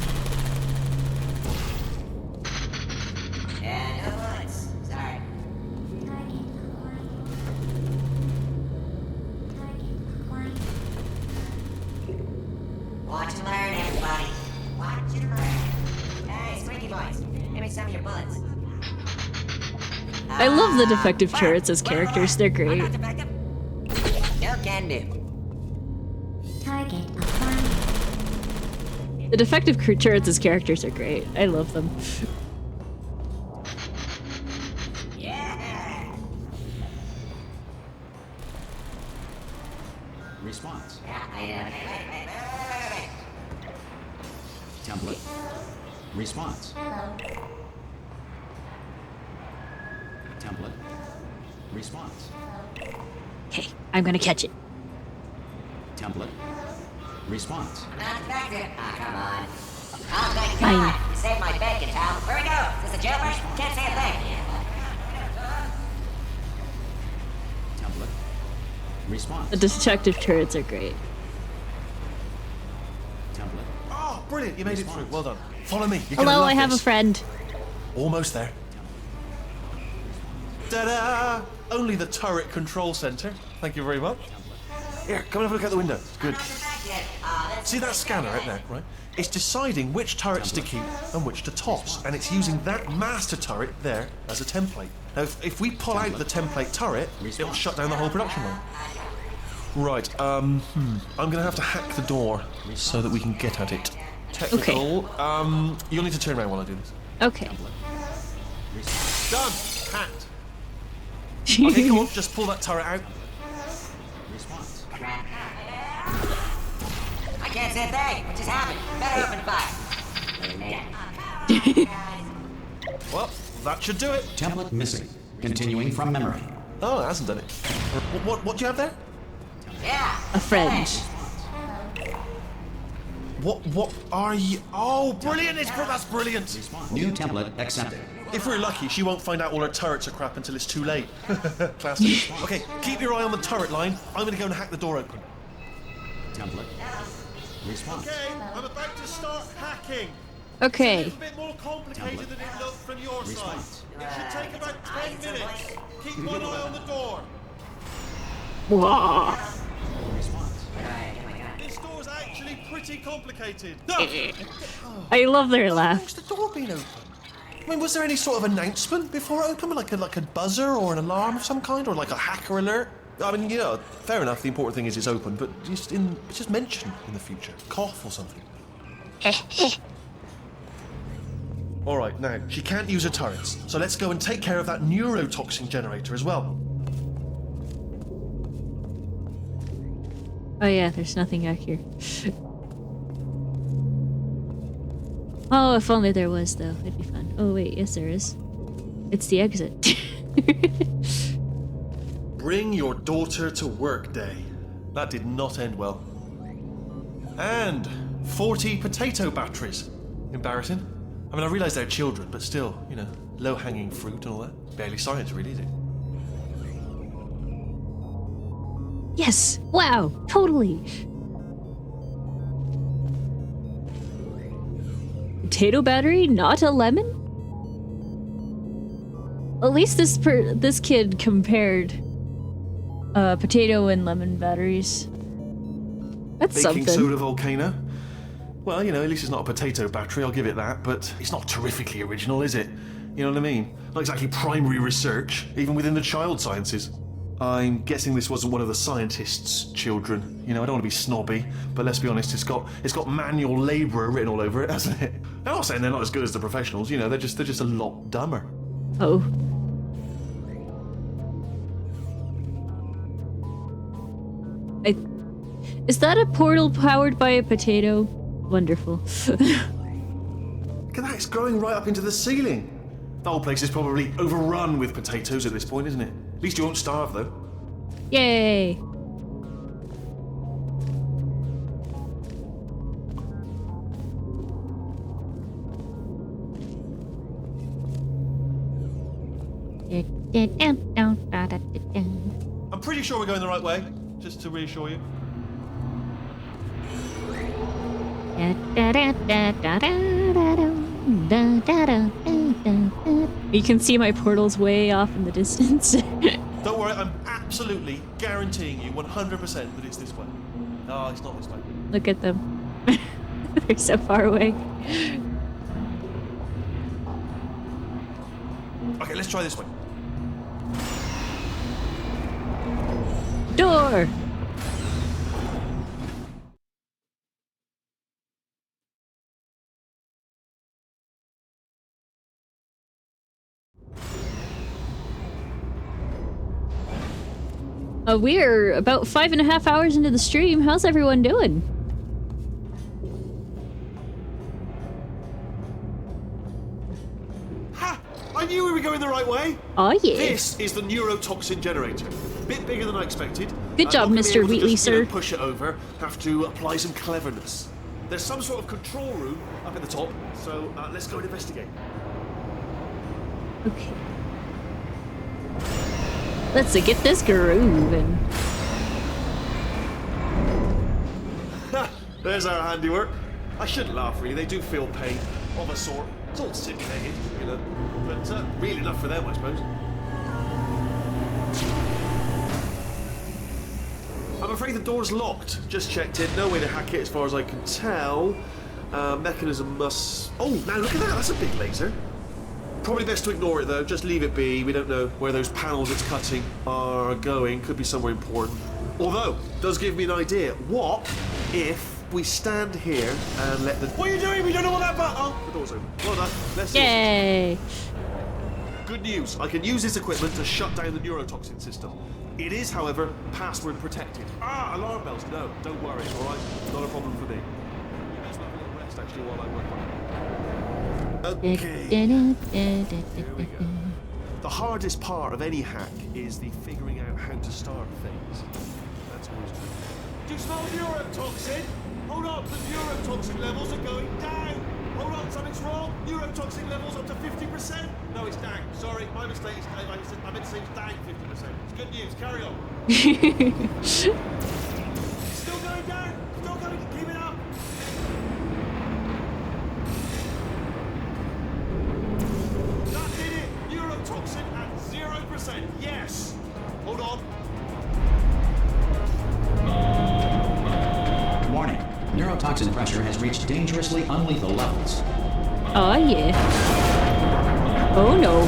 Yeah, no bullets. Sorry. Target acquired. Target acquired. Watch and learn, everybody. Watch and learn. Hey, Squeaky boys, give me some of your bullets. I love the defective turrets as characters. They're great. No can do. Target acquired. The defective turrets as characters are great. I love them. Response. Wait. Template. Response. Hello. Template. Response. Okay, I'm gonna catch it. Template. Response. Not effective. Ah, come on. Oh, thank Fine. God. You saved my bacon, pal. Where we go? Is this a jailbird? Can't say a thing. Template. Response. The detective turrets are great. Template. Oh, brilliant. You made it through. Well done. Follow me. You're Hello, gonna love I have this. a friend. Almost there. Ta-da! Only the turret control center. Thank you very much. Here, come and have a look out the window. Good. See that scanner out there, right? It's deciding which turrets to keep and which to toss, and it's using that master turret there as a template. Now, if we pull out the template turret, it'll shut down the whole production line. Right, I'm gonna have to hack the door so that we can get at it. Technical. You'll need to turn around while I do this. Okay. Done! Hacked. Okay, come on, just pull that turret out. Response. I can't say a thing. What just happened? Better open fire. Well, that should do it. Template missing. Continuing from memory. Oh, it hasn't done it. What do you have there? Yeah. A friend. What are you? Oh, brilliant! That's brilliant. New template accepted. If we're lucky, she won't find out all her turrets are crap until it's too late. Classic. Okay, keep your eye on the turret line. I'm gonna go and hack the door open. Template. Response. Okay, I'm about to start hacking. Okay. It's a little bit more complicated than it looked from your side. It should take about 10 minutes. Keep one eye on the door. Whoa. This door's actually pretty complicated. I love their laugh. Why's the door being open? I mean, was there any sort of announcement before it opened, like a buzzer or an alarm of some kind, or like a hacker alert? I mean, you know, fair enough. The important thing is it's open, but just mention in the future, cough or something. All right, now she can't use her turrets, so let's go and take care of that neurotoxin generator as well. Oh yeah, there's nothing out here. Oh, if only there was, though. It'd be fun. Oh, wait. Yes, there is. It's the exit. Bring your daughter to work day. That did not end well. And 40 potato batteries. Embarrassing. I mean, I realise they're children, but still, you know, low-hanging fruit and all that. Barely science, really, is it? Yes! Wow! Totally! Potato battery, not a lemon? At least this kid compared potato and lemon batteries. That's Baking something. soda volcano. Well, you know, at least it's not a potato battery, I'll give it that, but it's not terrifically original, is it? You know what I mean? Not exactly primary research, even within the child sciences. I'm guessing this wasn't one of the scientists' children. You know, I don't want to be snobby, but let's be honest, it's got manual labourer written all over it, hasn't it? I'm not saying they're not as good as the professionals, you know, they're just a lot dumber. Oh. Is that a portal powered by a potato? Wonderful. Look at that, it's growing right up into the ceiling. The whole place is probably overrun with potatoes at this point, isn't it? At least you won't starve, though. Yay! I'm pretty sure we're going the right way, just to reassure you. You can see my portals way off in the distance. Don't worry, I'm absolutely guaranteeing you 100% that it's this way. No, it's not this way. Look at them. They're so far away. Okay, let's try this way. Door! We're about 5.5 hours into the stream. How's everyone doing? Ha! I knew we were going the right way. Oh yeah. This is the neurotoxin generator. Bit bigger than I expected. Good job, Mr. Wheatley, sir. Push it over. Have to apply some cleverness. There's some sort of control room up at the top, so let's go and investigate. Okay. Let's get this grooving. There's our handiwork. I shouldn't laugh, really. They do feel pain of a sort. It's all simulated, you know, but real enough for them, I suppose. I'm afraid the door's locked. Just checked it. No way to hack it, as far as I can tell. Mechanism must. Oh, now look at that. That's a big laser. Probably best to ignore it, though. Just leave it be. We don't know where those panels it's cutting are going. Could be somewhere important. Although, does give me an idea. What if we stand here and let the... What are you doing? We don't know what that button... Oh, the door's open. Well done. Let's see. Yay! Good news. I can use this equipment to shut down the neurotoxin system. It is, however, password protected. Ah, alarm bells. No, don't worry, all right? Not a problem for me. You best have a little rest, actually, while I work on it. Okay. Here we go. The hardest part of any hack is the figuring out how to start things. That's always true. Do you smell neurotoxin? Hold on, the neurotoxin levels are going down. Hold on, something's wrong. Neurotoxin levels up to 50%. No, it's down. Sorry, my mistake. I meant to say it's down 50%. It's good news. Carry on. It's still going down. Still going. Keep it up. That did it. Neurotoxin at 0%. Yes. Hold on. Warning. Neurotoxin pressure has reached dangerously unlethal levels. Oh yeah. Oh no.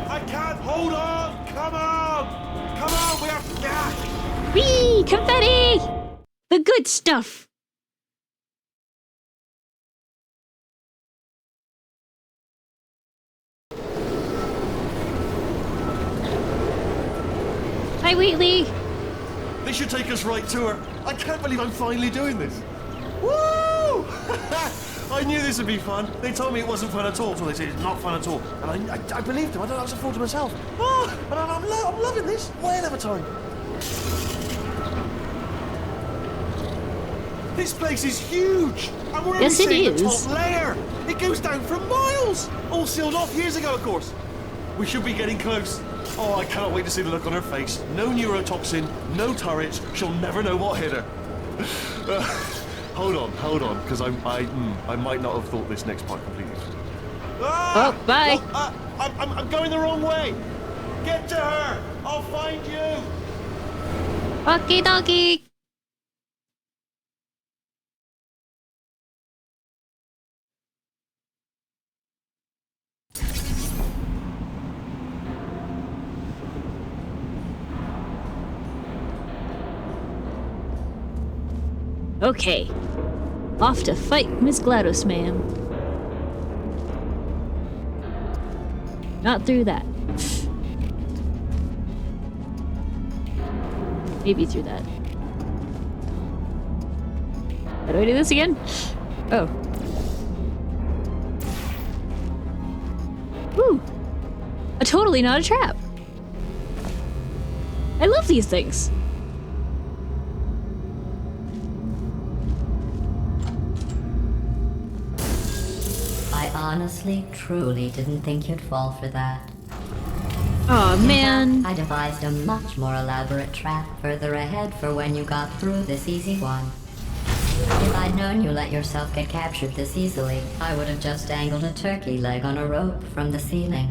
I can't. Hold on. Come on. Come on. We have to get. Whee! Confetti! The good stuff. Hi, Wheatley. This should take us right to her. I can't believe I'm finally doing this. Woo! I knew this would be fun. They told me it wasn't fun at all, so they said it's not fun at all. And I believed them. I don't know what to afford to myself. Oh, and I'm loving this. Way of a time. This place is huge. And we're only seeing the top layer. It goes down for miles. All sealed off years ago, of course. We should be getting close. Oh, I cannot wait to see the look on her face. No neurotoxin, no turrets. She'll never know what hit her. Hold on, because I might not have thought this next part completely. Ah! Oh, bye. I'm going the wrong way. Get to her. I'll find you. Okie dokie. Okay. Off to fight Miss GLaDOS, ma'am. Not through that. Maybe through that. How do I do this again? Oh. Woo! Totally not a trap. I love these things. I honestly, truly didn't think you'd fall for that. Aw, man. I devised a much more elaborate trap further ahead for when you got through this easy one. If I'd known you let yourself get captured this easily, I would have just dangled a turkey leg on a rope from the ceiling.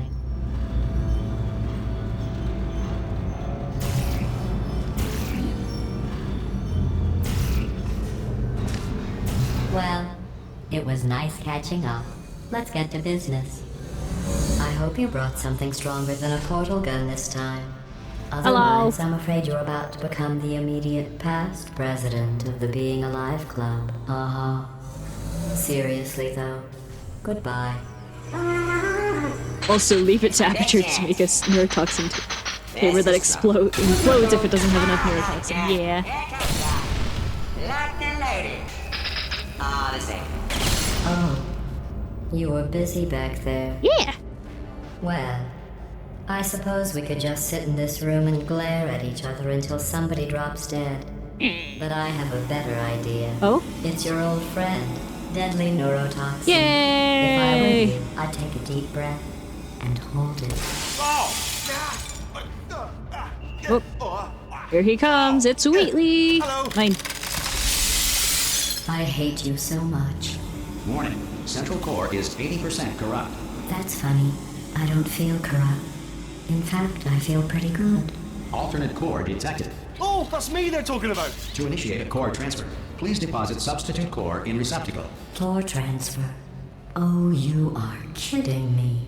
Well, it was nice catching up. Let's get to business. I hope you brought something stronger than a portal gun this time. Otherwise, hello. I'm afraid you're about to become the immediate past president of the Being Alive Club. Seriously, though, goodbye. Also, leave it to Aperture to make us neurotoxin hammer that implodes if it doesn't have enough neurotoxin. Yeah. Oh, you were busy back there. Yeah. Well, I suppose we could just sit in this room and glare at each other until somebody drops dead. But I have a better idea. Oh? It's your old friend, Deadly Neurotoxin. Yay! If I were you, I'd take a deep breath and hold it. Oh. Here he comes. It's Wheatley. Mine. I hate you so much. Warning. Central core is 80% corrupt. That's funny. I don't feel corrupt. In fact, I feel pretty good. Alternate core detected. Oh, that's me they're talking about. To initiate a core transfer, please deposit substitute core in receptacle. Core transfer? Oh, you are kidding me.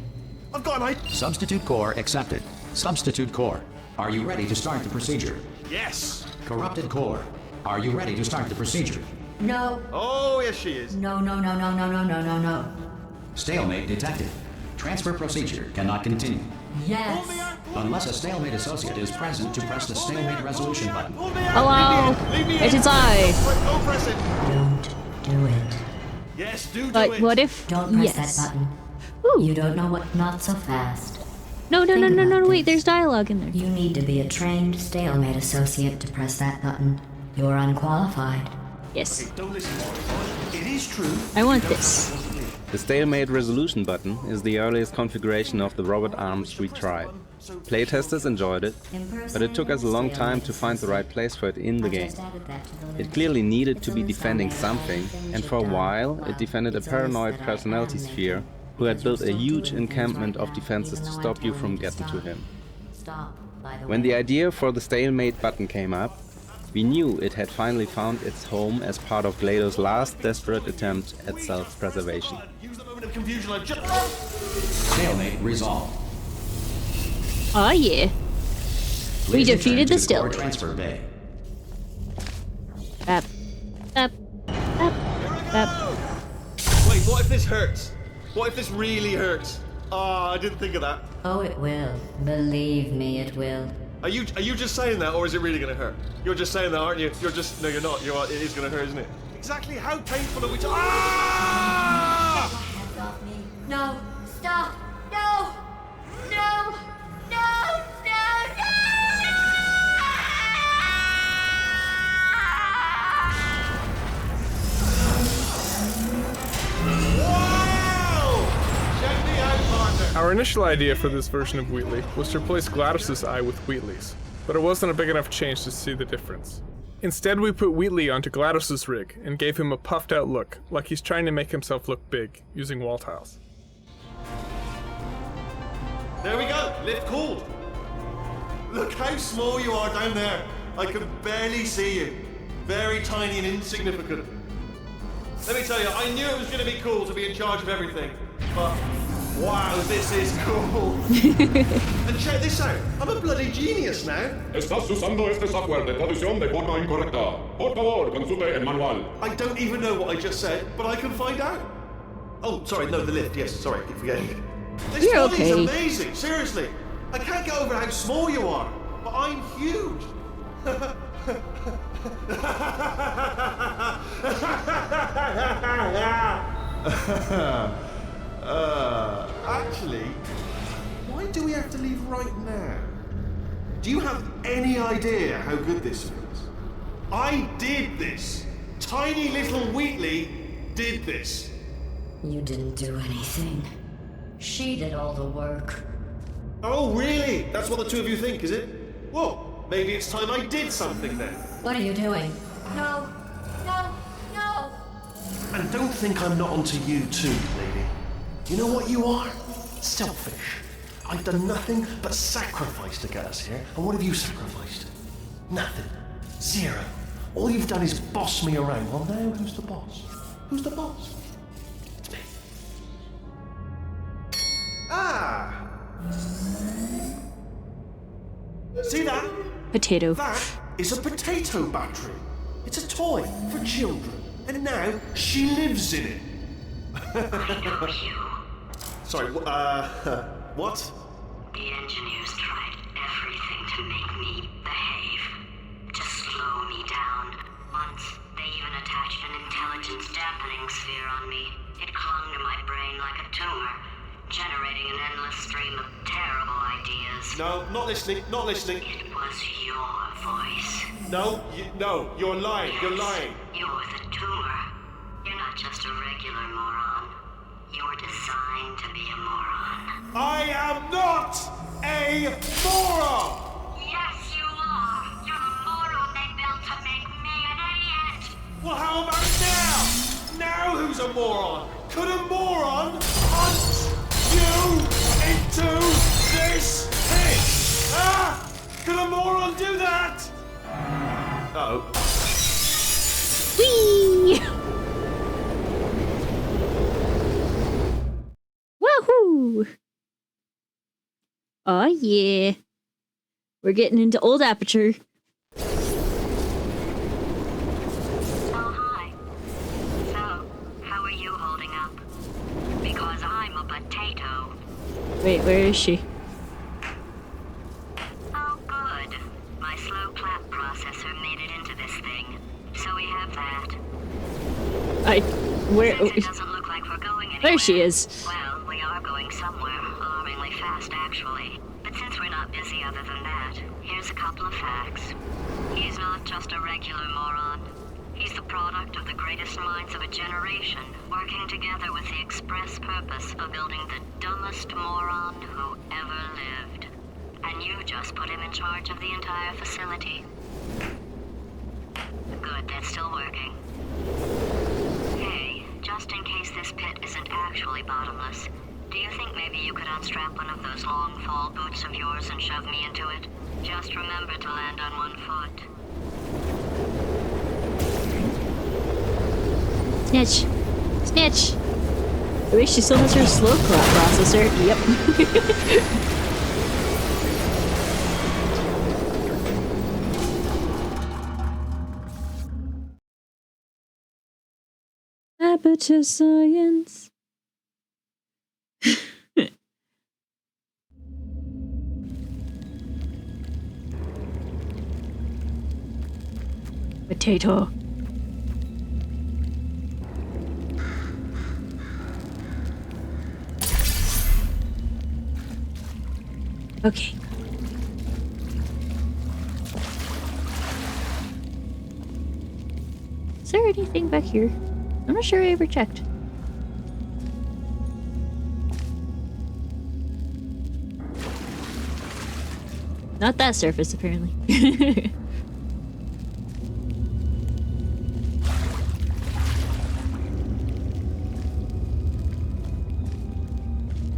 I've got an idea. Substitute core accepted. Substitute core. Are you ready to start the procedure? Yes. Corrupted core. Are you ready to start the procedure? No. Oh, yes she is. No. Stalemate detected. Transfer procedure cannot continue. Yes. Unless a stalemate associate is present to press the stalemate resolution button. Hello. It is I. Don't press it. Don't do it. Yes, do it. But what if? Don't press yes. that button. Ooh. You don't know what. Not so fast. No. Wait, there's dialogue in there. You need to be a trained stalemate associate to press that button. You're unqualified. Yes. Okay, don't listen to it. It is true. I want this. The stalemate resolution button is the earliest configuration of the robot arms we tried. Playtesters enjoyed it, but it took us a long time to find the right place for it in the game. It clearly needed to be defending something, and for a while it defended a paranoid personality sphere who had built a huge encampment of defenses to stop you from getting to him. When the idea for the stalemate button came up, we knew it had finally found its home as part of GLaDOS' last desperate attempt at self-preservation. Stalemate resolved. Oh yeah. We defeated the stalemate. Transfer bay. Up. Wait, what if this hurts? What if this really hurts? I didn't think of that. Oh, it will. Believe me, it will. Are you just saying that, or is it really gonna hurt? You're just saying that, aren't you? No, you're not. It is gonna hurt, isn't it? Exactly how painful are we talking? Ah! Hands off me. No. Stop. No. No. No. No. Our initial idea for this version of Wheatley was to replace GLaDOS's eye with Wheatley's, but it wasn't a big enough change to see the difference. Instead, we put Wheatley onto GLaDOS's rig and gave him a puffed out look, like he's trying to make himself look big, using wall tiles. There we go, lift cooled. Look how small you are down there. I can barely see you. Very tiny and insignificant. Let me tell you, I knew it was going to be cool to be in charge of everything, but wow, this is cool. And check this out, I'm a bloody genius now. Estás usando este software de traducción de forma incorrecta. Por favor, consulte el manual. I don't even know what I just said, but I can find out. Oh, sorry, no, the lift, yes, sorry, keep forgetting. This You're body's okay. amazing, seriously. I can't get over how small you are, but I'm huge. Actually, why do we have to leave right now? Do you have any idea how good this feels? I did this. Tiny little Wheatley did this. You didn't do anything. She did all the work. Oh, really? That's what the two of you think, is it? Well, maybe it's time I did something then. What are you doing? No. No. No. And don't think I'm not onto you too, lady. You know what you are? Selfish. I've done nothing but sacrifice to get us here. And what have you sacrificed? Nothing. Zero. All you've done is boss me around. Well, now who's the boss? Who's the boss? It's me. Ah! See that? Potato. That is a potato battery. It's a toy for children. And now she lives in it. Sorry, what? The engineers tried everything to make me behave, to slow me down. Once, they even attached an intelligence dampening sphere on me. It clung to my brain like a tumor, generating an endless stream of terrible ideas. No, not listening, not listening. It was your voice. No, you're lying, Yes, you're lying. You're the tumor. You're not just a regular moron. You're designed to be a moron. I am not a moron! Yes, you are. You're the moron they built to make me an idiot. Well, how about now? Now who's a moron? Could a moron hunt you into this pit? Ah! Could a moron do that? Uh-oh. Whee! Woohoo! Oh yeah. We're getting into old Aperture. Oh, hi. So, how are you holding up? Because I'm a potato. Wait, where is she? Oh, good. My slow clap processor made it into this thing. So we have that. Where? Since it doesn't look like we're going anywhere. There she is. Well, we are going somewhere, alarmingly fast, actually. But since we're not busy other than that, here's a couple of facts. He's not just a regular moron. He's the product of the greatest minds of a generation, working together with the express purpose of building the dumbest moron who ever lived. And you just put him in charge of the entire facility. Good, that's still working. Hey, just in case this pit isn't actually bottomless, do you think maybe you could unstrap one of those long fall boots of yours and shove me into it? Just remember to land on one foot. Snitch. Snitch. I wish she still has her slow clap processor. Yep. Aperture science. Potato. Okay. Is there anything back here? I'm not sure I ever checked. Not that surface, apparently.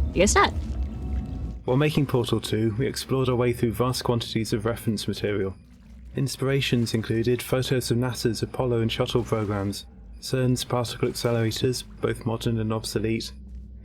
I guess not. While making Portal 2, we explored our way through vast quantities of reference material. Inspirations included photos of NASA's Apollo and Shuttle programs, CERN's particle accelerators, both modern and obsolete,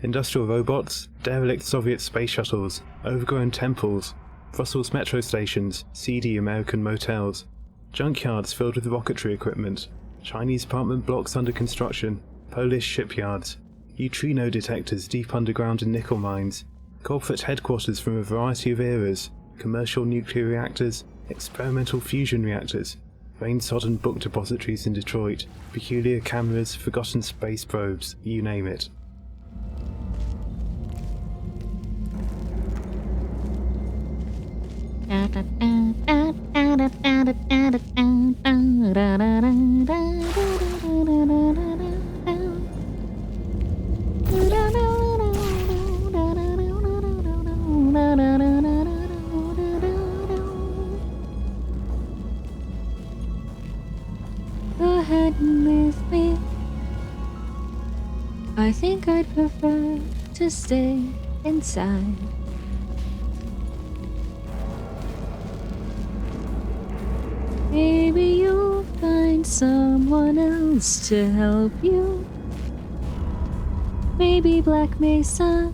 industrial robots, derelict Soviet space shuttles, overgrown temples, Brussels metro stations, seedy American motels, junkyards filled with rocketry equipment, Chinese apartment blocks under construction, Polish shipyards, neutrino detectors deep underground in nickel mines, corporate headquarters from a variety of eras, commercial nuclear reactors, experimental fusion reactors, rain-sodden book depositories in Detroit, peculiar cameras, forgotten space probes, you name it. Go ahead and leave me. I think I'd prefer to stay inside. Maybe you'll find someone else to help you. Maybe Black Mesa.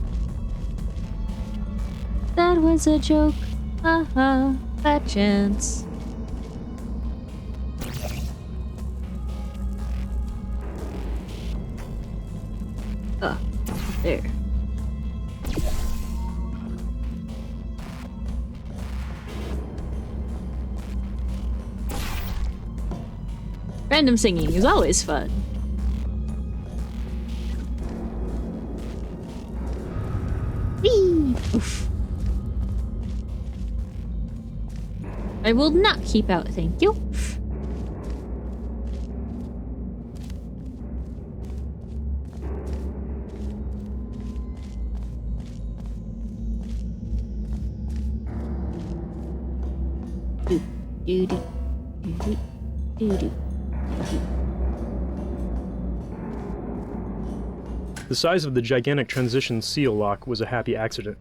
That was a joke. Haha, bad chance. Ah, there. Random singing is always fun. Whee! Oof. I will not keep out, thank you. The size of the gigantic transition seal lock was a happy accident.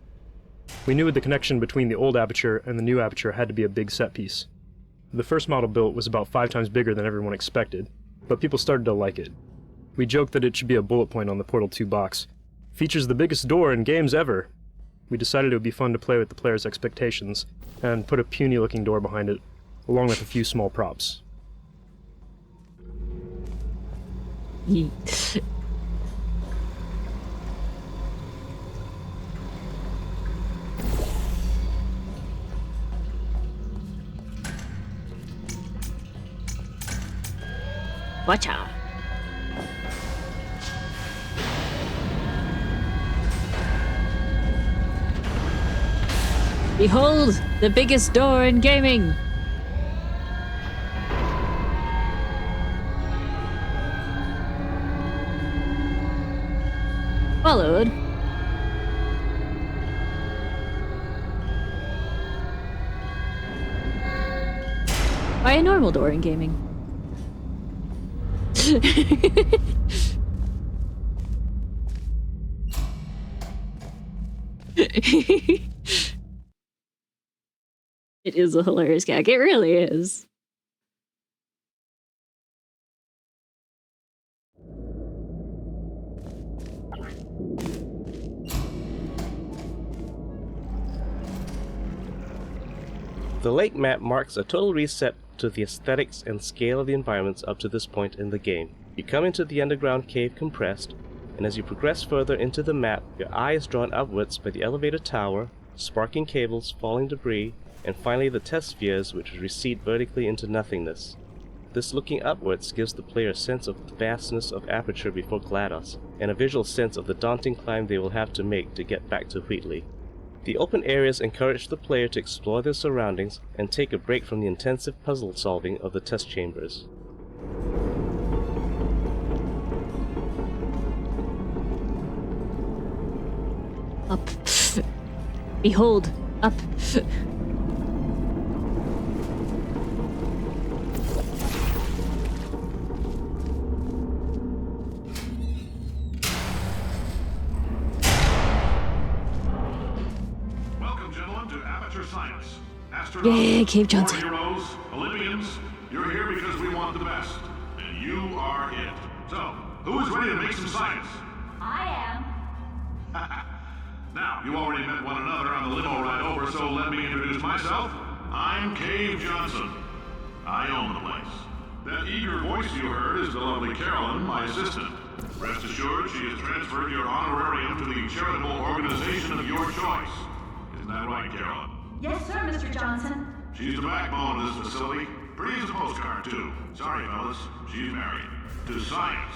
We knew the connection between the old aperture and the new aperture had to be a big set piece. The first model built was about 5 times bigger than everyone expected, but people started to like it. We joked that it should be a bullet point on the Portal 2 box. Features the biggest door in games ever. We decided it would be fun to play with the player's expectations, and put a puny looking door behind it, along with a few small props. Yeet. Watch out. Behold, the biggest door in gaming! Followed by a normal door in gaming. It is a hilarious gag. It really is. The lake map marks a total reset to the aesthetics and scale of the environments up to this point in the game. You come into the underground cave compressed, and as you progress further into the map, your eye is drawn upwards by the elevator tower, sparking cables, falling debris, and finally the test spheres which recede vertically into nothingness. This looking upwards gives the player a sense of the vastness of Aperture before GLaDOS, and a visual sense of the daunting climb they will have to make to get back to Wheatley. The open areas encourage the player to explore their surroundings and take a break from the intensive puzzle solving of the test chambers. Up. Behold, up. Welcome, gentlemen, to Aperture Science. Astronauts, Yeah, Cave Johnson. war heroes, Olympians, you're here because we want the best. And you are it. So, who is ready to make some science? I am. Now, you already met one another on the limo ride over, so let me introduce myself. I'm Cave Johnson. I own the place. That eager voice you heard is the lovely Carolyn, my assistant. Rest assured, she has transferred your honorarium to the charitable organization of your choice. Isn't that right, Carolyn? Yes, sir, Mr. Johnson. She's the backbone of this facility. Pretty as a postcard, too. Sorry, fellas. She's married. To science.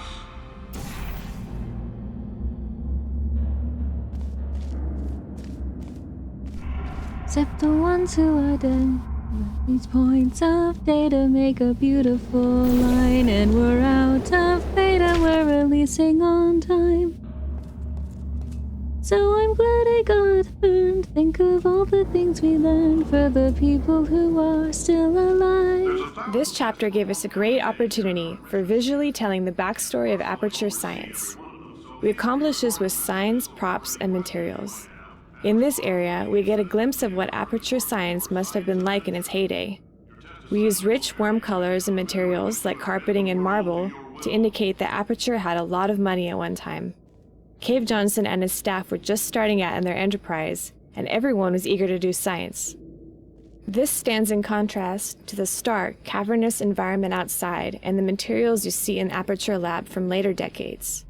Except the ones who are done. These points of data make a beautiful line, and we're out of beta, we're releasing on time. So I'm glad I got burned. Think of all the things we learned for the people who are still alive. This chapter gave us a great opportunity for visually telling the backstory of Aperture Science. We accomplished this with signs, props, and materials. In this area, we get a glimpse of what Aperture Science must have been like in its heyday. We used rich, warm colors and materials like carpeting and marble to indicate that Aperture had a lot of money at one time. Cave Johnson and his staff were just starting out in their enterprise, and everyone was eager to do science. This stands in contrast to the stark, cavernous environment outside and the materials you see in Aperture Lab from later decades.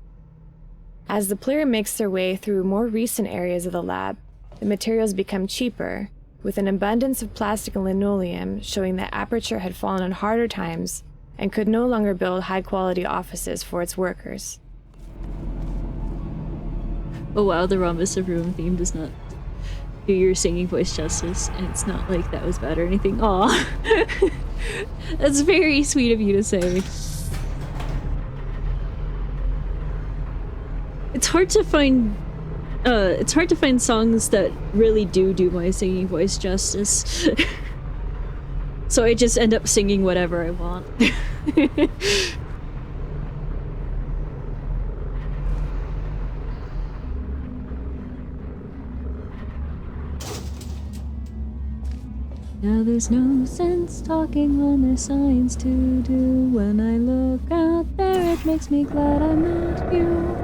As the player makes their way through more recent areas of the lab, the materials become cheaper, with an abundance of plastic and linoleum showing that Aperture had fallen on harder times and could no longer build high-quality offices for its workers. Oh wow, the Rhombus of Ruin theme does not do your singing voice justice, and it's not like that was bad or anything. Aw. That's very sweet of you to say. It's hard to find songs that really do my singing voice justice. So I just end up singing whatever I want. Now there's no sense talking when there's science to do. When I look out there, it makes me glad I'm not you.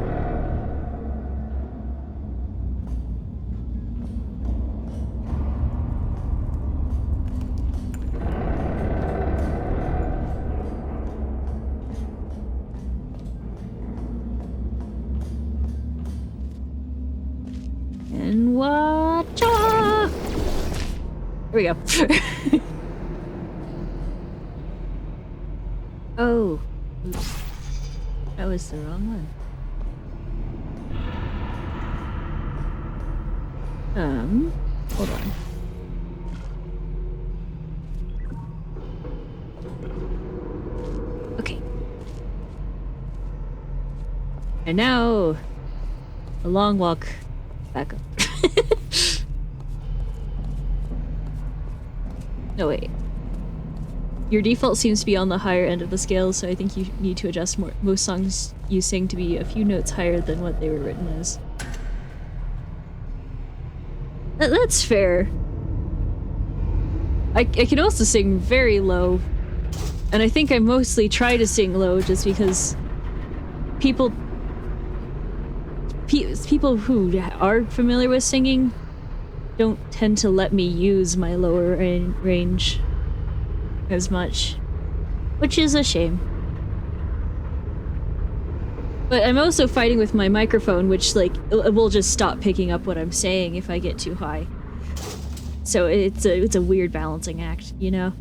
And watch out! Here we go. Oh. Oops. That was the wrong one. Hold on. Okay. And now, a long walk back up. No, wait. Your default seems to be on the higher end of the scale, so I think you need to adjust most songs you sing to be a few notes higher than what they were written as. That's fair. I can also sing very low, and I think I mostly try to sing low just because people who are familiar with singing don't tend to let me use my lower range as much, which is a shame. But I'm also fighting with my microphone, which like it will just stop picking up what I'm saying if I get too high. So it's a weird balancing act, you know?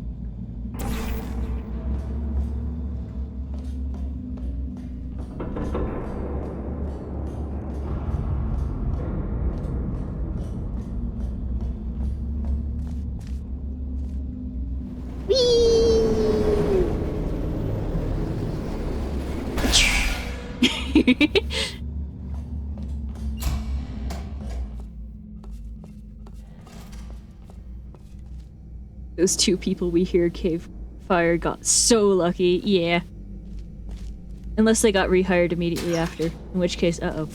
Those 2 people we hear cave fire got so lucky, yeah. Unless they got rehired immediately after, in which case, uh-oh.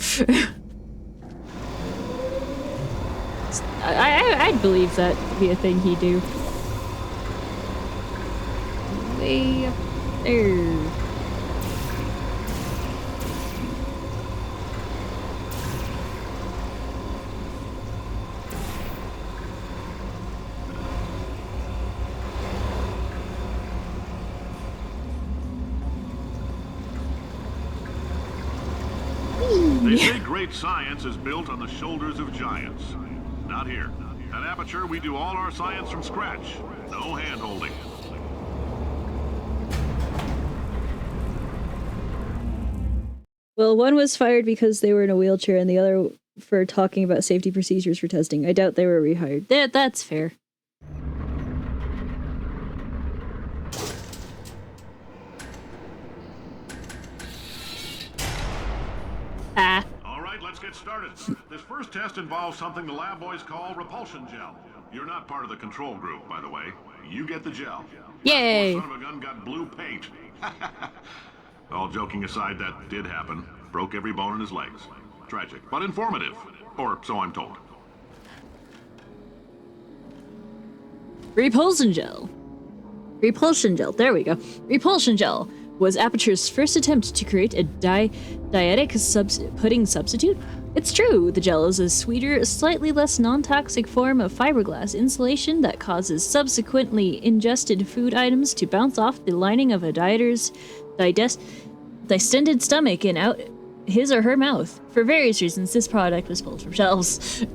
I'd believe that to be a thing he'd do. Way up there. They say great science is built on the shoulders of giants. Not here. At Aperture, we do all our science from scratch. No hand-holding. Well, one was fired because they were in a wheelchair, and the other for talking about safety procedures for testing. I doubt they were rehired. That's fair. Ah. All right, let's get started. This first test involves something the lab boys call repulsion gel. You're not part of the control group, by the way. You get the gel. Yay! Son of a gun got blue paint. All joking aside, that did happen. Broke every bone in his legs. Tragic, but informative. Or so I'm told. Repulsion gel. Repulsion gel, there we go. Repulsion gel was Aperture's first attempt to create a dietic pudding substitute. It's true, the gel is a sweeter, slightly less non-toxic form of fiberglass insulation that causes subsequently ingested food items to bounce off the lining of a dieter's distended stomach and out his or her mouth. For various reasons, this product was pulled from shelves.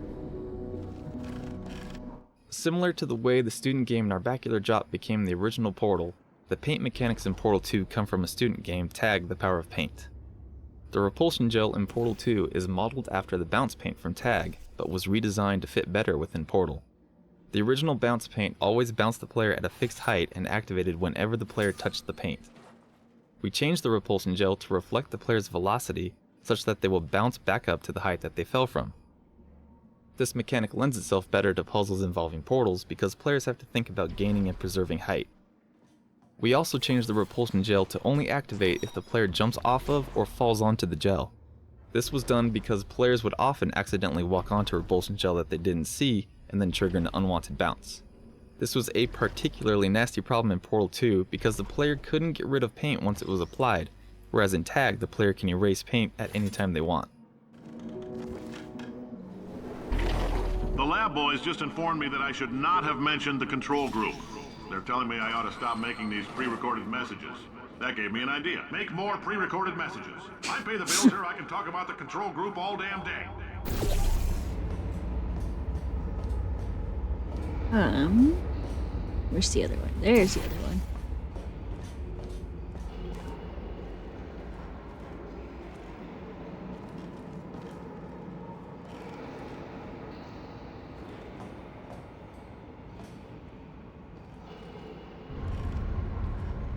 Similar to the way the student game Narbacular Jop became the original Portal, the paint mechanics in Portal 2 come from a student game, Tag: The Power of Paint. The repulsion gel in Portal 2 is modeled after the bounce paint from Tag, but was redesigned to fit better within Portal. The original bounce paint always bounced the player at a fixed height and activated whenever the player touched the paint. We changed the repulsion gel to reflect the player's velocity, such that they will bounce back up to the height that they fell from. This mechanic lends itself better to puzzles involving portals because players have to think about gaining and preserving height. We also changed the repulsion gel to only activate if the player jumps off of or falls onto the gel. This was done because players would often accidentally walk onto repulsion gel that they didn't see and then trigger an unwanted bounce. This was a particularly nasty problem in Portal 2 because the player couldn't get rid of paint once it was applied, whereas in Tag the player can erase paint at any time they want. The lab boys just informed me that I should not have mentioned the control group. They're telling me I ought to stop making these pre-recorded messages. That gave me an idea. Make more pre-recorded messages. I pay the bills here, I can talk about the control group all damn day. Where's the other one? There's the other one.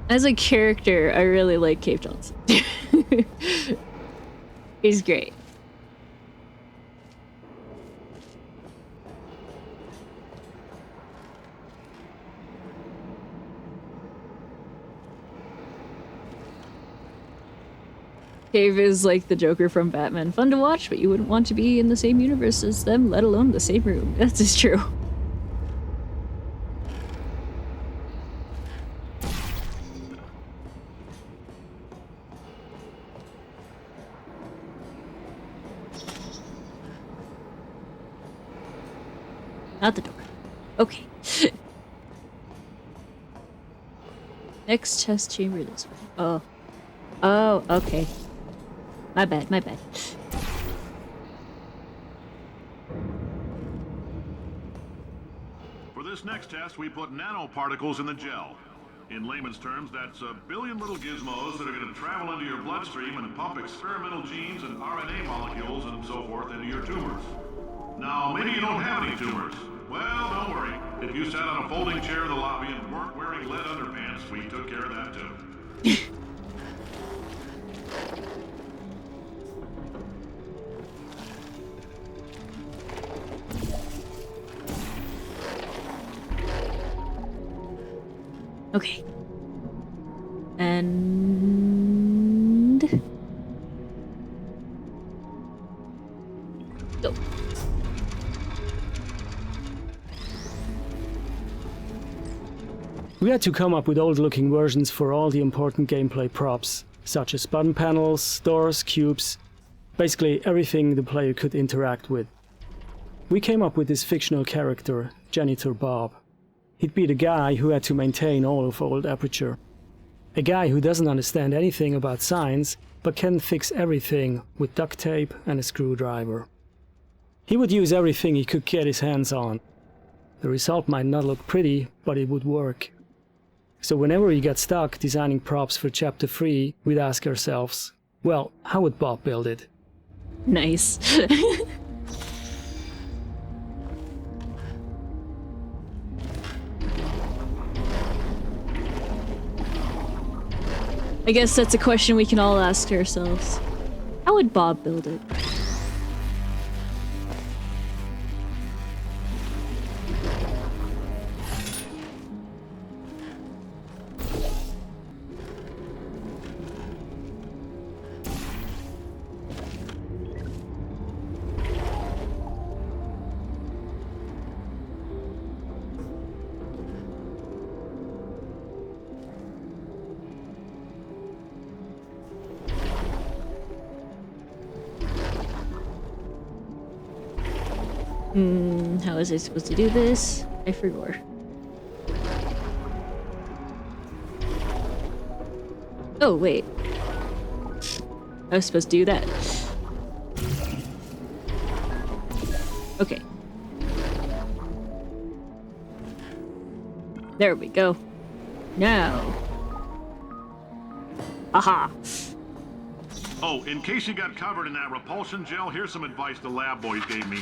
As a character, I really like Cave Johnson. He's great. Cave is like the Joker from Batman. Fun to watch, but you wouldn't want to be in the same universe as them, let alone the same room. That is true. Not the door. Okay. Next test chamber this way. Oh. Oh, okay. My bad, my bad. For this next test, we put nanoparticles in the gel. In layman's terms, that's a billion little gizmos that are going to travel into your bloodstream and pump experimental genes and RNA molecules and so forth into your tumors. Now, maybe you don't have any tumors. Well, don't worry. If you sat on a folding chair in the lobby and weren't wearing lead underpants, we took care of that too. Okay. And... go. We had to come up with old-looking versions for all the important gameplay props, such as button panels, doors, cubes, basically everything the player could interact with. We came up with this fictional character, Janitor Bob. He'd be the guy who had to maintain all of old Aperture. A guy who doesn't understand anything about science, but can fix everything with duct tape and a screwdriver. He would use everything he could get his hands on. The result might not look pretty, but it would work. So whenever we got stuck designing props for Chapter 3, we'd ask ourselves, well, how would Bob build it? Nice. I guess that's a question we can all ask ourselves. How would Bob build it? How was I supposed to do this? I forgot. Oh, wait. I was supposed to do that. Okay. There we go. Now. Aha. Oh, in case you got covered in that repulsion gel, here's some advice the lab boys gave me.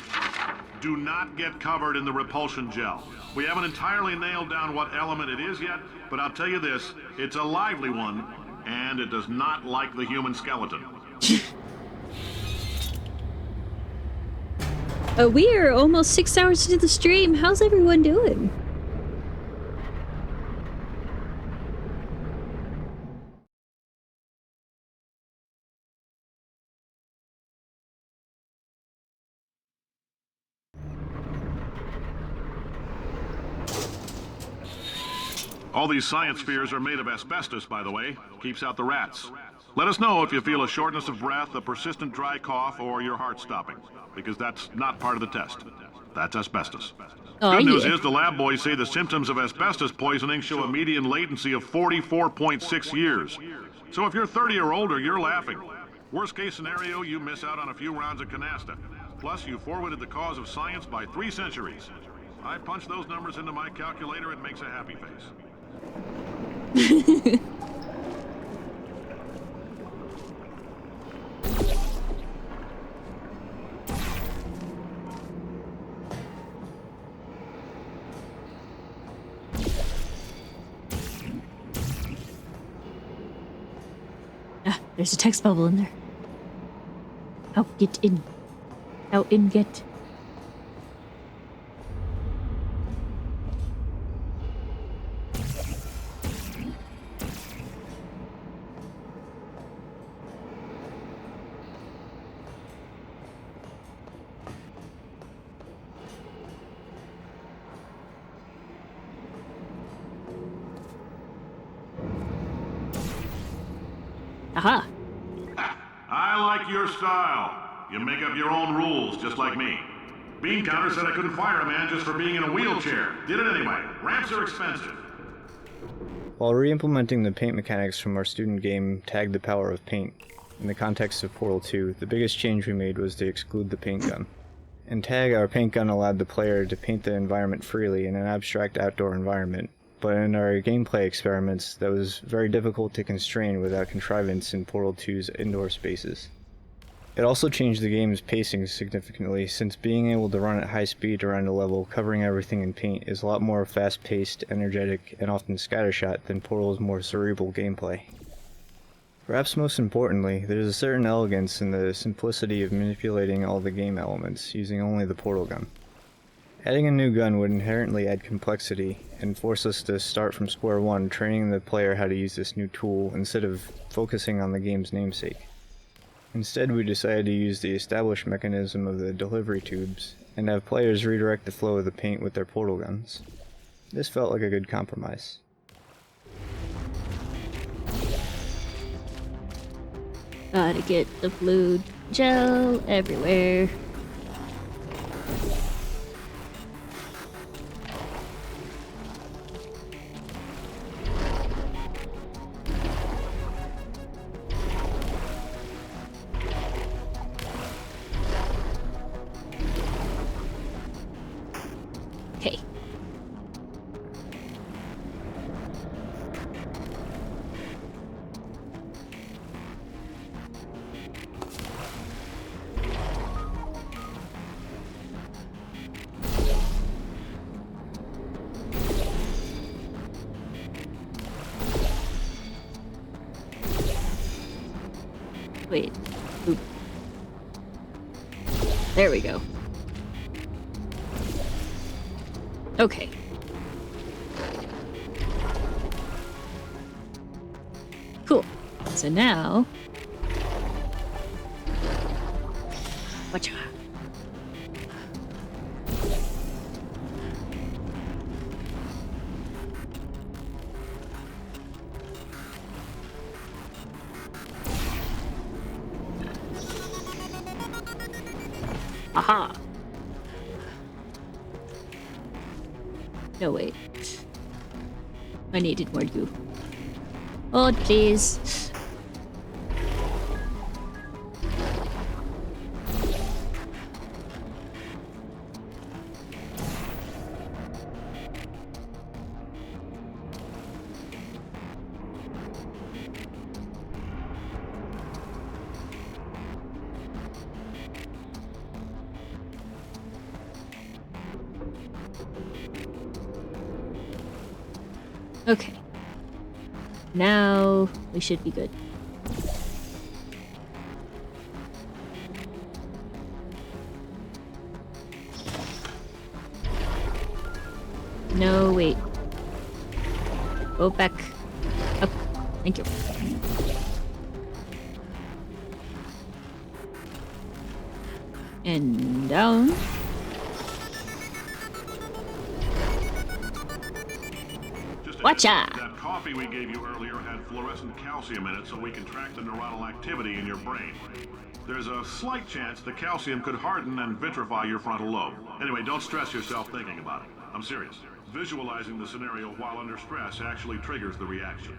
Do not get covered in the repulsion gel. We haven't entirely nailed down what element it is yet, but I'll tell you this, it's a lively one, and it does not like the human skeleton. We are almost 6 hours into the stream. How's everyone doing? All these science spheres are made of asbestos, by the way. Keeps out the rats. Let us know if you feel a shortness of breath, a persistent dry cough, or your heart stopping, because that's not part of the test. That's asbestos. Oh, Good news yeah. is the lab boys say the symptoms of asbestos poisoning show a median latency of 44.6 years. So if you're 30 or older, you're laughing. Worst case scenario, you miss out on a few rounds of canasta. Plus, you forwarded the cause of science by 3 centuries. I punch those numbers into my calculator, it makes a happy face. Ah, there's a text bubble in there. How get in? How in get? Aha. I like your style. You make up your own rules, just like me. Bean Counter said I couldn't fire a man just for being in a wheelchair. Did it anyway. Ramps are expensive. While re-implementing the paint mechanics from our student game Tag the Power of Paint, in the context of Portal 2, the biggest change we made was to exclude the paint gun. In Tag, our paint gun allowed the player to paint the environment freely in an abstract outdoor environment, but in our gameplay experiments, that was very difficult to constrain without contrivance in Portal 2's indoor spaces. It also changed the game's pacing significantly, since being able to run at high speed around a level covering everything in paint is a lot more fast-paced, energetic, and often scattershot than Portal's more cerebral gameplay. Perhaps most importantly, there's a certain elegance in the simplicity of manipulating all the game elements using only the portal gun. Adding a new gun would inherently add complexity and force us to start from square one, training the player how to use this new tool instead of focusing on the game's namesake. Instead, we decided to use the established mechanism of the delivery tubes and have players redirect the flow of the paint with their portal guns. This felt like a good compromise. Gotta get the blue gel everywhere. Okay. Wait. Oop. There we go. Okay. Cool. So now... Watcha. Aha! No, wait. I needed more glue. Oh, please. Okay. Now we should be good. No, wait. Go back up. Thank you. And down. Watcha! That coffee we gave you earlier had fluorescent calcium in it so we can track the neuronal activity in your brain. There's a slight chance the calcium could harden and vitrify your frontal lobe. Anyway, don't stress yourself thinking about it. I'm serious. Visualizing the scenario while under stress actually triggers the reaction.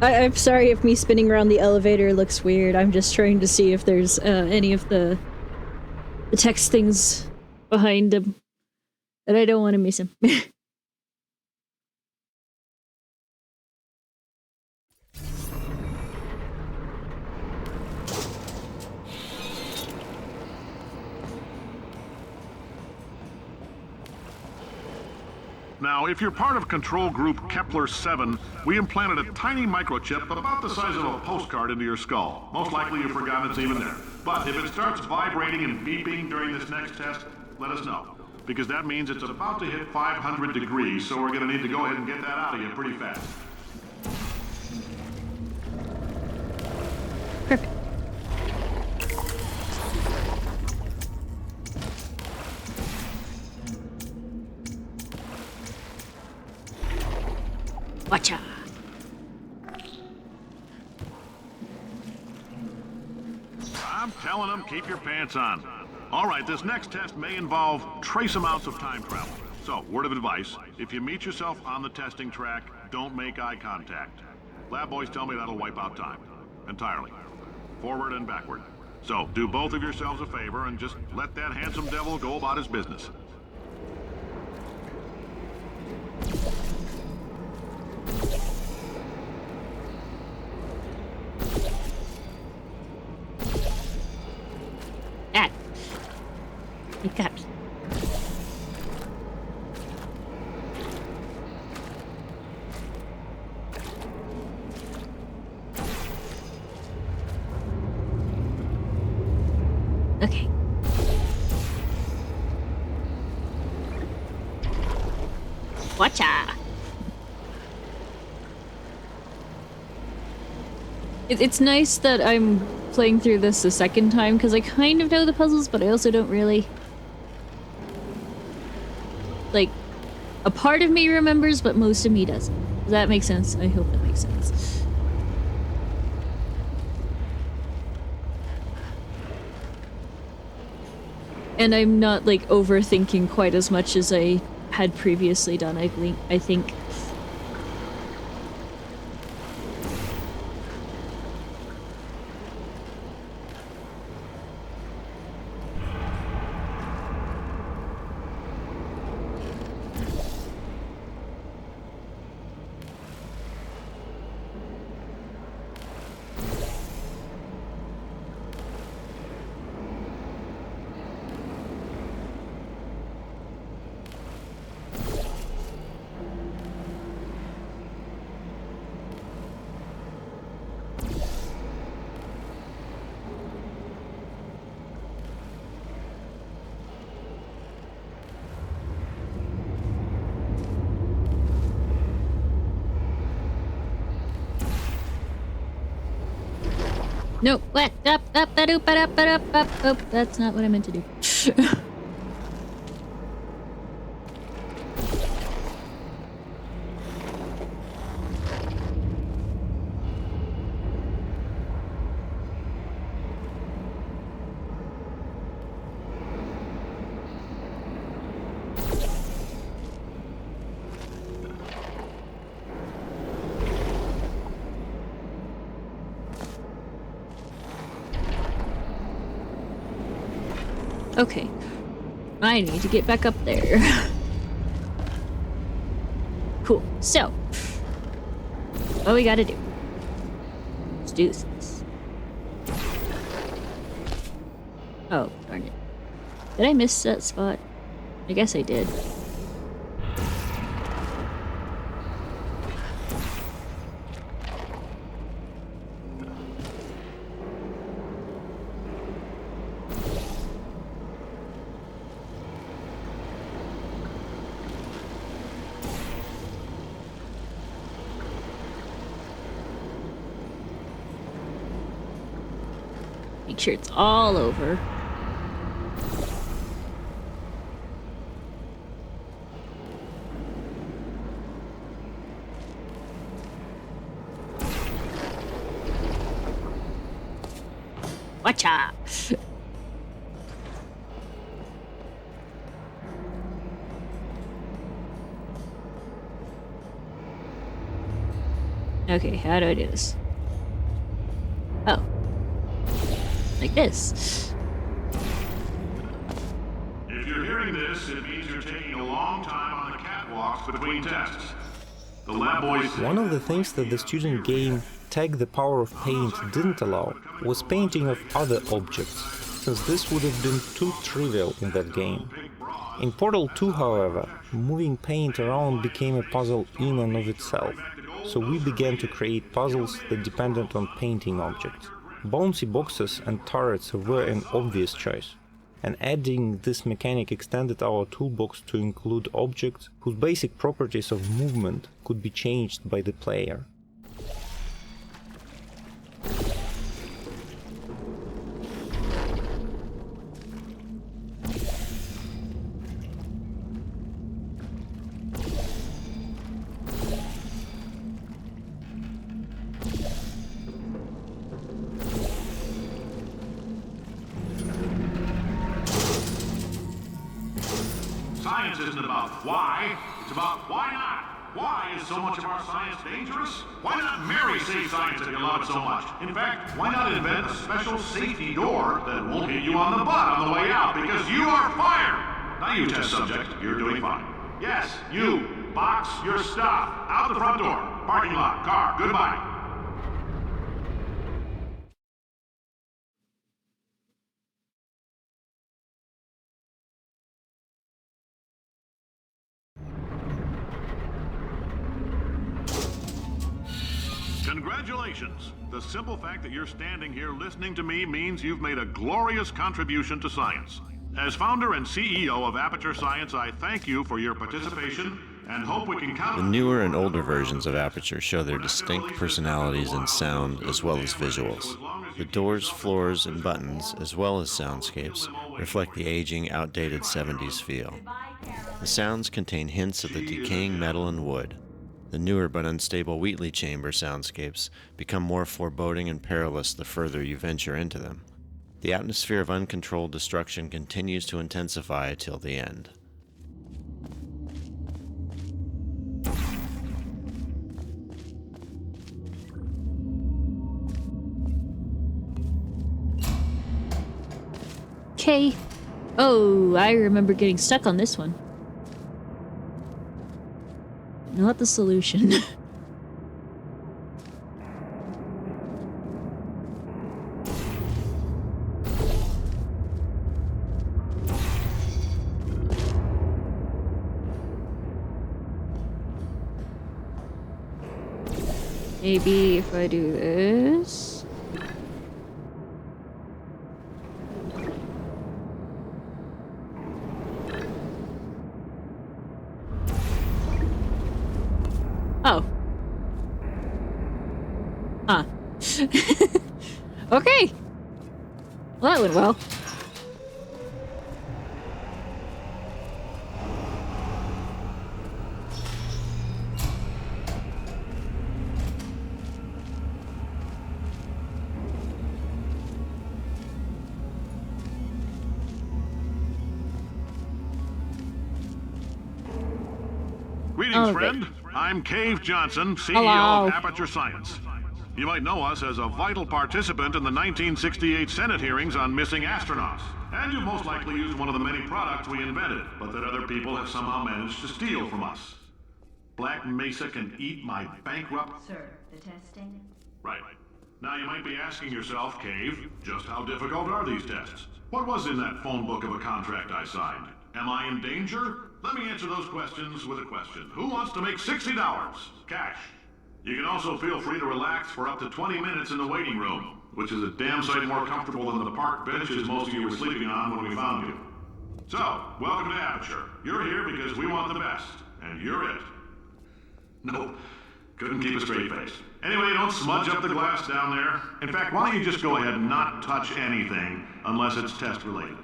I'm sorry if me spinning around the elevator looks weird. I'm just trying to see if there's any of the text things behind him. But I don't want to miss him. Now, if you're part of Control Group Kepler-7, we implanted a tiny microchip about the size of a postcard into your skull. Most likely you've forgotten it's even there. But if it starts vibrating and beeping during this next test, let us know. Because that means it's about to hit 500 degrees, so we're going to need to go ahead and get that out of you pretty fast. Perfect. Watcha! I'm telling them, keep your pants on. All right, this next test may involve trace amounts of time travel. So, word of advice, if you meet yourself on the testing track, don't make eye contact. Lab boys tell me that'll wipe out time. Entirely. Forward and backward. So, do both of yourselves a favor and just let that handsome devil go about his business. Dad. You got me. Okay. Watcha! It's nice that I'm playing through this a second time, because I kind of know the puzzles, but I also don't really... Like, a part of me remembers, but most of me doesn't. Does that make sense? I hope that makes sense. And I'm not, like, overthinking quite as much as I had previously done, I think. No, what? Up, that's not what I meant to do. Okay. I need to get back up there. Cool. So, what we gotta do? Let's do this. Oh, darn it. Did I miss that spot? I guess I did. Make sure it's all over. Watcha! Okay, how do I do this? Oh. Like this. If you're hearing this, it means you're taking a long time on the catwalks between tests. The lab boys... One of the things that the student game Tag the Power of Paint didn't allow was painting of other objects, since this would have been too trivial in that game. In Portal 2, however, moving paint around became a puzzle in and of itself, so we began to create puzzles that depended on painting objects. Bouncy boxes and turrets were an obvious choice, and adding this mechanic extended our toolbox to include objects whose basic properties of movement could be changed by the player. Science isn't about why, it's about why not. Why is so much of our science dangerous? Why not marry safe science if you love it so much? In fact, why not invent a special safety door that won't hit you on the butt on the way out because you are fired? Now you test subject, you're doing fine. Yes, you, box your stuff, out the front door, parking lot, car, goodbye. Congratulations! The simple fact that you're standing here listening to me means you've made a glorious contribution to science. As founder and CEO of Aperture Science, I thank you for your participation and hope we can count The newer and older versions of Aperture show their distinct personalities in sound as well as visuals. The doors, floors, and buttons, as well as soundscapes, reflect the aging, outdated 70s feel. The sounds contain hints of the decaying metal and wood. The newer but unstable Wheatley chamber soundscapes become more foreboding and perilous the further you venture into them. The atmosphere of uncontrolled destruction continues to intensify till the end. Okay. Oh, I remember getting stuck on this one. Not the solution. Maybe if I do this. Oh. Huh. Okay. Well, that went well. Greetings, friend. I'm Cave Johnson, CEO Hello. of Aperture Science. You might know us as a vital participant in the 1968 Senate hearings on missing astronauts. And you've most likely used one of the many products we invented, but that other people have somehow managed to steal from us. Black Mesa can eat my bankrupt... Sir, the testing? Right. Now you might be asking yourself, Cave, just how difficult are these tests? What was in that phone book of a contract I signed? Am I in danger? Let me answer those questions with a question. Who wants to make $60? Cash. You can also feel free to relax for up to 20 minutes in the waiting room, which is a damn sight more comfortable than the park benches most of you were sleeping on when we found you. So, welcome to Aperture. You're here because we want the best, and you're it. Nope. Couldn't keep a straight face. Anyway, don't smudge up the glass down there. In fact, why don't you just go ahead and not touch anything unless it's test related.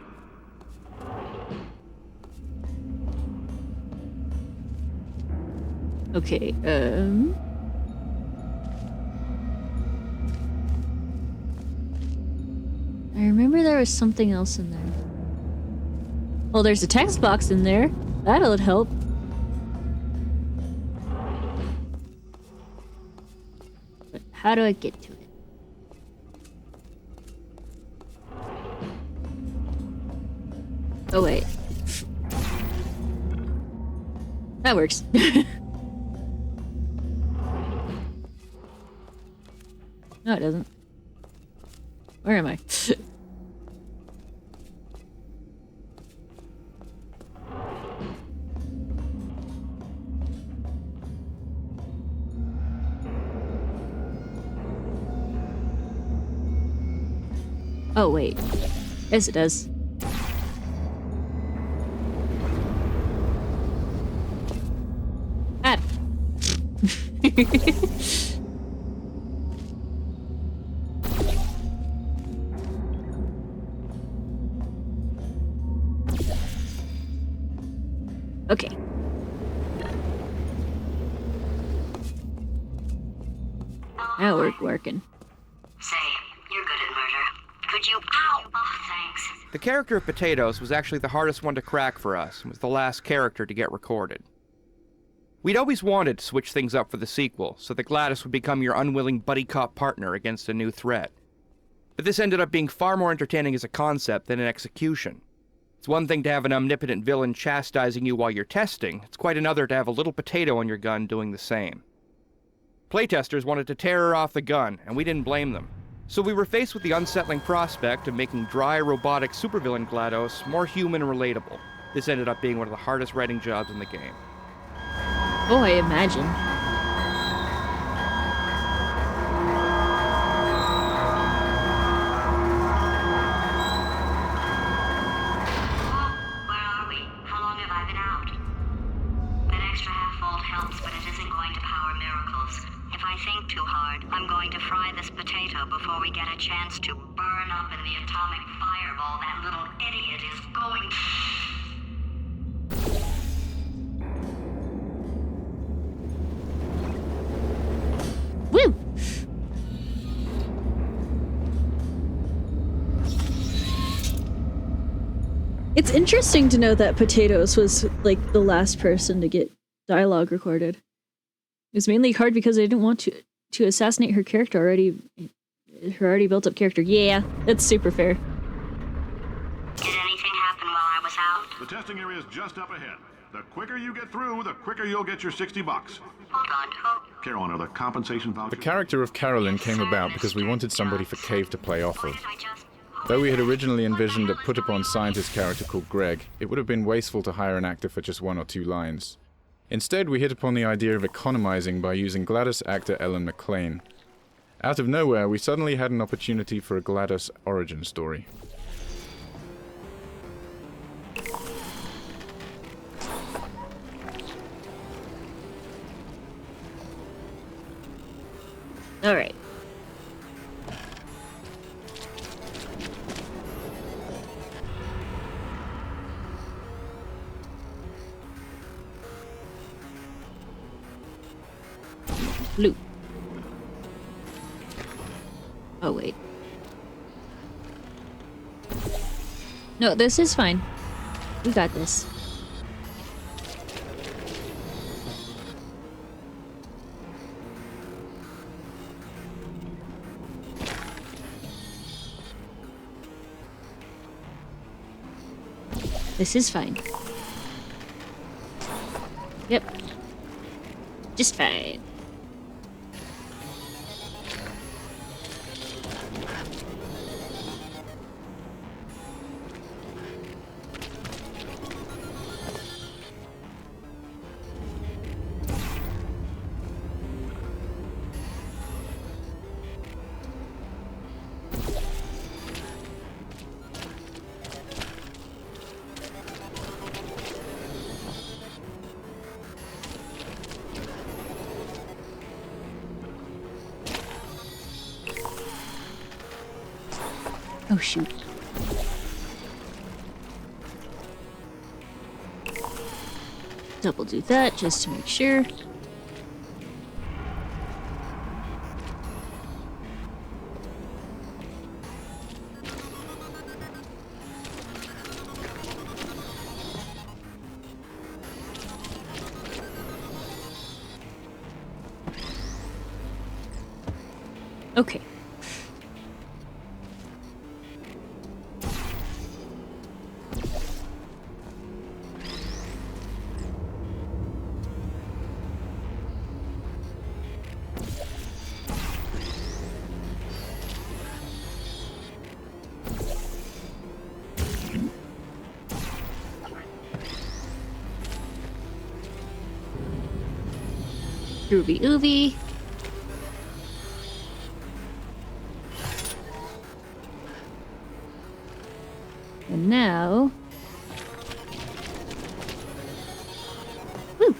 Okay, I remember there was something else in there. Well, there's a text box in there. That'll help. But how do I get to it? Oh, wait. That works. No, it doesn't. Where am I? Oh, wait. Yes, it does. Ah. Okay. Now we're working. Say, you're good at murder. Could you... Ow! Oh, thanks. The character of Potatoes was actually the hardest one to crack for us, and was the last character to get recorded. We'd always wanted to switch things up for the sequel, so that Gladys would become your unwilling buddy cop partner against a new threat. But this ended up being far more entertaining as a concept than an execution. It's one thing to have an omnipotent villain chastising you while you're testing, it's quite another to have a little potato on your gun doing the same. Playtesters wanted to tear her off the gun, and we didn't blame them. So we were faced with the unsettling prospect of making dry, robotic supervillain GLaDOS more human and relatable. This ended up being one of the hardest writing jobs in the game. Oh, I imagine. Where are we? How long have I been out? That extra half burn up in the atomic fireball that little idiot is going. Woo! It's interesting to know that Potatoes was like the last person to get dialogue recorded. It was mainly hard because they didn't want to assassinate her character already. Her already built up character. Yeah, that's super fair. Did anything happen while I was out? The testing area is just up ahead. The quicker you get through, the quicker you'll get your $60. Hold on, who? Carolyn, are the compensation The vouchers? character of Carolyn came about because we wanted somebody for Cave to play off of. Though we had originally envisioned a put-upon scientist character called Greg, it would have been wasteful to hire an actor for just 1 or 2 lines. Instead, we hit upon the idea of economizing by using GLaDOS actor Ellen McLean. Out of nowhere, we suddenly had an opportunity for a GLaDOS origin story. Alright. Loop. Oh, wait. No, this is fine. We got this. This is fine. Yep. Just fine. Oh, shoot. Double do that just to make sure. Okay. Ruby Ooby. And now... Woo!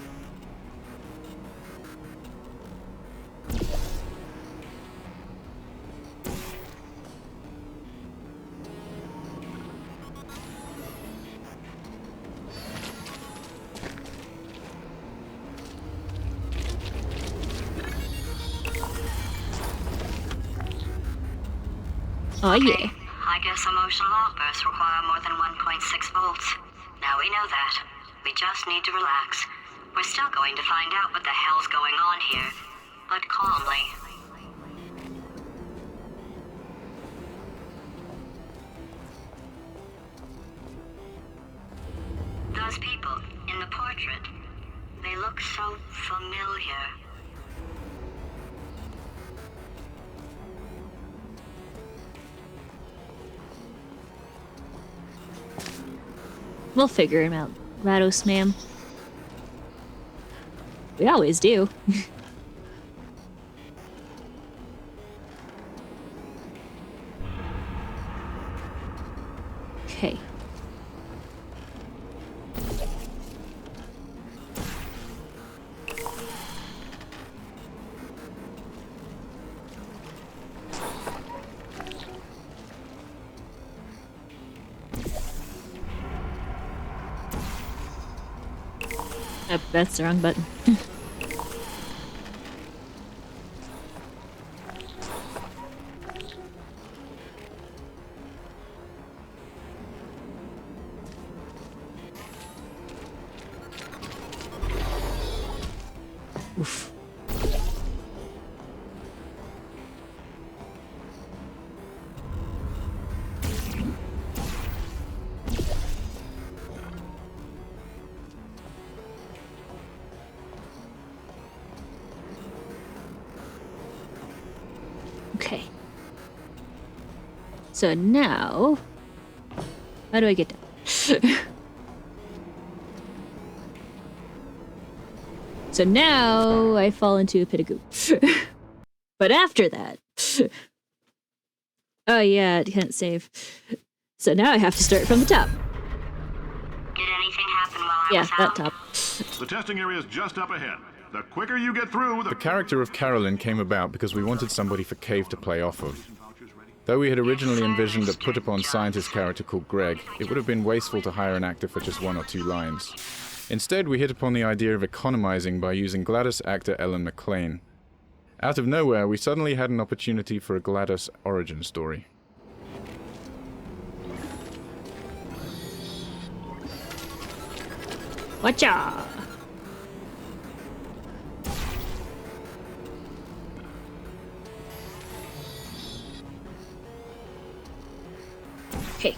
Oh yeah. I guess emotional outbursts require more than 1.6 volts. Now we know that. We just need to relax. We're still going to find out what the hell's going on here, but calmly. Those people in the portrait, they look so familiar. We'll figure him out, GLaDOS, ma'am. We always do. Okay. Oh, that's the wrong button. Oof. Okay. So now, how do I get down? So now I fall into a pit of goop. But after that, oh yeah, it can't save. So now I have to start from the top. Did anything happen while I Yeah, was that out? top. The testing area is just up ahead. The quicker you get through, The character of Carolyn came about because we wanted somebody for Cave to play off of. Though we had originally envisioned a put-upon scientist character called Greg, it would have been wasteful to hire an actor for just 1 or 2 lines. Instead, we hit upon the idea of economizing by using GLaDOS actor Ellen McLean. Out of nowhere, we suddenly had an opportunity for a GLaDOS origin story. Watcha! Okay.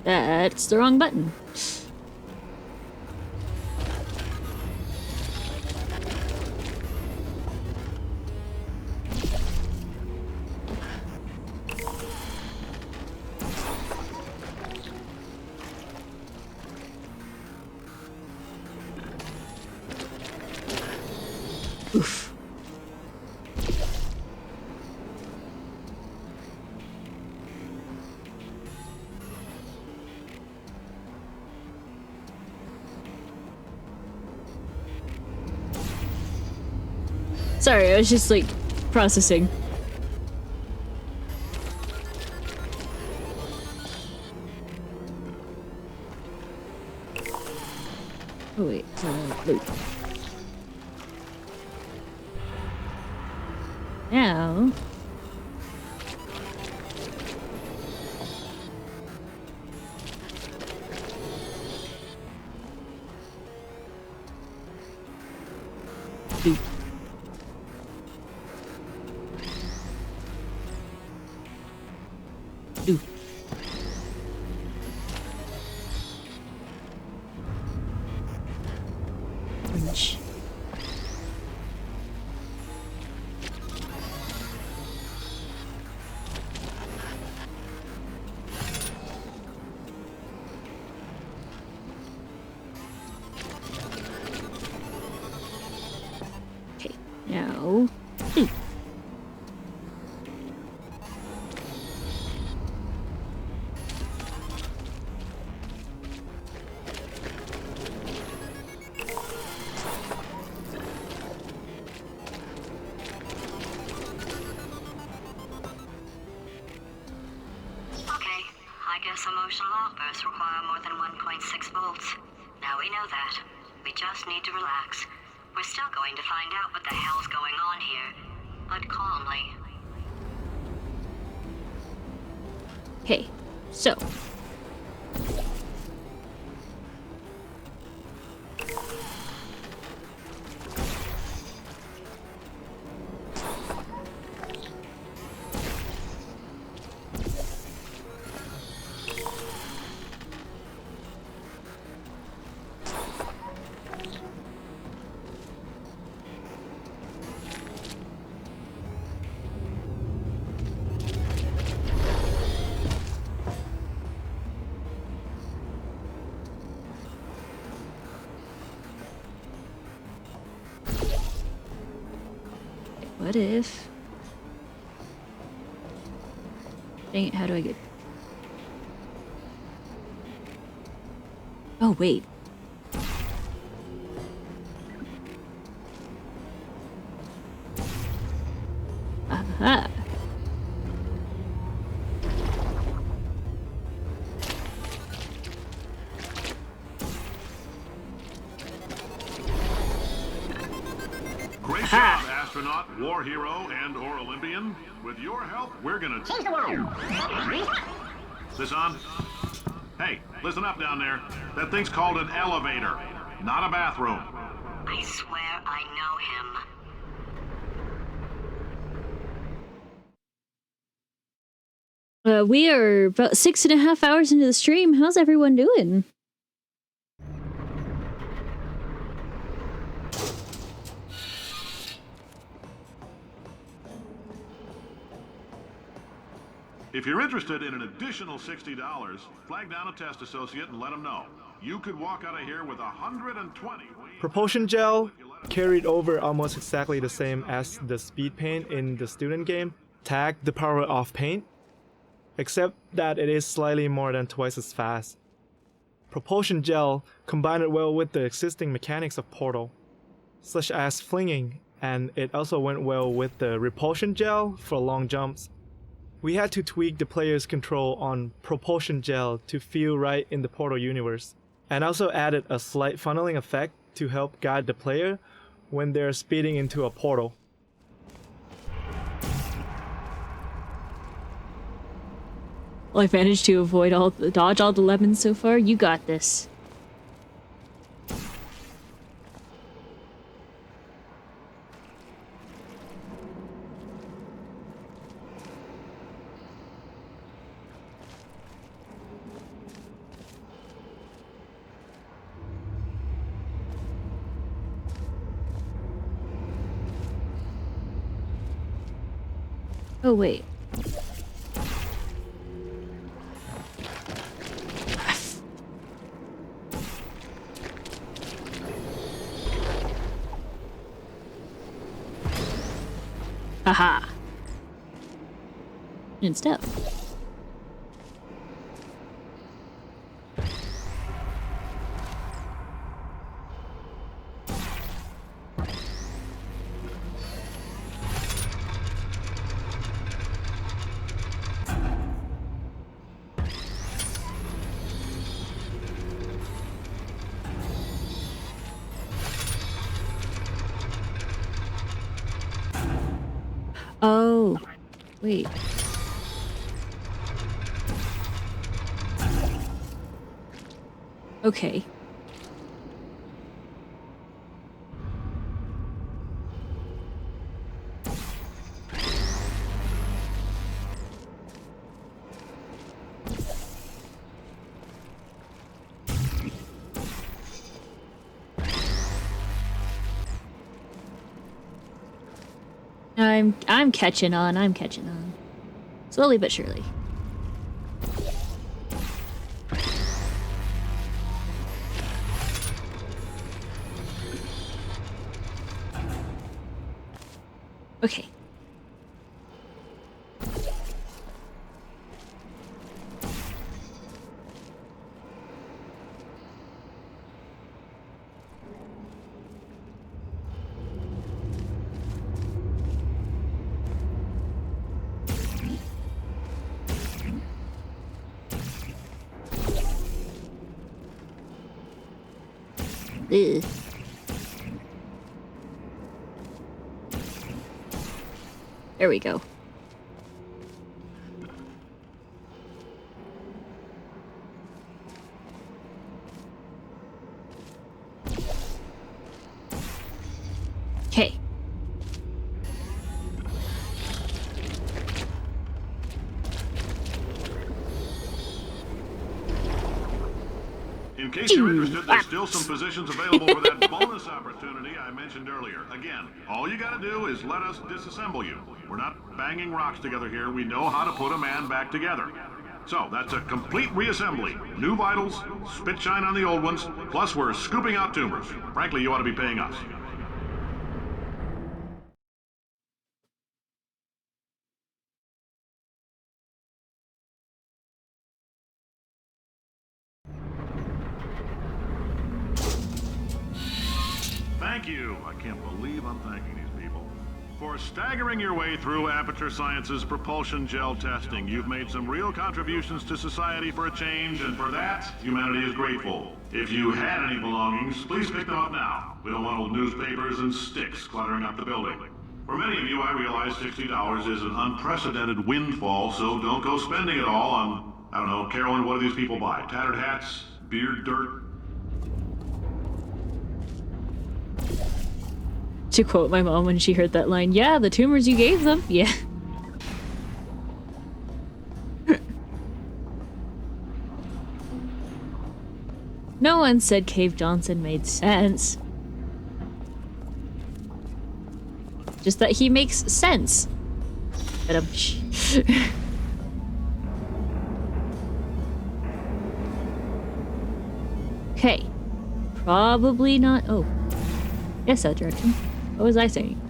That's the wrong button. Oof. Sorry, I was just like processing. Oh wait, wait. Now Ooh. Orange. Okay, now. Okay, I guess emotional outbursts require more than 1.6 volts. Now we know that. We just need to relax. We're still going to find out what the hell's going on here, but calmly. Okay, so. What if... Dang it, how do I get... Oh, wait. Aha! astronaut, war hero, and/or Olympian. With your help, we're gonna change the world. Is this on? Hey, listen up down there. That thing's called an elevator, not a bathroom. I swear I know him. We are about 6.5 hours into the stream. How's everyone doing? If you're interested in an additional $60, flag down a test associate and let them know. You could walk out of here with 120. Propulsion gel carried over almost exactly the same as the speed paint in the student game, Tag the Power of Paint, except that it is slightly more than twice as fast. Propulsion gel combined well with the existing mechanics of Portal, such as flinging, and it also went well with the repulsion gel for long jumps. We had to tweak the player's control on propulsion gel to feel right in the Portal universe, and also added a slight funneling effect to help guide the player when they're speeding into a portal. Well, I've managed to dodge all the lemons so far. You got this. Oh, wait. Haha. Good stuff. Oh, wait. Okay. I'm catching on. I'm catching on. Slowly but surely. Okay. Ugh. There we go. Okay. In case you're interested, there's still some positions available for that bonus opportunity I mentioned earlier. Again, all you gotta do is let us disassemble you. We're not banging rocks together here. We know how to put a man back together. So, that's a complete reassembly. New vitals, spit shine on the old ones, plus we're scooping out tumors. Frankly, you ought to be paying us. Thank you. I can't believe I'm thanking these people. For staggering your way through Aperture Science's propulsion gel testing, you've made some real contributions to society for a change, and for that, humanity is grateful. If you had any belongings, please pick them up now. We don't want old newspapers and sticks cluttering up the building. For many of you, I realize $60 is an unprecedented windfall, so don't go spending it all on, I don't know, Carolyn, what do these people buy? Tattered hats? Beard dirt? To quote my mom when she heard that line, yeah, the tumors you gave them. Yeah. No one said Cave Johnson made sense. Just that he makes sense. But okay. Probably not. Oh. Yes, that direction. What was I saying?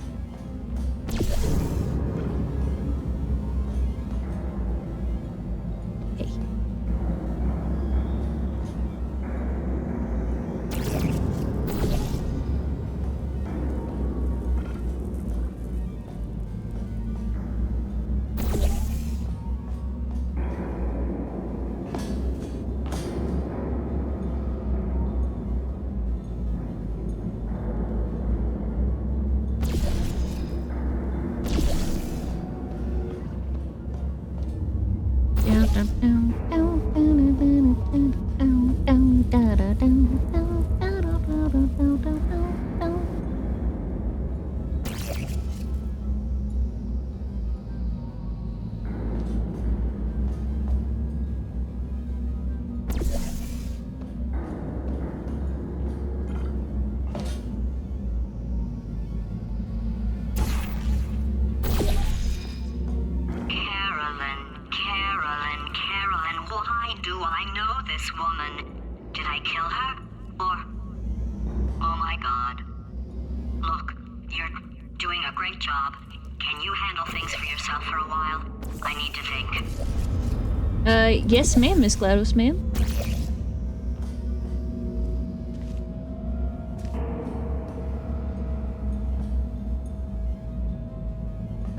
Yes, ma'am, Miss GLaDOS, ma'am.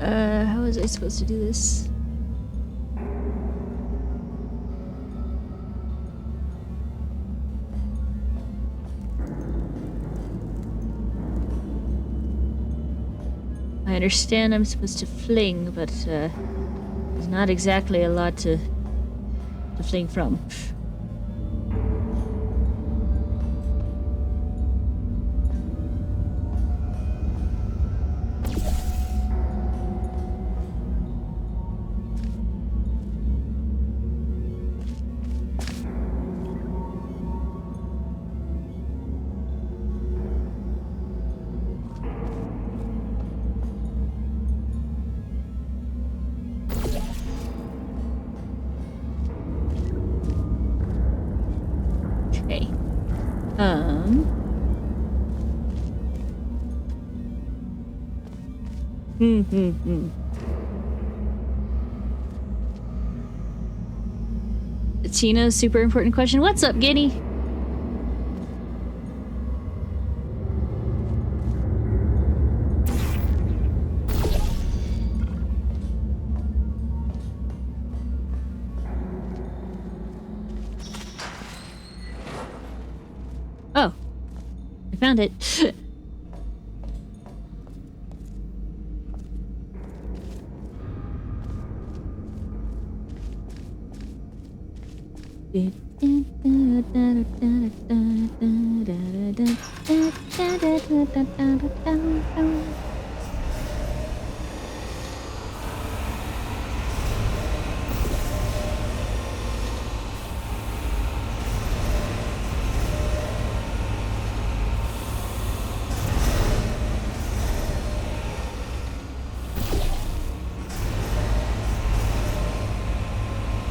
How was I supposed to do this? I understand I'm supposed to fling, but there's not exactly a lot to fling from. Tina, super important question. What's up, Giddy? Oh, I found it.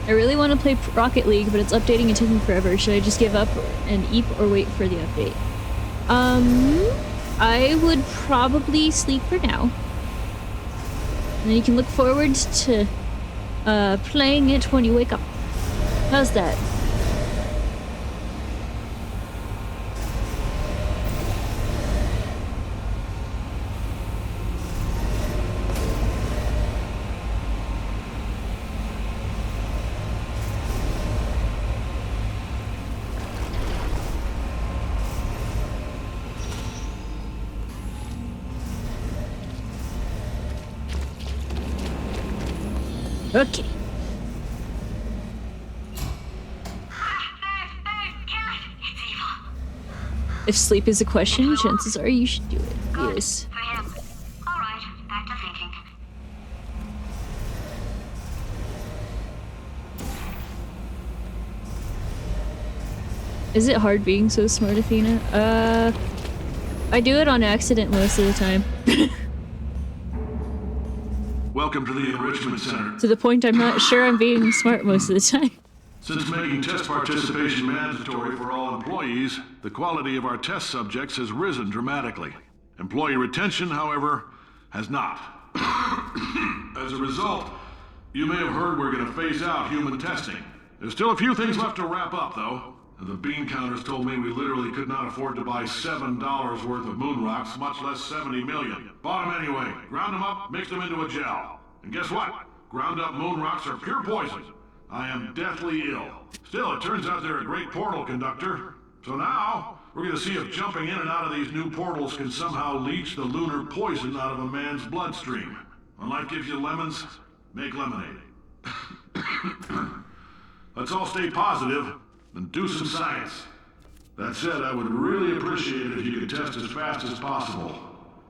I really want to play Rocket League, but it's updating and taking forever. Should I just give up and eat or wait for the update? I would probably sleep for now. And then you can look forward to playing it when you wake up. How's that? Okay. If sleep is a question, chances are you should do it. Yes. For him. Alright, back to thinking. Is it hard being so smart, Athena? I do it on accident most of the time. Welcome to the Enrichment Center. To the point I'm not sure I'm being smart most of the time. Since making test participation mandatory for all employees, the quality of our test subjects has risen dramatically. Employee retention, however, has not. As a result, you may have heard we're going to phase out human testing. There's still a few things left to wrap up, though. The bean counters told me we literally could not afford to buy $7 worth of moon rocks, much less 70 million. Bought them anyway. Ground them up, mixed them into a gel. And guess what? Ground up moon rocks are pure poison. I am deathly ill. Still, it turns out they're a great portal conductor. So now, we're going to see if jumping in and out of these new portals can somehow leach the lunar poison out of a man's bloodstream. When life gives you lemons, make lemonade. Let's all stay positive and do some science. That said, I would really appreciate it if you could test as fast as possible.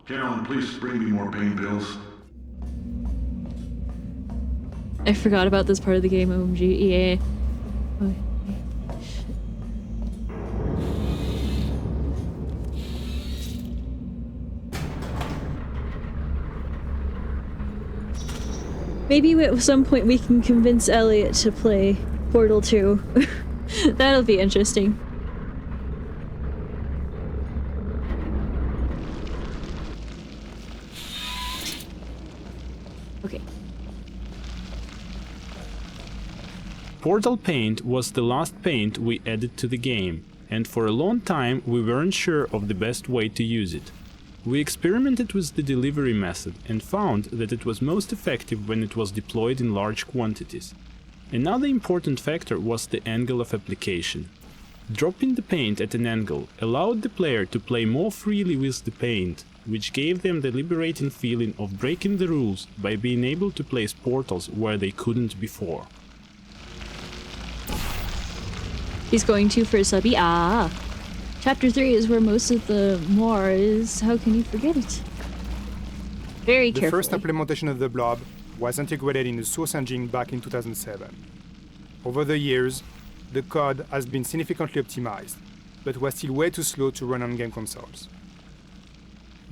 Carolyn, please bring me more pain pills. I forgot about this part of the game, OMG. Yeah. Okay. Maybe at some point we can convince Elliot to play Portal 2. That'll be interesting. Okay. Portal Paint was the last paint we added to the game, and for a long time we weren't sure of the best way to use it. We experimented with the delivery method and found that it was most effective when it was deployed in large quantities. Another important factor was the angle of application. Dropping the paint at an angle allowed the player to play more freely with the paint, which gave them the liberating feeling of breaking the rules by being able to place portals where they couldn't before. He's going to for a subby. Ah! Chapter 3 is where most of the more is. How can you forget it? Very carefully. The first implementation of the blob was integrated in the source engine back in 2007. Over the years, the code has been significantly optimized, but was still way too slow to run on game consoles.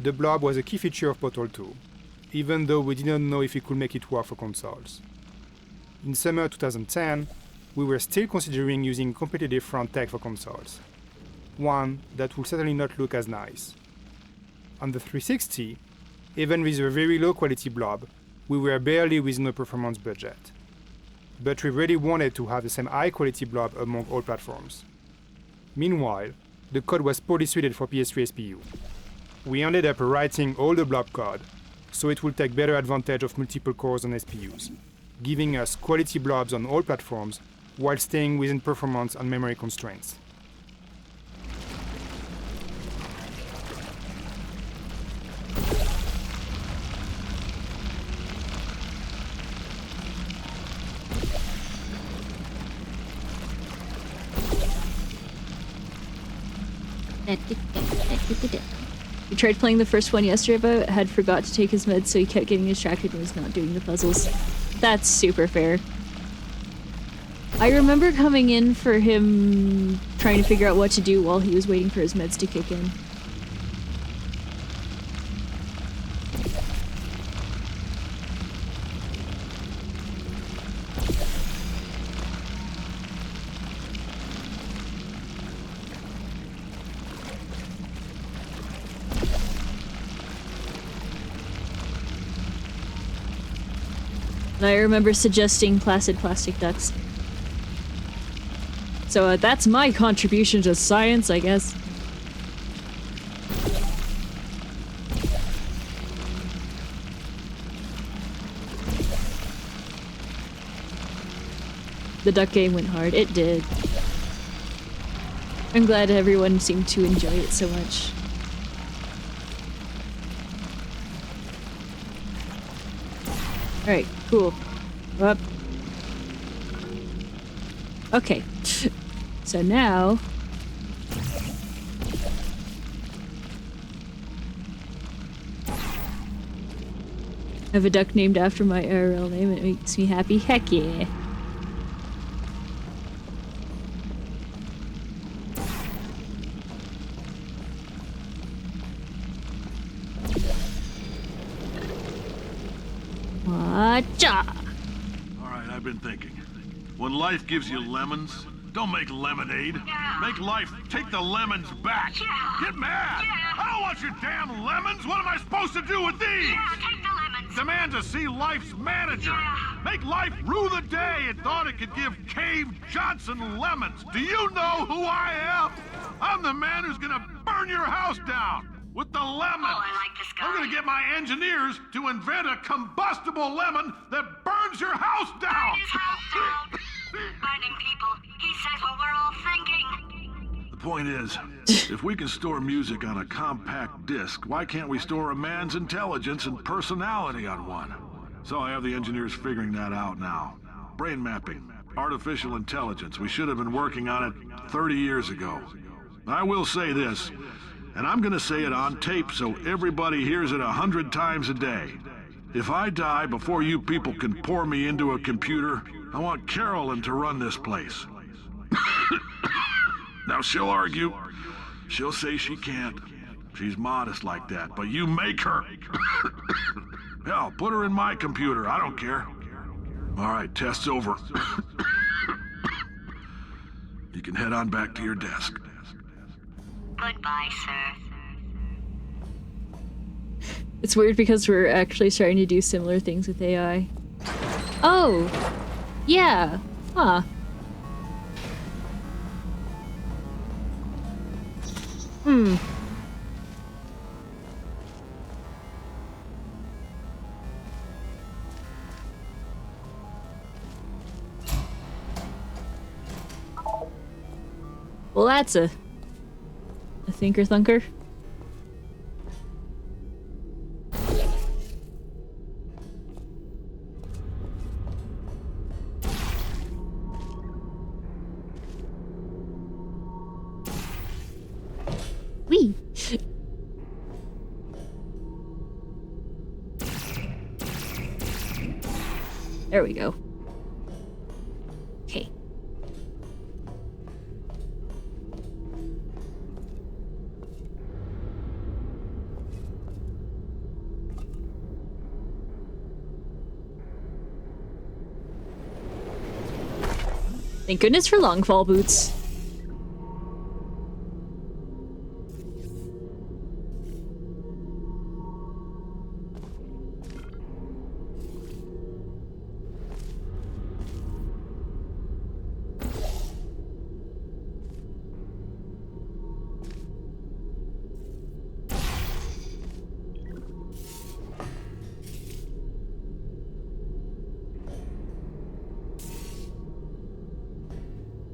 The blob was a key feature of Portal 2, even though we didn't know if we could make it work for consoles. In summer 2010, we were still considering using completely different tech for consoles, one that would certainly not look as nice. On the 360, even with a very low quality blob, we were barely within a performance budget. But we really wanted to have the same high quality blob among all platforms. Meanwhile, the code was poorly suited for PS3 SPU. We ended up rewriting all the blob code, so it would take better advantage of multiple cores on SPUs, giving us quality blobs on all platforms while staying within performance and memory constraints. He tried playing the first one yesterday, but had forgot to take his meds, so he kept getting distracted and was not doing the puzzles. That's super fair. I remember coming in for him trying to figure out what to do while he was waiting for his meds to kick in. And I remember suggesting placid plastic ducks. So that's my contribution to science, I guess. The duck game went hard. It did. I'm glad everyone seemed to enjoy it so much. Alright, cool. Up. Okay. So now... I have a duck named after my IRL name. It makes me happy. Heck yeah. Watcha! Alright, I've been thinking. When life gives you lemons, don't make lemonade. Make life take the lemons back. Get mad! I don't want your damn lemons! What am I supposed to do with these? Take the lemons. Demand to see life's manager. Make life rue the day it thought it could give Cave Johnson lemons. Do you know who I am? I'm the man who's gonna burn your house down with the lemons. Oh, I like this guy. I'm gonna get my engineers to invent a combustible lemon that burns your house down. Burn his house down. Burning people. He says what we're all thinking. The point is, if we can store music on a compact disc, why can't we store a man's intelligence and personality on one? So I have the engineers figuring that out now. Brain mapping, artificial intelligence. We should have been working on it 30 years ago. I will say this, and I'm gonna say it on tape so everybody hears it 100 times a day. If I die before you people can pour me into a computer, I want Carolyn to run this place. Now she'll argue. She'll say she can't. She's modest like that, but you make her. Hell, put her in my computer. I don't care. All right, test's over. You can head on back to your desk. Goodbye, sir. It's weird because we're actually starting to do similar things with AI. Oh! Yeah! Huh. Hmm. Well, that's a thinker thunker. Wee. There we go. Okay. Thank goodness for long fall boots.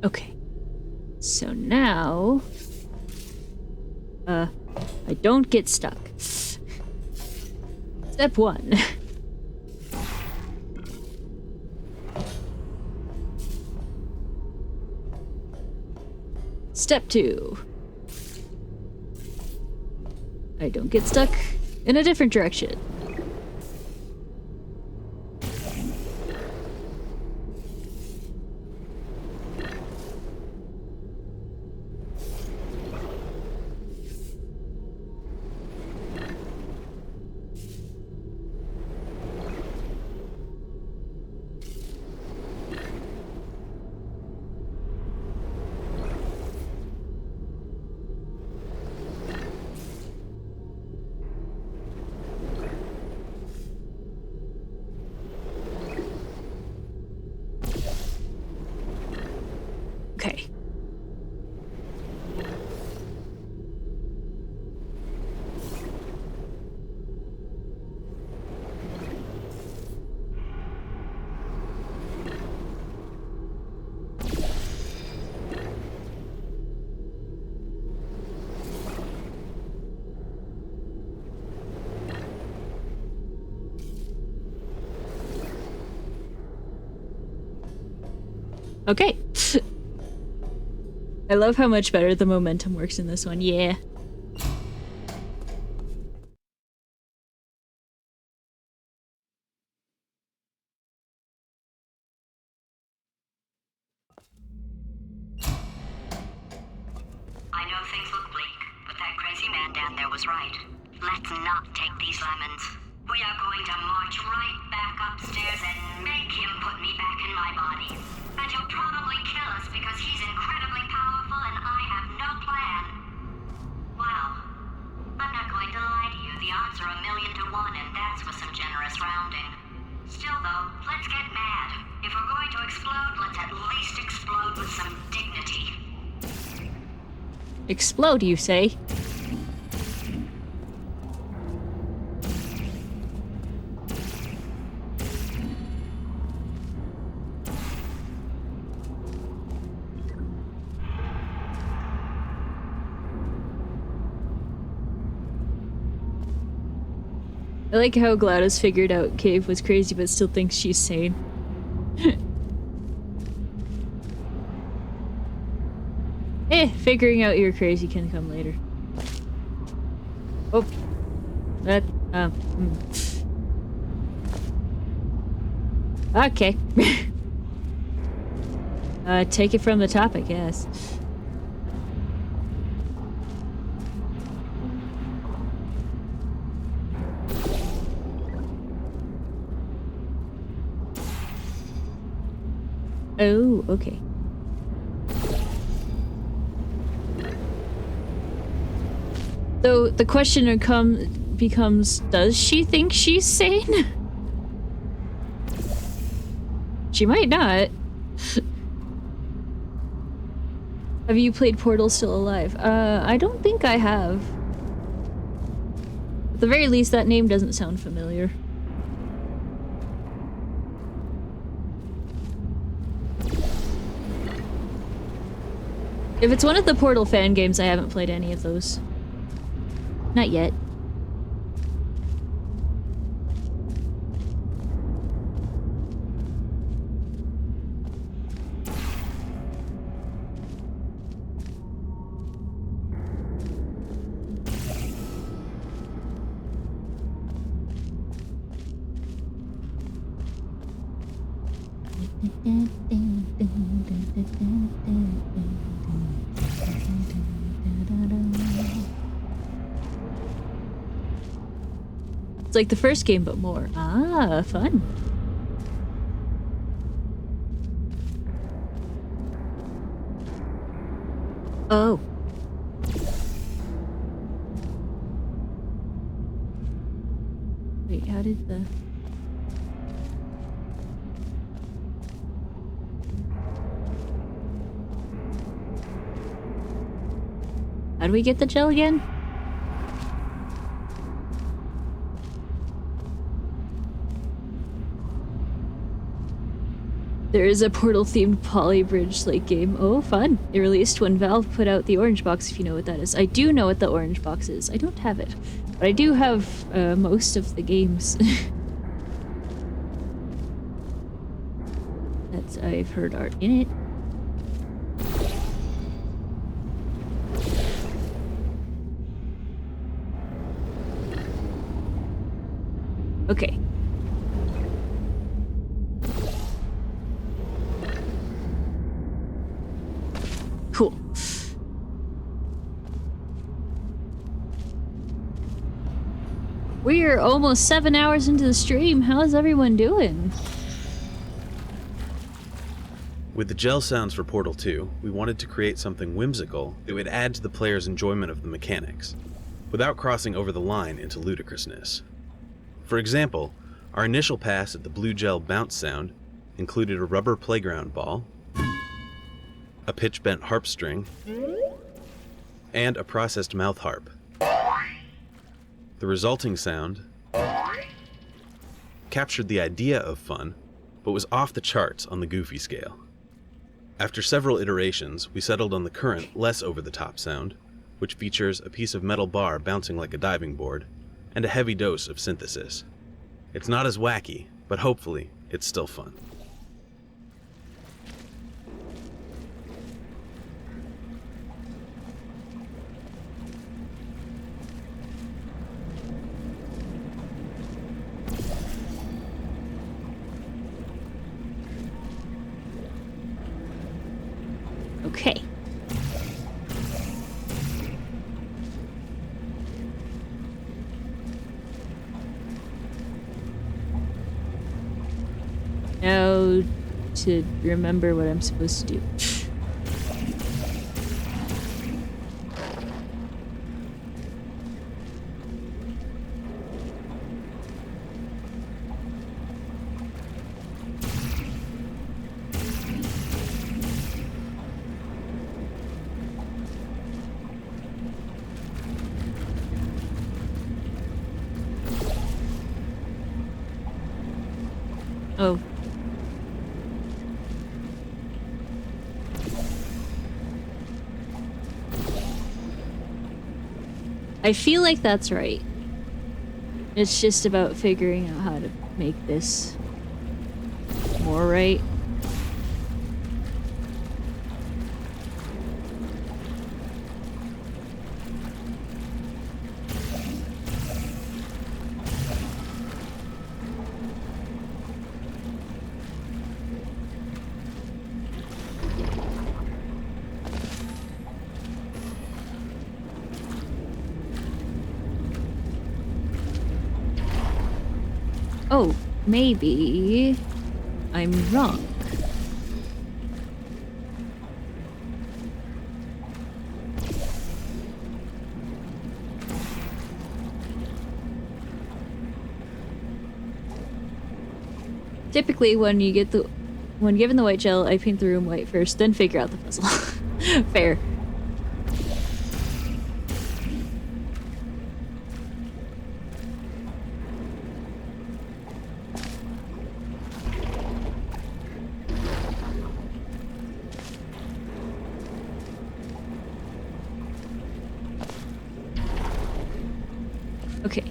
Okay. So now... I don't get stuck. Step 1. Step 2. I don't get stuck in a different direction. Okay. Okay. I love how much better the momentum works in this one. Yeah. I know things look bleak, but that crazy man down there was right. Let's not take these lemons. We are going to march right back upstairs and make him put me back in my body. And he'll probably kill us because he's incredibly powerful and I have no plan. Well, I'm not going to lie to you. The odds are 1,000,000 to 1, and that's with some generous rounding. Still, though, let's get mad. If we're going to explode, let's at least explode with some dignity. Explode, you say? I like how Gladys figured out Cave was crazy but still thinks she's sane. Figuring out you're crazy can come later. Oh. That, Okay. Take it from the top, I guess. Oh, okay. So the question becomes, does she think she's sane? She might not. Have you played Portal Still Alive? I don't think I have. At the very least, that name doesn't sound familiar. If it's one of the Portal fan games, I haven't played any of those. Not yet. It's like the first game, but more. Ah, fun. Oh. Wait, how did the... How do we get the gel again? There is a Portal-themed Polybridge-like game. Oh, fun. It released when Valve put out the orange box, if you know what that is. I do know what the orange box is. I don't have it. But I do have most of the games. That's I've heard art in it. Okay. Cool. We're almost 7 hours into the stream. How's everyone doing? With the gel sounds for Portal 2, we wanted to create something whimsical that would add to the player's enjoyment of the mechanics, without crossing over the line into ludicrousness. For example, our initial pass at the blue gel bounce sound included a rubber playground ball, a pitch-bent harp string, and a processed mouth harp. The resulting sound captured the idea of fun, but was off the charts on the goofy scale. After several iterations, we settled on the current, less over-the-top sound, which features a piece of metal bar bouncing like a diving board, and a heavy dose of synthesis. It's not as wacky, but hopefully, it's still fun. Okay. Now to remember what I'm supposed to do. Oh. I feel like that's right. It's just about figuring out how to make this more right. Oh, maybe I'm wrong. Typically, when given the white gel, I paint the room white first, then figure out the puzzle. Fair. Okay.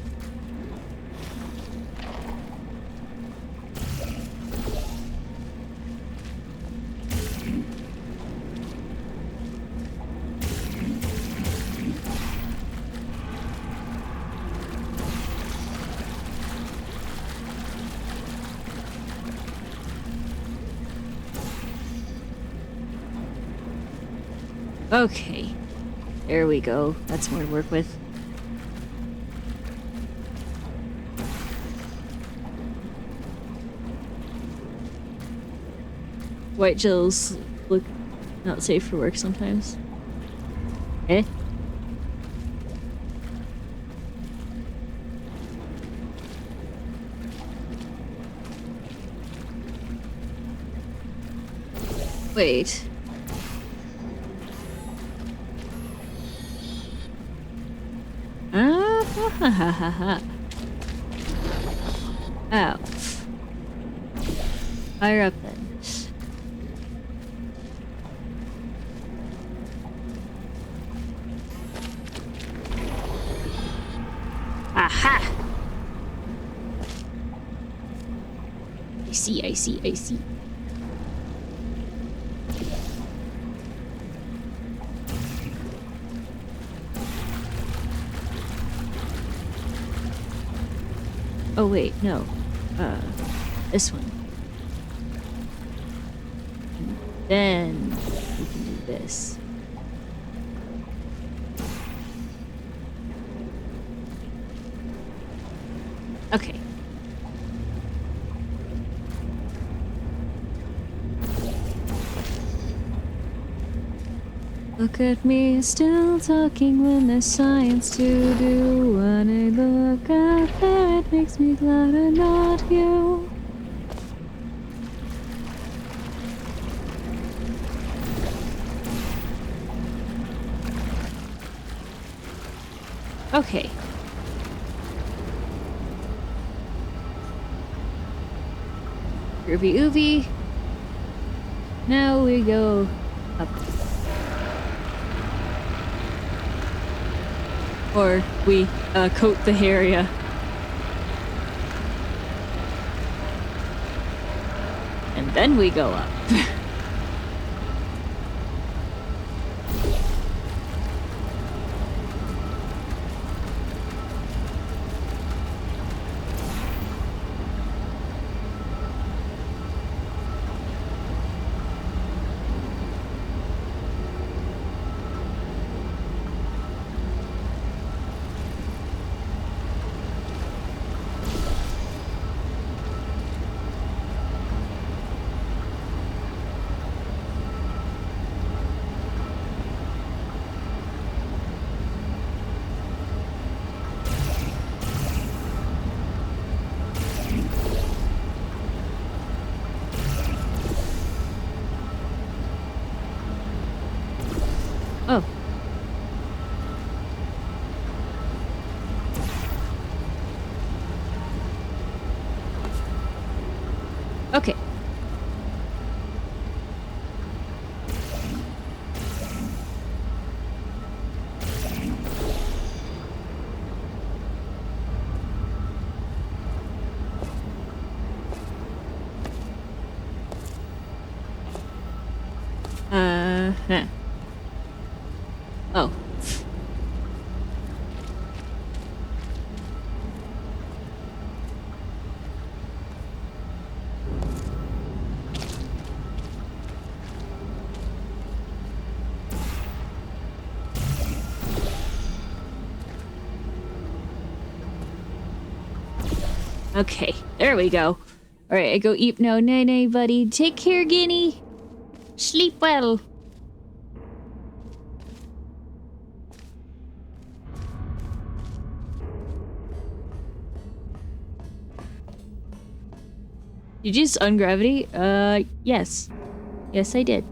Okay. There we go. That's more to work with. White gels look not safe for work sometimes. Eh? Wait. Ah, ha ha ha ha. Ow. Fire up then. Aha! I see, I see, I see. Oh wait, no. This one. And then we can do this. Okay. Look at me, still talking when there's science to do. When I look out there, it makes me glad I'm not you. Okay. Groovy oovy. Now we go up. Or we coat the area. And then we go up. Huh. Oh. Okay, there we go. Alright, I go eat no nay, buddy. Take care, Guinea. Sleep well. Did you just ungravity? Yes. Yes, I did.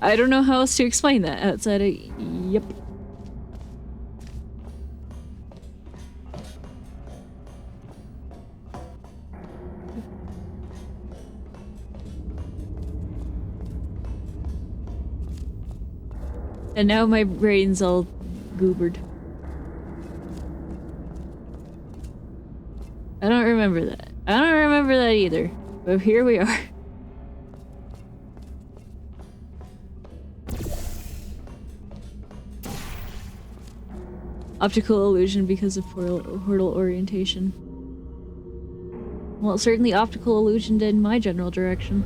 I don't know how else to explain that outside of... Yep. And now my brain's all goobered. I don't remember that. I don't remember that either. But here we are. Optical illusion because of portal orientation. Well, certainly optical illusion did in my general direction.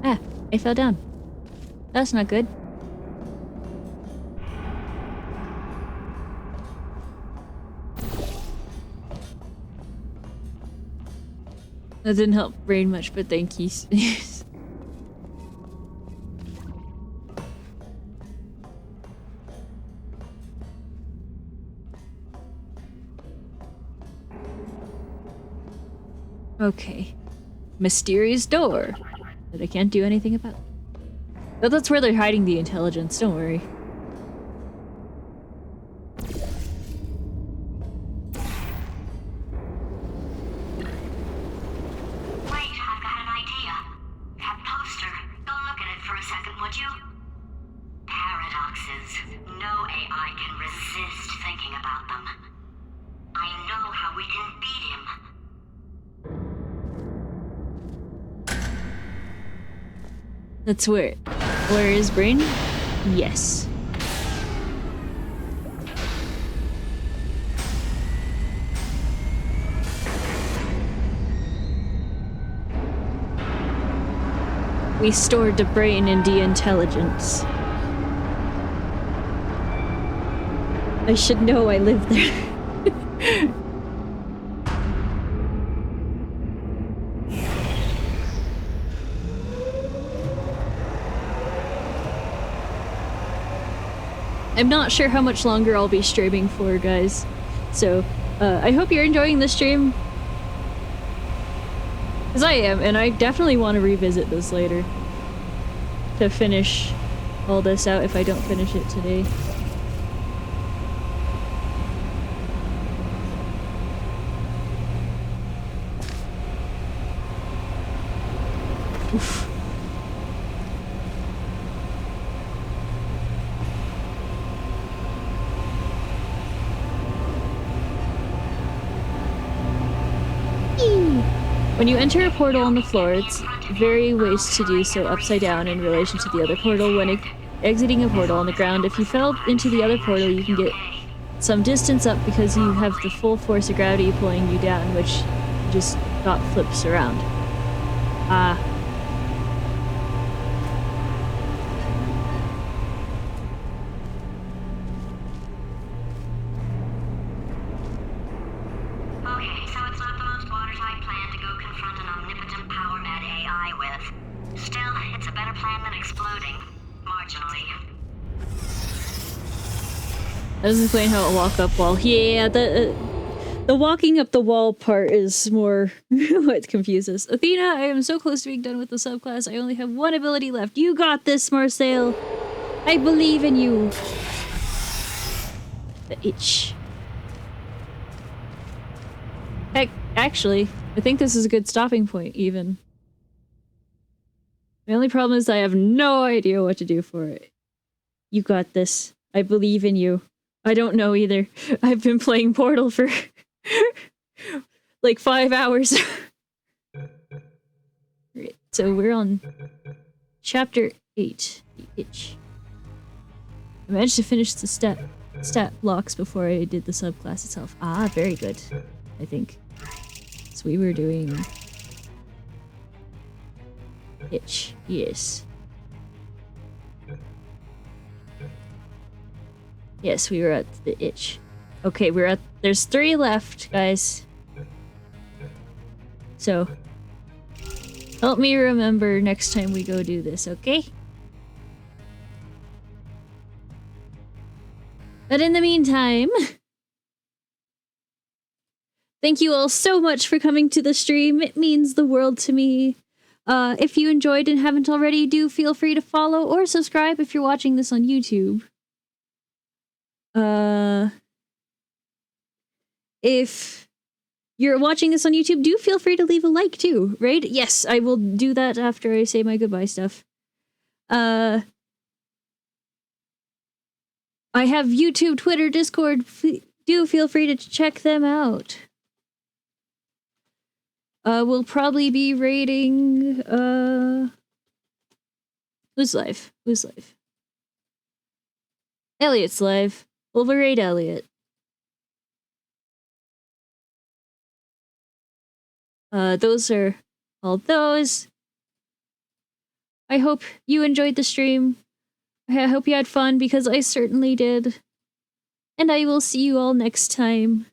Ah, I fell down. That's not good. That didn't help brain much, but thank you. Okay. Mysterious door that I can't do anything about. But that's where they're hiding the intelligence, don't worry. That's where is brain? Yes. We stored the brain in the intelligence. I should know I live there. I'm not sure how much longer I'll be streaming for, guys. So, I hope you're enjoying the stream. Because I am, and I definitely want to revisit this later. To finish all this out if I don't finish it today. Oof. When you enter a portal on the floor, it's very ways to do so upside down in relation to the other portal. When exiting a portal on the ground, if you fell into the other portal, you can get some distance up because you have the full force of gravity pulling you down, which just dot flips around. That doesn't explain how to walk up wall. Yeah, the walking up the wall part is more what confuses. Athena, I am so close to being done with the subclass. I only have one ability left. You got this, Marcel. I believe in you. The itch. Heck, actually, I think this is a good stopping point, even. The only problem is I have no idea what to do for it. You got this. I believe in you. I don't know either. I've been playing Portal for like 5 hours. Right, so we're on chapter 8. The Itch. I managed to finish the stat blocks before I did the subclass itself. Ah, very good. I think. So we were doing Itch. Yes. Yes, we were at the Itch. Okay, there's 3 left, guys. So, help me remember next time we go do this, okay? But in the meantime, thank you all so much for coming to the stream. It means the world to me. If you enjoyed and haven't already, do feel free to follow or subscribe if you're watching this on YouTube. If you're watching this on YouTube, do feel free to leave a like too, right? Yes, I will do that after I say my goodbye stuff. I have YouTube, Twitter, Discord. Do feel free to check them out. We'll probably be raiding, who's live? Who's live? Elliot's live. We'll raid Elliot. Those are all those. I hope you enjoyed the stream. I hope you had fun, because I certainly did. And I will see you all next time.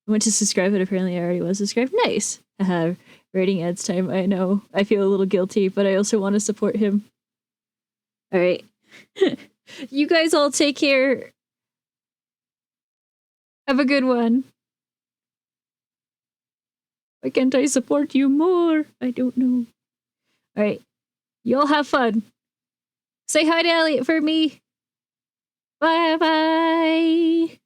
I went to subscribe, but apparently I already was subscribed. Nice! Rating Ed's time, I know. I feel a little guilty, but I also want to support him. Alright. You guys all take care. Have a good one. Why can't I support you more? I don't know. Alright. You all have fun. Say hi to Elliot for me. Bye-bye.